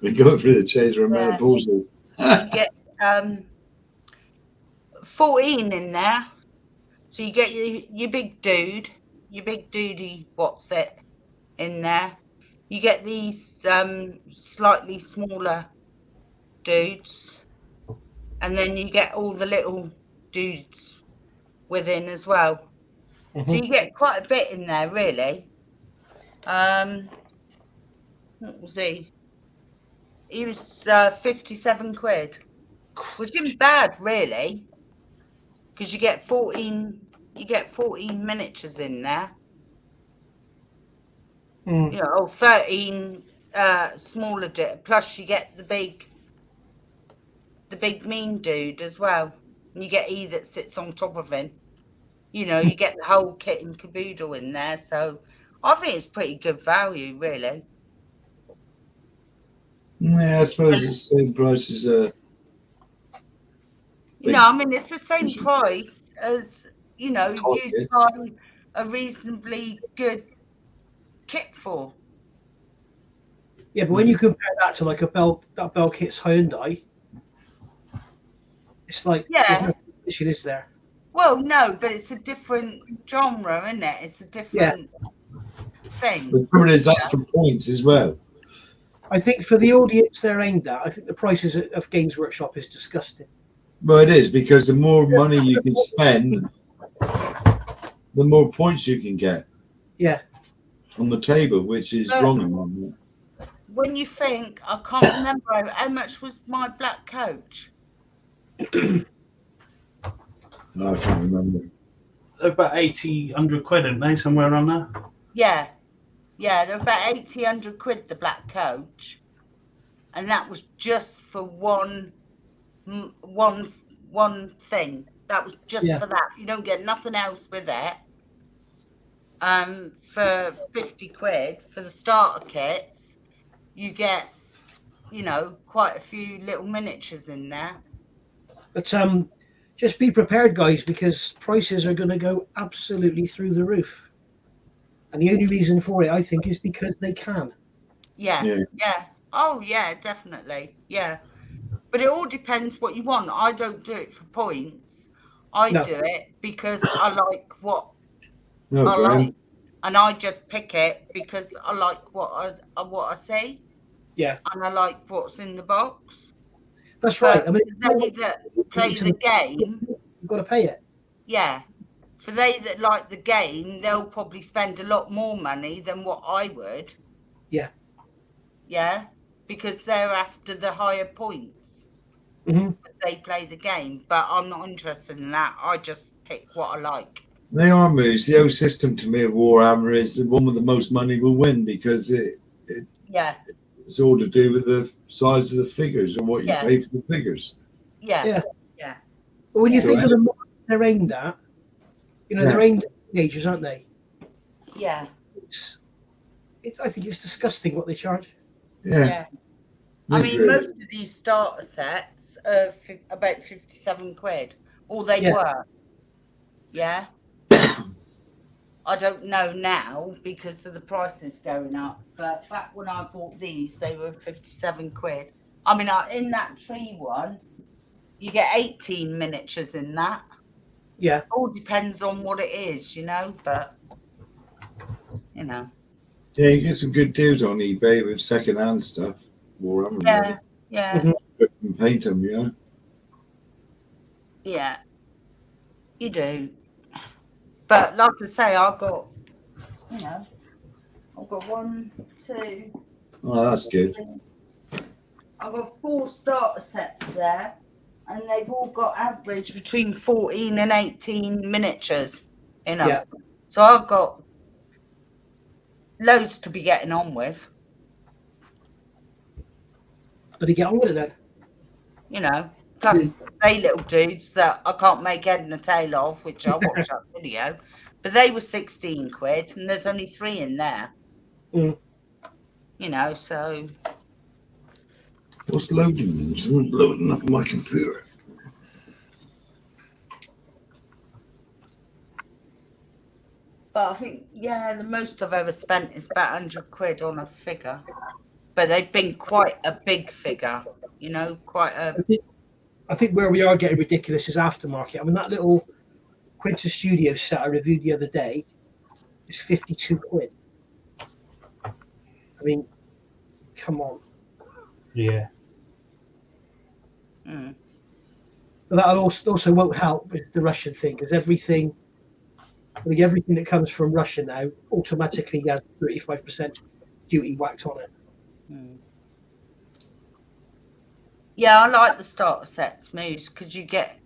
We're going through the change from menopausal. You get 14 in there. So you get your big dude, your big duty what's it in there. You get these slightly smaller dudes. And then you get all the little dudes within as well. So you get quite a bit in there, really. What was he? He was 57 quid, which isn't bad, really, because you get 14 miniatures in there. 13 smaller plus you get the big mean dude as well. And you get E that sits on top of him. You get the whole kit and caboodle in there. So I think it's pretty good value, really. Yeah, I suppose it's the same price as I mean, it's the same price as, you'd kits. buy a reasonably good kit for. Yeah, but when you compare that to like that Bell Kit's Hyundai, it's like there's no competition, is there? Well, no, but it's a different genre, isn't it? It's a different thing. The problem is that's for points as well. I think for the audience they're aimed at, I think the prices of Games Workshop is disgusting. Well, it is, because the more money you can spend, the more points you can get. Yeah. On the table, which is wrong in my mind. When you think, I can't remember how much was my black coach. No, I can't remember. They're about 80, 100 quid, aren't they? Somewhere around there. Yeah. Yeah, they're about 80, 100 quid, the black coach. And that was just for one thing. That was just Yeah. for that. You don't get nothing else with it. For 50 quid for the starter kits, you get, you know, quite a few little miniatures in there. But just be prepared, guys, because prices are going to go absolutely through the roof. And the only reason for it, I think, is because they can. Yeah. Oh, yeah, definitely. Yeah. But it all depends what you want. I don't do it for points. I No. do it because I like what No, I Graham. like. And I just pick it because I like what I see. Yeah. And I like what's in the box. That's right. I mean, for they that play the game, you've got to pay it. Yeah. For they that like the game, they'll probably spend a lot more money than what I would. Yeah. Yeah. Because they're after the higher points. Mm-hmm. They play the game. But I'm not interested in that. I just pick what I like. They are moves. The old system to me of Warhammer is the one with the most money will win because it's all to do with the size of the figures and what you pay for the figures. Yeah. But when you think of the models they're aimed at, you know, they're aimed at teenagers, aren't they? Yeah. I think it's disgusting what they charge. Yeah. I mean, most of these starter sets are about 57 quid. Or they were. Yeah. I don't know now because of the prices going up. But back when I bought these, they were 57 quid. I mean, in that tree one, you get 18 miniatures in that. Yeah. It all depends on what it is, you know, but, you know. Yeah, you get some good deals on eBay with second-hand stuff. Warhammer. Yeah. And paint them, you know. Yeah. You do. But like I say, I've got 1, 2. Oh, that's good. I've got 4 starter sets there, and they've all got average between 14 and 18 miniatures in them. Yeah. So I've got loads to be getting on with. But you get on with it then. You know, plus they little dudes that I can't make head and a tail of, which I watched that video, but they were 16 quid, and there's only 3 in there. Mm. You know, so. What's loading? Someone's loading up my computer. But I think, the most I've ever spent is about 100 quid on a figure. But they've been quite a big figure, you know, quite a... I think where we are getting ridiculous is aftermarket. I mean, that little Quintus Studio set I reviewed the other day is 52 quid. I mean, come on. Yeah. Mm. But that also won't help with the Russian thing, because everything that comes from Russia now automatically has 35% duty whacked on it. Mm. Yeah, I like the starter sets, Moose, because you get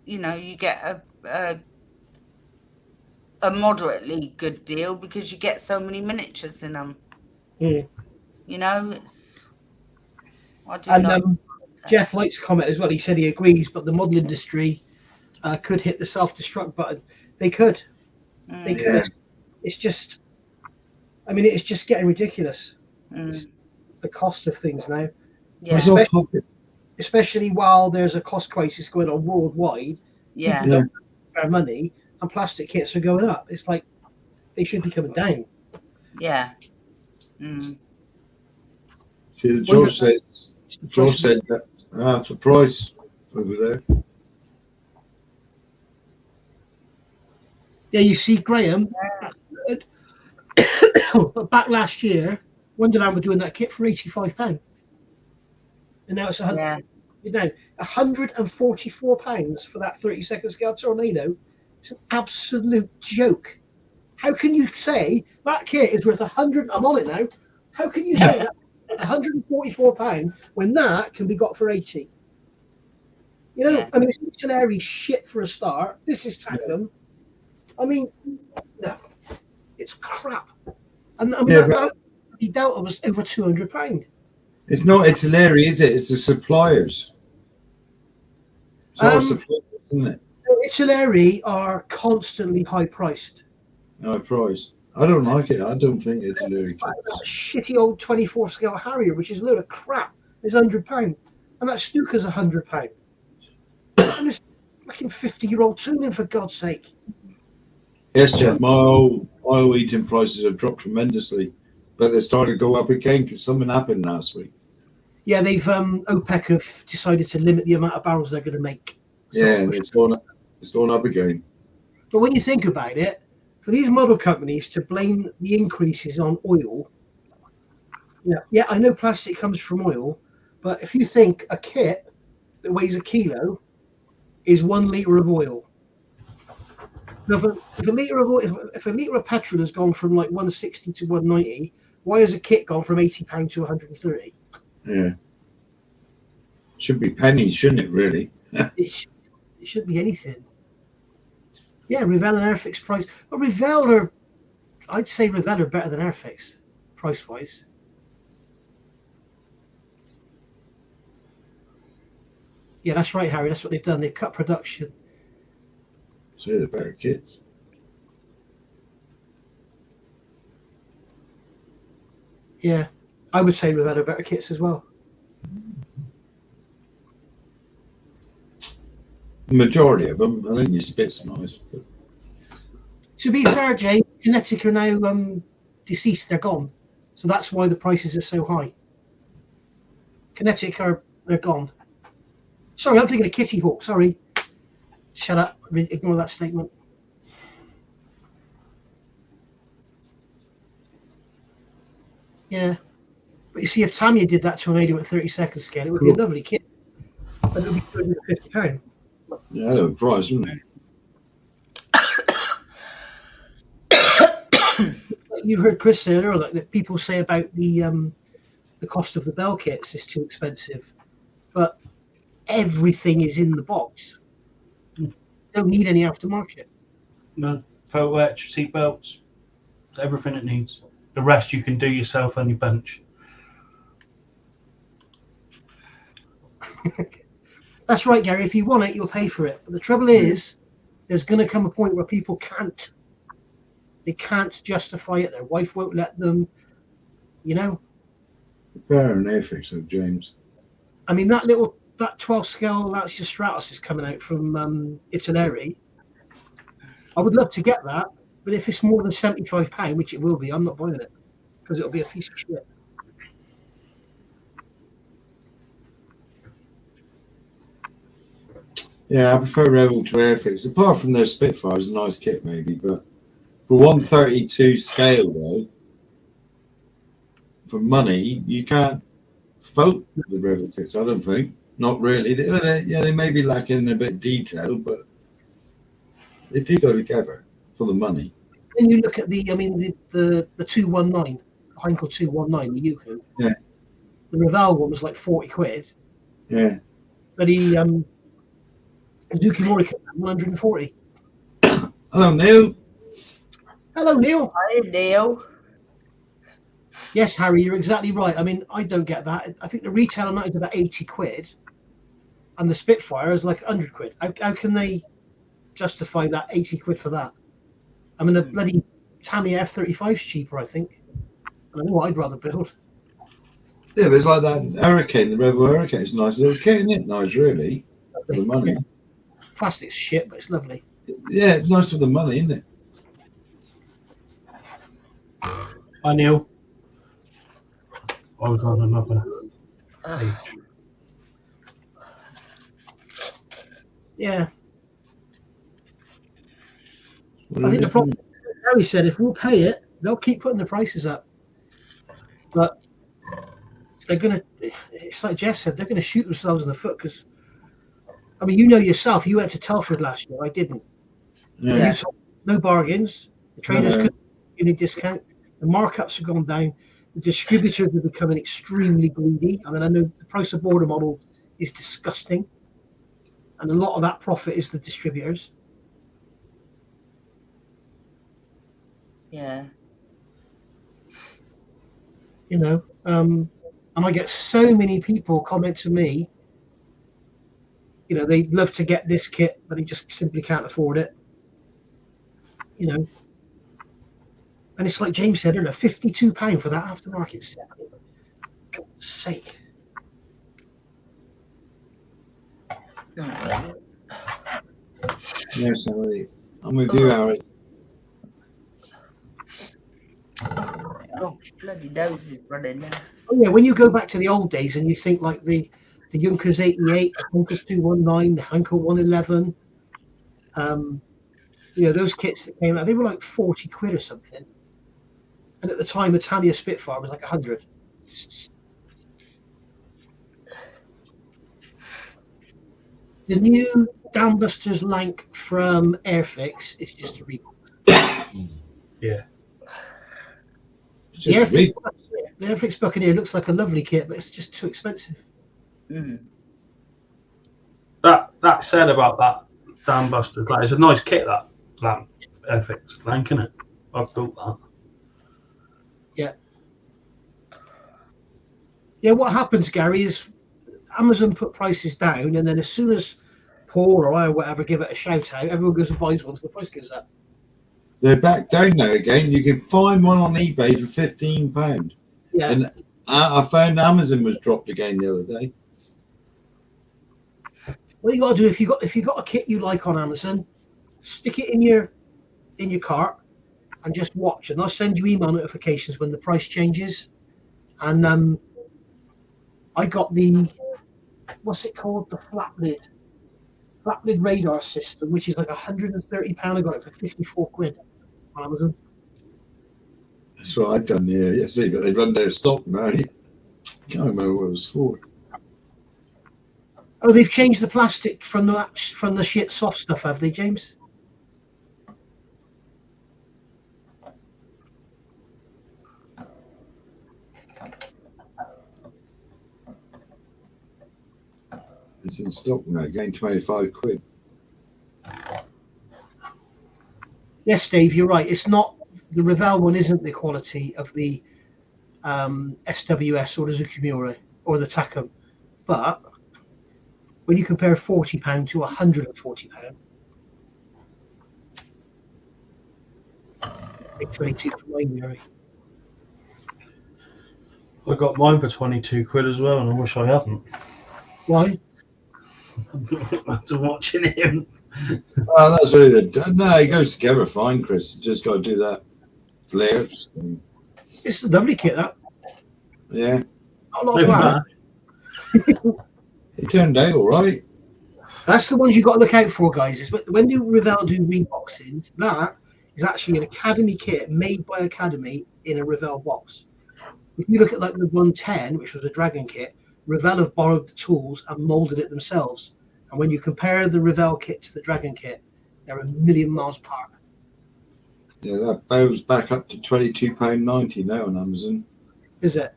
a moderately good deal because you get so many miniatures in them. Mm. You know, it's. I do And like Jeff likes comment as well. He said he agrees, but the model industry could hit the self-destruct button. They could. They could. Yeah. It's just. I mean, it's just getting ridiculous. Mm. The cost of things now. Yeah. Especially while there's a cost crisis going on worldwide. Yeah. People don't have money, and plastic kits are going up. It's like they should be coming down. Yeah. Mm. George said that half the price over there. Yeah, you see, Graham. But back last year, Wonderland were doing that kit for £85, and now it's £100. Yeah. You know, £144 for that 32nd scale tornado. It's an absolute joke. How can you say that kit is worth 100? I'm on it now. How can you say that £144 when that can be got for 80? You know, Yeah. I mean, it's Mitchell shit for a start. This is tandem. I mean, no, it's crap. And I mean, Yeah, that Delta was over £200. it's not Italeri, is it? It's the suppliers. It's our suppliers, isn't it? Italeri are constantly high priced. High price. I don't like it. I don't think Italeri That kits. shitty old 24 scale Harrier, which is a load of crap, is £100, and that Stuka's £100. And it's fucking 50-year-old tuning, for God's sake. Yes, Jeff. My oil eating prices have dropped tremendously, but they're starting to go up again because something happened last week. Yeah, they've OPEC have decided to limit the amount of barrels they're going to make. So, Yeah, it's going up again. But when you think about it, for these model companies to blame the increases on oil, yeah, I know plastic comes from oil, but if you think a kit that weighs a kilo is 1 litre of oil. Now, if a litre of petrol has gone from like 160 to 190, why has a kit gone from £80 to 130? Yeah. Should be pennies, shouldn't it, really? It shouldn't be anything. Yeah, Revell and Airfix price. But I'd say Revell are better than Airfix, price-wise. Yeah, that's right, Harry. That's what they've done. They've cut production. So they're better kits. Yeah, I would say Revell are better kits as well. The majority of them, I think your spit's nice. But... To be fair, Jay, Kinetic are now deceased. They're gone. So that's why the prices are so high. Kinetic they're gone. Sorry, I'm thinking of Kitty Hawk. Sorry. Shut up. Ignore that statement. Yeah. But you see, if Tamiya did that tornado at 32nd scale, it would be a lovely kit. But it would be £250. Yeah, that would price, wouldn't it? You heard Chris say earlier that people say about the cost of the bell kits is too expensive, but everything is in the box. You don't need any aftermarket. No, photo etch, seat belts, everything it needs. The rest you can do yourself on your bench. That's right, Gary. If you want it, you'll pay for it. But the trouble is, there's going to come a point where people can't. They can't justify it. Their wife won't let them. You know. Better than Airfix, though, James. I mean, that 12 scale Lancia Stratos is coming out from Italeri. I would love to get that, but if it's more than £75, which it will be, I'm not buying it because it'll be a piece of shit. Yeah, I prefer Rebel to Airfix. Apart from their Spitfire's a nice kit, maybe, but for 132 scale, though, for money, you can't vote the Rebel kits, I don't think. Not really. They may be lacking in a bit of detail, but they do go together for the money. When you look at the 219, Heinkel 219, the Yuko. Yeah. The Revell one was like 40 quid. Yeah. But the Duki Mori 140. Hello, Neil. Hello, Neil. Hi, Neil. Yes, Harry, you're exactly right. I mean, I don't get that. I think the retail on that is about 80 quid, and the Spitfire is like 100 quid. How can they justify that 80 quid for that? I mean, the bloody Tamiya F-35 is cheaper, I think. I know what I'd rather build. Yeah, but it's like that Hurricane, the Rebel Hurricane. It's a nice little kit, isn't it? Nice, really, for the money. Yeah. Plastic's shit, but it's lovely. Yeah, it's nice for the money, isn't it? Hi, Neil. I was on another page. Yeah. I think the problem, Harry said, if we'll pay it, they'll keep putting the prices up. But they're going to, it's like Jeff said, they're going to shoot themselves in the foot because, I mean, you know yourself, you went to Telford last year, I didn't. Yeah. You told no bargains, the traders couldn't give any discount, the markups have gone down, the distributors are becoming extremely greedy. I mean, I know the price of border model is disgusting. and a lot of that profit is the distributors. Yeah. You know, and I get so many people comment to me, you know, they'd love to get this kit, but they just simply can't afford it. You know, and it's like James said earlier, £52 for that aftermarket set. For God's sake. Oh, Yes, Harry. I'm with you, Harry. oh, bloody nose is running now. Oh yeah, when you go back to the old days and you think like the Junkers 88, the Junkers 219, the Hanker 111, you know, those kits that came out, they were like 40 quid or something. And at the time, the Tamiya Spitfire was like 100. The new Dambusters Lank from Airfix is just a rebuild. Yeah. It's just The Airfix Buccaneer looks like a lovely kit, but it's just too expensive. Mm. That said about that Dambusters, like, it's a nice kit, that Airfix Lank, isn't it? I've built that. Yeah, what happens, Gary, is Amazon put prices down, and then as soon as Paul or I or whatever give it a shout out, everyone goes and buys one, so the price goes up. They're back down now again. You can find one on eBay for £15. Yeah. And I found Amazon was dropped again the other day. What you got to do, if you got a kit you like on Amazon, stick it in your cart and just watch, and I'll send you email notifications when the price changes. And I got the, what's it called, the flat lid radar system, which is like £130. I got it for 54 quid on Amazon. That's what I've done here yesterday, but they've run their stock now. Can't remember what it was for. Oh, they've changed the plastic from the shit soft stuff, have they, James? It's in stock now, again 25 quid. Yes, Dave, you're right. It's not, the Revell one isn't the quality of the SWS or the Zucchimura or the Takum, but when you compare £40 to £140, big 22 for mine, Gary. I got mine for 22 quid as well, and I wish I hadn't. Why? After watching him. Oh, that's really no, it goes together fine, Chris. You just got to do that layers. It's a lovely kit, that. Yeah. Not a lot of that. It turned out all right. That's the ones you got to look out for, guys. Is when do Revell do reboxings? That is actually an Academy kit made by Academy in a Revell box. If you look at like the 110, which was a Dragon kit, Revell have borrowed the tools and molded it themselves. And when you compare the Revell kit to the Dragon kit, they're a million miles apart. Yeah, that bows back up to £22.90 now on Amazon. Is it?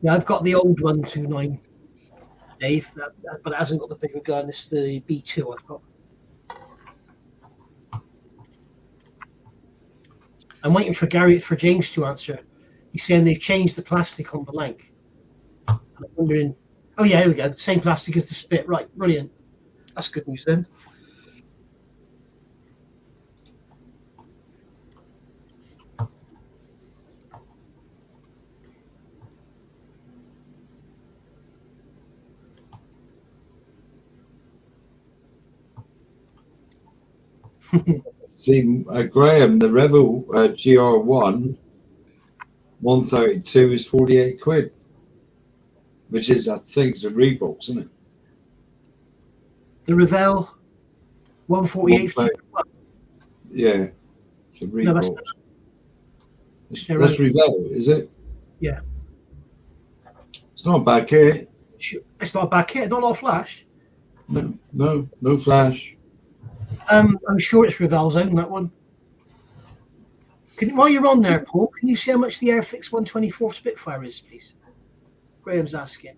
Yeah, I've got the old 129, Dave, but it hasn't got the bigger gun. It's the B2 I've got. I'm waiting for James to answer. He's saying they've changed the plastic on the Lank. I'm wondering. Oh yeah, here we go. Same plastic as the Spit. Right, brilliant. That's good news then. See, Graham, the Revel GR1 132 is 48 quid, which is, I think, it's a Reebok, isn't it? The Revell 148. Yeah, it's a Reebok. No, that's Revell, is it? Yeah. It's not a bad kit. It's not a bad kit. Not a lot of flash. No flash. I'm sure it's Revell's own, that one. While you're on there, Paul, can you see how much the Airfix 124 Spitfire is, please? Graham's asking.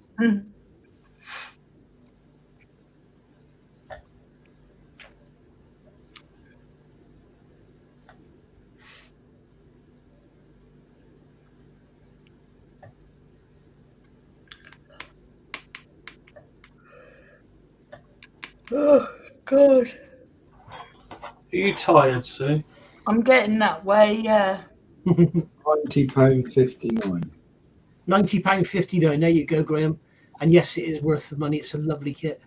Oh, God. Are you tired, Sue? I'm getting that way, yeah. £90.59. £90.59. There you go, Graham. And yes, it is worth the money. It's a lovely kit.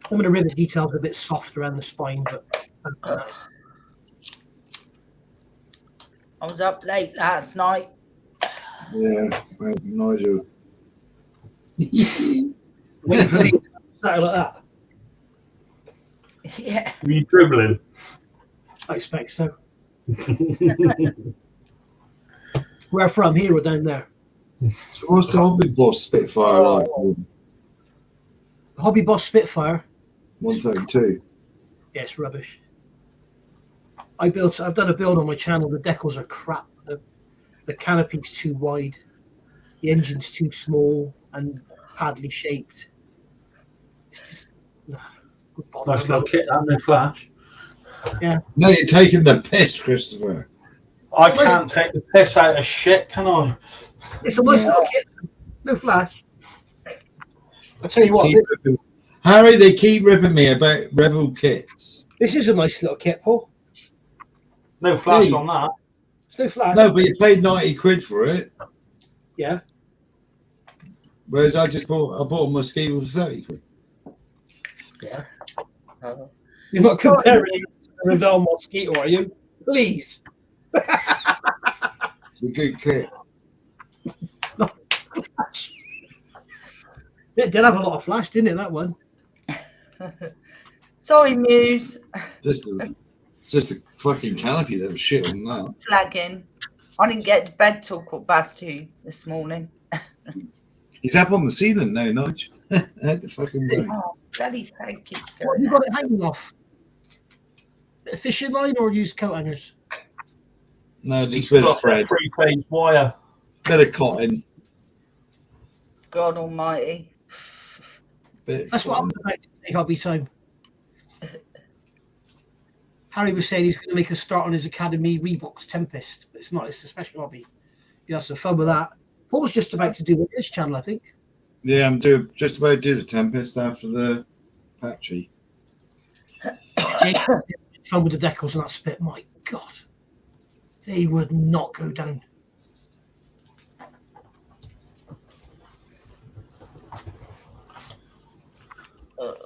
Some of the rivet details are a bit soft around the spine, but nice. I was up late last night. Yeah, Nigel. Waiting for me to start like that. Yeah. Are you dribbling? I expect so. Where from? Here or down there? So what's the Hobby Boss Spitfire like? Hobby Boss Spitfire. 132. Yeah, it's rubbish. I've done a build on my channel. The decals are crap. The canopy's too wide. The engine's too small and badly shaped. It's just good bother. Nice little kit, that, no flash. Yeah. No, you're taking the piss, Christopher. I can't take the piss out of shit, can I? It's a nice little kit. No flash. I'll tell you what. Harry, they keep ripping me about Revel kits. This is a nice little kit, Paul. No flash Hey. on that. It's no flash. No, but you paid 90 quid for it. Yeah. Whereas I bought a mosquito for 30 quid. Yeah. You're not Sorry. comparing it to the Revell Mosquito, are you? Please. It's a good kit. It did have a lot of flash, didn't it, that one? Sorry, Muse. Just a fucking canopy that was shit on that. Flagging. I didn't get to bed till 2:15 this morning. He's up on the ceiling now, Nigel. Out the fucking way. Oh, bloody fag keeps What have going. you got it hanging off? A fishing line or used coat hangers? No, just He's a bit of got thread, a 3-phase wire. bit of cotton. God almighty. That's what I'm about to say, hobby time. Harry was saying he's going to make a start on his Academy Reeboks Tempest, but it's not. It's a special hobby. You have some fun with that. Paul's just about to do with his channel, I think. Yeah, I'm just about to do the Tempest after the Apache. Jake, fun with the decals and that spit. My God, they would not go down.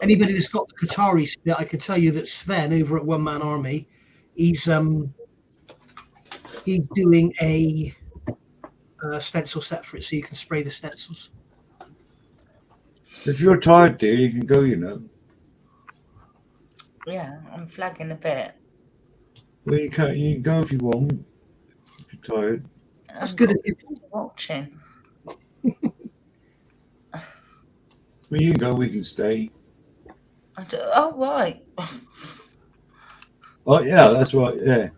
Anybody that's got the Qatari spit, I can tell you that Sven over at One Man Army, he's doing a stencil set for it, so you can spray the stencils. If you're tired, dear, you can go, you know. Yeah, I'm flagging a bit. Well, you can go if you want, if you're tired. That's good of you. Watching. Well, you can go, we can stay. Oh, right. Oh, yeah, that's right, yeah.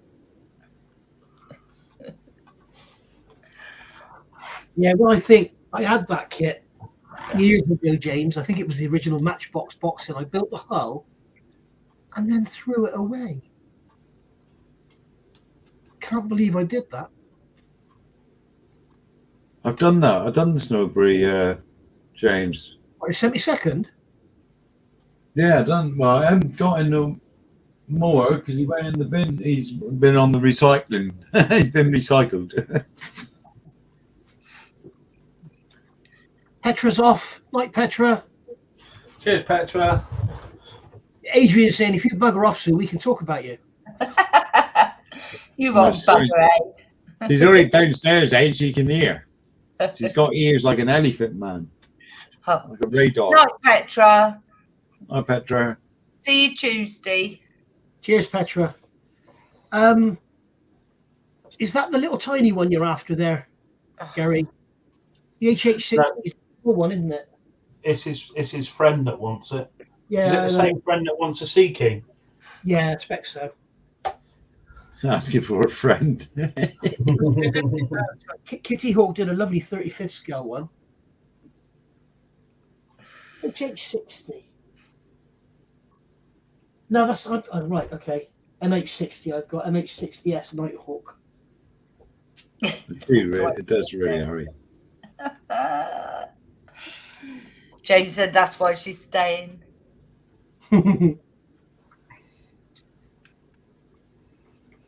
Yeah, well, I think I had that kit years ago, James. I think it was the original Matchbox boxing. I built the hull and then threw it away. Can't believe I did that. I've done that. I've done the Snowberry, James. Oh, you sent me second? Yeah, I've done. Well, I haven't got in no more because he went in the bin. He's been on the recycling. He's been recycled. Petra's off. Night, Petra. Cheers, Petra. Adrian's saying, if you bugger off, Sue, we can talk about you. You won't sorry. bugger out. He's already downstairs, Ed, so you can hear. She's got ears like an elephant, man. Oh. Like a radar. Night, Petra. Hi, Petra. See you Tuesday. Cheers, Petra. Is that the little tiny one you're after there, Gary? The HH6 is the cool one, isn't it? It's his friend that wants it. Yeah. Is it the same friend that wants a Sea King? Yeah, I expect so. Asking for a friend. Kitty Hawk did a lovely 35th scale one. MH60. No, that's right. Okay, MH60. I've got MH60S Nighthawk. It does really, Harry. James said that's why she's staying.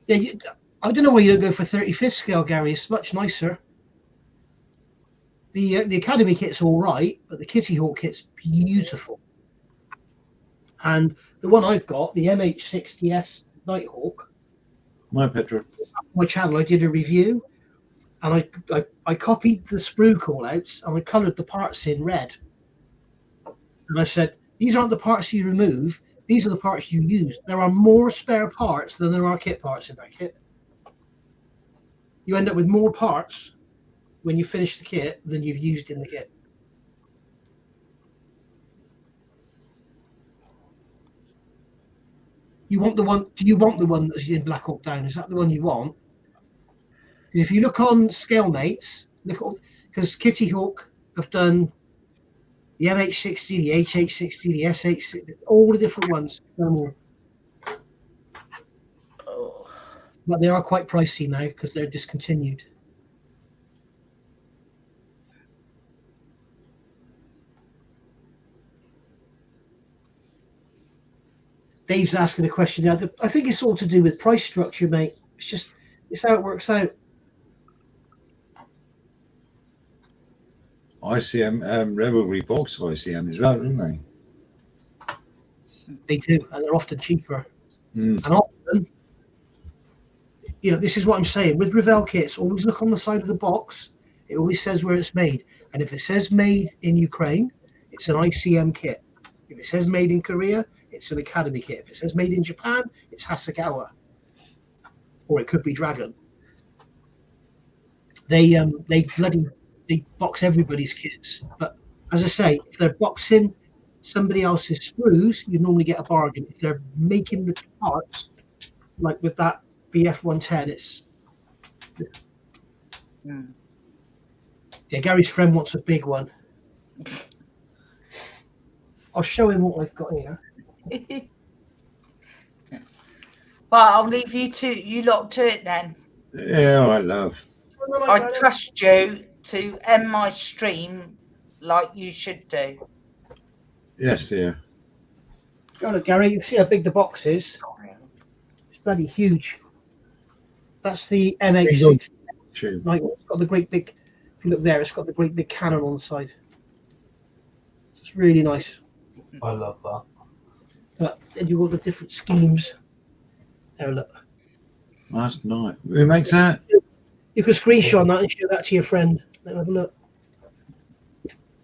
Yeah, I don't know why you don't go for 35th scale, Gary. It's much nicer. The Academy kit's all right, but the Kitty Hawk kit's beautiful. And the one I've got, the MH60S Nighthawk. My Petra. My channel, I did a review, and I copied the sprue callouts and I coloured the parts in red. And I said, these aren't the parts you remove. These are the parts you use. There are more spare parts than there are kit parts in that kit. You end up with more parts when you finish the kit than you've used in the kit. You want the one? Do you want the one that's in Black Hawk Down? Is that the one you want? If you look on Scalemates, because Kitty Hawk have done the MH60, the HH60, the SH60, all the different ones. But they are quite pricey now because they're discontinued. Dave's asking a question now. I think it's all to do with price structure, mate. It's how it works out. ICM, Revelry box ICM as well, don't they? They do, and they're often cheaper. Mm. And often, this is what I'm saying. With Revell kits, always look on the side of the box. It always says where it's made. And if it says made in Ukraine, it's an ICM kit. If it says made in Korea, it's an Academy kit. If it says made in Japan, it's Hasegawa. Or it could be Dragon. They box everybody's kits. But as I say, if they're boxing somebody else's sprues, you normally get a bargain. If they're making the parts, like with that BF110, it's... Yeah, Gary's friend wants a big one. I'll show him what I've got here. Well, I'll leave you lot to it then. Yeah, I love. I trust you to end my stream like you should do. Yes, dear. Go look, Gary. You see how big the box is? It's bloody huge. That's the MH60. Right, it's got the great big. If you look there, it's got the great big cannon on the side. It's really nice. I love that. But then you've got the different schemes. There, look. Last night. Who makes that? You can screenshot that and show that to your friend. Let me have a look.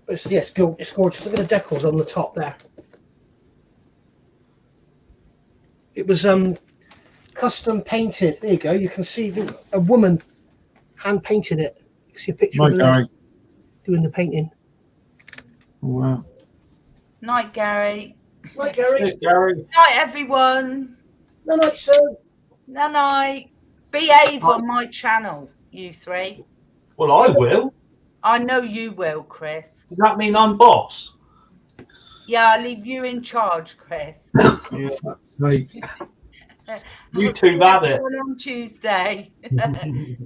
But it's gorgeous. Look at the decals on the top there. It was custom painted. There you go. You can see a woman hand painted it. You can see a picture of her doing the painting. Wow. Night, Gary. Night, Gary. Hey, Gary. Night, everyone. Night, sir. Night. Behave on my channel, you three. Well, I will. I know you will, Chris. Does that mean I'm boss? Yeah, I'll leave you in charge, Chris. Yeah. Like, You two have it. On Tuesday. Night.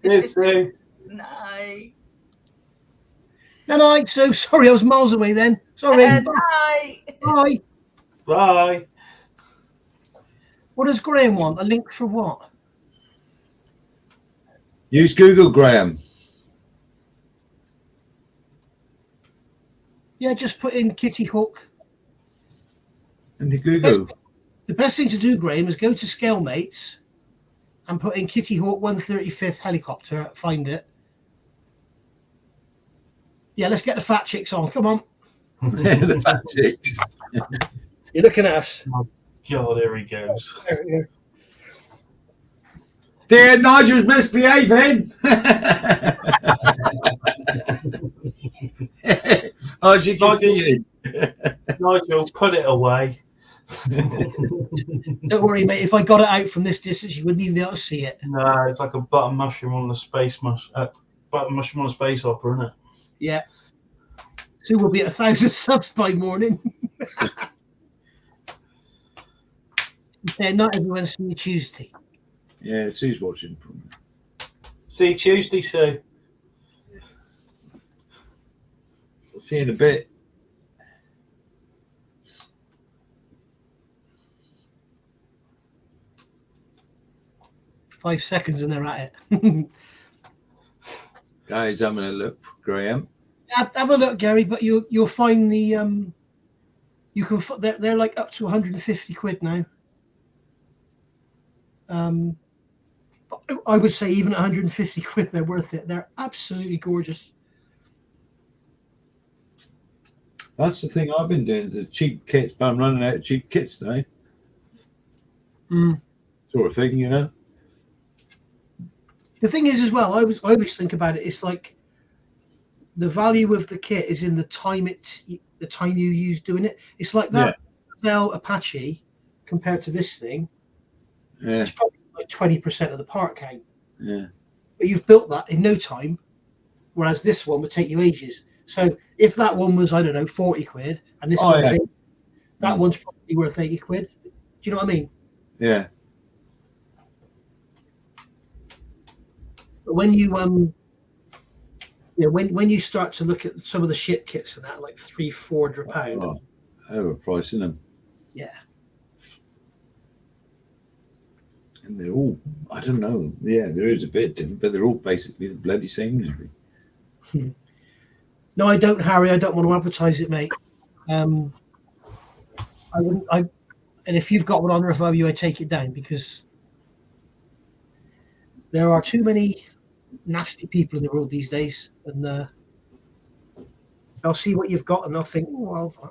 Yes, Sue. Night. Night. So sorry, I was miles away then. Sorry. Night. Bye. Bye. What does Graham want? A link for what? use Google, Graham. Yeah, just put in Kitty Hawk. Into Google. The best thing to do, Graham, is go to Scalemates and put in Kitty Hawk 135th helicopter. Find it. Yeah, let's get the fat chicks on. Come on. The fat chicks. You're looking at us. Oh, God, here he goes. Dear Nigel's misbehaving. Oh, she can see you. Nigel, put it away. Don't worry, mate. If I got it out from this distance, you wouldn't even be able to see it. No, it's like a button mushroom on the space opera, isn't it? Yeah. Sue will be at 1,000 subs by morning. Yeah, not everyone's seeing you Tuesday. Yeah, Sue's watching from me. See you Tuesday, Sue. I'll see you in a bit. Five seconds and they're at it. Guys, having a look for Graham. Have a look, Gary, but you'll find the you can they're like up to 150 quid now. I would say even 150 quid, they're worth it. They're absolutely gorgeous. That's the thing I've been doing, the cheap kits, but I'm running out of cheap kits now. Sort of thing, you know. The thing is, as well, I always think about it. It's like the value of the kit is in the time you use doing it. It's like that Bell Apache compared to this thing. Yeah. It's probably like 20% of the part count. Yeah. But you've built that in no time, whereas this one would take you ages. So if that one was, I don't know, 40 quid, and this one's 80, that one's probably worth 80 quid. Do you know what I mean? Yeah. But when you when you start to look at some of the shit kits and that, like £300-400. Overpricing them. Yeah. And they're all, I don't know. Yeah, there is a bit different, but they're all basically the bloody same as me. No, I don't, Harry. I don't want to advertise it, mate. I wouldn't. And if you've got one on review, I take it down because there are too many nasty people in the world these days, and I'll see what you've got, and I'll think, oh, I'm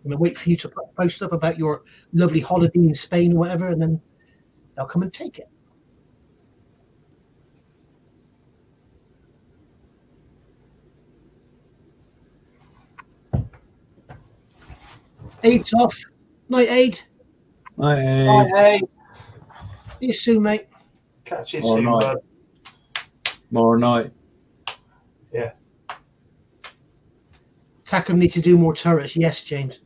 gonna wait for you to post up about your lovely holiday in Spain or whatever, and then they'll come and take it. Aid's off. Night, Aid. Night, Aid. Bye, hey. See you soon, mate. Catch you soon, bud. Tomorrow night. Yeah. Tackham need to do more turrets. Yes, James.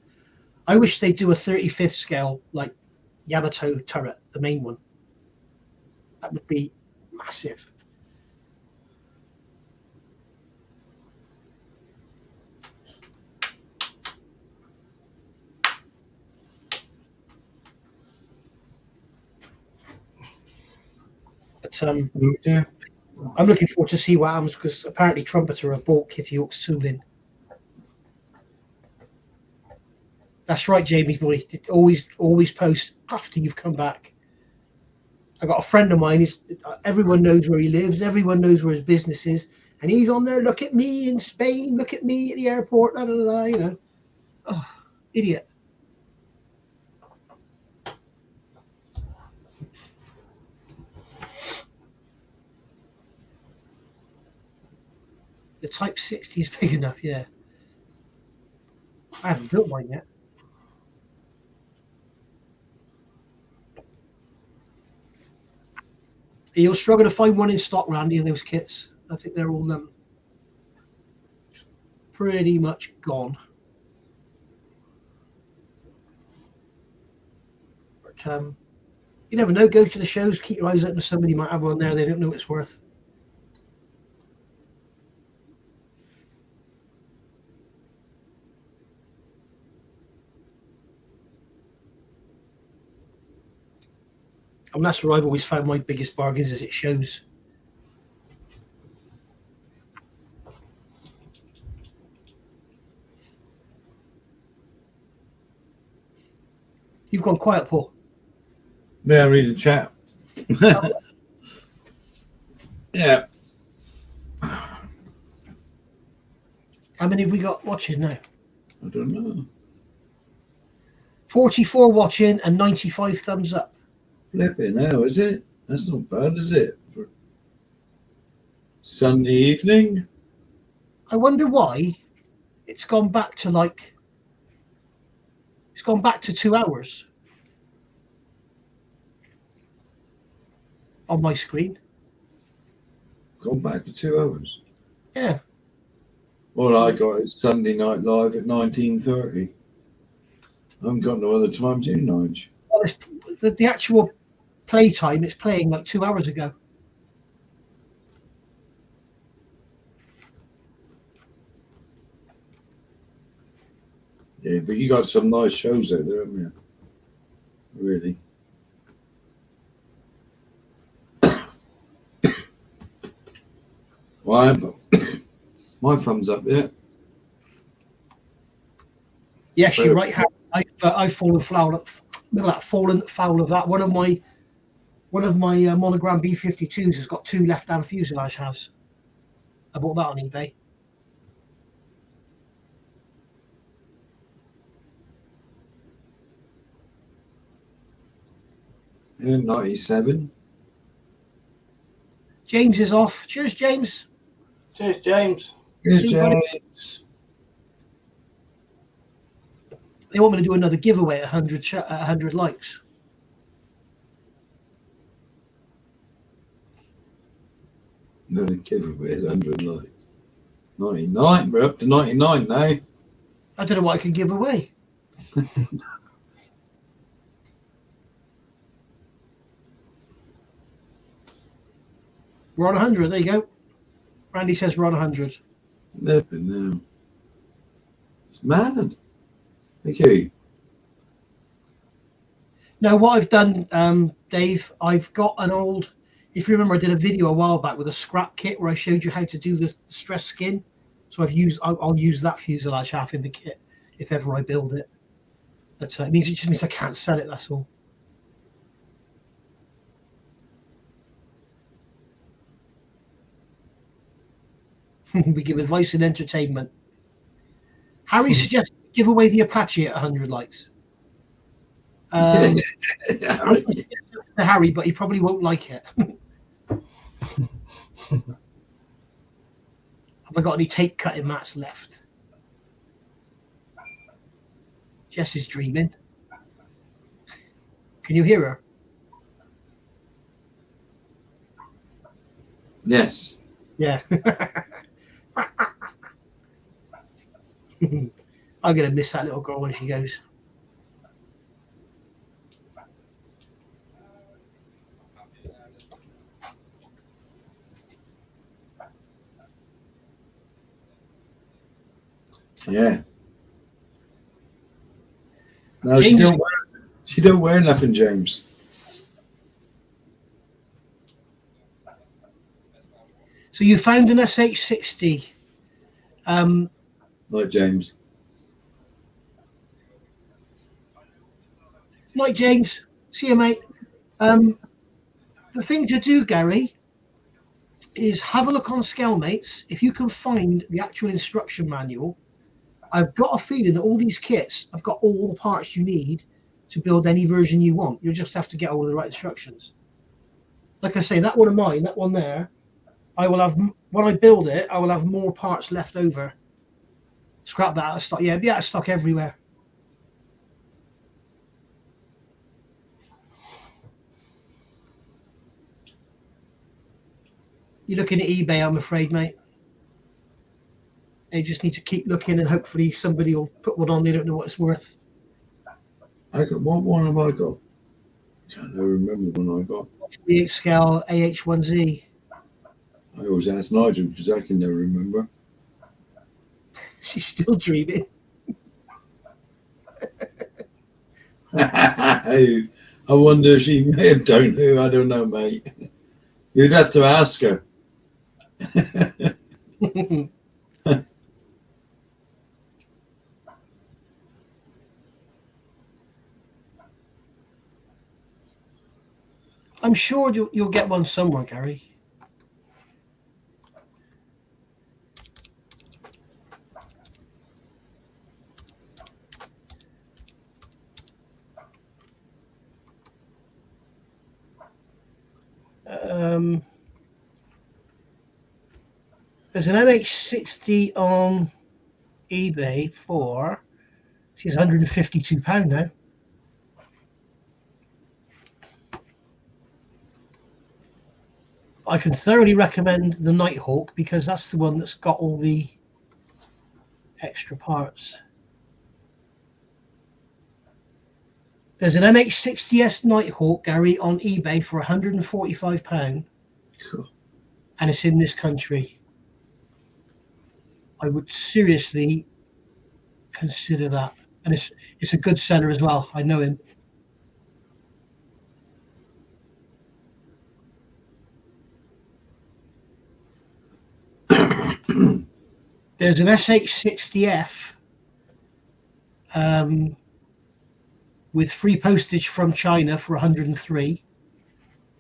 I wish they'd do a 35th scale, like Yamato turret, the main one. That would be massive. But I'm looking forward to see what happens because apparently Trumpeter have bought Kitty Hawk's tooling. That's right, Jamie boy. Always post after you've come back. I got a friend of mine. Everyone knows where he lives. Everyone knows where his business is, and he's on there. Look at me in Spain. Look at me at the airport. Da, da, da, da, you know, oh, idiot. The Type 60 is big enough, yeah. I haven't built mine yet. You'll struggle to find one in stock, Randy, in those kits. I think they're all pretty much gone. But you never know. Go to the shows, keep your eyes open. Somebody might have one there. They don't know what it's worth. And that's where I've always found my biggest bargains, as it shows. You've gone quiet, Paul. Yeah, I'm reading chat. Yeah. How many have we got watching now? I don't know. 44 watching and 95 thumbs up. Flipping now, is it? That's not bad, is it? For Sunday evening? I wonder why it's gone back to it's gone back to 2 hours on my screen. Gone back to 2 hours. Yeah. All I got is Sunday Night Live at 19:30. I haven't got no other times in, Nige. Well, the actual play time, it's playing like 2 hours ago. Yeah, but you got some nice shows out there, haven't you? Really. Well, my thumb's up there. Yes, you're right, Harry. I've fallen foul of that. One of my monogram B-52s has got 2 left-hand fuselage halves. I bought that on eBay. Yeah, 97. James is off. Cheers, James. Cheers, James. Yes, See you, buddy. James. They want me to do another giveaway at 100 likes. Another giveaway at 100 likes. 99. We're up to 99 now. I don't know what I can give away. We're on 100. There you go. Randy says we're on 100. Flipping now. It's mad. Thank you. Now, what I've done, Dave, I've got an old. If you remember, I did a video a while back with a scrap kit where I showed you how to do the stress skin. So I'll use that fuselage half in the kit if ever I build it. But it just means I can't sell it. That's all. We give advice and entertainment. Harry suggests give away the Apache at 100 likes. Harry, but he probably won't like it. Have I got any tape cutting mats left? Jess is dreaming. Can you hear her? Yes. Yeah. I'm going to miss that little girl when she goes. Yeah. No, she don't wear nothing, James. So you found an SH60. Like James. Like James. See you, mate. The thing to do, Gary, is have a look on Scalemates. If you can find the actual instruction manual, I've got a feeling that all these kits have got all the parts you need to build any version you want. You'll just have to get all of the right instructions. Like I say, that one of mine, that one there, I will have, when I build it, I will have more parts left over. Scrap that out of stock. Yeah, it'll be out of stock everywhere. You're looking at eBay, I'm afraid, mate. You just need to keep looking and hopefully somebody will put one on. They don't know what it's worth. What one have I got? I can't remember one I got. 48 scale AH1Z. I always ask Nigel because I can never remember. She's still dreaming. I wonder if she may have done who. I don't know, mate. You'd have to ask her. I'm sure you'll get one somewhere, Gary. There's an MH60 on eBay for, she's £152 now. I can thoroughly recommend the Nighthawk because that's the one that's got all the extra parts. There's an MH60S Nighthawk, Gary, on eBay for £145, Cool. and it's in this country. I would seriously consider that, and it's a good seller as well. I know him. There's an SH60F with free postage from China for 103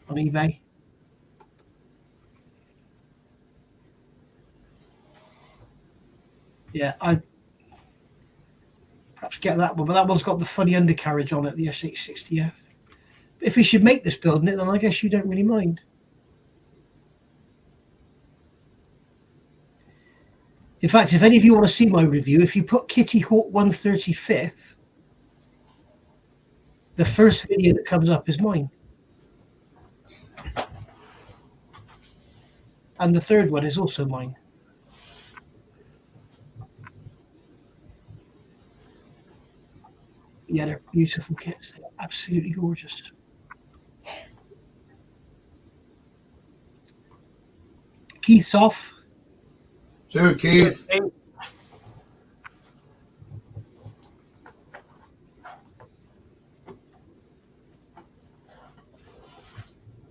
on eBay. Yeah, I'd perhaps get that one, but that one's got the funny undercarriage on it, the SH60F. But if you should make this building it, then I guess you don't really mind. In fact, if any of you want to see my review, if you put Kitty Hawk 135th, the first video that comes up is mine. And the third one is also mine. Yeah, they're beautiful kits. They're absolutely gorgeous. Keith's off. So, Keith.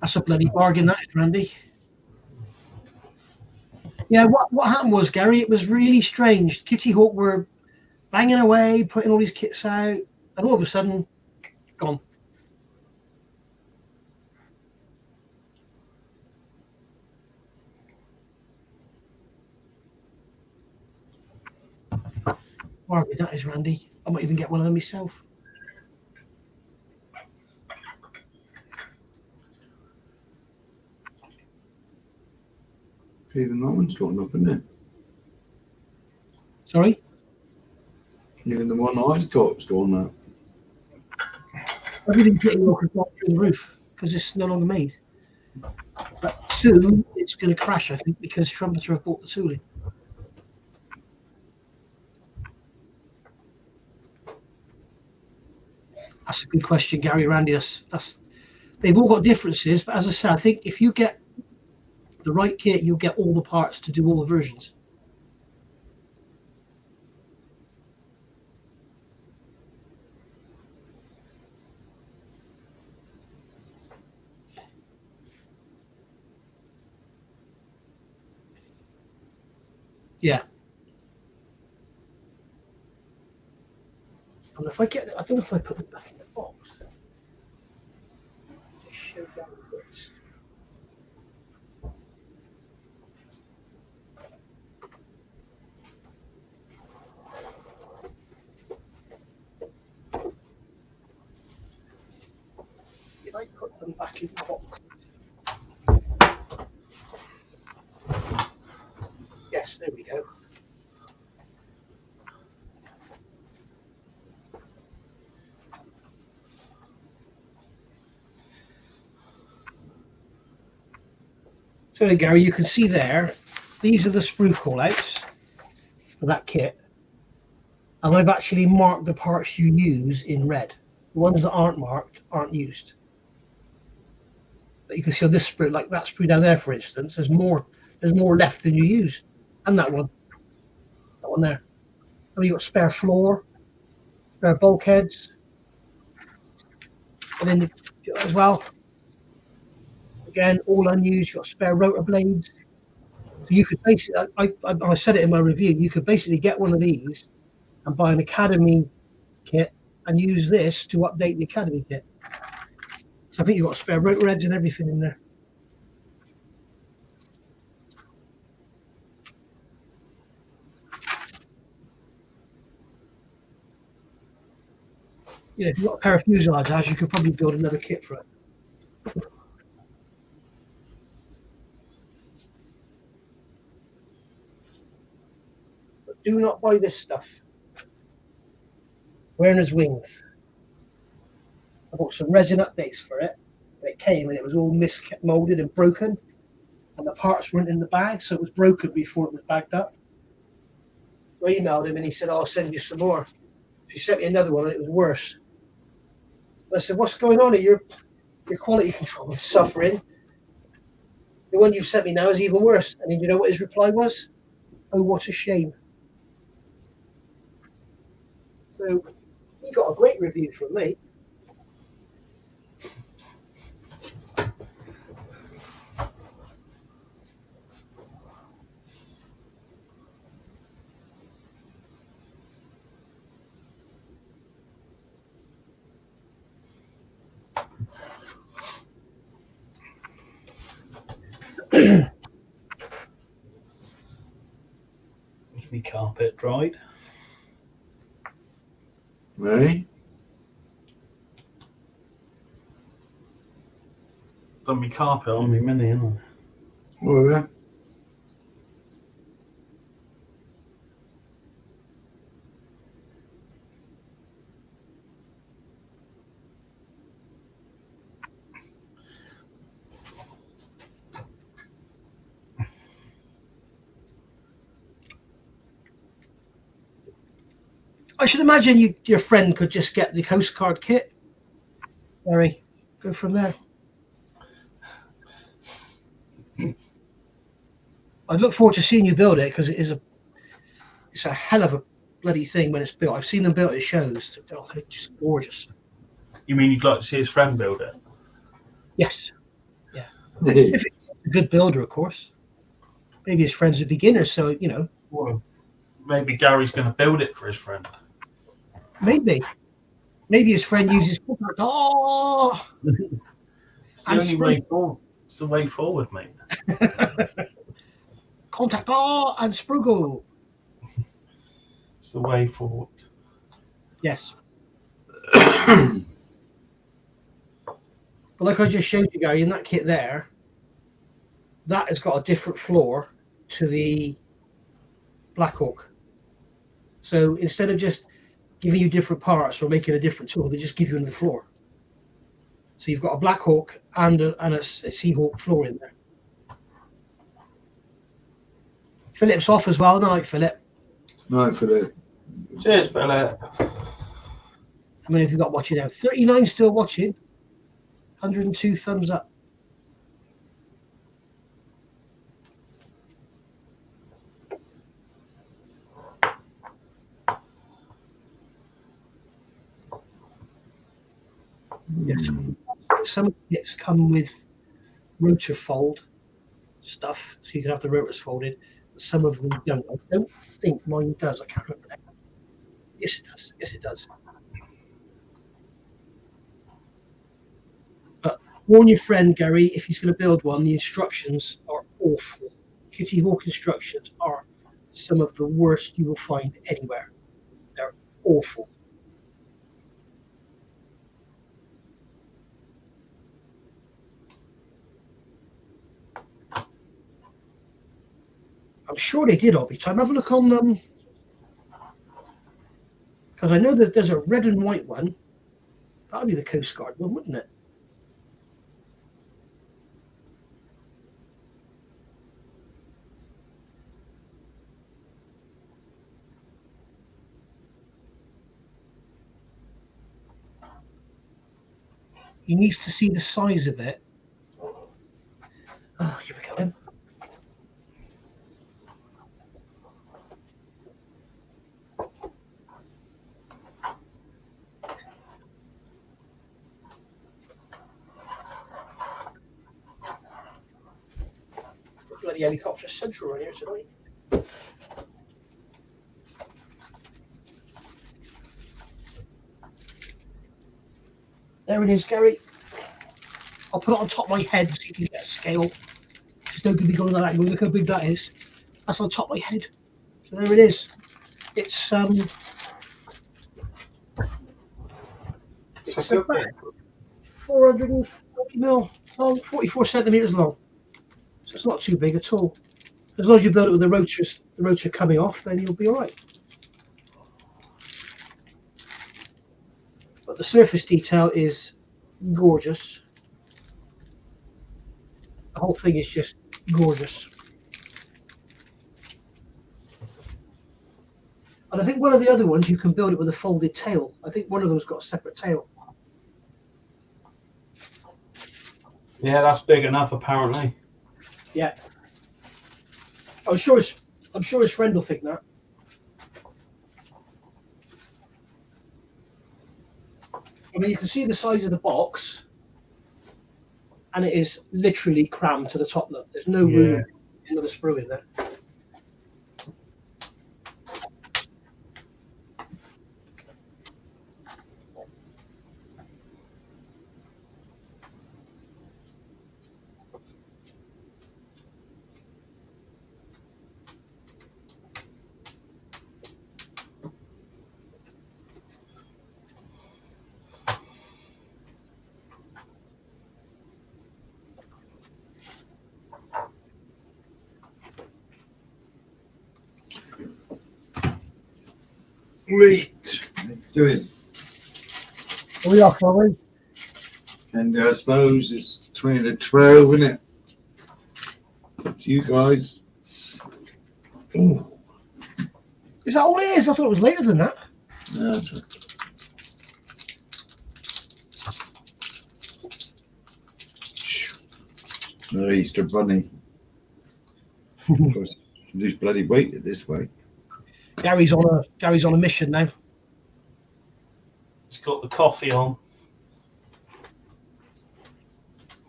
That's a bloody bargain, that is, Randy. Yeah, what happened was, Gary, it was really strange. Kitty Hawk were banging away, putting all these kits out, and all of a sudden, gone. Bargain, that is, Randy. I might even get one of them myself. Even that one's gone up, isn't it? Sorry? Even the one I've got's gone up. Everything Kitty Hawk has gone through the roof because it's no longer made. But soon it's going to crash, I think, because Trumpeter have bought the tooling. That's a good question, Gary. Randy. That's they've all got differences, but as I said, I think if you get the right kit, you'll get all the parts to do all the versions. Yeah. And if I get, I don't know if I put it back in the box. Just show down the bits. Did I put them back in the box? Yes, there we go. So Gary, you can see there, these are the sprue callouts for that kit. And I've actually marked the parts you use in red. The ones that aren't marked aren't used. But you can see on this sprue, like that sprue down there, for instance, there's more left than you use. And that one there. And you've got spare floor, spare bulkheads, and then as well, again, all unused. You've got spare rotor blades. So you could basically, I said it in my review, you could basically get one of these and buy an Academy kit and use this to update the Academy kit. So I think you've got spare rotor heads and everything in there. Yeah, if you've got a pair of fuselage as, you could probably build another kit for it. But do not buy this stuff. Werner's wings. I bought some resin updates for it. And it came and it was all mismolded and broken. And the parts weren't in the bag, so it was broken before it was bagged up. I emailed him and he said, I'll send you some more. He sent me another one and it was worse. I said, what's going on here? Your quality control is suffering. The one you've sent me now is even worse. And then you know what his reply was? Oh, what a shame. So he got a great review from me. Was my carpet dried? Eh? Done my carpet on me mini, haven't Oh, yeah. I should imagine your friend could just get the Coast Guard kit. Larry, go from there. I'd look forward to seeing you build it because it's a hell of a bloody thing when it's built. I've seen them built at shows. Oh, they're just gorgeous. You mean you'd like to see his friend build it? Yes. Yeah. If it's a good builder, of course. Maybe his friend's a beginner, so you know. Well, maybe Gary's going to build it for his friend. Maybe his friend uses contact. Oh, It's the only way forward. It's the way forward, mate. contact and Spruggle. It's the way forward. Yes. But like I just showed you, Gary, in that kit there, that has got a different floor to the Blackhawk. So instead of just giving you different parts or making a different tool, they just give you another floor. So you've got a Blackhawk and a Seahawk floor in there. Philip's off as well. Night, Philip. Night, Philip. Cheers, Philip. How many have you got watching now? 39 still watching. 102 thumbs up. Yes. Some kits come with rotor fold stuff, so you can have the rotors folded. Some of them don't. I don't think mine does. I can't remember. Yes, it does. Yes, it does. But warn your friend, Gary, if he's going to build one, the instructions are awful. Kitty Hawk instructions are some of the worst you will find anywhere. They're awful. I'm sure they did Obby Time. Have a look on them. Because I know that there's a red and white one. That would be the Coast Guard one, wouldn't it? He needs to see the size of it. Oh, here we go then. Bloody helicopter central right here tonight. There it is, Gary. I'll put it on top of my head so you can get a scale. Just don't be going like that. Look how big that is. That's on top of my head. So there it is. It's about 440 mil long, 44 centimeters long. So it's not too big at all. As long as you build it with the rotor coming off, then you'll be all right. But the surface detail is gorgeous. The whole thing is just gorgeous. And I think one of the other ones, you can build it with a folded tail. I think one of them's got a separate tail. Yeah, that's big enough, apparently. Yeah. I'm sure his friend will think that. I mean, you can see the size of the box, and it is literally crammed to the top. Look, there's no room for another sprue in there. Great. Let's do it. Are we off, are we? And I suppose it's 20 to 12, isn't it? To you guys. Ooh. Is that all it is? I thought it was later than that. No, that's right. No Easter bunny. Of course, lose bloody weight at this way. Gary's on a mission now. He's got the coffee on.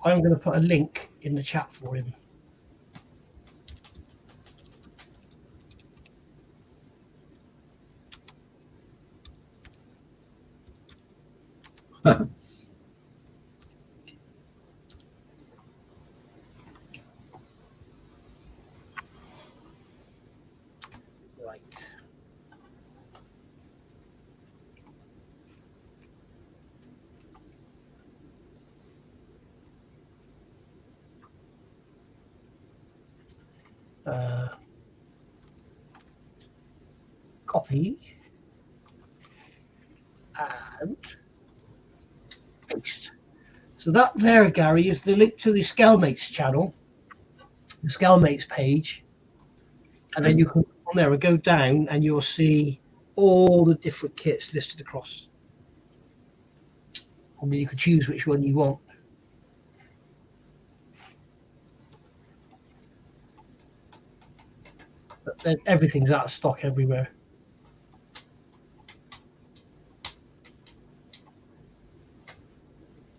I'm going to put a link in the chat for him. Right. Copy and paste. So that there, Gary, is the link to the Scalemates channel, the Scalemates page, and then you can go on there and go down, and you'll see all the different kits listed across. I mean, you can choose which one you want. But then everything's out of stock everywhere.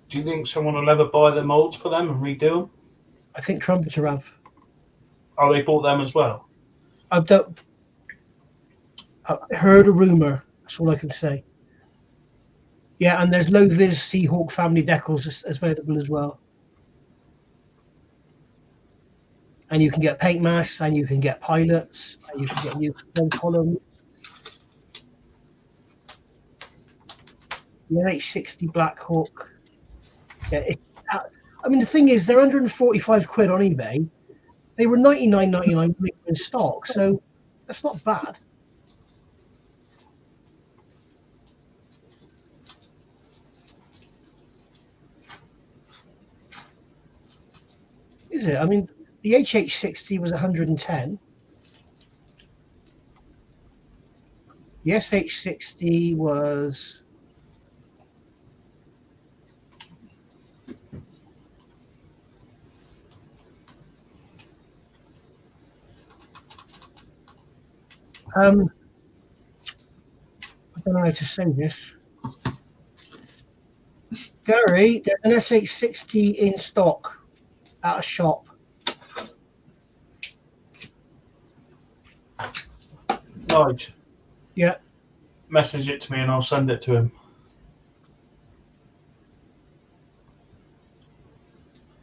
Do you think someone will ever buy the molds for them and redo them? I think Trumpeter have. Oh, they bought them as well? I heard a rumour. That's all I can say. Yeah, and there's low-vis Seahawk family decals as available as well. And you can get paint masks, and you can get pilots, and you can get new columns. The NH60 Black Hawk. Yeah, I mean, the thing is, they're 145 quid on eBay. They were 99.99 in stock, so that's not bad. Is it? I mean, the HH60 was 110. The SH60 was... I don't know how to say this. Gary, there's an SH60 in stock at a shop. Nige. Yeah. Message it to me and I'll send it to him.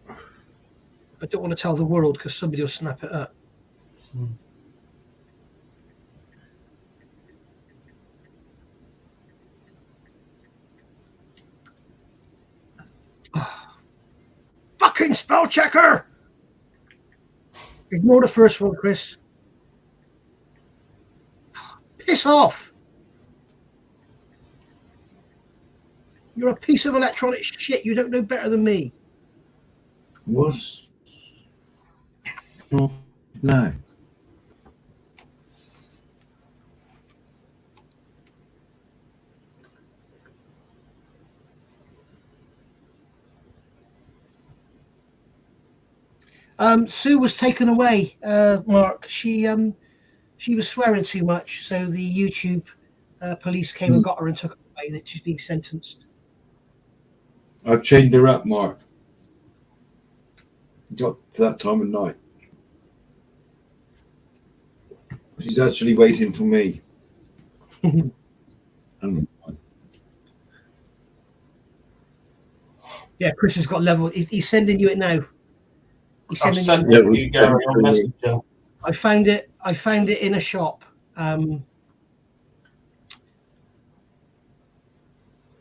I don't want to tell the world because somebody will snap it up. Fucking spell checker! Ignore the first one, Chris. Piss off! You're a piece of electronic shit. You don't know better than me. What's no? Sue was taken away, Mark. She was swearing too much, so the YouTube police came and got her and took her away. That she's being sentenced. I've chained her up, Mark. Got to that time of night. She's actually waiting for me. Yeah, Chris has got level. He's sending you it now. He's I've sending sent you. it to you, Gary, on Messenger. I found it in a shop.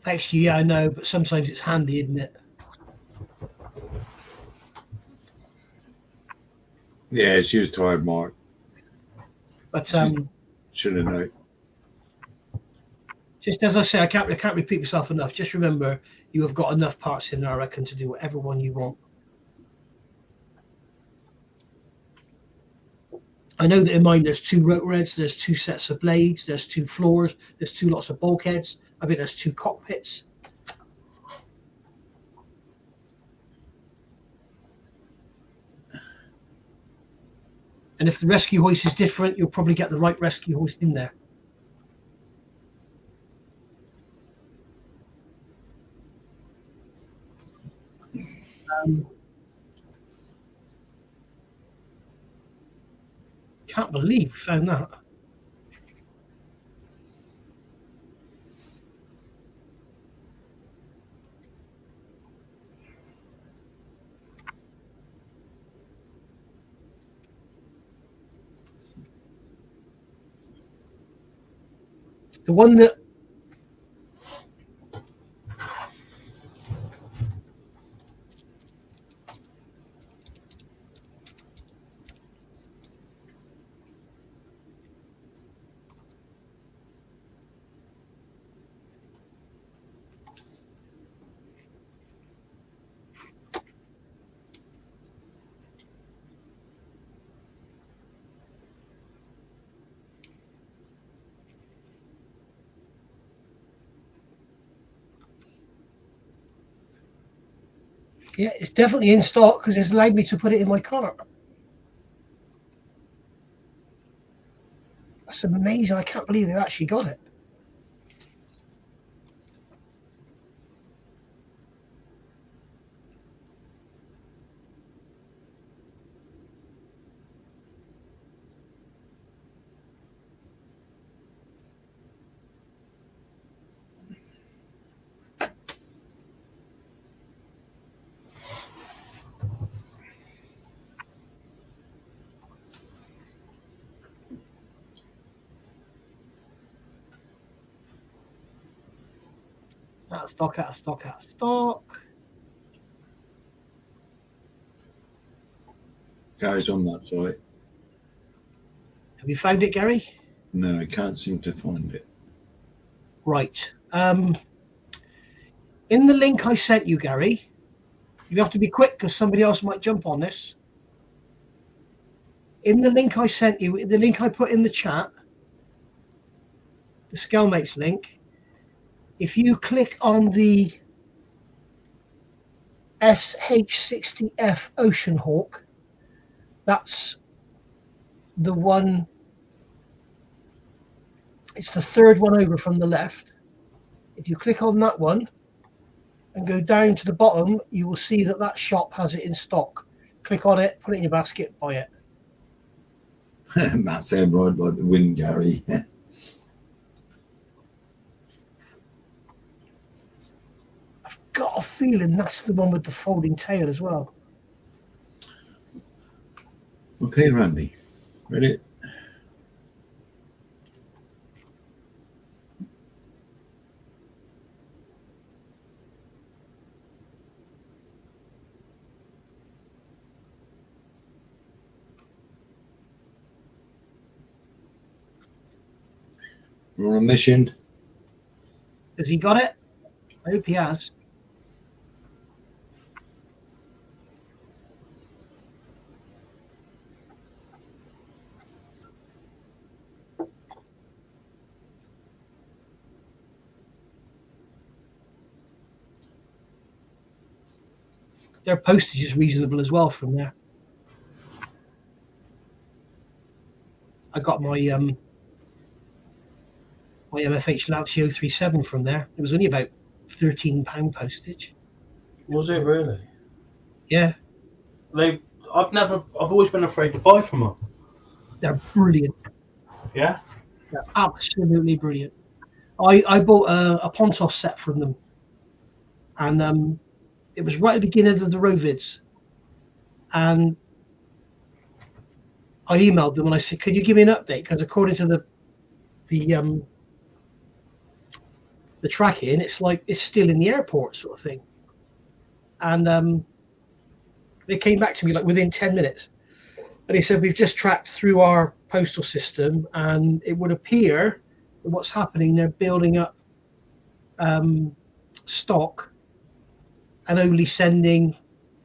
Actually, yeah, I know, but sometimes it's handy, isn't it? Yeah, she was tired, Mark. But Should have known. Just as I say, I can't repeat myself enough. Just remember, you have got enough parts in there, I reckon, to do whatever one you want. I know that in mine there's 2 rotor heads, there's 2 sets of blades, there's 2 floors, there's 2 lots of bulkheads. I think there's 2 cockpits. And if the rescue hoist is different, you'll probably get the right rescue hoist in there. Can't believe we found that. The one that yeah, it's definitely in stock because it's allowed me to put it in my car. That's amazing. I can't believe they've actually got it. Out of stock, out of stock, out of stock. Gary's on that site. Have you found it, Gary? No, I can't seem to find it. Right. In the link I sent you, Gary, you have to be quick because somebody else might jump on this. In the link I sent you, the link I put in the chat, the Scalemates link, if you click on the SH60F Ocean Hawk, that's the one, it's the 3rd one over from the left. If you click on that one and go down to the bottom, you will see that that shop has it in stock. Click on it, put it in your basket, buy it. Matt said right like the wind, Gary. I've got a feeling that's the one with the folding tail as well. Okay, Randy. Ready? We're on a mission. Has he got it? I hope he has. Their postage is reasonable as well from there. I got my my MFH Lancia 037 from there. It was only about £13 postage. Was it really? Yeah, I've always been afraid to buy from them. they're brilliant. Yeah. They're absolutely brilliant. I bought a Pontos set from them, and it was right at the beginning of the Rovids, and I emailed them and I said, "Could you give me an update? Because according to the tracking, it's like it's still in the airport, sort of thing." And they came back to me like within 10 minutes, and he said, "We've just tracked through our postal system, and it would appear that what's happening, they're building up stock and only sending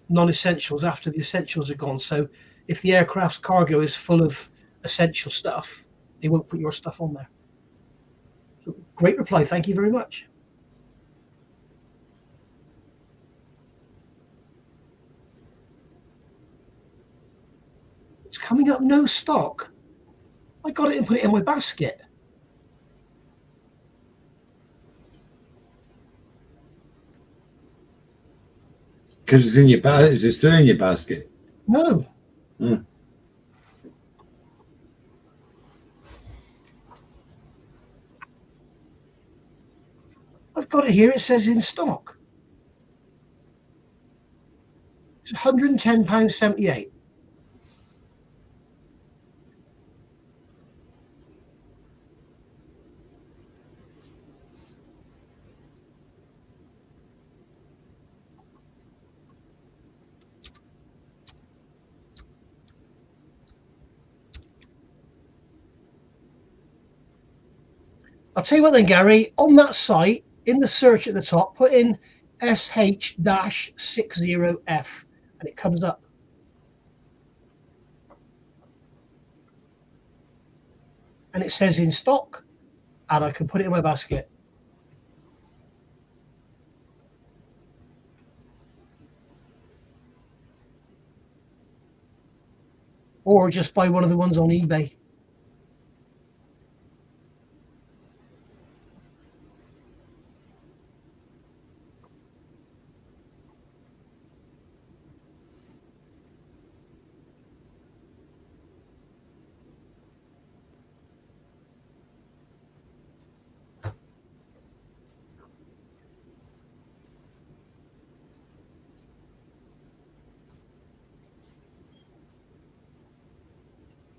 non-essentials after the essentials are gone. So if the aircraft's cargo is full of essential stuff, they won't put your stuff on there." So, great reply. Thank you very much. It's coming up no stock. I got it and put it in my basket. Because it's in your basket. Is it still in your basket? No. Huh. I've got it here. It says in stock. It's £110.78. I'll tell you what then, Gary, on that site, in the search at the top, put in SH-60F and it comes up. And it says in stock, and I can put it in my basket. Or just buy one of the ones on eBay.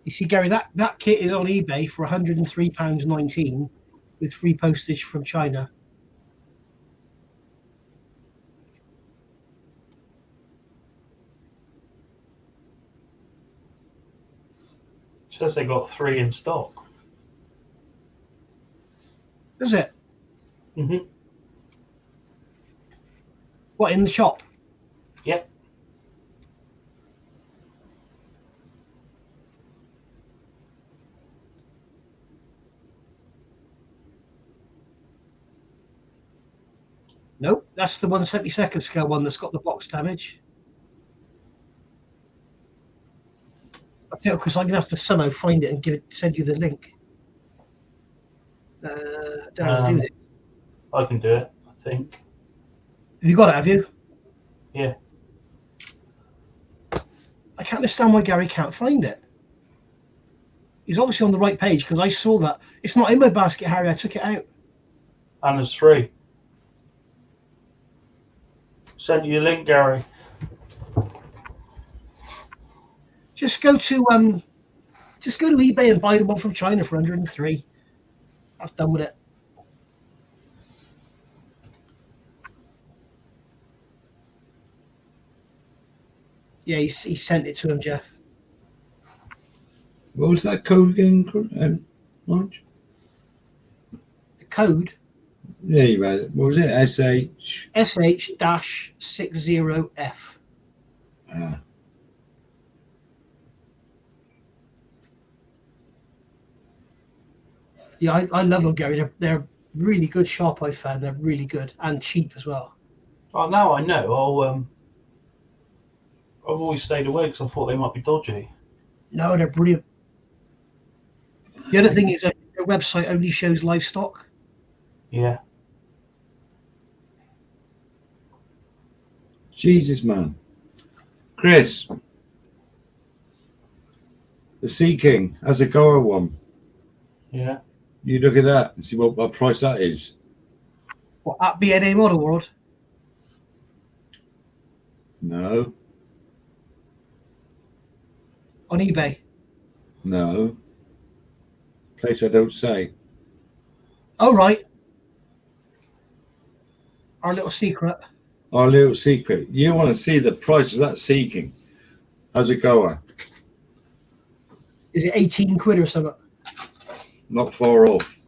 You see, Gary, that kit is on eBay for £103.19 with free postage from China. It says they got 3 in stock. Does it? Mm-hmm. What, in the shop? Yep. Nope, that's the 1/72 scale one that's got the box damage. Because I'm gonna have to somehow find it and send you the link. Don't know how to do it. I can do it, I think. Have you got it? Have you? Yeah. I can't understand why Gary can't find it. He's obviously on the right page because I saw that. It's not in my basket, Harry. I took it out. And there's 3. Send you the link, Gary. Just go to eBay and buy the one from China for 103. I've done with it. Yeah, he sent it to him, Jeff. What was that code again, Marge? The code? Yeah, you read it. What was it? SH-60F. Ah. Yeah, I love them, Gary. They're really good shop, I found. They're really good and cheap as well. Oh, now I know. I've always stayed away because I thought they might be dodgy. No, they're brilliant. The other thing is that their website only shows livestock. Yeah. Jesus, man. Chris, the Sea King has a Goa one. Yeah. You look at that and see what price that is. What, at BNA Model World? No, On eBay? no. Place I don't say. Oh, right. Our little secret. Our little secret. You want to see the price of that Sea King? How's it going? Is it 18 quid or something? Not far off.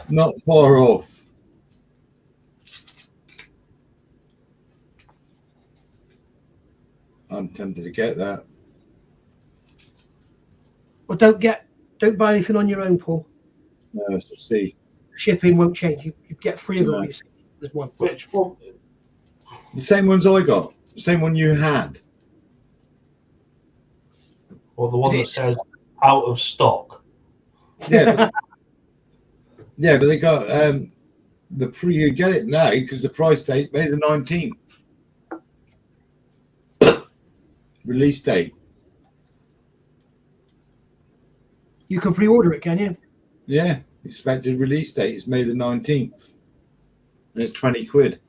Not far off. I'm tempted to get that. Well, don't buy anything on your own, Paul. No, let's see. Shipping won't change. You get 3 of them. No. You see. There's one. Which one? The same ones I got. The same one you had. Or the one that says out of stock? Yeah, but, yeah, but they got you get it now because the price date May the 19th. Release date. You can pre-order it, can you? Yeah, expected release date is May the 19th. And it's 20 quid.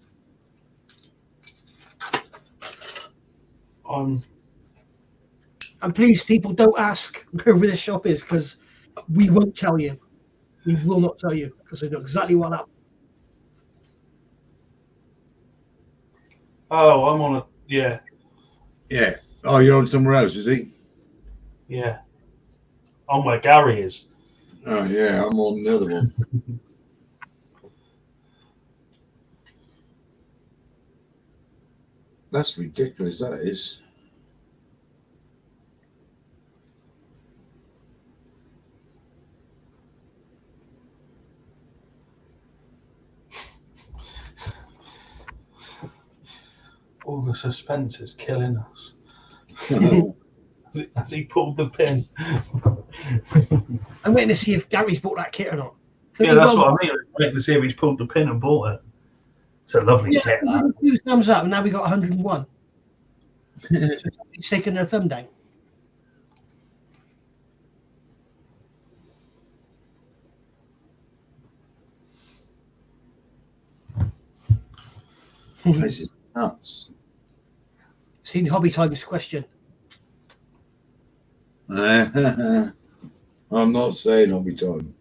And please, people, don't ask where this shop is because we won't tell you. We will not tell you because we know exactly what happened. Oh, I'm on a yeah. Yeah. Oh, you're on somewhere else, is he? Yeah. On where Gary is. Oh, yeah, I'm on the other one. That's ridiculous, that is. All the suspense is killing us. Has he pulled the pin? I'm waiting to see if Gary's bought that kit or not. Yeah, that's what I mean. I'm waiting to see if he's pulled the pin and bought it. It's a lovely kit. That. 2 thumbs up, and now we got 101. So somebody's taking their thumb down. This is nuts. Seen Hobby Time's question. I'm not saying I'll be time.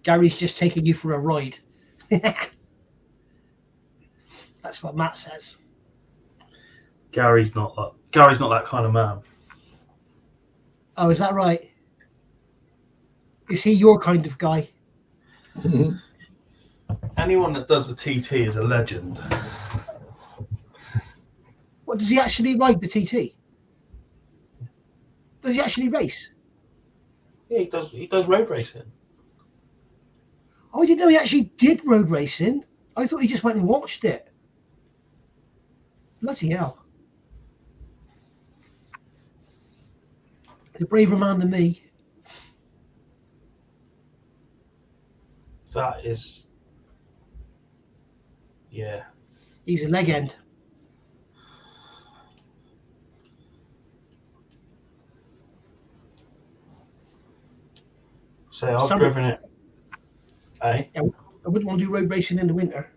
Gary's just taking you for a ride. That's what Matt says. Gary's not that kind of man. Oh, is that right? Is he your kind of guy? Anyone that does the TT is a legend. What, does he actually ride the TT? Does he actually race? Yeah, he does road racing. Oh, I didn't know he actually did road racing. I thought he just went and watched it. Bloody hell. He's a braver man than me. That is, yeah. He's a leg end. So I've driven it. Eh? Yeah, I wouldn't want to do road racing in the winter.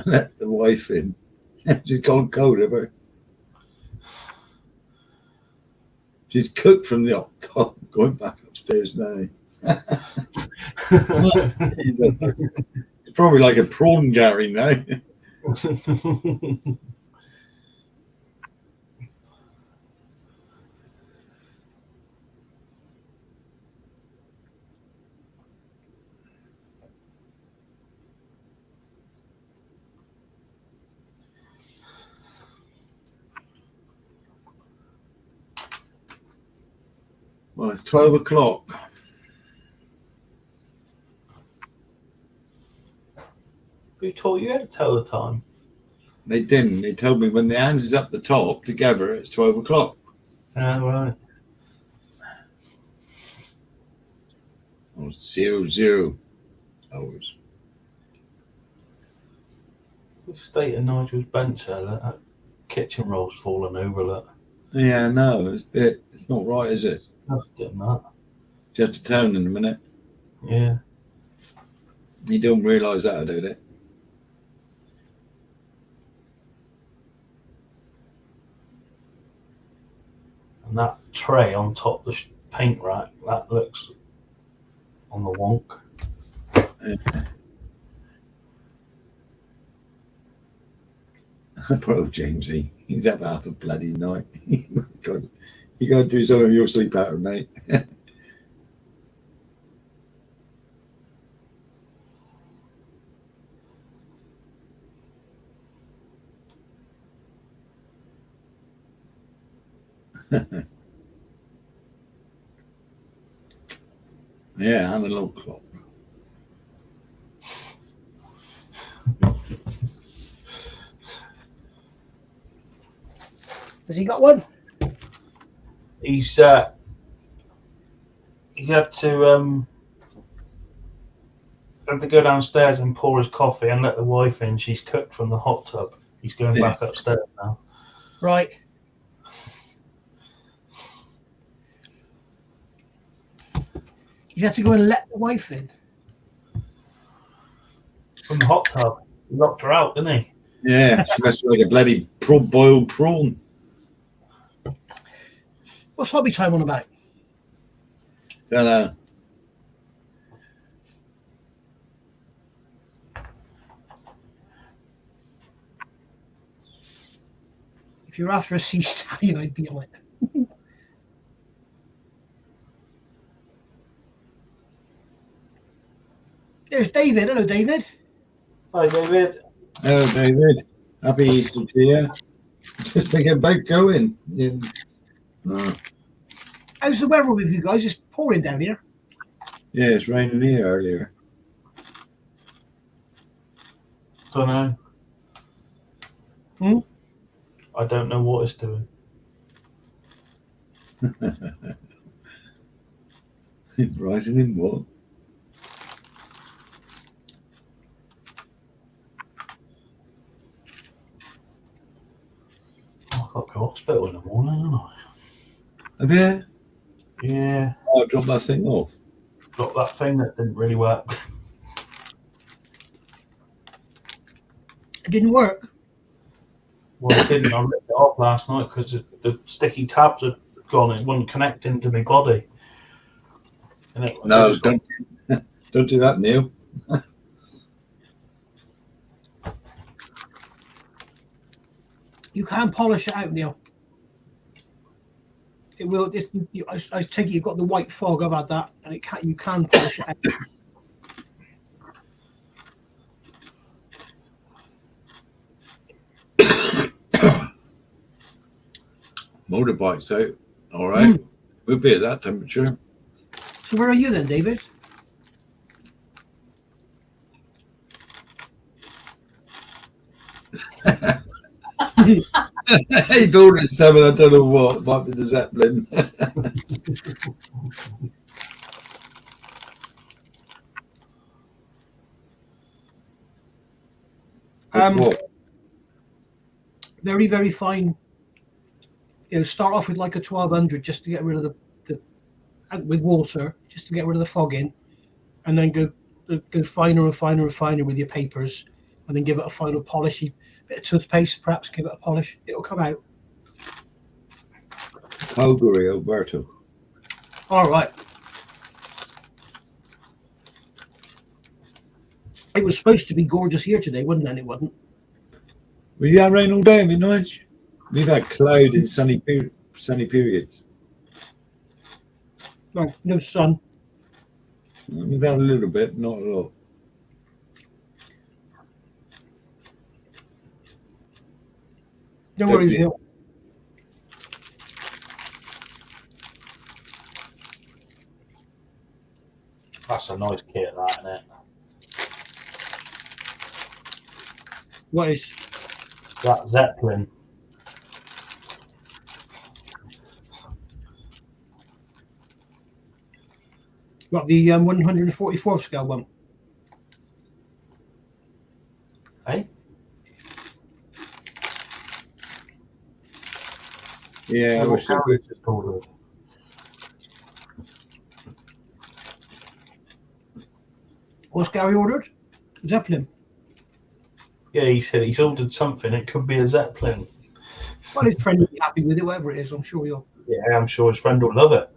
Let the wife in. She's gone cold, have her? She's cooked from the top, going back upstairs now. It's probably like a prawn Gary now. Well, it's 12 o'clock. Who taught you how to tell the time? They didn't. They told me when the hands is up the top together, it's 12 o'clock. Right. Oh, 00 hours. The state of Nigel's bench there, that kitchen roll's fallen over, look. Yeah, no, it's not right, is it? That's doing that. You have to turn in a minute. Yeah. You don't realise that, do they? And that tray on top of the paint rack, that looks on the wonk. Yeah. Poor old Jamesy. He's up half a bloody night. God, you got to do some of your sleep pattern, mate. Yeah, I'm a little clock. Has he got one? He's had to go downstairs and pour his coffee and let the wife in. She's cooked from the hot tub. He's going back upstairs now. Right. You had to go and let the wife in. From the hot tub. He locked her out, didn't he? Yeah, she must be like a bloody boiled prawn. What's hobby time on about? Don't know. If you're after a sea stallion, I'd be on it. There's David. Hello, David. Hi, David. Oh, David. Happy Easter to you. Just thinking about going. Yeah. How's the weather with you guys? It's pouring down here. Yeah, it's raining here earlier. Don't know. I don't know what it's doing. Writing in what? I've got to go to hospital in the morning, haven't I? Have you? Yeah. Oh, drop that thing off. Got that thing that didn't really work. It didn't work. Well, it didn't. I ripped it off last night because the sticky tabs had gone. It wouldn't connect into my body. And No, don't do that, Neil. You can polish it out, Neil. It will. I take it you've got the white fog. I've had that, and it can. You can polish it out. Motorbike's out. All right. We'll be at that temperature. So where are you then, David? He built a 7, I don't know what. Might be the Zeppelin. What? Very, very fine. You know, start off with like a 1200 just to get rid of the with water, just to get rid of the fogging, and then go finer and finer and finer with your papers, and then give it a final polish. Bit of toothpaste, perhaps give it a polish. It'll come out. Calgary, Alberta. All right. It was supposed to be gorgeous here today, wasn't it? And it wasn't. Well, you had rain all day, haven't you, Nige? We've had cloud and sunny periods. No sun. We've had a little bit, not a lot. No worries, Hill. That's a nice kit, that, isn't it? What is? That Zeppelin. Got the 144th scale one. Hey? Yeah, I wish I could. Just ordered. What's Gary ordered? Zeppelin. Yeah, he said he's ordered something. It could be a Zeppelin. Well, his friend will be happy with it, whatever it is. I'm sure you'll. Yeah, I'm sure his friend will love it.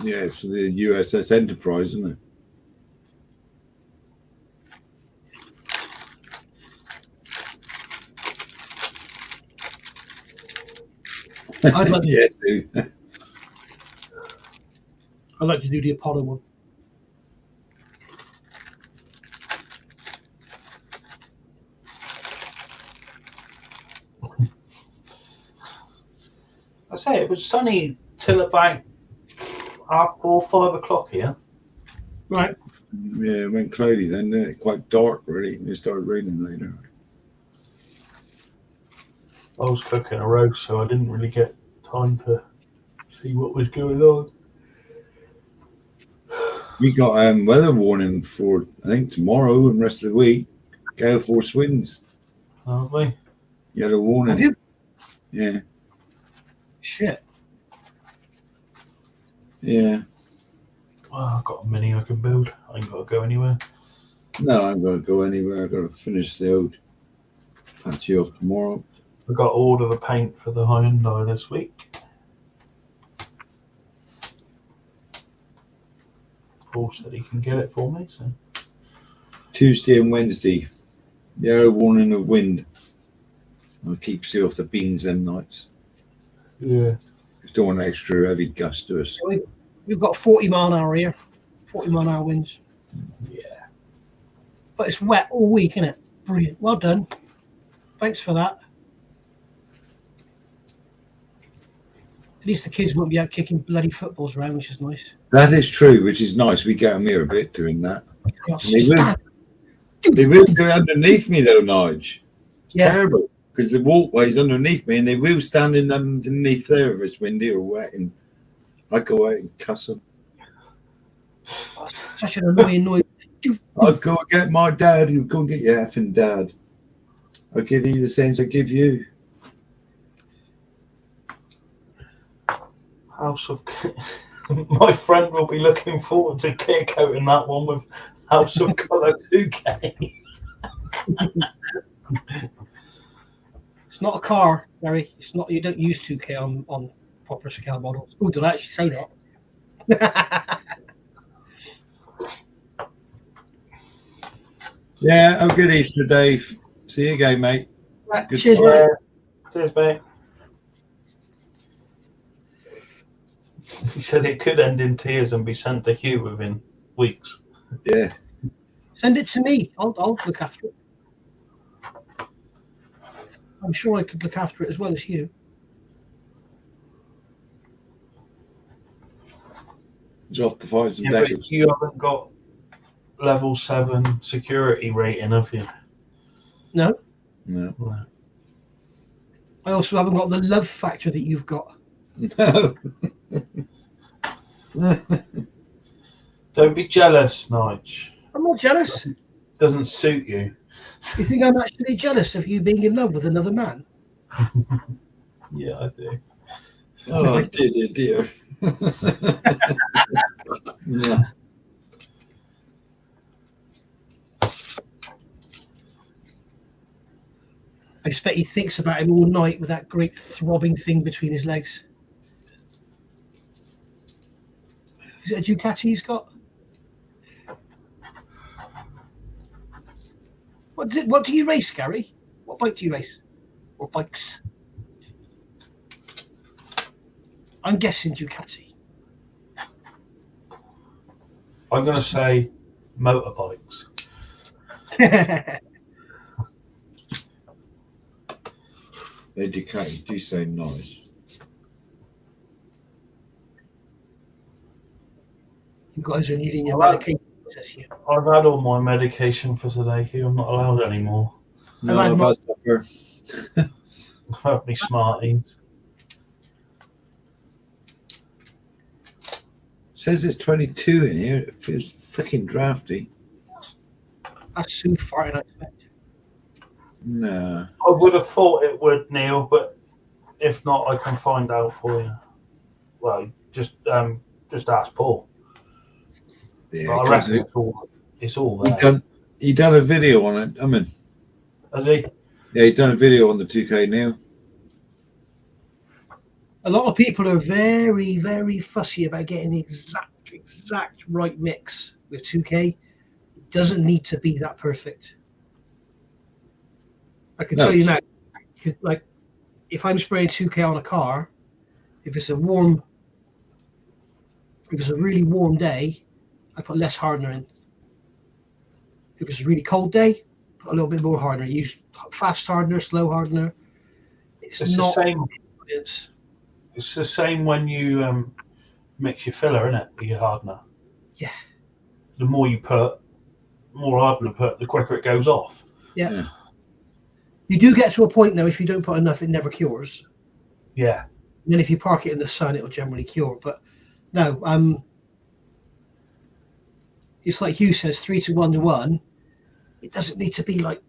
Yeah, it's for the USS Enterprise, isn't it? I'd like, Yes, dude. I'd like to do the Apollo one. I say it was sunny till about 4:30, 5 o'clock here. Right. Yeah, it went cloudy then, didn't it? Quite dark, really. It started raining later. I was cooking a roast, so I didn't really get time to see what was going on. We got weather warning for, I think, tomorrow and the rest of the week. Gale force winds. Aren't we? Yellow warning. Have you? Yeah. Shit. Yeah. Well, I've got a mini I can build. I ain't got to go anywhere. No, I'm going to go anywhere. I've got to finish the old Apache off tomorrow. I've got to order the paint for the Hyundai this week. Paul said he can get it for me, so. Tuesday and Wednesday. Yellow warning of wind. I'll keep you off the beans them nights. Yeah. Just don't want extra heavy gust to us. We've got 40 mile an hour here. 40 mile an hour winds. Yeah. But it's wet all week, isn't it? Brilliant. Well done. Thanks for that. At least the kids won't be out kicking bloody footballs around, which is nice. That is true, which is nice. We get them here a bit doing that. Oh, They will go underneath me though, Nige. Yeah. Terrible. Because the walkway's underneath me and they will stand in underneath there if it's windy or wet, and I go out and cuss them. Such an annoying noise. I'll go and get my dad. You go and get your effing dad. I'll give you the same as I give you. House of my friend will be looking forward to kick-outing that one with House of Colour 2K. It's not a car, Gary. It's not. You don't use 2K on proper scale models. Oh, did I actually say that? Yeah, have a good Easter, Dave. See you again, mate. Right, Good cheers, talk. mate. Cheers, mate. He said it could end in tears and be sent to Hugh within weeks. Yeah. Send it to me. I'll look after it. I'm sure I could look after it as well as you. It's off to find some Yeah, but decals. you haven't got level 7 security rating, have you? No. No. No. I also haven't got the love factor that you've got. No. Don't be jealous, Nige. I'm not jealous. Doesn't suit you. You think I'm actually jealous of you being in love with another man? Yeah, I do. Oh, dear. Yeah. I expect he thinks about him all night with that great throbbing thing between his legs. Is it a Ducati he's got? What do you race, Gary? What bike do you race? Or bikes? I'm guessing Ducati. I'm going to say motorbikes. Their Ducatis do sound nice. You guys are needing your medication. I've had all my medication for today. I'm not allowed anymore. No, I've had supper. I've had me Smarties. Says it's 22 in here. It feels freaking drafty. That's too far, I expect. No. I would have thought it would, Neil, but if not, I can find out for you. Well, just ask Paul. Yeah, I reckon it's all there. He done a video on it. I mean, has he? Yeah, he's done a video on the 2K now. A lot of people are very, very fussy about getting the exact right mix with 2K. It doesn't need to be that perfect. I can tell you now, like, if I'm spraying 2K on a car, if it's a really warm day, I put less hardener in. If it's a really cold day, put a little bit more hardener. Use fast hardener, slow hardener. It's not the same. It's the same when you mix your filler, isn't it? With your hardener. Yeah. The more you put, more hardener put, the quicker it goes off. Yeah. You do get to a point though, if you don't put enough, it never cures. Yeah. And then if you park it in the sun, it will generally cure. But no, it's like Hugh says, 3 to 1 to 1. It doesn't need to be like,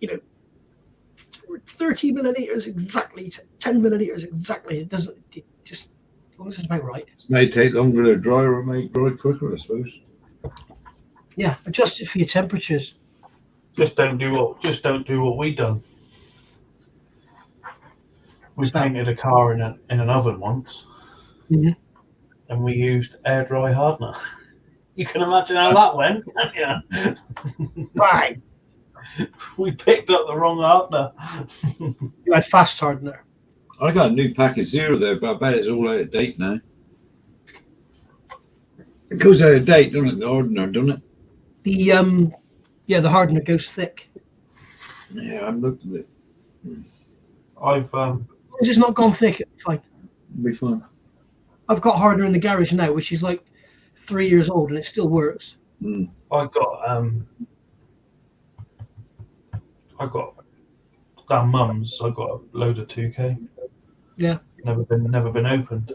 30 milliliters exactly, 10 milliliters exactly. It doesn't. It just, as long as it's about right. It may take longer to dry, or it may dry quicker, I suppose. Yeah, adjust it for your temperatures. Just don't do what we done. We painted a car in an oven once, and we used air dry hardener. You can imagine how that went. Yeah. Right. We picked up the wrong hardener. You had fast hardener. I got a new pack of Zero there, but I bet it's all out of date now. It goes out of date, doesn't it? The hardener, doesn't it? The hardener goes thick. Yeah, I'm looking at it. I've It's just not gone thick. It's fine. It'll be fine. I've got hardener in the garage now, which is like 3 years old, and it still works. I got down mum's. I got a load of 2K. Yeah. Never been opened.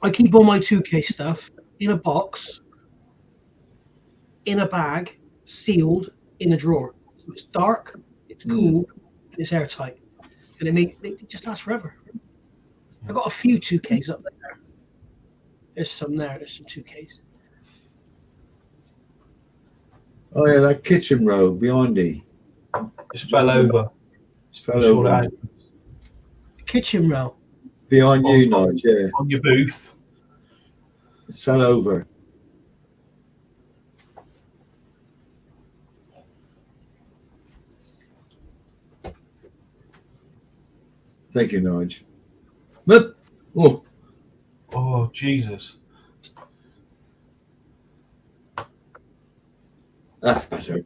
I keep all my 2K stuff in a box, in a bag, sealed, in a drawer. So it's dark, it's cool, and it's airtight. And it just lasts forever. I've got a few 2Ks up there. There's some there. There's some 2Ks. Oh yeah, that kitchen row behind you. It fell over. It's fell over. The kitchen row. Behind you, Nige, yeah. On your booth. It's fell over. Thank you, Nige. Oh, Jesus. That's better.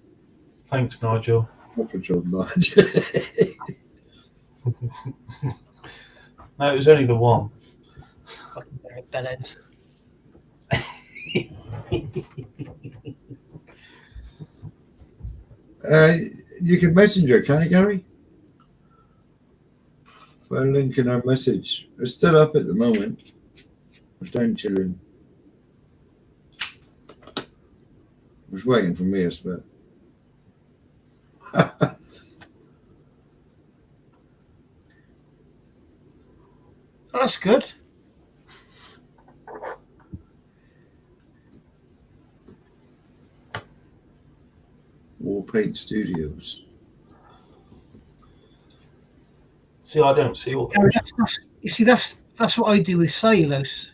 Thanks, Nigel. Not for job, Nige. No, it was only the one. Bell ends. You can messenger, can you, Gary? Put a link in our message. It's still up at the moment. It's down children. It was waiting for me, I suppose. That's good. War Paint Studios. See, I don't see all that. You see, that's what I do with cellulose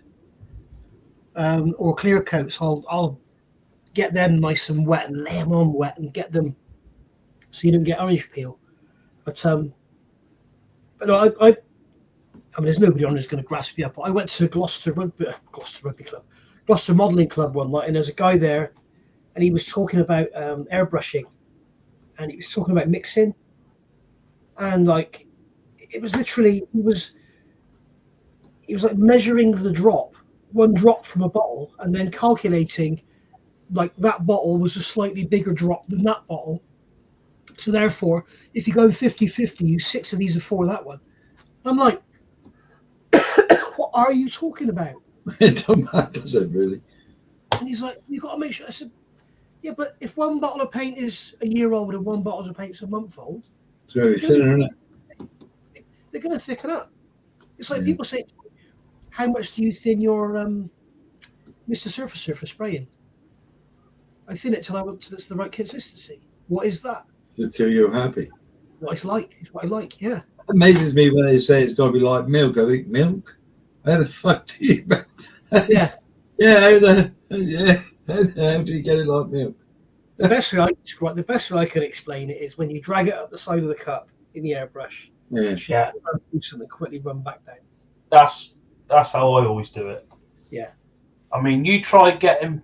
or clear coats. I'll get them nice and wet and lay them on wet and get them so you don't get orange peel. But no, I mean, there's nobody on who's going to grasp you up. I went to Gloucester Rugby Club, Gloucester Modelling Club one night, and there's a guy there, and he was talking about airbrushing, and he was talking about mixing, and like it was literally he was like measuring the drop, one drop from a bottle, and then calculating like that bottle was a slightly bigger drop than that bottle. So therefore, if you go 50-50, use 6 of these before that one. And I'm like, what are you talking about? It don't matter, does it really? And he's like, you got to make sure. I said, yeah, but if one bottle of paint is a year old and one bottle of paint is a month old, It's going to be thinner, isn't it? they're going to thicken up. It's like people say, how much do you thin your Mr. Surfacer for spraying? I thin it till it's the right consistency. What is that? Until you're happy. What it's like. It's what I like, yeah. It amazes me when they say it's got to be like milk. I think, milk? How the fuck do you... Yeah. How do you get it like milk? The best way I can explain it is when you drag it up the side of the cup in the airbrush. Yeah. And quickly run back down. That's how I always do it. Yeah. I mean, you try getting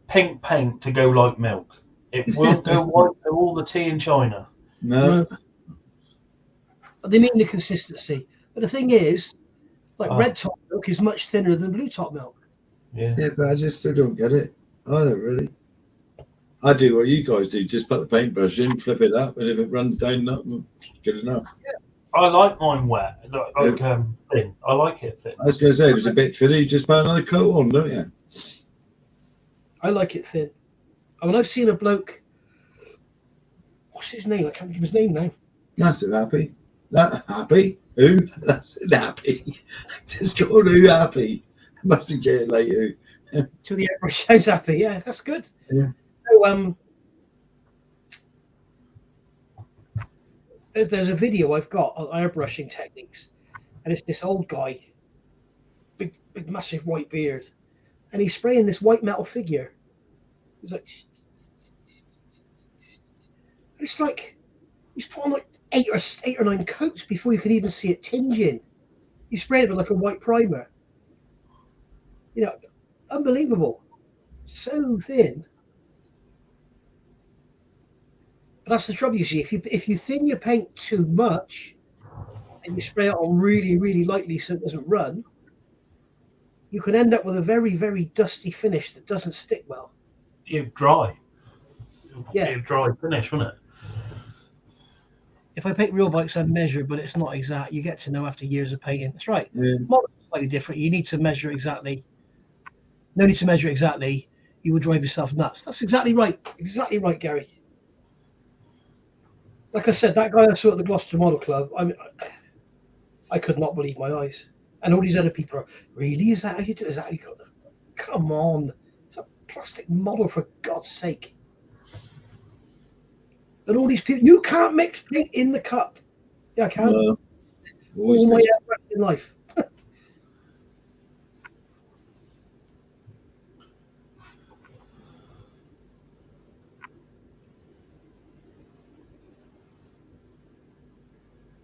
pink paint to go like milk. It will go white to all the tea in China. No. But they mean the consistency. But the thing is, like red top milk is much thinner than blue top milk. Yeah. Yeah, but I just still don't get it. Either, really. I do what you guys do. Just put the paintbrush in, flip it up, and if it runs down, good enough. Yeah. I like mine wet, thin. I like it thin. I was going to say, if it's a bit thinner, you just put another coat on, don't you? I like it thin. I mean, I've seen a bloke. What's his name? I can't think of his name now. That's it, Happy. That Happy? Who? That's it, Happy. Just called who Happy. Must be getting late, who. To the airbrush sounds happy. Yeah, that's good. Yeah. So, there's a video I've got on airbrushing techniques, and it's this old guy, big massive white beard, and he's spraying this white metal figure. He's like, it's like he's putting like eight or nine coats before you can even see it tinging. You spray it with like a white primer. You know, unbelievable. So thin. But that's the trouble, you see. If you thin your paint too much and you spray it on really, really lightly so it doesn't run, you can end up with a very, very dusty finish that doesn't stick well. You're dry. Yeah. You're dry finish, wouldn't it? If I paint real bikes, I measure, but it's not exact. You get to know after years of painting. That's right. Yeah. Models are slightly different. You need to measure exactly. No need to measure exactly. You would drive yourself nuts. That's exactly right. Exactly right, Gary. Like I said, that guy I saw at the Gloucester Model Club, I could not believe my eyes. And all these other people are, really? Is that how you do it? Is that how you got them? Come on. It's a plastic model, for God's sake. And all these people, you can't mix paint in the cup. Yeah, I can. No. All my effort in life.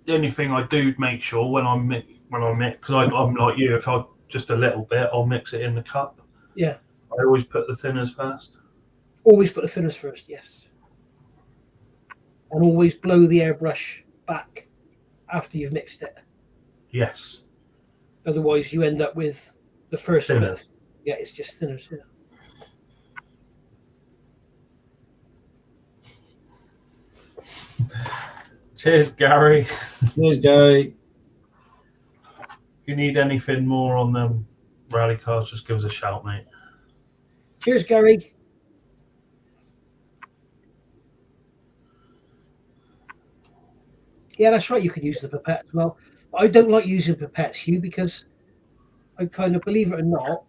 The only thing I do make sure when I mix, because I'm like you, if I just a little bit, I'll mix it in the cup. Yeah. I always put the thinners first. Always put the thinners first, yes. And always blow the airbrush back after you've mixed it. Yes. Otherwise, you end up with the first Thinners. bit. Yeah, it's just thinners. Yeah. Cheers, Gary. Cheers, Gary. If you need anything more on them rally cars, just give us a shout, mate. Cheers, Gary. Yeah, that's right. You could use the pipette as well. But I don't like using pipettes, Hugh, because I kind of, believe it or not,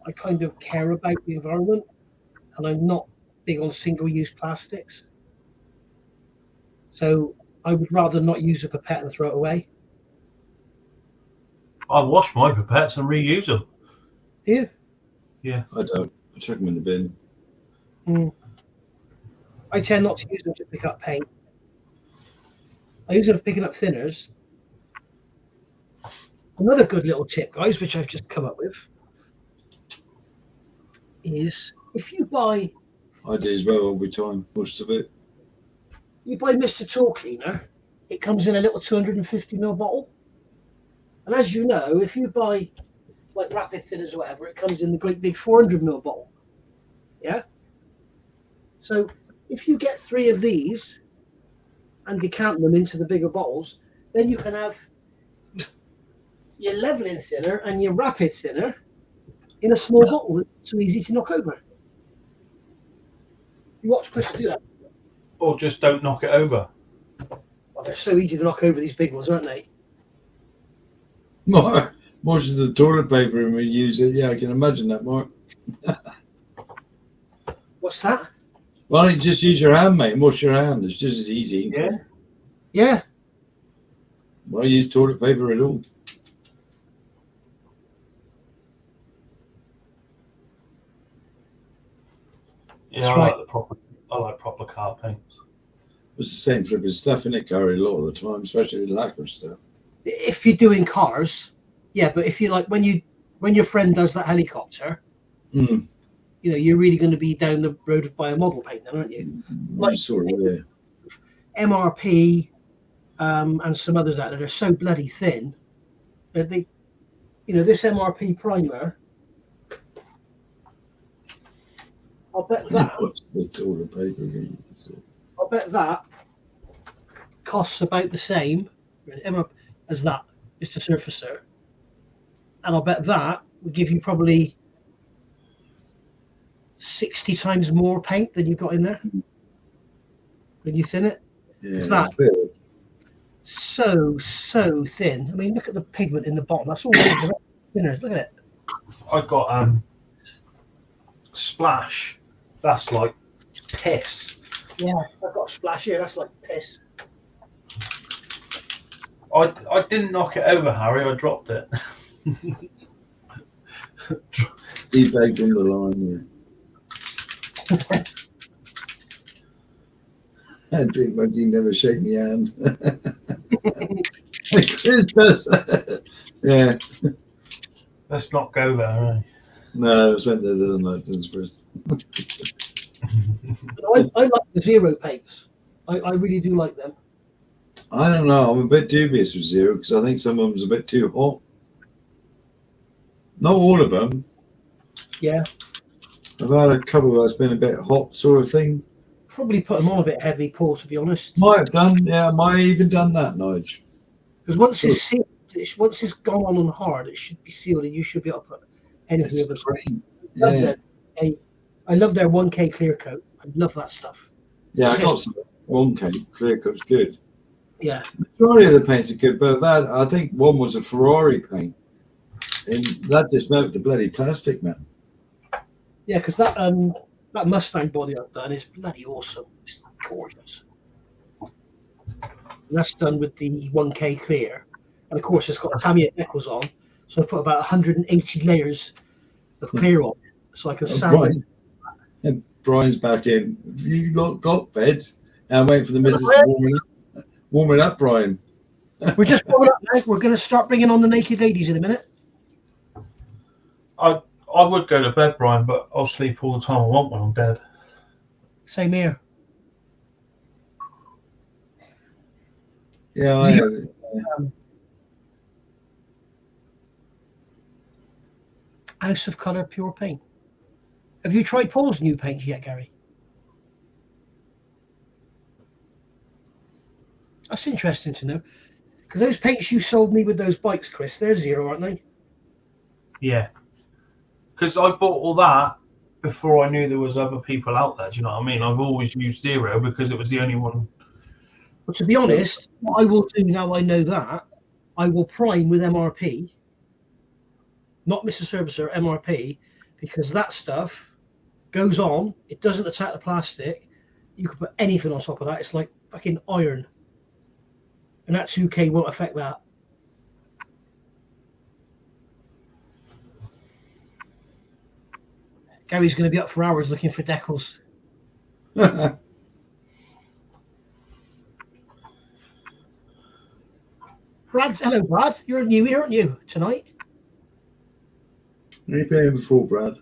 I kind of care about the environment, and I'm not big on single-use plastics. So I would rather not use a pipette and throw it away. I wash my pipettes and reuse them. Do you? Yeah. I don't. I chuck them in the bin. I tend not to use them to pick up paint. I use them for picking up thinners. Another good little tip, guys, which I've just come up with, is if you buy... I do as well all the time, most of it. You buy Mr. Tool Cleaner, it comes in a little 250ml bottle. And as you know, if you buy like rapid thinners or whatever, it comes in the great big 400ml bottle. Yeah? So if you get 3 of these and decant them into the bigger bottles, then you can have your leveling thinner and your rapid thinner in a small bottle. It's so easy to knock over. You watch Chris do that. Or just don't knock it over. Well, they're so easy to knock over, these big ones, aren't they? Mark washes the toilet paper and we use it. Yeah, I can imagine that, Mark. What's that? Why don't you just use your hand, mate, and wash your hand? It's just as easy. Yeah. Yeah. Why use toilet paper at all? Yeah, That's I right. like proper car paints. It's the same flipping stuff in it, Gary, a lot of the time, especially the lacquer stuff. If you're doing cars, yeah, but if you like when your friend does that helicopter, you know, you're really going to be down the road by a model paint, then, aren't you? Like Sort of, yeah. MRP and some others out there, they're so bloody thin that they, you know, this MRP primer, I'll bet that. The toilet paper. I'll bet that costs about the same as that, Mr. Surfacer. And I'll bet that will give you probably 60 times more paint than you've got in there when you thin it. Yeah, Is that so thin? I mean, look at the pigment in the bottom. That's all thinners. Look at it. I've got Splash. That's like piss. Yeah, I've got a splash here. That's like piss. I didn't knock it over, Harry. I dropped it. He begged on the line, yeah. And Big Monkey never shake me hand. Chris does. Yeah. Let's not go there, eh? No, I was went there the other night, Chris. I like the zero paints. I really do like them. I don't know. I'm a bit dubious with zero because I think some of them's a bit too hot. Not all of them. Yeah. I've had a couple that's been a bit hot, sort of thing. Probably put them on a bit heavy, Paul, to be honest. Might have done, yeah. Might have even done that, Nige. Because once it's sealed, once it's gone on hard, it should be sealed, and you should be able to put anything over it. Yeah. I love their 1K clear coat. I love that stuff. Yeah, I got some 1K clear coat's good. Yeah. Majority of the paints are good, but that I think one was a Ferrari paint, and that just melted the bloody plastic, man. Yeah, because that Mustang body I've done is bloody awesome. It's gorgeous. And that's done with the 1K clear, and of course it's got Tamiya decals on, so I put about 180 layers of clear on, so I can sand it. And Brian's back in. Have you not got beds? And I'm waiting for the missus to warming up, Brian. We're just warming up now. We're going to start bringing on the naked ladies in a minute. I would go to bed, Brian, but I'll sleep all the time I want when I'm dead. Same here. Yeah, I have it. House of Colour Pure Paint. Have you tried Paul's new paint yet, Gary? That's interesting to know. Because those paints you sold me with those bikes, Chris, they're zero, aren't they? Yeah. Because I bought all that before I knew there was other people out there. Do you know what I mean? I've always used zero because it was the only one. Well, to be honest, what I will do now I know that, I will prime with MRP, not Mr. Servicer, MRP, because that stuff goes on, it doesn't attack the plastic. You can put anything on top of that. It's like fucking iron. And that 2K won't affect that. Gary's going to be up for hours looking for decals. Hello, Brad. You're new here, aren't you, tonight? Have you been here before, Brad?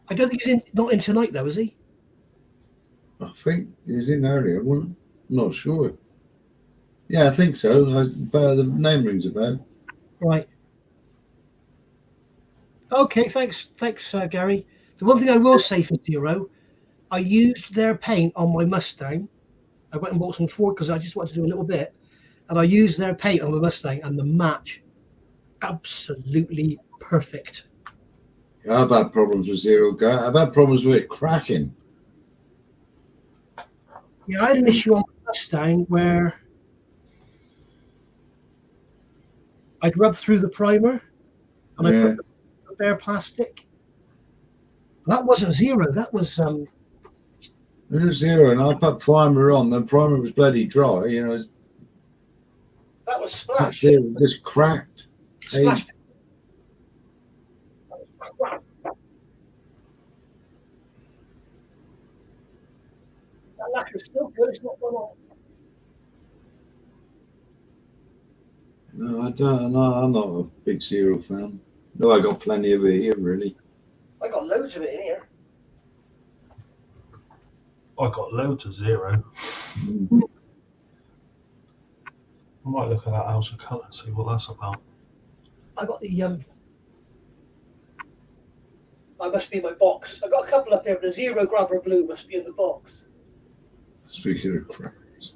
I don't think he's not in tonight, though, is he? I think he was in earlier, wasn't he? I'm not sure. Yeah, I think so. The name rings a bell. Right. Okay, thanks, Gary. The one thing I will say for Zero, I used their paint on my Mustang. I went and bought some Ford because I just wanted to do a little bit, and I used their paint on the Mustang, and the match, absolutely perfect. Yeah, I've had problems with Zero. I've had problems with it cracking. Yeah, I had an issue on the Mustang where I'd rub through the primer, and I put the bare plastic. That wasn't Zero. That was It was Zero, and I put primer on. The primer was bloody dry. You know, that was Splash. Zero just cracked. Splash. That lacquer's still good. It's not gone off. No, I don't. No, I'm not a big Zero fan. No, I got plenty of it here, really. I got loads of it in here. I got loads of Zero. I might look at that House of Colour and see what that's about. I got the I must be in my box. I got a couple up there, but the Zero Grabber Blue must be in the box. Speaking of crackers.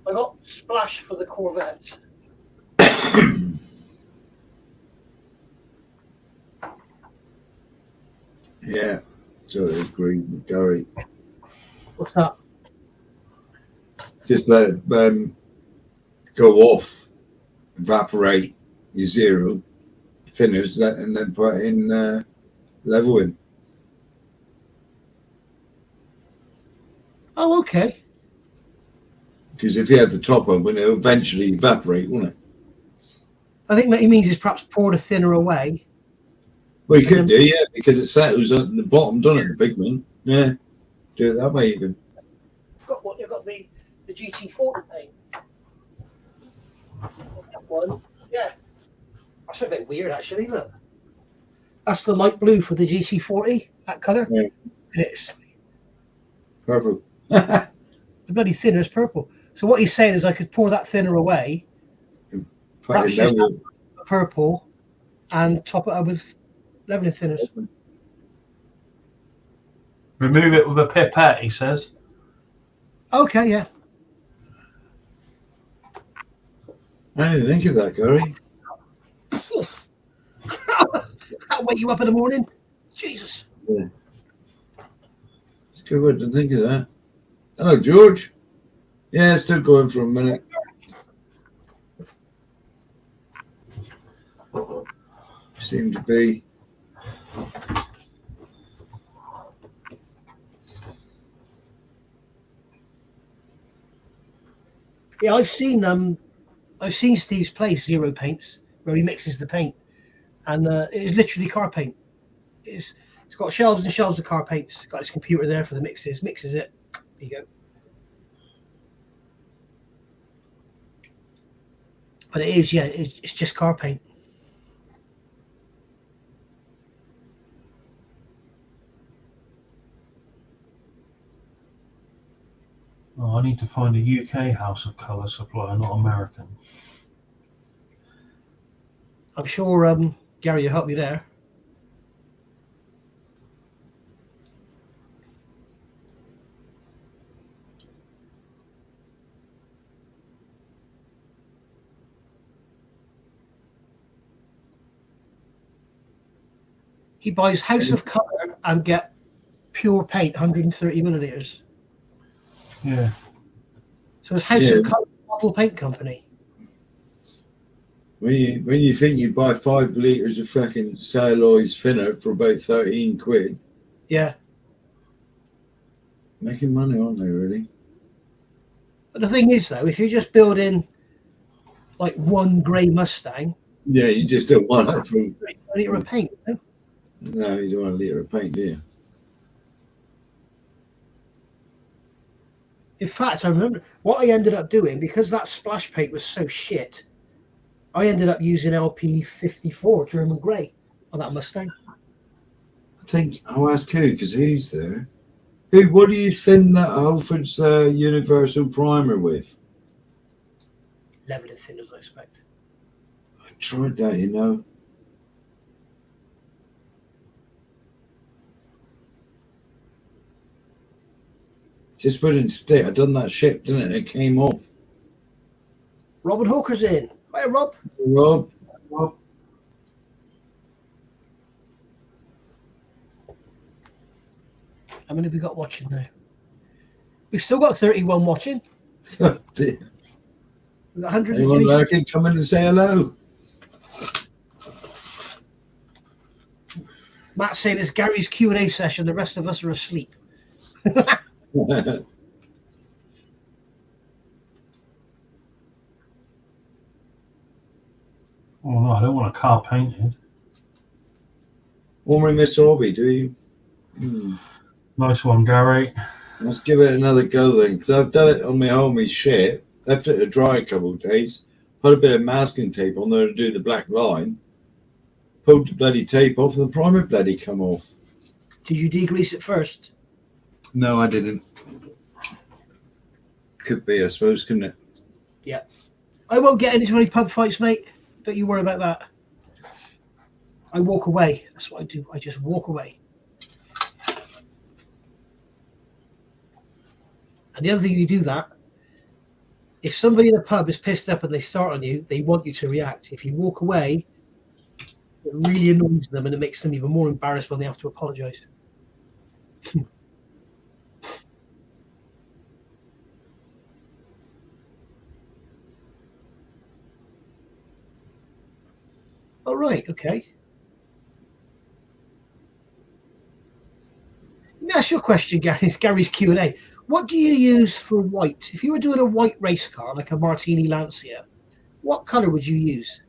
I got Splash for the Corvettes. Yeah, so I agree with Gary. What's that? Just let it go off, evaporate your Zero, finish that, and then put in leveling. Oh, okay. Because if you had the top open, it'll eventually evaporate, won't it? I think what he means is perhaps pour the thinner away. Well, you could do, yeah, because it settles at the bottom, doesn't it, the big one? Yeah, do it that way even. You've got the GT40 paint. That one, yeah. That's a bit weird, actually, look. That's the light blue for the GT40, that colour. Yeah. And it's Purple. the bloody thinner is purple. So what he's saying is I could pour that thinner away, perhaps just purple, and top it up with leveling thinners. Remove it with a pipette, he says. Okay, yeah. I didn't think of that, Gary. That'll wake you up in the morning. Jesus. Yeah. It's a good way to think of that. Hello, George. Yeah, still going for a minute. Seem to be. Yeah, I've seen Steve's place, Zero Paints, where he mixes the paint, and it is literally car paint. It's got shelves and shelves of car paints. Got his computer there for the mixes. Mixes it. There you go. But it is, yeah, it's just car paint. Oh, I need to find a UK House of Colour supplier, not American. I'm sure Gary will help you there. He buys House of Colour and get pure paint, 130 milliliters. Yeah. So it's House of Colour model paint company. When you think you buy 5 litres of fucking celluloid thinner for about 13 quid. Yeah. Making money, aren't they, really? But the thing is, though, if you're just building like one grey Mustang, Yeah, you just don't want it from. A litre of paint. No? No, you don't want a litre of paint, do you? In fact, I remember what I ended up doing because that splash paint was so shit. I ended up using LP54 German grey on that Mustang. I think I'll ask who, because who's there? Who? What do you thin that Halford's universal primer with? Level and thin, as I expect. I tried that, you know. Just wouldn't stick. I done that ship, didn't it? It came off. Robin Hawker's in. Hi, Rob. Rob. How many have we got watching now? We've still got 31 watching. Oh, dear. We've got 103. Anyone lurking? Come in and say hello. Matt's saying it's Gary's Q&A session. The rest of us are asleep. Oh no, I don't want a car painted. Warming Mr. Hobby, do you? Nice one, Gary. Let's give it another go then, because I've done it on my homie's shit. Left it to dry a couple of days. Put a bit of masking tape on there to do the black line. Pulled the bloody tape off, and the primer bloody come off. Did you degrease it first? No, I didn't. Could be, I suppose, couldn't it? Yeah. I won't get into any pub fights, mate. Don't you worry about that. I walk away. That's what I do. I just walk away. And the other thing you do that, if somebody in a pub is pissed up and they start on you, they want you to react. If you walk away, it really annoys them and it makes them even more embarrassed when they have to apologise. All right, okay. Let me ask you a question, Gary. It's Gary's Q&A. What do you use for white? If you were doing a white race car, like a Martini Lancia, what colour would you use?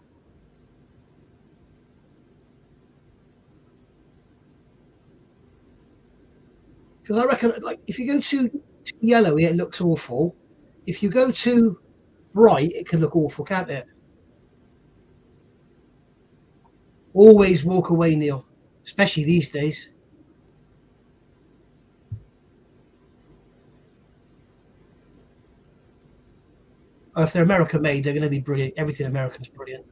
Because I reckon, like, if you go too yellowy, it looks awful. If you go too bright, it can look awful, can't it? Always walk away, Neil, especially these days. If they're American made, they're going to be brilliant. Everything American's brilliant.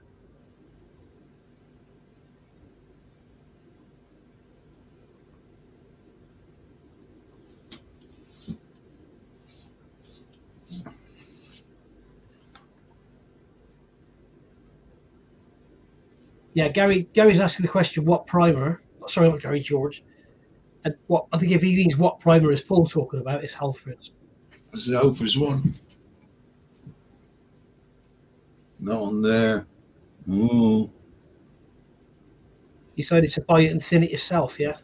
Yeah, Gary's asking the question, what primer? Sorry, not Gary, George. And what I think if he means what primer is Paul talking about, it's Halford's. It's an Halford's one. Not on there. Ooh. You decided to buy it and thin it yourself, yeah?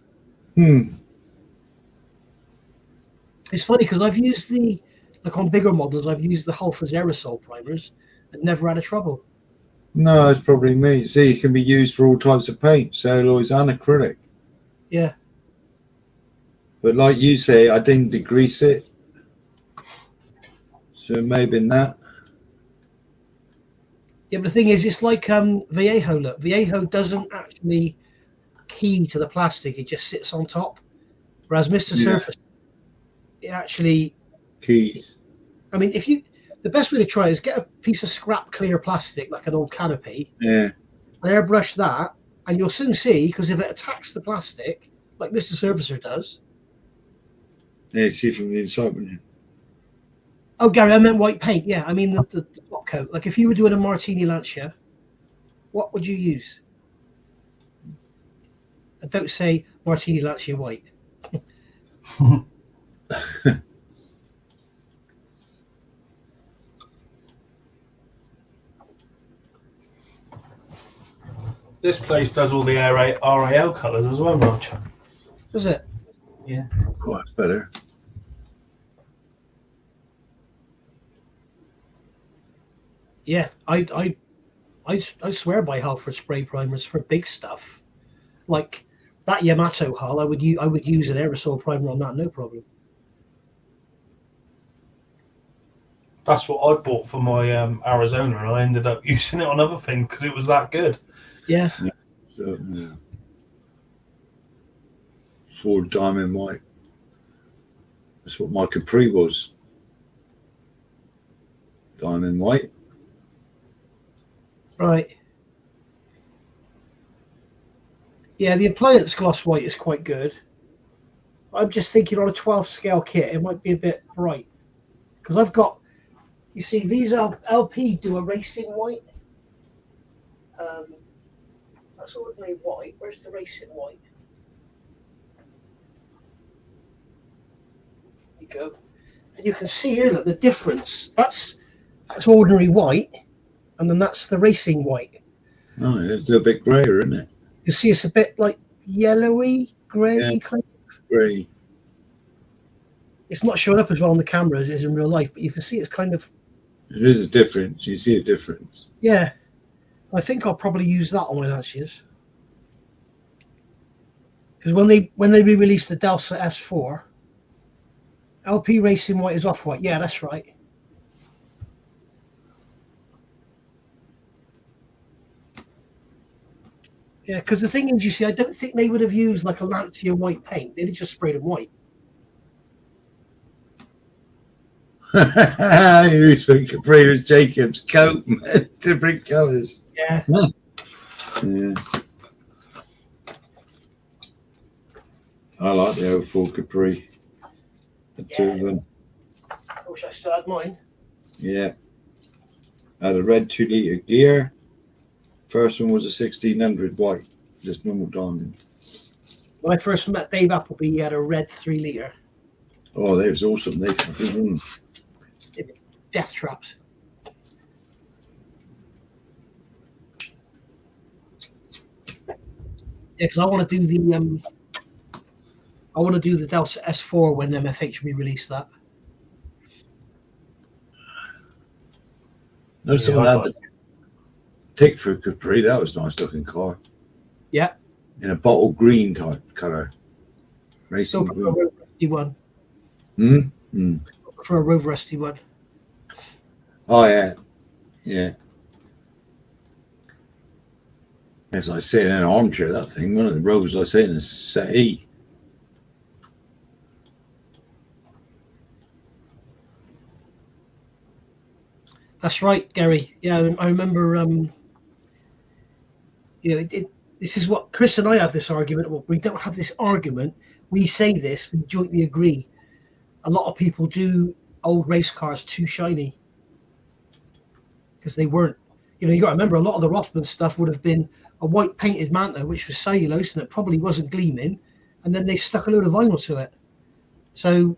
It's funny because I've used like on bigger models, I've used the Halford's aerosol primers and never had a trouble. No, it's probably me. See, it can be used for all types of paint, celluloid and acrylic. Yeah. But like you say, I didn't degrease it. So it may have been that. Yeah, but the thing is, it's like Vallejo. Look, Vallejo doesn't actually key to the plastic; it just sits on top. Whereas Mr. Surface, it actually keys. I mean, the best way to try it is get a piece of scrap clear plastic, like an old canopy. Yeah. And airbrush that, and you'll soon see, because if it attacks the plastic, like Mr. Surfacer does. Yeah, see from the inside, wouldn't you? Oh, Gary, I meant white paint. Yeah, I mean the top coat. Like if you were doing a Martini Lancia, what would you use? And don't say Martini Lancia white. This place does all the RAL colours as well, Rog. Does it? Yeah. Oh, that's better. Yeah, I I swear by Halford spray primers for big stuff, like that Yamato hull. I would use an aerosol primer on that, no problem. That's what I bought for my Arizona, and I ended up using it on other things because it was that good. Yeah. So, yeah. Full diamond white. That's what my Capri was. Diamond white. Right. Yeah, the appliance gloss white is quite good. I'm just thinking on a 12 scale kit, it might be a bit bright. Because I've got, you see, these LP do a racing white. That's ordinary white. Where's the racing white? There you go. And you can see here that the difference, that's ordinary white, and then that's the racing white. Oh, yeah, it's a little bit grayer, isn't it? You see it's a bit like yellowy, grey kind of. Grey. It's not showing up as well on the camera as it is in real life, but you can see it's kind of. It is a difference. You see a difference. Yeah. I think I'll probably use that on my Lancias. Because when they re-released the Delta S4, LP Racing White is off-white. Yeah, that's right. Yeah, because the thing is, you see, I don't think they would have used like a Lancia white paint. They'd have just sprayed them white. You speak Capri was Jacob's coat, man. Different colours. Yeah. Yeah. I like the 04 Capri. The two of them. I wish I still had mine. Yeah. I had a red 2 litre gear. First one was a 1600 white, just normal diamond. When I first met Dave Appleby, he had a red 3 litre. Oh, they was awesome. They Death traps. Yeah, because I want to do the Delta S4 when MFH re-release that. No, someone had the tick for Capri. That was a nice looking car. Yeah. In a bottle green type colour. Racing For a green. Rover SD1. For a Rover SD1. Oh, yeah. Yeah. It's like sitting in an armchair, that thing. One of the Rovers I say in a settee. That's right, Gary. Yeah, I remember. This is what Chris and I have this argument. Well, we don't have this argument. We say this. We jointly agree. A lot of people do old race cars too shiny because they weren't. You got to remember a lot of the Rothman stuff would have been a white painted Manta, which was cellulose and it probably wasn't gleaming, and then they stuck a load of vinyl to it. So,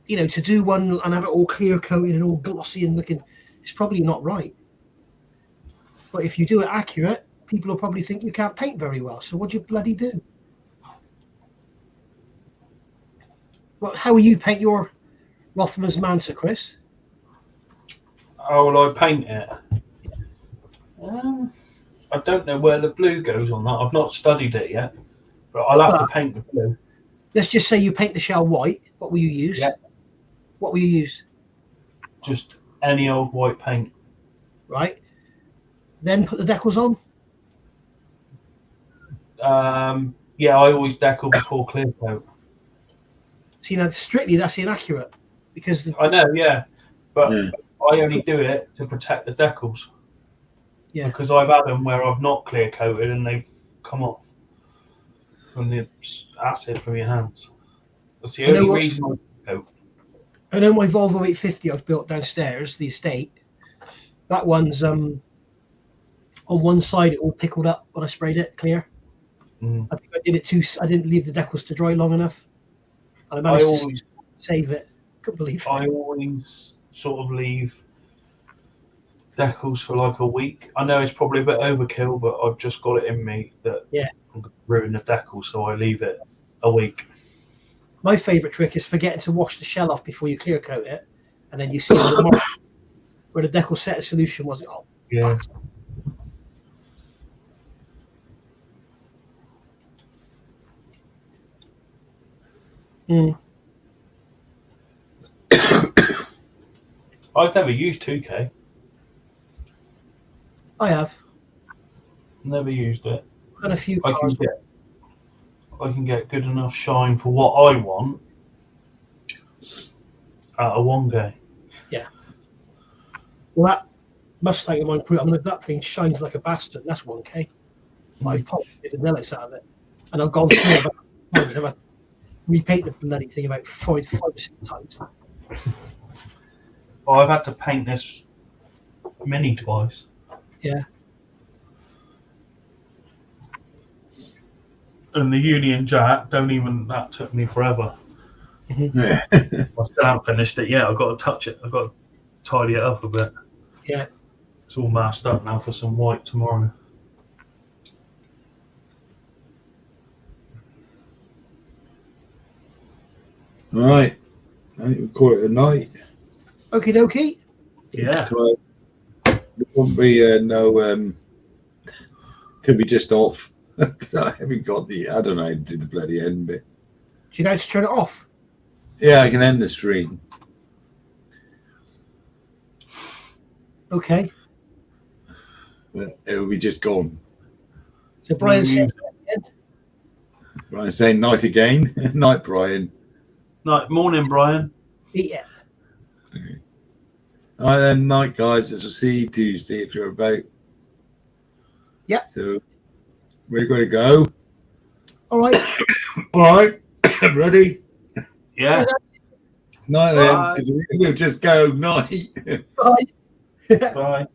to do one and have it all clear coated and all glossy and looking, it's probably not right. But if you do it accurate, people will probably think you can't paint very well. So what do you bloody do? Well, how will you paint your Rothman's Manta, Chris? How will I paint it? I don't know where the blue goes on that. I've not studied it yet, but I'll have to paint the blue. Let's just say you paint the shell white. What will you use? Yeah. What will you use? Just any old white paint. Right. Then put the decals on. Yeah, I always decal before clear coat. See, now strictly that's inaccurate because I know, yeah, but I only do it to protect the decals. Yeah. Because I've had them where I've not clear coated and they've come off from the acid from your hands. That's the only reason I coat. I know my Volvo 850 I've built downstairs, the estate. That one's on one side it all pickled up when I sprayed it clear. I think I did it I didn't leave the decals to dry long enough. And I managed to save it. Couldn't believe it. I always sort of leave decals for like a week. I know it's probably a bit overkill, but I've just got it in me that I'm going to ruin the decal, so I leave it a week. My favourite trick is forgetting to wash the shell off before you clear coat it, and then you see the mark where the decal set solution was. Oh, yeah. Mm. I've never used 2K. I have. Never used it. And a few I cars. can get good enough shine for what I want out of 1K. Well, that Mustang in mine, that thing shines like a bastard. That's 1K. I've polished the relics out of it, and I've gone through about times. I've repaint the bloody thing about five or six times. Well, I've had to paint this Mini twice. Yeah. And the Union Jack, that took me forever. Yeah. I still haven't finished it yet. I've got to touch it. I've got to tidy it up a bit. Yeah. It's all masked up now for some white tomorrow. All right. I think we'll call it a night. Okie dokie. Yeah. There won't be could be just off. I haven't got I don't know how to do the bloody end bit. Do you know how to turn it off? Yeah, I can end the stream. Okay. But it will be just gone. So Brian said, Brian saying night again. Night, Brian. Morning, Brian. yeah. All right then, night, guys. As we'll see you Tuesday if you're about. Yeah. So we're going to go. All right. All right. Ready? Yeah. Night then. 'Cause we'll just go night. Bye. Bye.